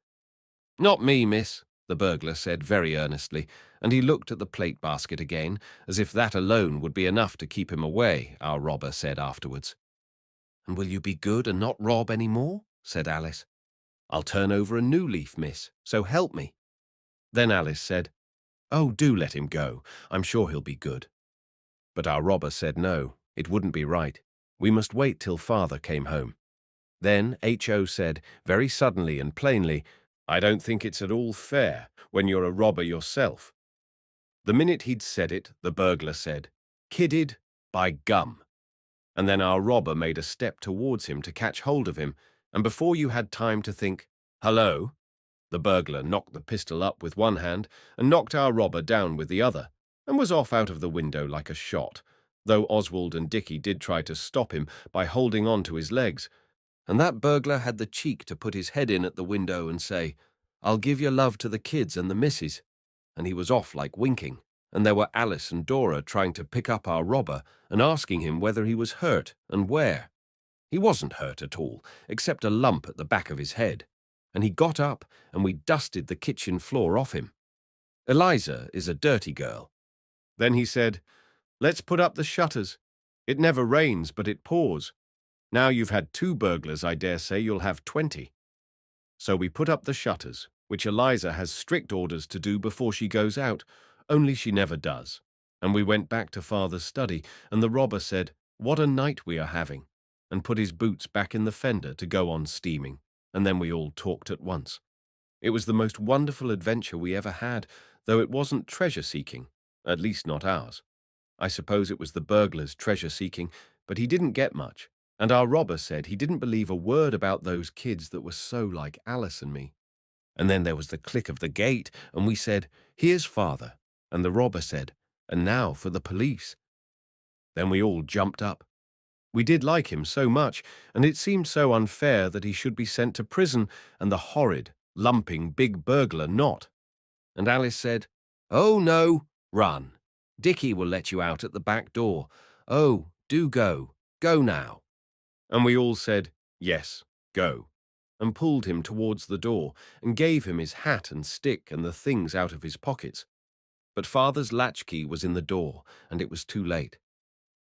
"Not me, miss," the burglar said very earnestly, and he looked at the plate basket again, as if that alone would be enough to keep him away, our robber said afterwards. "And will you be good and not rob any more?" said Alice. "I'll turn over a new leaf, miss, so help me." Then Alice said, "Oh, do let him go. I'm sure he'll be good." But our robber said no, it wouldn't be right. We must wait till father came home. Then H.O. said, very suddenly and plainly, "I don't think it's at all fair when you're a robber yourself." The minute he'd said it, the burglar said, "Kidded, by gum." And then our robber made a step towards him to catch hold of him, and before you had time to think, "Hello," the burglar knocked the pistol up with one hand and knocked our robber down with the other, and was off out of the window like a shot, though Oswald and Dicky did try to stop him by holding on to his legs. And that burglar had the cheek to put his head in at the window and say, "I'll give your love to the kids and the missus," and he was off like winking, and there were Alice and Dora trying to pick up our robber and asking him whether he was hurt and where. He wasn't hurt at all, except a lump at the back of his head, and he got up and we dusted the kitchen floor off him. Eliza is a dirty girl. Then he said, "Let's put up the shutters. It never rains, but it pours. Now you've had 2 burglars, I dare say you'll have 20. So we put up the shutters, which Eliza has strict orders to do before she goes out, only she never does. And we went back to father's study, and the robber said, 'What a night we are having,' and put his boots back in the fender to go on steaming, and then we all talked at once. It was the most wonderful adventure we ever had, though it wasn't treasure-seeking, at least not ours. I suppose it was the burglar's treasure-seeking, but he didn't get much, and our robber said he didn't believe a word about those kids that were so like Alice and me. And then there was the click of the gate, and we said, 'Here's father,' and the robber said, 'And now for the police.' Then we all jumped up. We did like him so much, and it seemed so unfair that he should be sent to prison and the horrid, lumping big burglar not. And Alice said, 'Oh, no, run. Dicky will let you out at the back door. Oh, do go. Go now.' And we all said, 'Yes, go,' and pulled him towards the door and gave him his hat and stick and the things out of his pockets. But father's latchkey was in the door, and it was too late.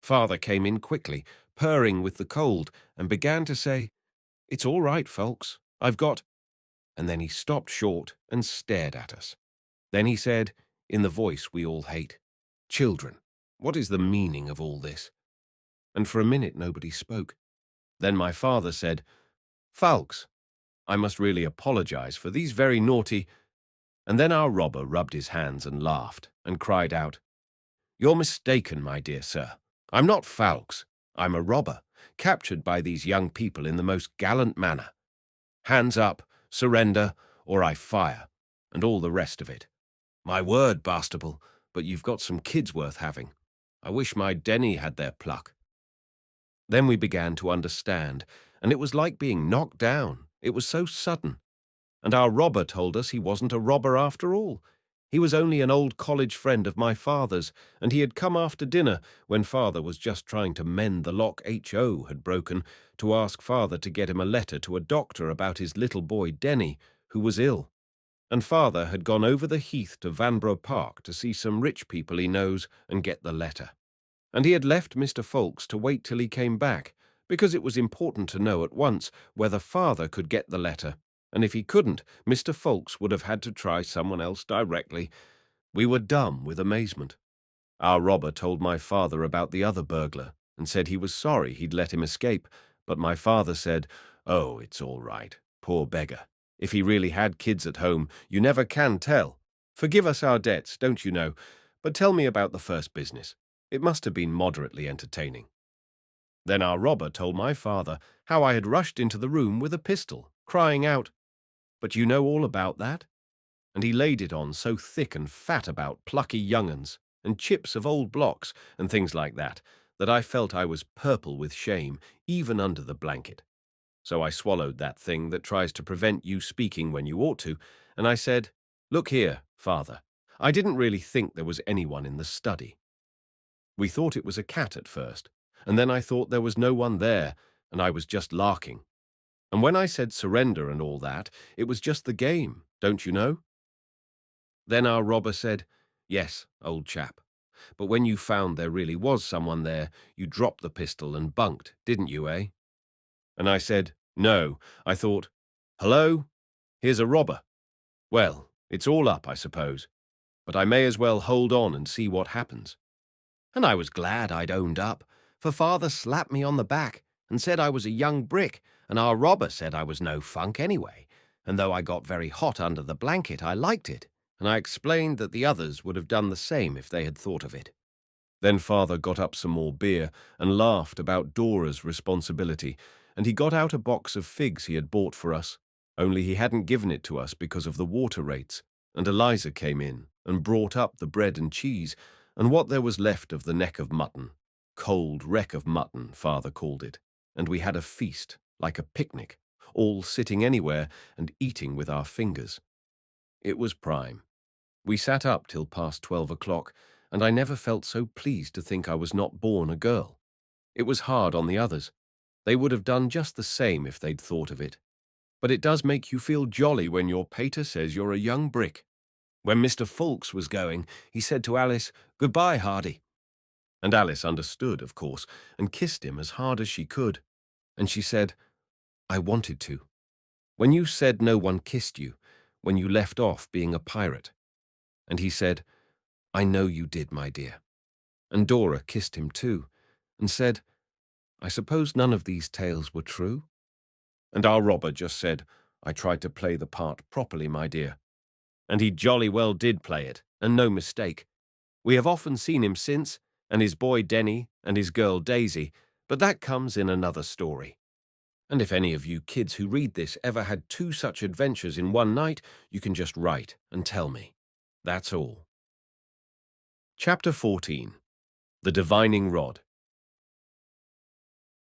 Father came in quickly, purring with the cold, and began to say, 'It's all right, folks. I've got—' And then he stopped short and stared at us. Then he said, in the voice we all hate, 'Children, what is the meaning of all this?' And for a minute nobody spoke. Then my father said, 'Folks, I must really apologize for these very naughty—' And then our robber rubbed his hands and laughed and cried out, 'You're mistaken, my dear sir. I'm not Fawkes. I'm a robber, captured by these young people in the most gallant manner. Hands up, surrender, or I fire, and all the rest of it. My word, Bastable, but you've got some kids worth having. I wish my Denny had their pluck.' Then we began to understand, and it was like being knocked down. It was so sudden. And our robber told us he wasn't a robber after all. He was only an old college friend of my father's, and he had come after dinner when father was just trying to mend the lock H.O. had broken to ask father to get him a letter to a doctor about his little boy Denny, who was ill. And father had gone over the heath to Vanbrugh Park to see some rich people he knows and get the letter. and he had left Mr. Folks to wait till he came back, because it was important to know at once whether father could get the letter, and if he couldn't, Mr. Folks would have had to try someone else directly. We were dumb with amazement. Our robber told my father about the other burglar, and said he was sorry he'd let him escape, but my father said, "Oh, it's all right, poor beggar. If he really had kids at home, you never can tell. Forgive us our debts, don't you know, but tell me about the first business. It must have been moderately entertaining." Then our robber told my father how I had rushed into the room with a pistol, crying out, "But you know all about that?" And he laid it on so thick and fat about plucky young-uns, and chips of old blocks, and things like that, that I felt I was purple with shame, even under the blanket. So I swallowed that thing that tries to prevent you speaking when you ought to, and I said, "Look here, father, I didn't really think there was anyone in the study. We thought it was a cat at first, and then I thought there was no one there, and I was just larking. And when I said surrender and all that, it was just the game, don't you know?" Then our robber said, "Yes, old chap, but when you found there really was someone there, you dropped the pistol and bunked, didn't you, eh?" And I said, "No, I thought, hello, here's a robber. Well, it's all up, I suppose, but I may as well hold on and see what happens." And I was glad I'd owned up, for father slapped me on the back and said I was a young brick, and our robber said I was no funk anyway, and though I got very hot under the blanket, I liked it, and I explained that the others would have done the same if they had thought of it. Then father got up some more beer and laughed about Dora's responsibility, and he got out a box of figs he had bought for us, only he hadn't given it to us because of the water rates, and Eliza came in and brought up the bread and cheese, and what there was left of the neck of mutton, cold wreck of mutton, father called it, and we had a feast, like a picnic, all sitting anywhere and eating with our fingers. It was prime. We sat up till past 12 o'clock, and I never felt so pleased to think I was not born a girl. It was hard on the others. They would have done just the same if they'd thought of it. But it does make you feel jolly when your pater says you're a young brick. When Mr. Folks was going, he said to Alice, "Goodbye, Hardy." And Alice understood, of course, and kissed him as hard as she could. And she said, "I wanted to. When you said no one kissed you, when you left off being a pirate." And he said, "I know you did, my dear." And Dora kissed him too, and said, "I suppose none of these tales were true?" And our robber just said, "I tried to play the part properly, my dear." And he jolly well did play it, and no mistake. We have often seen him since, and his boy Denny, and his girl Daisy, but that comes in another story. And if any of you kids who read this ever had 2 such adventures in one night, you can just write and tell me. That's all. Chapter 14. The Divining Rod.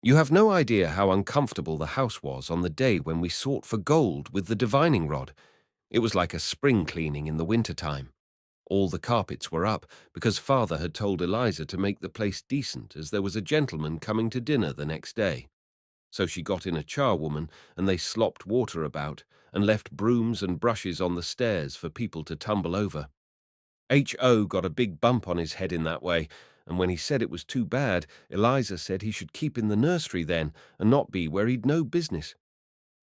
You have no idea how uncomfortable the house was on the day when we sought for gold with the divining rod. It was like a spring cleaning in the winter-time. All the carpets were up, because father had told Eliza to make the place decent, as there was a gentleman coming to dinner the next day. So she got in a charwoman, and they slopped water about, and left brooms and brushes on the stairs for people to tumble over. H.O. got a big bump on his head in that way, and when he said it was too bad, Eliza said he should keep in the nursery then, and not be where he'd no business.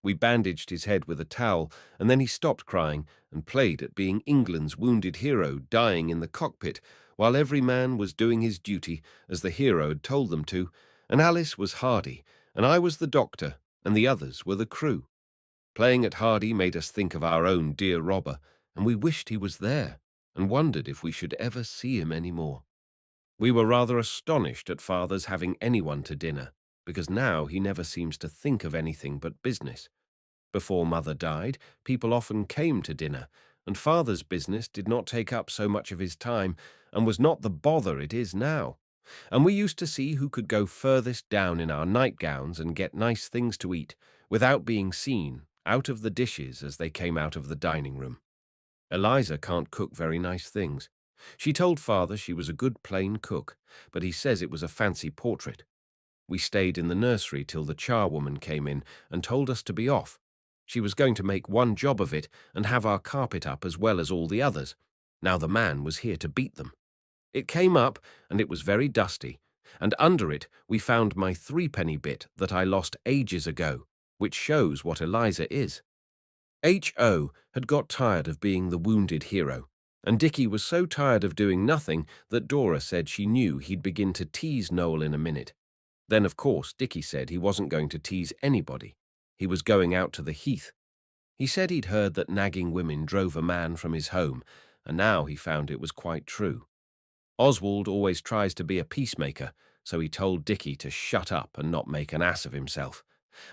We bandaged his head with a towel, and then he stopped crying and played at being England's wounded hero dying in the cockpit, while every man was doing his duty as the hero had told them to, and Alice was Hardy, and I was the doctor, and the others were the crew. Playing at Hardy made us think of our own dear robber, and we wished he was there, and wondered if we should ever see him any more. We were rather astonished at father's having anyone to dinner, because now he never seems to think of anything but business. Before mother died, people often came to dinner, and father's business did not take up so much of his time, and was not the bother it is now. And we used to see who could go furthest down in our nightgowns and get nice things to eat, without being seen, out of the dishes as they came out of the dining room. Eliza can't cook very nice things. She told father she was a good plain cook, but he says it was a fancy portrait. We stayed in the nursery till the charwoman came in and told us to be off. She was going to make one job of it and have our carpet up as well as all the others. Now the man was here to beat them. It came up, and it was very dusty, and under it we found my threepenny bit that I lost ages ago, which shows what Eliza is. H.O. had got tired of being the wounded hero, and Dicky was so tired of doing nothing that Dora said she knew he'd begin to tease Noel in a minute. Then, of course, Dicky said he wasn't going to tease anybody. He was going out to the heath. He said he'd heard that nagging women drove a man from his home, and now he found it was quite true. Oswald always tries to be a peacemaker, so he told Dicky to shut up and not make an ass of himself.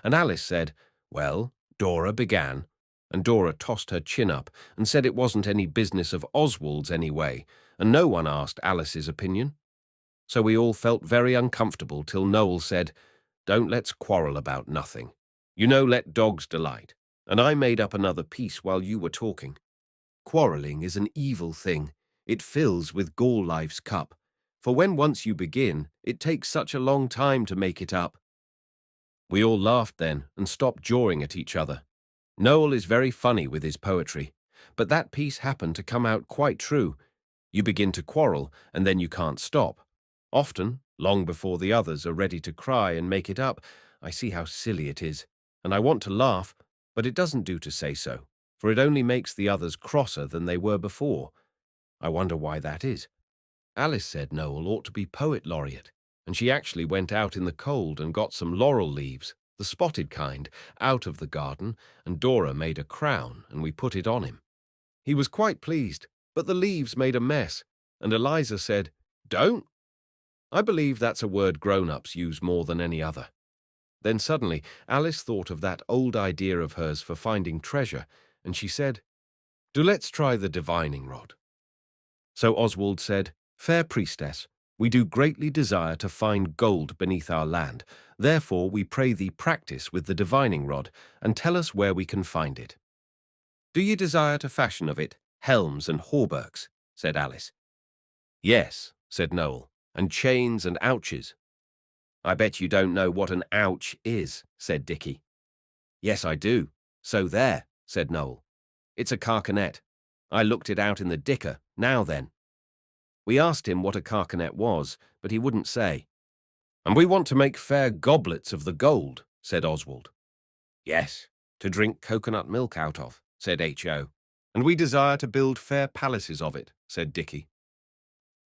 And Alice said, "Well, Dora began," and Dora tossed her chin up and said it wasn't any business of Oswald's anyway, and no one asked Alice's opinion. So we all felt very uncomfortable till Noel said, "Don't let's quarrel about nothing. You know, let dogs delight." And I made up another piece while you were talking. Quarrelling is an evil thing. It fills with gall life's cup. For when once you begin, it takes such a long time to make it up. We all laughed then and stopped jawing at each other. Noel is very funny with his poetry, but that piece happened to come out quite true. You begin to quarrel, and then you can't stop. Often, long before the others are ready to cry and make it up, I see how silly it is, and I want to laugh, but it doesn't do to say so, for it only makes the others crosser than they were before. I wonder why that is. Alice said Noel ought to be poet laureate, and she actually went out in the cold and got some laurel leaves, the spotted kind, out of the garden, and Dora made a crown, and we put it on him. He was quite pleased, but the leaves made a mess, and Eliza said, "Don't." I believe that's a word grown-ups use more than any other. Then suddenly Alice thought of that old idea of hers for finding treasure, and she said, "Do let's try the divining rod." So Oswald said, "Fair priestess, we do greatly desire to find gold beneath our land. Therefore we pray thee practice with the divining rod, and tell us where we can find it." "Do ye desire to fashion of it helms and hauberks?" said Alice. "Yes," said Noel, "and chains and ouches." "I bet you don't know what an ouch is," said Dicky. "Yes, I do. So there," said Noel. "It's a carcanet. I looked it out in the dicker, now then." We asked him what a carcanet was, but he wouldn't say. "And we want to make fair goblets of the gold," said Oswald. "Yes, to drink coconut milk out of," said H.O. "And we desire to build fair palaces of it," said Dicky.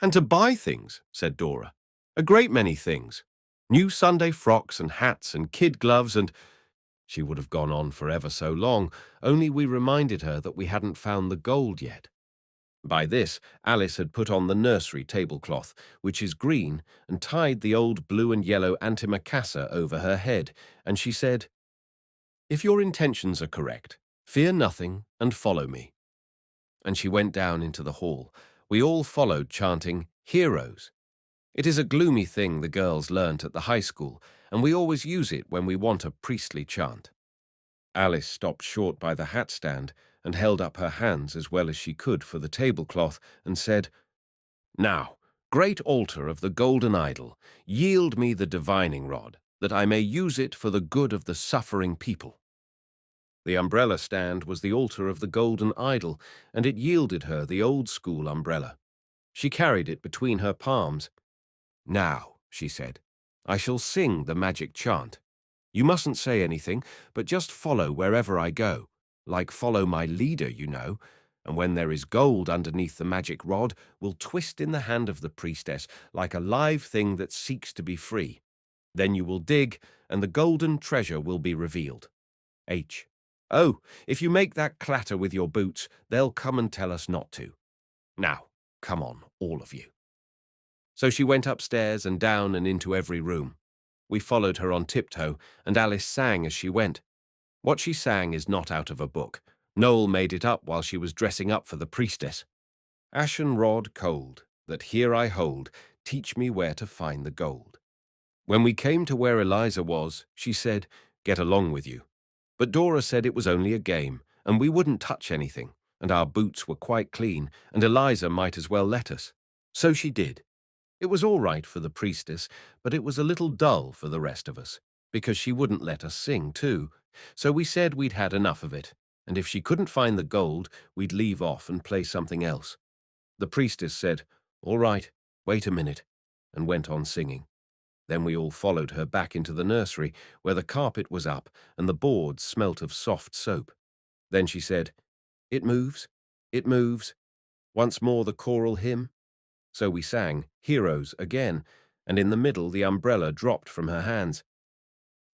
"And to buy things," said Dora. "A great many things. New Sunday frocks and hats and kid gloves and—" She would have gone on for ever so long, only we reminded her that we hadn't found the gold yet. By this, Alice had put on the nursery tablecloth, which is green, and tied the old blue and yellow antimacassar over her head, and she said, "If your intentions are correct, fear nothing and follow me." And she went down into the hall. We all followed, chanting, "Heroes." It is a gloomy thing the girls learnt at the high school, and we always use it when we want a priestly chant. Alice stopped short by the hat stand and held up her hands as well as she could for the tablecloth and said, "Now, great altar of the golden idol, yield me the divining rod, that I may use it for the good of the suffering people." The umbrella stand was the altar of the golden idol, and it yielded her the old-school umbrella. She carried it between her palms. "Now," she said, "I shall sing the magic chant. You mustn't say anything, but just follow wherever I go, like follow my leader, you know, and when there is gold underneath the magic rod, will twist in the hand of the priestess like a live thing that seeks to be free. Then you will dig, and the golden treasure will be revealed. H. Oh, if you make that clatter with your boots, they'll come and tell us not to. Now, come on, all of you." So she went upstairs and down and into every room. We followed her on tiptoe, and Alice sang as she went. What she sang is not out of a book. Noel made it up while she was dressing up for the priestess. "Ashen rod cold, that here I hold, teach me where to find the gold." When we came to where Eliza was, she said, "Get along with you." But Dora said it was only a game, and we wouldn't touch anything, and our boots were quite clean, and Eliza might as well let us. So she did. It was all right for the priestess, but it was a little dull for the rest of us, because she wouldn't let us sing too. So we said we'd had enough of it, and if she couldn't find the gold, we'd leave off and play something else. The priestess said, "All right," wait a minute, and went on singing. Then we all followed her back into the nursery, where the carpet was up and the boards smelt of soft soap. Then she said, "It moves, it moves." Once more the choral hymn. So we sang Heroes again, and in the middle the umbrella dropped from her hands.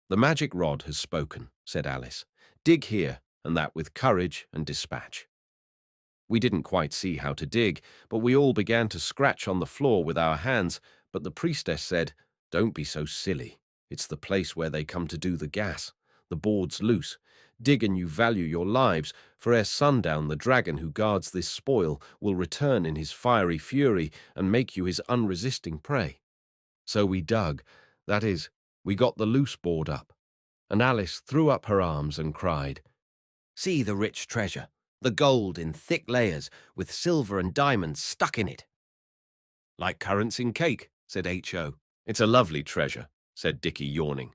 "The magic rod has spoken," said Alice. "Dig here, and that with courage and dispatch." We didn't quite see how to dig, but we all began to scratch on the floor with our hands, but the priestess said, "Don't be so silly. It's the place where they come to do the gas. The board's loose. Dig and you value your lives, for ere sundown the dragon who guards this spoil will return in his fiery fury and make you his unresisting prey." So we dug. That is, we got the loose board up, and Alice threw up her arms and cried, "See the rich treasure, the gold in thick layers, with silver and diamonds stuck in it." "Like currants in cake," said H.O. "It's a lovely treasure," said Dicky, yawning.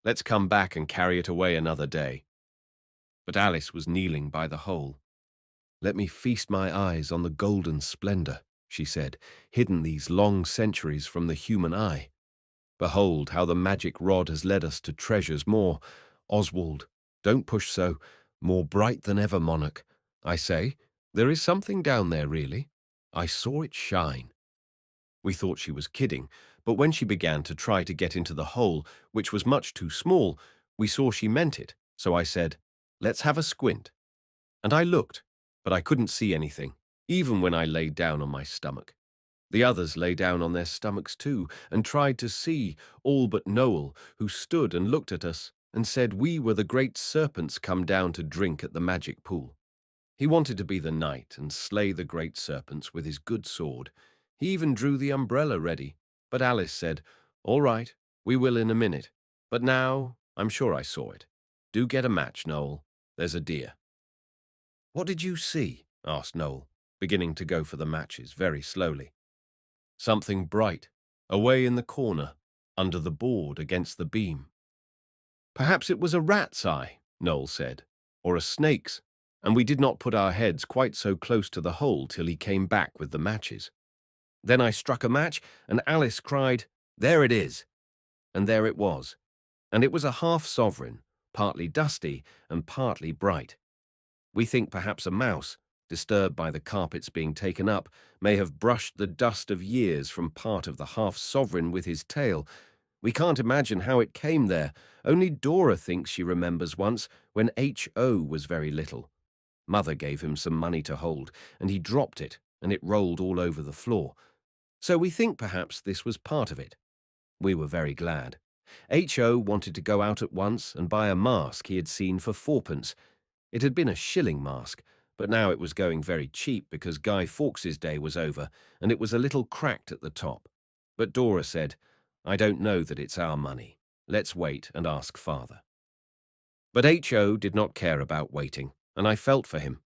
"Let's come back and carry it away another day." But Alice was kneeling by the hole. "Let me feast my eyes on the golden splendor," she said, "hidden these long centuries from the human eye. Behold how the magic rod has led us to treasures more. Oswald, don't push so. More bright than ever, monarch. I say, there is something down there, really. I saw it shine." We thought she was kidding, but when she began to try to get into the hole, which was much too small, we saw she meant it, so I said, "Let's have a squint." And I looked, but I couldn't see anything, even when I lay down on my stomach. The others lay down on their stomachs too, and tried to see, all but Noel, who stood and looked at us, and said we were the great serpents come down to drink at the magic pool. He wanted to be the knight and slay the great serpents with his good sword. He even drew the umbrella ready, but Alice said, "All right, we will in a minute, but now I'm sure I saw it. Do get a match, Noel. There's a dear." "What did you see?" asked Noel, beginning to go for the matches very slowly. "Something bright, away in the corner, under the board against the beam." "Perhaps it was a rat's eye," Noel said, "or a snake's, and we did not put our heads quite so close to the hole till he came back with the matches." Then I struck a match, and Alice cried, "There it is!" And there it was, and it was a half-sovereign, partly dusty and partly bright. We think perhaps a mouse, disturbed by the carpets being taken up, may have brushed the dust of years from part of the half-sovereign with his tail. We can't imagine how it came there. Only Dora thinks she remembers once, when H.O. was very little. Mother gave him some money to hold, and he dropped it, and it rolled all over the floor. So we think perhaps this was part of it. We were very glad. H.O. wanted to go out at once and buy a mask he had seen for 4p. It had been a shilling mask, but now it was going very cheap because Guy Fawkes's day was over, and it was a little cracked at the top. But Dora said, "I don't know that it's our money. Let's wait and ask father." But H.O. did not care about waiting, and I felt for him.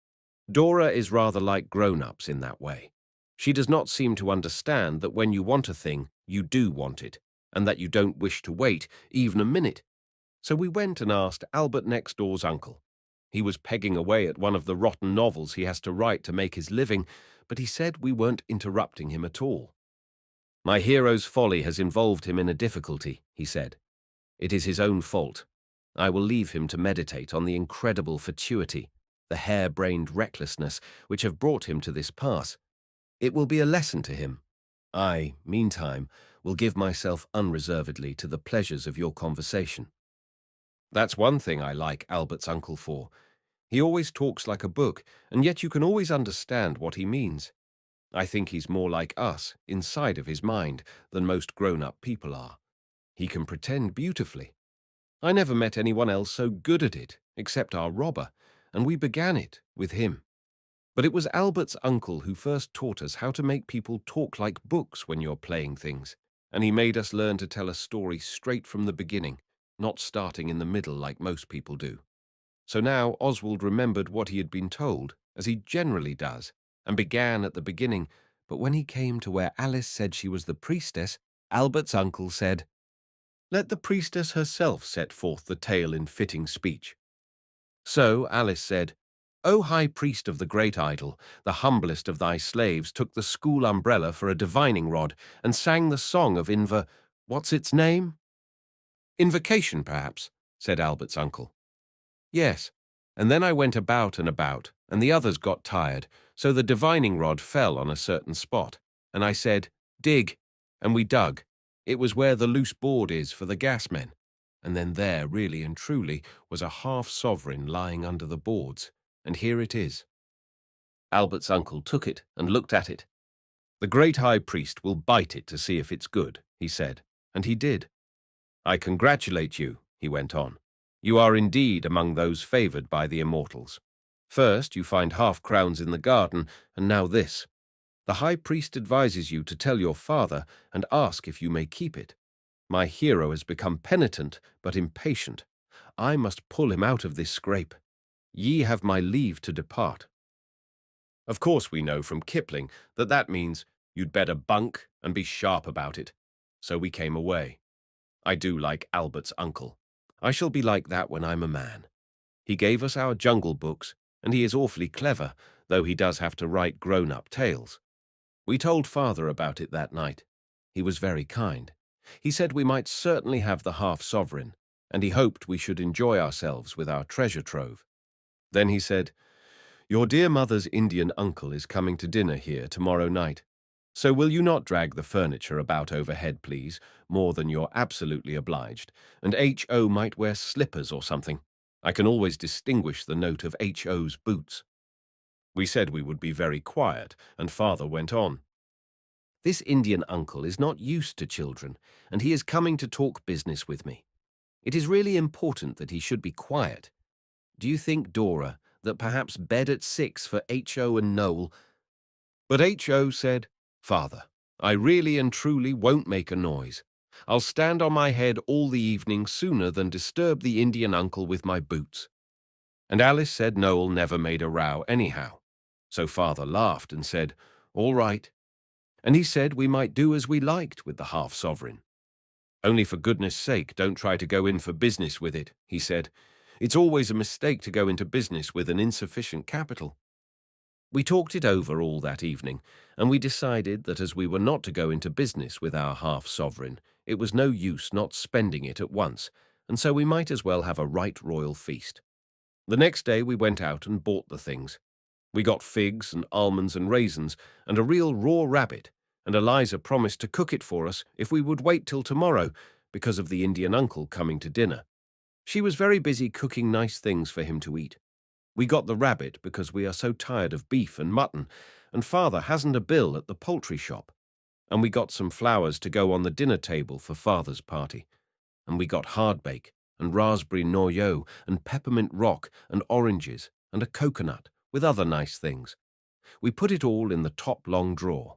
Dora is rather like grown-ups in that way. She does not seem to understand that when you want a thing, you do want it, and that you don't wish to wait even a minute. So we went and asked Albert next door's uncle. He was pegging away at one of the rotten novels he has to write to make his living, but he said we weren't interrupting him at all. "My hero's folly has involved him in a difficulty," he said. "It is his own fault. I will leave him to meditate on the incredible fatuity, the hare-brained recklessness which have brought him to this pass. It will be a lesson to him. I, meantime, will give myself unreservedly to the pleasures of your conversation." That's one thing I like Albert's uncle for. He always talks like a book, and yet you can always understand what he means. I think he's more like us, inside of his mind, than most grown-up people are. He can pretend beautifully. I never met anyone else so good at it, except our robber, and we began it with him. But it was Albert's uncle who first taught us how to make people talk like books when you're playing things, and he made us learn to tell a story straight from the beginning, not starting in the middle like most people do. So now Oswald remembered what he had been told, as he generally does, and began at the beginning, but when he came to where Alice said she was the priestess, Albert's uncle said, "Let the priestess herself set forth the tale in fitting speech." So Alice said, O high priest of the great idol, the humblest of thy slaves took the school umbrella for a divining rod and sang the song of what's its name? Invocation, perhaps, said Albert's uncle. Yes, and then I went about and about, and the others got tired, so the divining rod fell on a certain spot, and I said, dig, and we dug. It was where the loose board is for the gas men, and then there, really and truly, was a half-sovereign lying under the boards, and here it is. Albert's uncle took it and looked at it. The great high priest will bite it to see if it's good, he said, and he did. I congratulate you, he went on. You are indeed among those favoured by the immortals. First, you find half-crowns in the garden, and now this. The high priest advises you to tell your father and ask if you may keep it. My hero has become penitent, but impatient. I must pull him out of this scrape. Ye have my leave to depart. Of course we know from Kipling that means you'd better bunk and be sharp about it. So we came away. I do like Albert's uncle. I shall be like that when I'm a man. He gave us our jungle books, and he is awfully clever, though he does have to write grown-up tales. We told father about it that night. He was very kind. He said we might certainly have the half-sovereign, and he hoped we should enjoy ourselves with our treasure trove. Then he said, Your dear mother's Indian uncle is coming to dinner here tomorrow night. So will you not drag the furniture about overhead, please, more than you're absolutely obliged, and H.O. might wear slippers or something. I can always distinguish the note of H.O.'s boots. We said we would be very quiet, and father went on. This Indian uncle is not used to children, and he is coming to talk business with me. It is really important that he should be quiet. Do you think, Dora, that perhaps bed at 6 for H.O. and Noel? But H.O. said, Father, I really and truly won't make a noise. I'll stand on my head all the evening sooner than disturb the Indian uncle with my boots. And Alice said Noel never made a row anyhow. So father laughed and said, All right. And he said we might do as we liked with the half-sovereign. Only for goodness sake, don't try to go in for business with it, he said. It's always a mistake to go into business with an insufficient capital. We talked it over all that evening, and we decided that as we were not to go into business with our half-sovereign, it was no use not spending it at once, and so we might as well have a right royal feast. The next day we went out and bought the things. We got figs and almonds and raisins and a real raw rabbit, and Eliza promised to cook it for us if we would wait till tomorrow because of the Indian uncle coming to dinner. She was very busy cooking nice things for him to eat. We got the rabbit because we are so tired of beef and mutton, and father hasn't a bill at the poultry shop. And we got some flowers to go on the dinner table for father's party. And we got hardbake and raspberry noyeau and peppermint rock and oranges and a coconut with other nice things. We put it all in the top long drawer.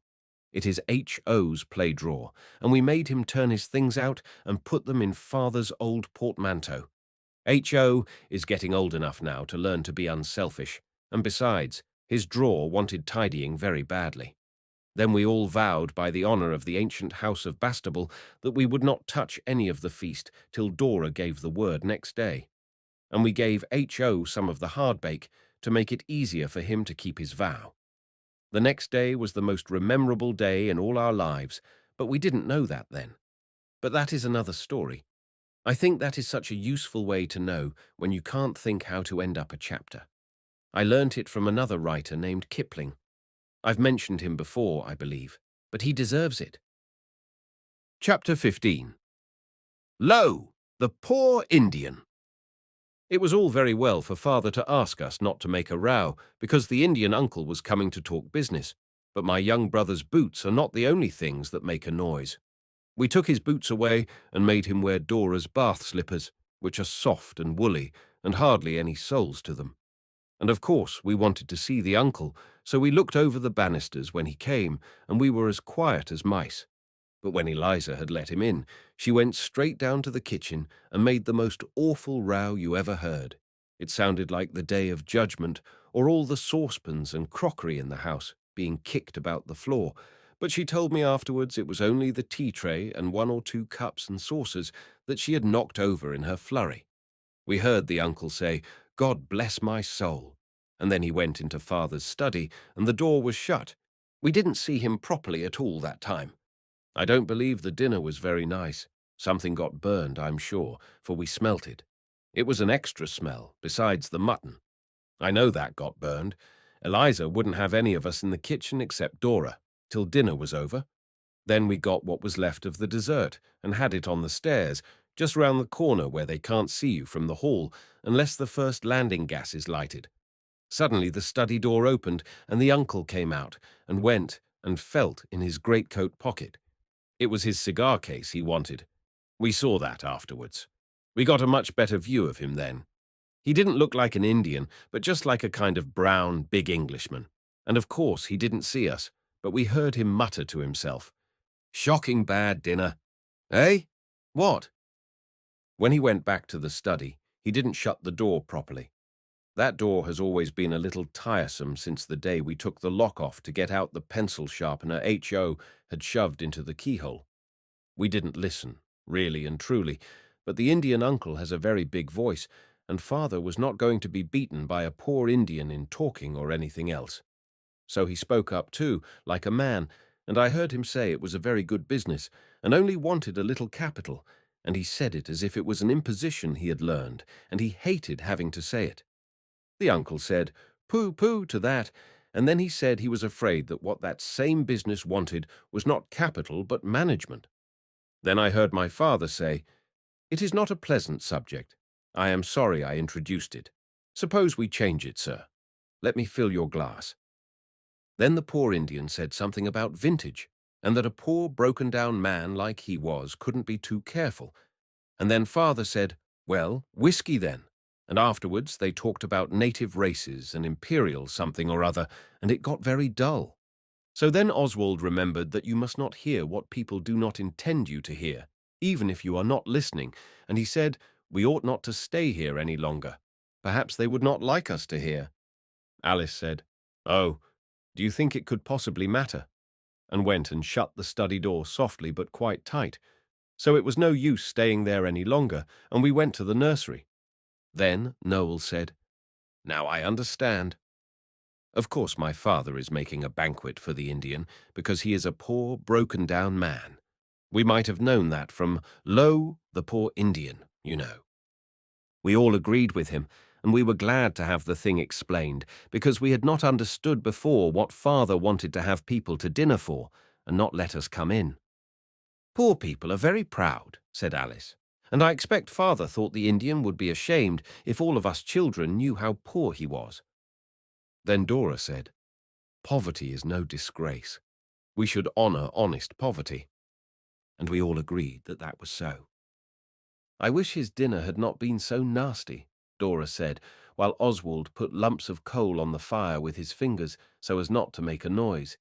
It is H.O.'s play drawer, and we made him turn his things out and put them in father's old portmanteau. H.O. is getting old enough now to learn to be unselfish, and besides, his drawer wanted tidying very badly. Then we all vowed by the honour of the ancient house of Bastable that we would not touch any of the feast till Dora gave the word next day. And we gave H.O. some of the hardbake to make it easier for him to keep his vow. The next day was the most memorable day in all our lives, but we didn't know that then. But that is another story. I think that is such a useful way to know when you can't think how to end up a chapter. I learnt it from another writer named Kipling. I've mentioned him before, I believe, but he deserves it. Chapter 15. Lo, the poor Indian! It was all very well for father to ask us not to make a row, because the Indian uncle was coming to talk business, but my young brother's boots are not the only things that make a noise. We took his boots away and made him wear Dora's bath slippers, which are soft and woolly and hardly any soles to them. And of course we wanted to see the uncle, so we looked over the banisters when he came, and we were as quiet as mice. But when Eliza had let him in, she went straight down to the kitchen and made the most awful row you ever heard. It sounded like the Day of Judgment, or all the saucepans and crockery in the house being kicked about the floor, but she told me afterwards it was only the tea tray and 1 or 2 cups and saucers that she had knocked over in her flurry. We heard the uncle say, God bless my soul, and then he went into Father's study, and the door was shut. We didn't see him properly at all that time. I don't believe the dinner was very nice. Something got burned, I'm sure, for we smelt it. It was an extra smell, besides the mutton. I know that got burned. Eliza wouldn't have any of us in the kitchen except Dora, till dinner was over. Then we got what was left of the dessert and had it on the stairs, just round the corner where they can't see you from the hall unless the first landing gas is lighted. Suddenly the study door opened and the uncle came out and went and felt in his greatcoat pocket. It was his cigar case he wanted. We saw that afterwards. We got a much better view of him then. He didn't look like an Indian, but just like a kind of brown, big Englishman. And of course he didn't see us, but we heard him mutter to himself, "Shocking bad dinner." Eh? What? When he went back to the study, he didn't shut the door properly. That door has always been a little tiresome since the day we took the lock off to get out the pencil sharpener H.O. had shoved into the keyhole. We didn't listen, really and truly, but the Indian uncle has a very big voice, and Father was not going to be beaten by a poor Indian in talking or anything else. So he spoke up too, like a man, and I heard him say it was a very good business, and only wanted a little capital, and he said it as if it was an imposition he had learned, and he hated having to say it. The uncle said, "Pooh, pooh to that," and then he said he was afraid that what that same business wanted was not capital but management. Then I heard my father say, "It is not a pleasant subject. I am sorry I introduced it. Suppose we change it, sir. Let me fill your glass." Then the poor Indian said something about vintage, and that a poor broken-down man like he was couldn't be too careful. And then Father said, "Well, whiskey then." And afterwards they talked about native races and imperial something or other, and it got very dull. So then Oswald remembered that you must not hear what people do not intend you to hear, even if you are not listening, and he said we ought not to stay here any longer. Perhaps they would not like us to hear. Alice said, "Oh, do you think it could possibly matter?" and went and shut the study door softly but quite tight. So it was no use staying there any longer, and we went to the nursery. Then Noel said, "Now I understand. Of course my father is making a banquet for the Indian because he is a poor, broken-down man. We might have known that from 'Lo, the poor Indian,' you know." We all agreed with him, and we were glad to have the thing explained, because we had not understood before what Father wanted to have people to dinner for, and not let us come in. "Poor people are very proud," said Alice, "and I expect Father thought the Indian would be ashamed if all of us children knew how poor he was." Then Dora said, "Poverty is no disgrace. We should honour honest poverty." And we all agreed that that was so. "I wish his dinner had not been so nasty," Dora said, while Oswald put lumps of coal on the fire with his fingers so as not to make a noise.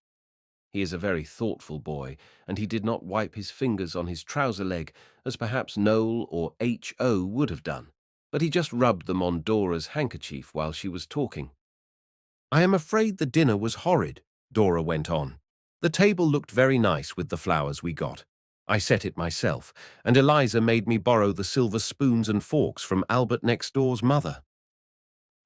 He is a very thoughtful boy, and he did not wipe his fingers on his trouser leg, as perhaps Noel or H.O. would have done, but he just rubbed them on Dora's handkerchief while she was talking. "I am afraid the dinner was horrid," Dora went on. "The table looked very nice with the flowers we got. I set it myself, and Eliza made me borrow the silver spoons and forks from Albert next door's mother."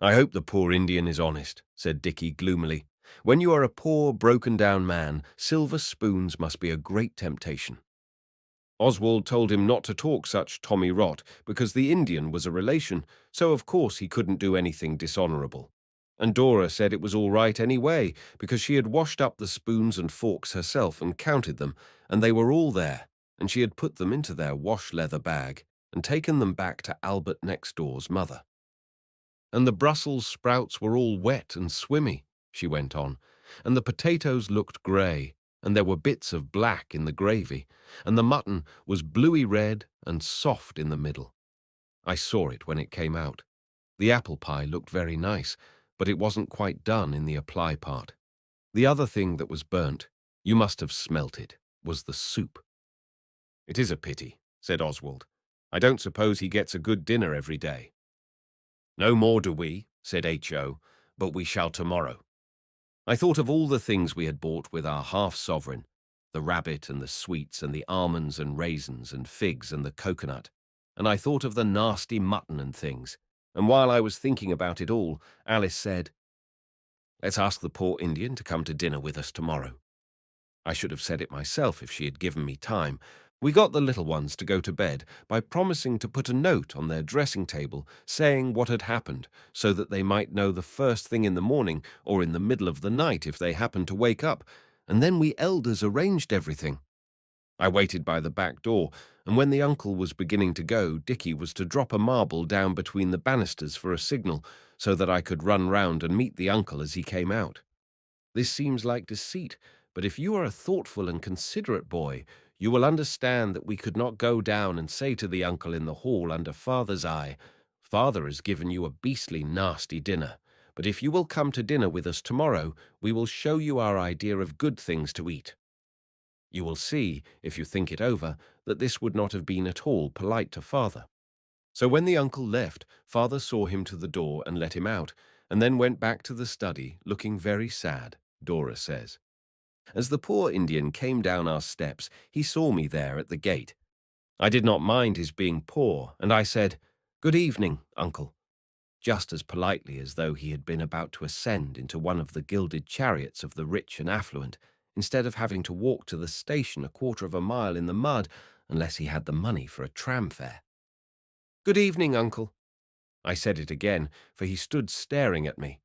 "I hope the poor Indian is honest," said Dicky gloomily. "When you are a poor, broken-down man, silver spoons must be a great temptation." Oswald told him not to talk such tommy rot, because the Indian was a relation, so of course he couldn't do anything dishonourable. And Dora said it was all right anyway, because she had washed up the spoons and forks herself and counted them, and they were all there, and she had put them into their wash-leather bag and taken them back to Albert next door's mother. "And the Brussels sprouts were all wet and swimmy," she went on, "and the potatoes looked grey, and there were bits of black in the gravy, and the mutton was bluey red and soft in the middle. I saw it when it came out. The apple pie looked very nice, but it wasn't quite done in the apply part. The other thing that was burnt, you must have smelt it, was the soup." "It is a pity," said Oswald. "I don't suppose he gets a good dinner every day." "No more do we," said H.O., "but we shall tomorrow." I thought of all the things we had bought with our half-sovereign, the rabbit and the sweets and the almonds and raisins and figs and the coconut, and I thought of the nasty mutton and things, and while I was thinking about it all, Alice said, Let's ask the poor Indian to come to dinner with us tomorrow. I should have said it myself if she had given me time. We got the little ones to go to bed by promising to put a note on their dressing table saying what had happened, so that they might know the first thing in the morning or in the middle of the night if they happened to wake up, and then we elders arranged everything. I waited by the back door, and when the uncle was beginning to go, Dicky was to drop a marble down between the banisters for a signal, so that I could run round and meet the uncle as he came out. This seems like deceit, but if you are a thoughtful and considerate boy, you will understand that we could not go down and say to the uncle in the hall under Father's eye, "Father has given you a beastly nasty dinner, but if you will come to dinner with us tomorrow, we will show you our idea of good things to eat." You will see, if you think it over, that this would not have been at all polite to Father. So when the uncle left, Father saw him to the door and let him out, and then went back to the study, looking very sad, Dora says. As the poor Indian came down our steps, he saw me there at the gate. I did not mind his being poor, and I said, "Good evening, uncle," just as politely as though he had been about to ascend into one of the gilded chariots of the rich and affluent, instead of having to walk to the station a quarter of a mile in the mud, unless he had the money for a tram fare. "Good evening, uncle." I said it again, for he stood staring at me.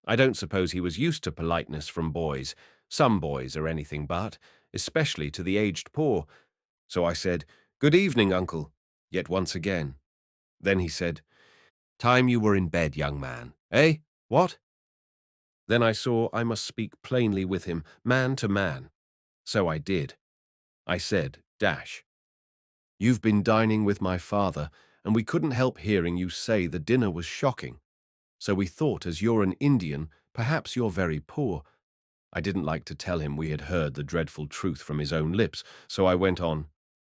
I don't suppose he was used to politeness from boys. Some boys are anything but, especially to the aged poor. So I said, "Good evening, uncle," yet once again. Then he said, "Time you were in bed, young man. Eh? What?" Then I saw I must speak plainly with him, man to man. So I did. I said, "You've been dining with my father, and we couldn't help hearing you say the dinner was shocking. So we thought, as you're an Indian, perhaps you're very poor." I didn't like to tell him we had heard the dreadful truth from his own lips, so I went on,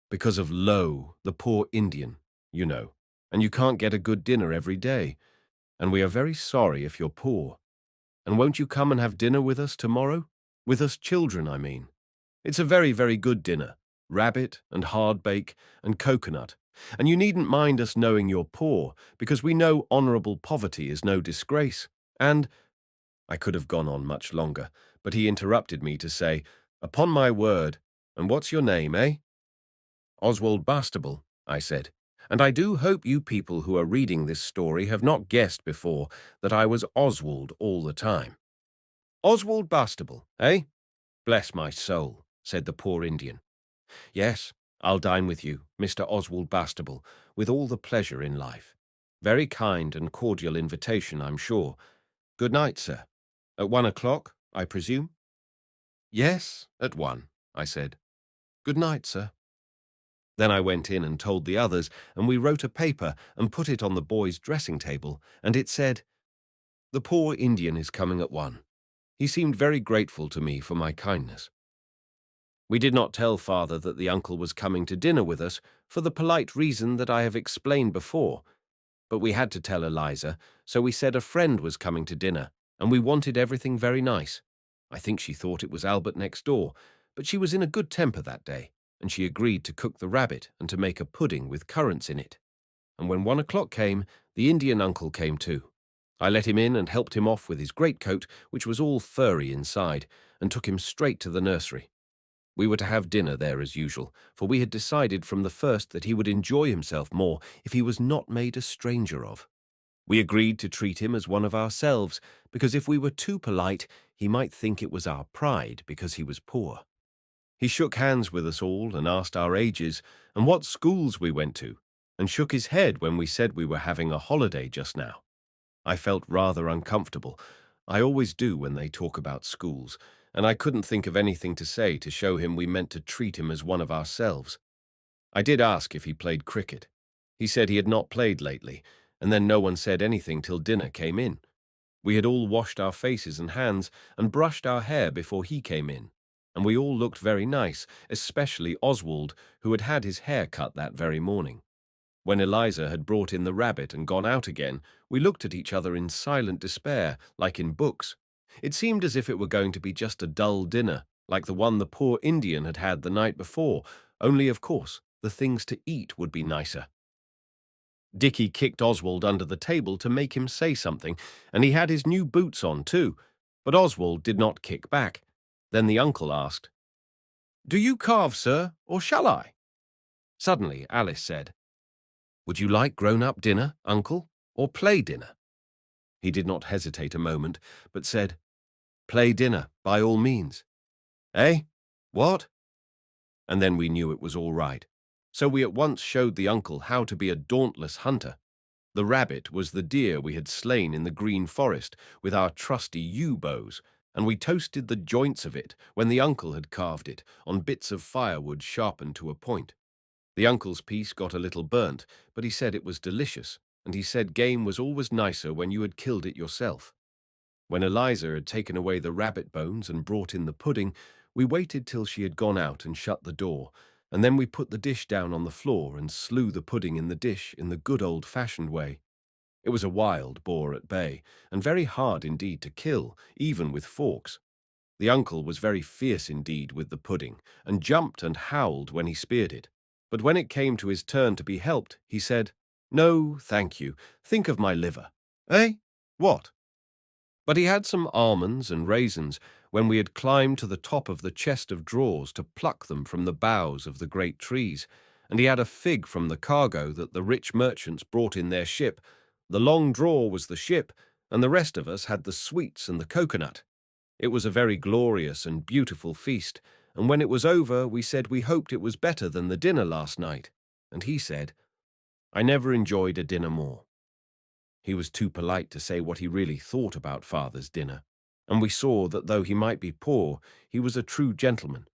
"Because of Lo, the poor Indian, you know, and you can't get a good dinner every day, and we are very sorry if you're poor. And won't you come and have dinner with us tomorrow? With us children, I mean. It's a very, very good dinner, rabbit and hardbake and coconut, and you needn't mind us knowing you're poor, because we know honourable poverty is no disgrace, and—" I could have gone on much longer, but he interrupted me to say, "Upon my word, and what's your name, eh?" "Oswald Bastable," I said, "and I do hope you people who are reading this story have not guessed before that I was Oswald all the time." "Oswald Bastable, eh? Bless my soul," said the poor Indian. "Yes, I'll dine with you, Mr. Oswald Bastable, with all the pleasure in life. Very kind and cordial invitation, I'm sure. Good night, sir. At 1 o'clock, I presume?" "Yes, at 1," I said. "Good night, sir." Then I went in and told the others, and we wrote a paper and put it on the boys' dressing table, and it said, "The poor Indian is coming at 1. He seemed very grateful to me for my kindness." We did not tell Father that the uncle was coming to dinner with us for the polite reason that I have explained before, but we had to tell Eliza, so we said a friend was coming to dinner, and we wanted everything very nice. I think she thought it was Albert next door, but she was in a good temper that day, and she agreed to cook the rabbit and to make a pudding with currants in it. And when 1 o'clock came, the Indian uncle came too. I let him in and helped him off with his greatcoat, which was all furry inside, and took him straight to the nursery. We were to have dinner there as usual, for we had decided from the first that he would enjoy himself more if he was not made a stranger of. We agreed to treat him as one of ourselves, because if we were too polite, he might think it was our pride because he was poor. He shook hands with us all and asked our ages and what schools we went to, and shook his head when we said we were having a holiday just now. I felt rather uncomfortable. I always do when they talk about schools, and I couldn't think of anything to say to show him we meant to treat him as one of ourselves. I did ask if he played cricket. He said he had not played lately, and then no one said anything till dinner came in. We had all washed our faces and hands and brushed our hair before he came in, and we all looked very nice, especially Oswald, who had had his hair cut that very morning. When Eliza had brought in the rabbit and gone out again, we looked at each other in silent despair, like in books. It seemed as if it were going to be just a dull dinner, like the one the poor Indian had had the night before, only, of course, the things to eat would be nicer. Dicky kicked Oswald under the table to make him say something, and he had his new boots on too. But Oswald did not kick back. Then the uncle asked, "Do you carve, sir, or shall I?" Suddenly Alice said, "Would you like grown-up dinner, uncle, or play dinner?" He did not hesitate a moment, but said, "Play dinner, by all means." "Eh? What?" And then we knew it was all right. So we at once showed the uncle how to be a dauntless hunter. The rabbit was the deer we had slain in the green forest with our trusty yew bows, and we toasted the joints of it when the uncle had carved it on bits of firewood sharpened to a point. The uncle's piece got a little burnt, but he said it was delicious, and he said game was always nicer when you had killed it yourself. When Eliza had taken away the rabbit bones and brought in the pudding, we waited till she had gone out and shut the door, and then we put the dish down on the floor and slew the pudding in the dish in the good old-fashioned way. It was a wild boar at bay, and very hard indeed to kill, even with forks. The uncle was very fierce indeed with the pudding, and jumped and howled when he speared it. But when it came to his turn to be helped, he said, "No, thank you, think of my liver." "Eh? What?" But he had some almonds and raisins when we had climbed to the top of the chest of drawers to pluck them from the boughs of the great trees, and he had a fig from the cargo that the rich merchants brought in their ship. The long drawer was the ship, and the rest of us had the sweets and the coconut. It was a very glorious and beautiful feast, and when it was over we said we hoped it was better than the dinner last night, and he said, "I never enjoyed a dinner more." He was too polite to say what he really thought about father's dinner, and we saw that though he might be poor, he was a true gentleman.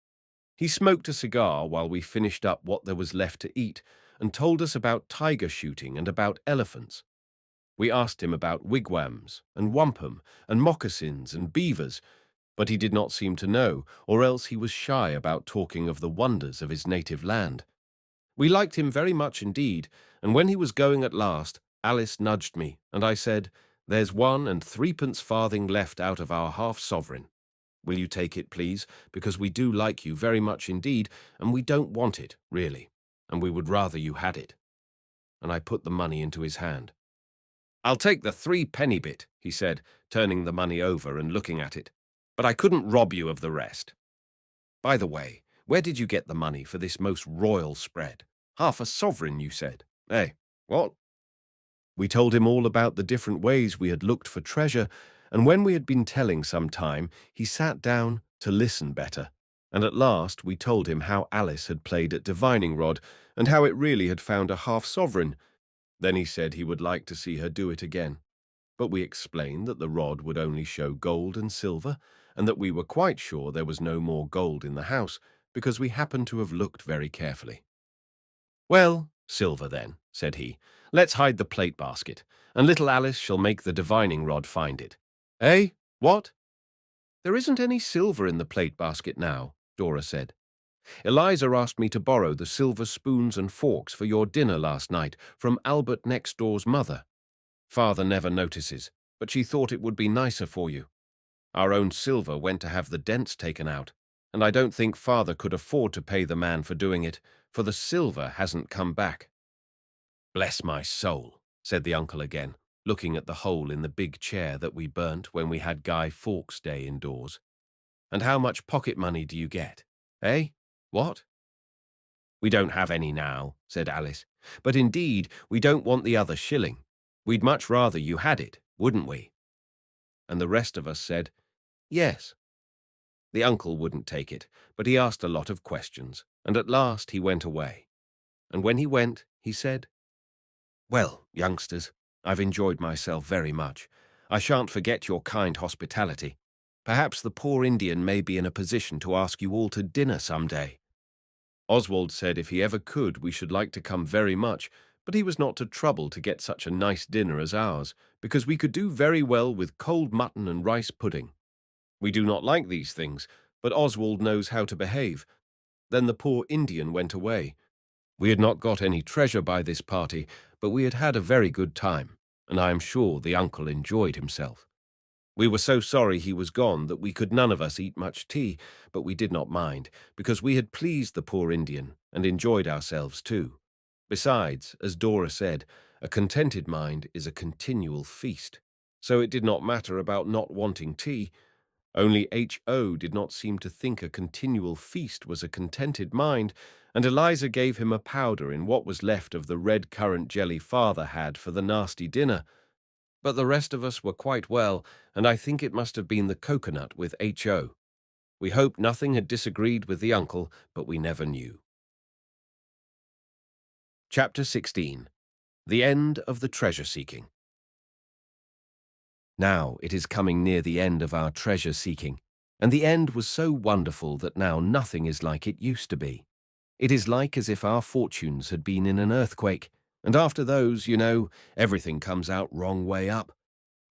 He smoked a cigar while we finished up what there was left to eat, and told us about tiger shooting and about elephants. We asked him about wigwams and wampum and moccasins and beavers, but he did not seem to know, or else he was shy about talking of the wonders of his native land. We liked him very much indeed, and when he was going at last, Alice nudged me, and I said, "There's 1 and 3 farthing left out of our half-sovereign. Will you take it, please, because we do like you very much indeed, and we don't want it, really, and we would rather you had it." And I put the money into his hand. "I'll take the 3 penny bit," he said, turning the money over and looking at it, "but I couldn't rob you of the rest. By the way, where did you get the money for this most royal spread? ½ sovereign, you said. Eh, what?" We told him all about the different ways we had looked for treasure, and when we had been telling some time, he sat down to listen better, and at last we told him how Alice had played at divining rod, and how it really had found a ½ sovereign. Then he said he would like to see her do it again. But we explained that the rod would only show gold and silver, and that we were quite sure there was no more gold in the house, because we happened to have looked very carefully. "Well, silver then," said he. "Let's hide the plate basket, and little Alice shall make the divining rod find it." "Eh? What?" "There isn't any silver in the plate basket now," Dora said. "Eliza asked me to borrow the silver spoons and forks for your dinner last night from Albert next door's mother. Father never notices, but she thought it would be nicer for you. Our own silver went to have the dents taken out, and I don't think Father could afford to pay the man for doing it, for the silver hasn't come back." "Bless my soul," said the uncle again, looking at the hole in the big chair that we burnt when we had Guy Fawkes' Day indoors. "And how much pocket money do you get? Eh? What?" "We don't have any now," said Alice, "but indeed we don't want the other shilling. We'd much rather you had it, wouldn't we?" And the rest of us said, "Yes." The uncle wouldn't take it, but he asked a lot of questions, and at last he went away. And when he went, he said, "Well, youngsters, I've enjoyed myself very much. I shan't forget your kind hospitality. Perhaps the poor Indian may be in a position to ask you all to dinner some day." Oswald said if he ever could, we should like to come very much, but he was not to trouble to get such a nice dinner as ours, because we could do very well with cold mutton and rice pudding. We do not like these things, but Oswald knows how to behave. Then the poor Indian went away. We had not got any treasure by this party, but we had had a very good time, and I am sure the uncle enjoyed himself. We were so sorry he was gone that we could none of us eat much tea, but we did not mind, because we had pleased the poor Indian and enjoyed ourselves too. Besides, as Dora said, a contented mind is a continual feast, so it did not matter about not wanting tea, Only H.O. did not seem to think a continual feast was a contented mind, and Eliza gave him a powder in what was left of the red currant jelly father had for the nasty dinner. But the rest of us were quite well, and I think it must have been the coconut with H.O. We hoped nothing had disagreed with the uncle, but we never knew. Chapter 16. The End of the Treasure-Seeking. Now it is coming near the end of our treasure-seeking, and the end was so wonderful that now nothing is like it used to be. It is like as if our fortunes had been in an earthquake, and after those, everything comes out wrong way up.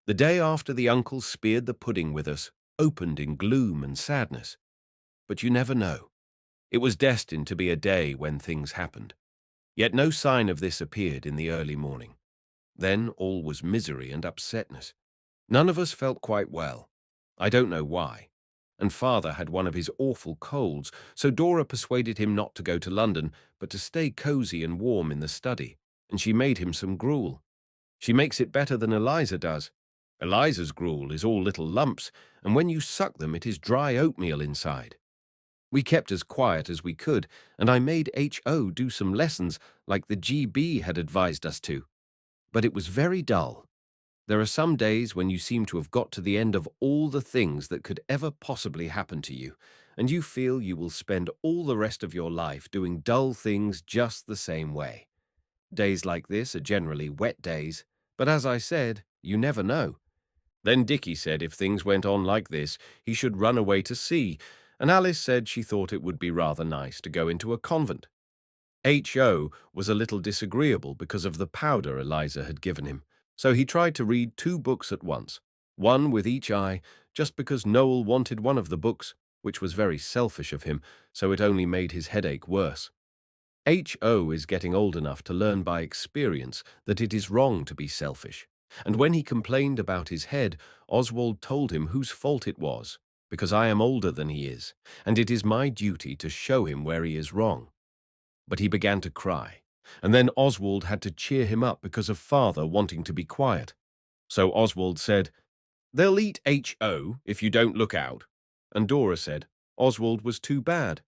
The day after the uncle speared the pudding with us opened in gloom and sadness. But you never know. It was destined to be a day when things happened. Yet no sign of this appeared in the early morning. Then all was misery and upsetness. None of us felt quite well. I don't know why. And father had one of his awful colds, so Dora persuaded him not to go to London, but to stay cosy and warm in the study, and she made him some gruel. She makes it better than Eliza does. Eliza's gruel is all little lumps, and when you suck them it is dry oatmeal inside. We kept as quiet as we could, and I made H.O. do some lessons like the G.B. had advised us to. But it was very dull. There are some days when you seem to have got to the end of all the things that could ever possibly happen to you, and you feel you will spend all the rest of your life doing dull things just the same way. Days like this are generally wet days, but as I said, you never know. Then Dicky said if things went on like this, he should run away to sea, and Alice said she thought it would be rather nice to go into a convent. H.O. was a little disagreeable because of the powder Eliza had given him, so he tried to read 2 books at once, one with each eye, just because Noel wanted one of the books, which was very selfish of him, so it only made his headache worse. H.O. is getting old enough to learn by experience that it is wrong to be selfish, and when he complained about his head, Oswald told him whose fault it was, because I am older than he is, and it is my duty to show him where he is wrong. But he began to cry, and then Oswald had to cheer him up because of father wanting to be quiet. So Oswald said, "They'll eat H.O. if you don't look out," and Dora said Oswald was too bad.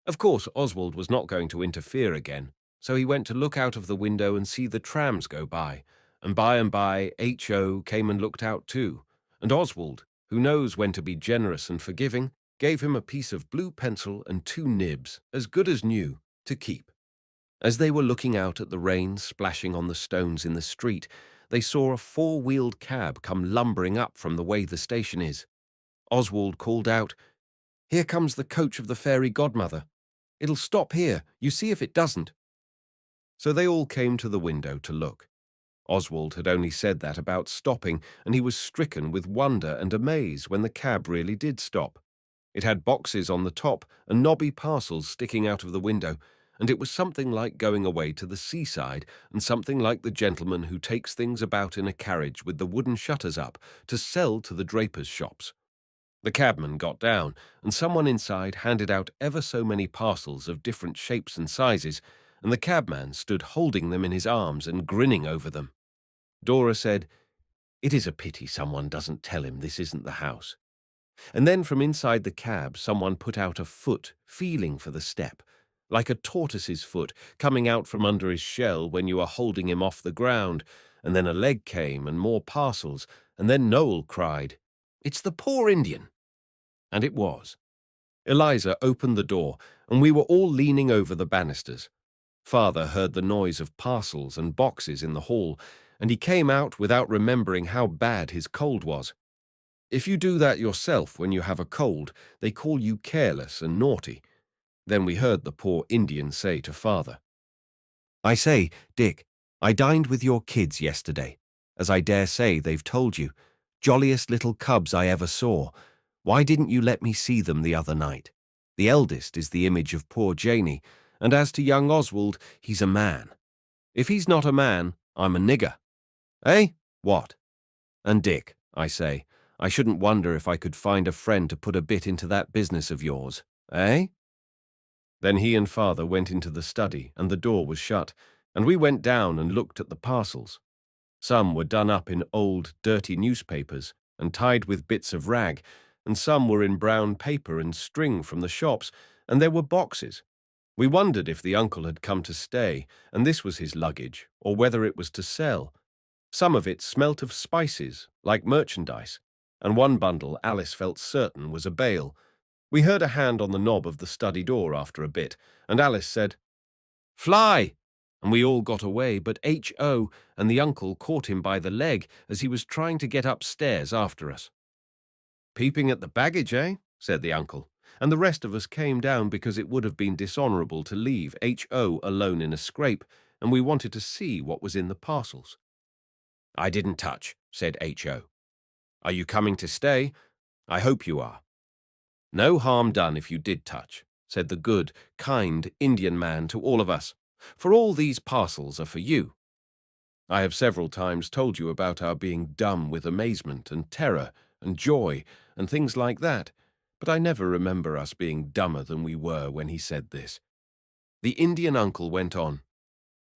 Of course, Oswald was not going to interfere again, so he went to look out of the window and see the trams go by, and by H.O. came and looked out too, and Oswald, who knows when to be generous and forgiving, gave him a piece of blue pencil and 2 nibs, as good as new, to keep. As they were looking out at the rain splashing on the stones in the street, they saw a 4-wheeled cab come lumbering up from the way the station is. Oswald called out, "Here comes the coach of the fairy godmother. It'll stop here, you see if it doesn't." So they all came to the window to look. Oswald had only said that about stopping, and he was stricken with wonder and amaze when the cab really did stop. It had boxes on the top and knobby parcels sticking out of the window, and it was something like going away to the seaside and something like the gentleman who takes things about in a carriage with the wooden shutters up to sell to the drapers' shops. The cabman got down, and someone inside handed out ever so many parcels of different shapes and sizes, and the cabman stood holding them in his arms and grinning over them. Dora said, "It is a pity someone doesn't tell him this isn't the house." And then from inside the cab someone put out a foot, feeling for the step, like a tortoise's foot coming out from under his shell when you are holding him off the ground, and then a leg came and more parcels, and then Noel cried, "It's the poor Indian!" And it was. Eliza opened the door, and we were all leaning over the banisters. Father heard the noise of parcels and boxes in the hall, and he came out without remembering how bad his cold was. If you do that yourself when you have a cold, they call you careless and naughty. Then we heard the poor Indian say to father, "I say, Dick, I dined with your kids yesterday, as I dare say they've told you. Jolliest little cubs I ever saw. Why didn't you let me see them the other night? The eldest is the image of poor Janey, and as to young Oswald, he's a man. If he's not a man, I'm a nigger. Eh? What? And Dick, I say, I shouldn't wonder if I could find a friend to put a bit into that business of yours. Eh?" Then he and father went into the study, and the door was shut, and we went down and looked at the parcels. Some were done up in old, dirty newspapers and tied with bits of rag, and some were in brown paper and string from the shops, and there were boxes. We wondered if the uncle had come to stay, and this was his luggage, or whether it was to sell. Some of it smelt of spices, like merchandise, and one bundle Alice felt certain was a bale. We heard a hand on the knob of the study door after a bit, and Alice said, "Fly!" And we all got away, but H.O. and the uncle caught him by the leg as he was trying to get upstairs after us. "Peeping at the baggage, eh?" said the uncle, and the rest of us came down because it would have been dishonourable to leave H.O. alone in a scrape, and we wanted to see what was in the parcels. "I didn't touch," said H.O. "Are you coming to stay? I hope you are." "No harm done if you did touch," said the good, kind Indian man to all of us, "for all these parcels are for you." I have several times told you about our being dumb with amazement and terror and joy and things like that, but I never remember us being dumber than we were when he said this. The Indian uncle went on.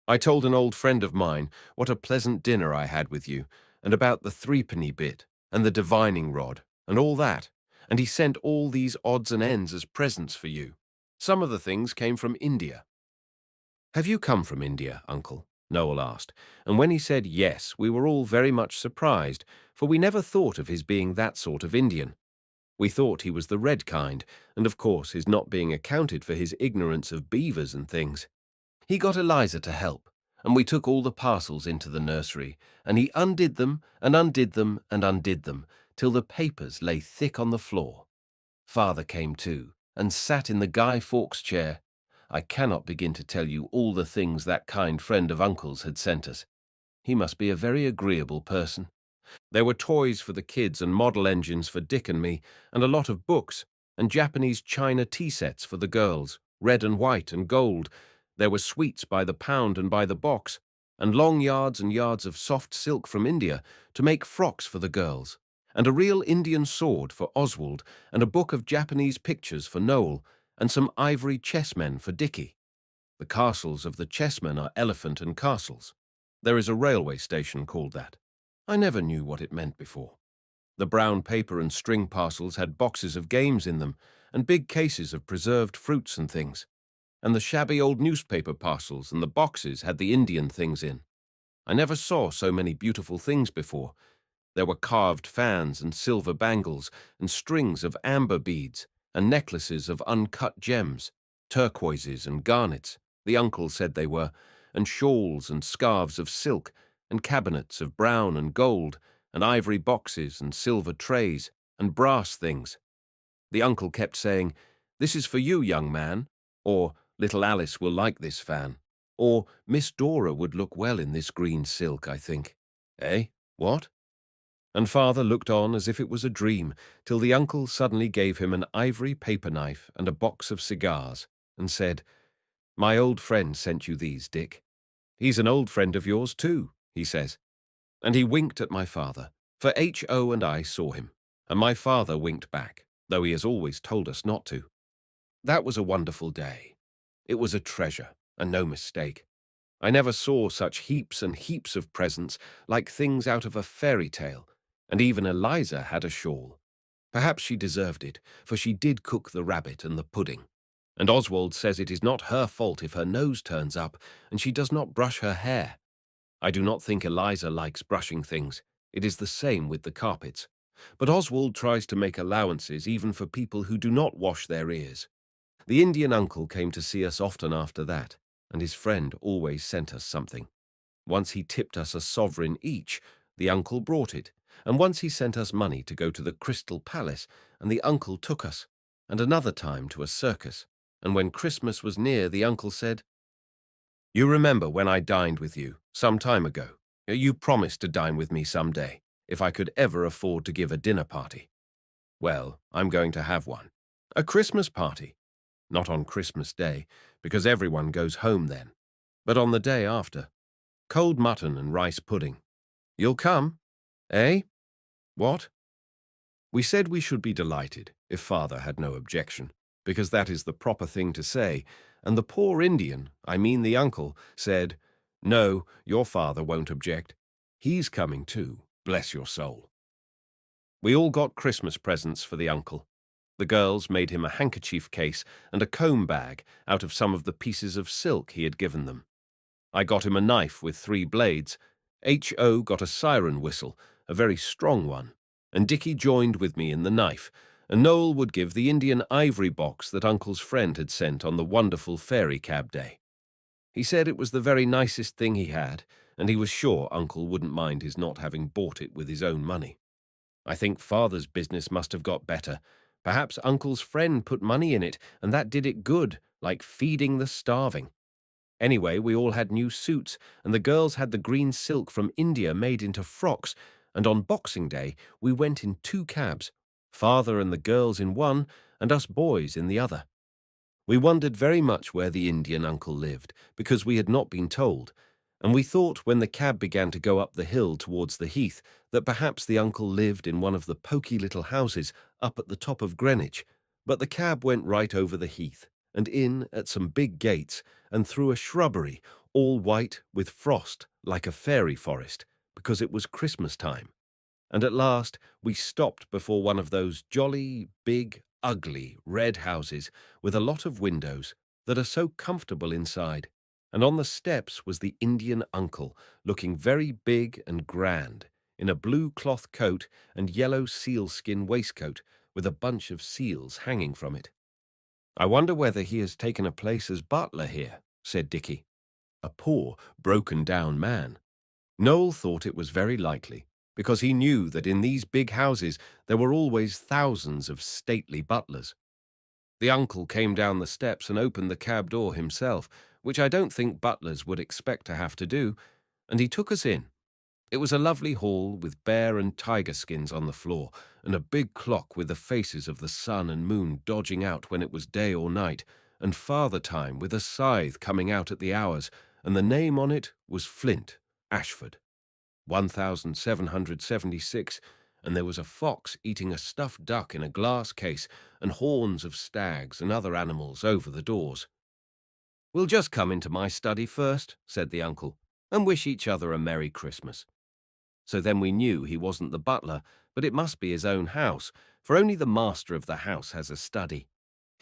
"I told an old friend of mine what a pleasant dinner I had with you, and about the threepenny bit, and the divining rod, and all that, and he sent all these odds and ends as presents for you. Some of the things came from India." "Have you come from India, uncle?" Noel asked, and when he said yes, we were all very much surprised, for we never thought of his being that sort of Indian. We thought he was the red kind, and of course his not being accounted for his ignorance of beavers and things. He got Eliza to help, and we took all the parcels into the nursery, and he undid them and undid them and undid them, till the papers lay thick on the floor. Father came too, and sat in the Guy Fawkes chair. I cannot begin to tell you all the things that kind friend of uncle's had sent us. He must be a very agreeable person. There were toys for the kids and model engines for Dick and me, and a lot of books, and Japanese china tea sets for the girls, red and white and gold. There were sweets by the pound and by the box, and long yards and yards of soft silk from India to make frocks for the girls, and a real Indian sword for Oswald, and a book of Japanese pictures for Noel, and some ivory chessmen for Dicky. The castles of the chessmen are elephant and castles. There is a railway station called that. I never knew what it meant before. The brown paper and string parcels had boxes of games in them, and big cases of preserved fruits and things. And the shabby old newspaper parcels and the boxes had the Indian things in. I never saw so many beautiful things before. There were carved fans and silver bangles and strings of amber beads and necklaces of uncut gems, turquoises and garnets, the uncle said they were, and shawls and scarves of silk, and cabinets of brown and gold, and ivory boxes and silver trays, and brass things. The uncle kept saying, "This is for you, young man," or "Little Alice will like this fan," or "Miss Dora would look well in this green silk, I think." Eh? What? And father looked on as if it was a dream, till the uncle suddenly gave him an ivory paper knife and a box of cigars, and said, "My old friend sent you these, Dick. He's an old friend of yours too, he says." And he winked at my father, for H.O. and I saw him, and my father winked back, though he has always told us not to. That was a wonderful day. It was a treasure, and no mistake. I never saw such heaps and heaps of presents, like things out of a fairy tale, and even Eliza had a shawl. Perhaps she deserved it, for she did cook the rabbit and the pudding. And Oswald says it is not her fault if her nose turns up, and she does not brush her hair. I do not think Eliza likes brushing things. It is the same with the carpets. But Oswald tries to make allowances even for people who do not wash their ears. The Indian uncle came to see us often after that, and his friend always sent us something. Once he tipped us a sovereign each, the uncle brought it, and once he sent us money to go to the Crystal Palace, and the uncle took us, and another time to a circus, and when Christmas was near, the uncle said, "You remember when I dined with you, some time ago? You promised to dine with me some day, if I could ever afford to give a dinner party. Well, I'm going to have one. A Christmas party. Not on Christmas Day, because everyone goes home then, but on the day after. Cold mutton and rice pudding. You'll come? Eh? What?" We said we should be delighted, if father had no objection, because that is the proper thing to say, and the poor Indian, I mean the uncle, said, "No, your father won't object. He's coming too, bless your soul." We all got Christmas presents for the uncle. The girls made him a handkerchief case and a comb bag out of some of the pieces of silk he had given them. I got him a knife with 3 blades. H.O. got a siren whistle, a very strong one, and Dicky joined with me in the knife, and Noel would give the Indian ivory box that Uncle's friend had sent on the wonderful fairy cab day. He said it was the very nicest thing he had, and he was sure Uncle wouldn't mind his not having bought it with his own money. I think Father's business must have got better. Perhaps Uncle's friend put money in it, and that did it good, like feeding the starving. Anyway, we all had new suits, and the girls had the green silk from India made into frocks, and on Boxing Day we went in 2 cabs, Father and the girls in one, and us boys in the other. We wondered very much where the Indian uncle lived, because we had not been told, and we thought when the cab began to go up the hill towards the heath that perhaps the uncle lived in one of the poky little houses up at the top of Greenwich, but the cab went right over the heath, and in at some big gates, and through a shrubbery, all white with frost like a fairy forest, because it was Christmas time. And at last we stopped before one of those jolly, big, ugly, red houses with a lot of windows that are so comfortable inside, and on the steps was the Indian uncle, looking very big and grand, in a blue cloth coat and yellow sealskin waistcoat, with a bunch of seals hanging from it. "I wonder whether he has taken a place as butler here," said Dicky. A poor, broken-down man. Noel thought it was very likely, because he knew that in these big houses there were always thousands of stately butlers. The uncle came down the steps and opened the cab door himself, which I don't think butlers would expect to have to do, and he took us in. It was a lovely hall with bear and tiger skins on the floor, and a big clock with the faces of the sun and moon dodging out when it was day or night, and Father Time with a scythe coming out at the hours, and the name on it was Flint, Ashford. 1776, and there was a fox eating a stuffed duck in a glass case, and horns of stags and other animals over the doors. "We'll just come into my study first," said the uncle, "and wish each other a Merry Christmas." So then we knew he wasn't the butler, but it must be his own house, for only the master of the house has a study.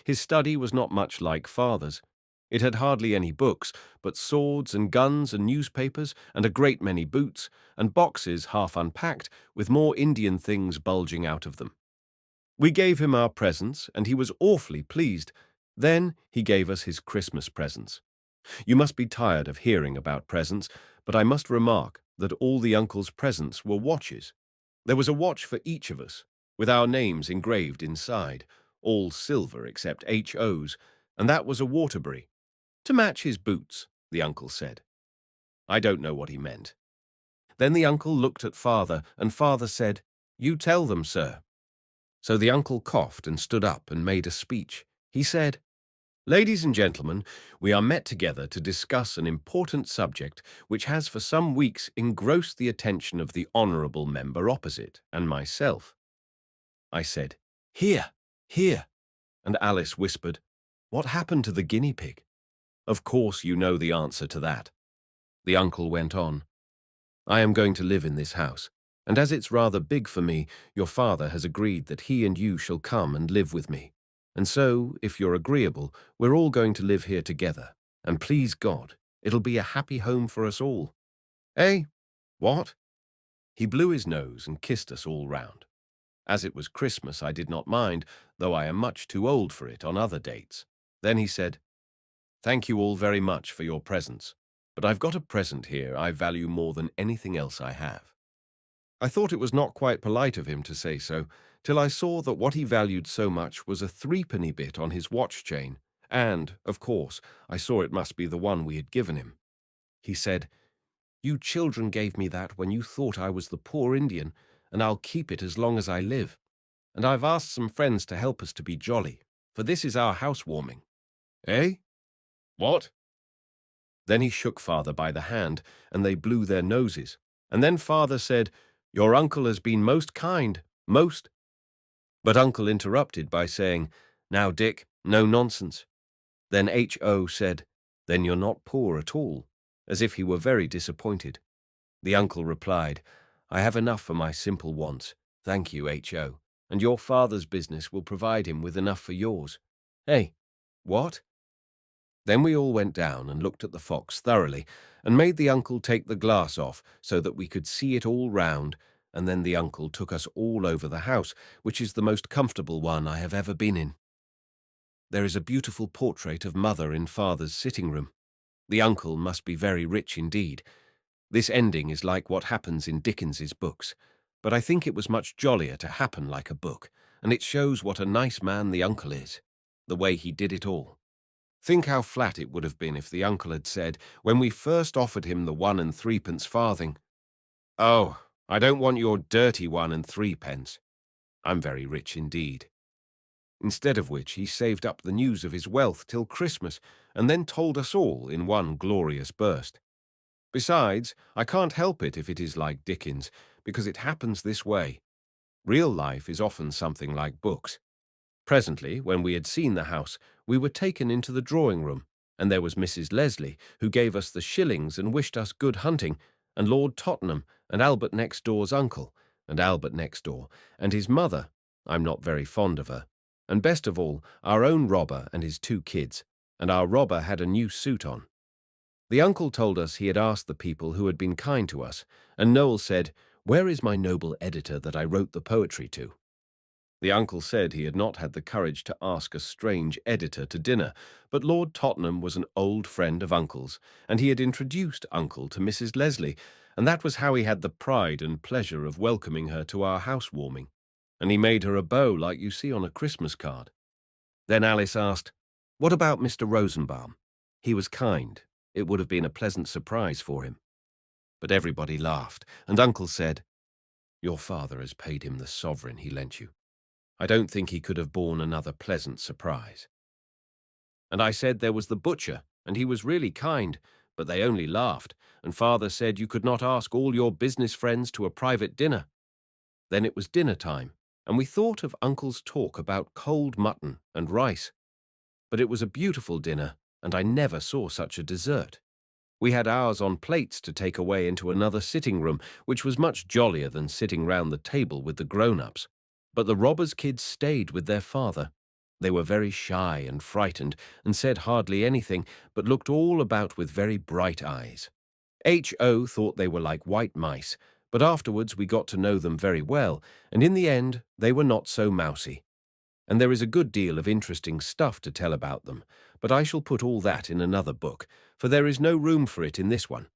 His study was not much like Father's. It had hardly any books, but swords and guns and newspapers and a great many boots, and boxes half unpacked with more Indian things bulging out of them. We gave him our presents, and he was awfully pleased. Then he gave us his Christmas presents. You must be tired of hearing about presents, but I must remark that all the uncle's presents were watches. There was a watch for each of us, with our names engraved inside, all silver except H.O.'s, and that was a Waterbury. "To match his boots," the uncle said. I don't know what he meant. Then the uncle looked at Father, and Father said, "You tell them, sir." So the uncle coughed and stood up and made a speech. He said, "Ladies and gentlemen, we are met together to discuss an important subject which has for some weeks engrossed the attention of the honourable member opposite and myself." I said, "Here, here," and Alice whispered, "What happened to the guinea pig?" Of course you know the answer to that. The uncle went on, "I am going to live in this house, and as it's rather big for me, your father has agreed that he and you shall come and live with me. And so, if you're agreeable, we're all going to live here together, and please God, it'll be a happy home for us all." "Eh? What?" He blew his nose and kissed us all round. As it was Christmas, I did not mind, though I am much too old for it on other dates. Then he said, "Thank you all very much for your presents, but I've got a present here I value more than anything else I have." I thought it was not quite polite of him to say so, till I saw that what he valued so much was a threepenny bit on his watch chain, and, of course, I saw it must be the one we had given him. He said, "You children gave me that when you thought I was the poor Indian, and I'll keep it as long as I live. And I've asked some friends to help us to be jolly, for this is our housewarming." "Eh? What?" Then he shook Father by the hand, and they blew their noses. And then Father said, "Your uncle has been most kind, most." But Uncle interrupted by saying, "Now, Dick, no nonsense." Then H.O. said, "Then you're not poor at all," as if he were very disappointed. The uncle replied, "I have enough for my simple wants, Thank you, H.O., and your father's business will provide him with enough for yours. Hey, what? Then we all went down and looked at the fox thoroughly, and made the uncle take the glass off so that we could see it all round, and then the uncle took us all over the house, which is the most comfortable one I have ever been in. There is a beautiful portrait of Mother in Father's sitting room. The uncle must be very rich indeed. This ending is like what happens in Dickens's books, but I think it was much jollier to happen like a book, and it shows what a nice man the uncle is, the way he did it all. Think how flat it would have been if the uncle had said, when we first offered him the 1 and 3 farthing, "Oh, I don't want your dirty 1 and 3 I'm very rich indeed." Instead of which he saved up the news of his wealth till Christmas, and then told us all in one glorious burst. Besides, I can't help it if it is like Dickens, because it happens this way. Real life is often something like books. Presently, when we had seen the house, we were taken into the drawing-room, and there was Mrs. Leslie, who gave us the shillings and wished us good hunting, and Lord Tottenham, and Albert next door's uncle, and Albert next door, and his mother. I'm not very fond of her. And best of all, our own robber and his 2 kids, and our robber had a new suit on. The uncle told us he had asked the people who had been kind to us, and Noel said, "Where is my noble editor that I wrote the poetry to?" The uncle said he had not had the courage to ask a strange editor to dinner, but Lord Tottenham was an old friend of uncle's, and he had introduced uncle to Mrs. Leslie, and that was how he had the pride and pleasure of welcoming her to our housewarming, and he made her a bow like you see on a Christmas card. Then Alice asked, "What about Mr. Rosenbaum? He was kind. It would have been a pleasant surprise for him." But everybody laughed, and uncle said, "Your father has paid him the sovereign he lent you. I don't think he could have borne another pleasant surprise." And I said there was the butcher, and he was really kind, but they only laughed, and father said you could not ask all your business friends to a private dinner. Then it was dinner time, and we thought of uncle's talk about cold mutton and rice. But it was a beautiful dinner, and I never saw such a dessert. We had ours on plates to take away into another sitting room, which was much jollier than sitting round the table with the grown-ups. But the robbers' kids stayed with their father. They were very shy and frightened, and said hardly anything, but looked all about with very bright eyes. H.O. thought they were like white mice, but afterwards we got to know them very well, and in the end they were not so mousy. And there is a good deal of interesting stuff to tell about them, but I shall put all that in another book, for there is no room for it in this one.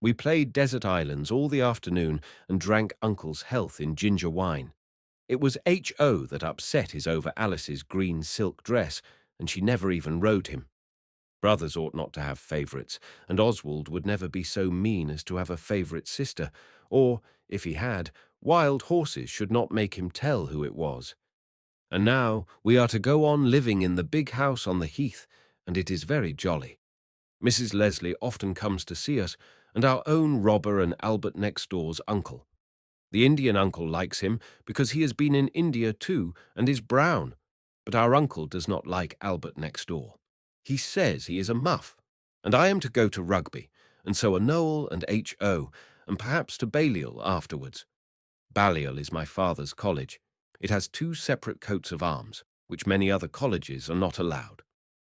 We played desert islands all the afternoon and drank uncle's health in ginger wine. It was H.O. that upset his over Alice's green silk dress, and she never even rode him. Brothers ought not to have favourites, and Oswald would never be so mean as to have a favourite sister, or, if he had, wild horses should not make him tell who it was. And now we are to go on living in the big house on the heath, and it is very jolly. Mrs. Leslie often comes to see us, and our own robber and Albert next door's uncle. The Indian uncle likes him because he has been in India too and is brown, but our uncle does not like Albert next door. He says he is a muff, and I am to go to Rugby, and so are Noel and H.O., and perhaps to Balliol afterwards. Balliol is my father's college. It has 2 separate coats of arms, which many other colleges are not allowed.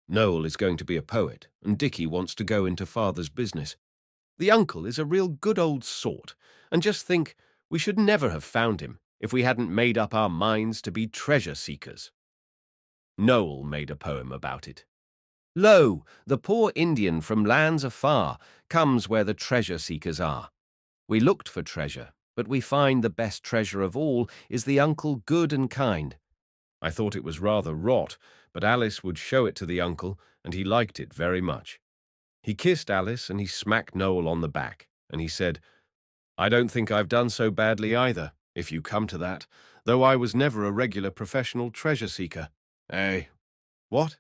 Noel is going to be a poet, and Dicky wants to go into father's business. The uncle is a real good old sort, and just think, we should never have found him if we hadn't made up our minds to be treasure seekers. Noel made a poem about it. Lo, the poor Indian from lands afar comes where the treasure seekers are. We looked for treasure, but we find the best treasure of all is the uncle good and kind. I thought it was rather rot, but Alice would show it to the uncle, and he liked it very much. He kissed Alice, and he smacked Noel on the back, and he said, "I don't think I've done so badly either, if you come to that, though I was never a regular professional treasure seeker." Eh? What?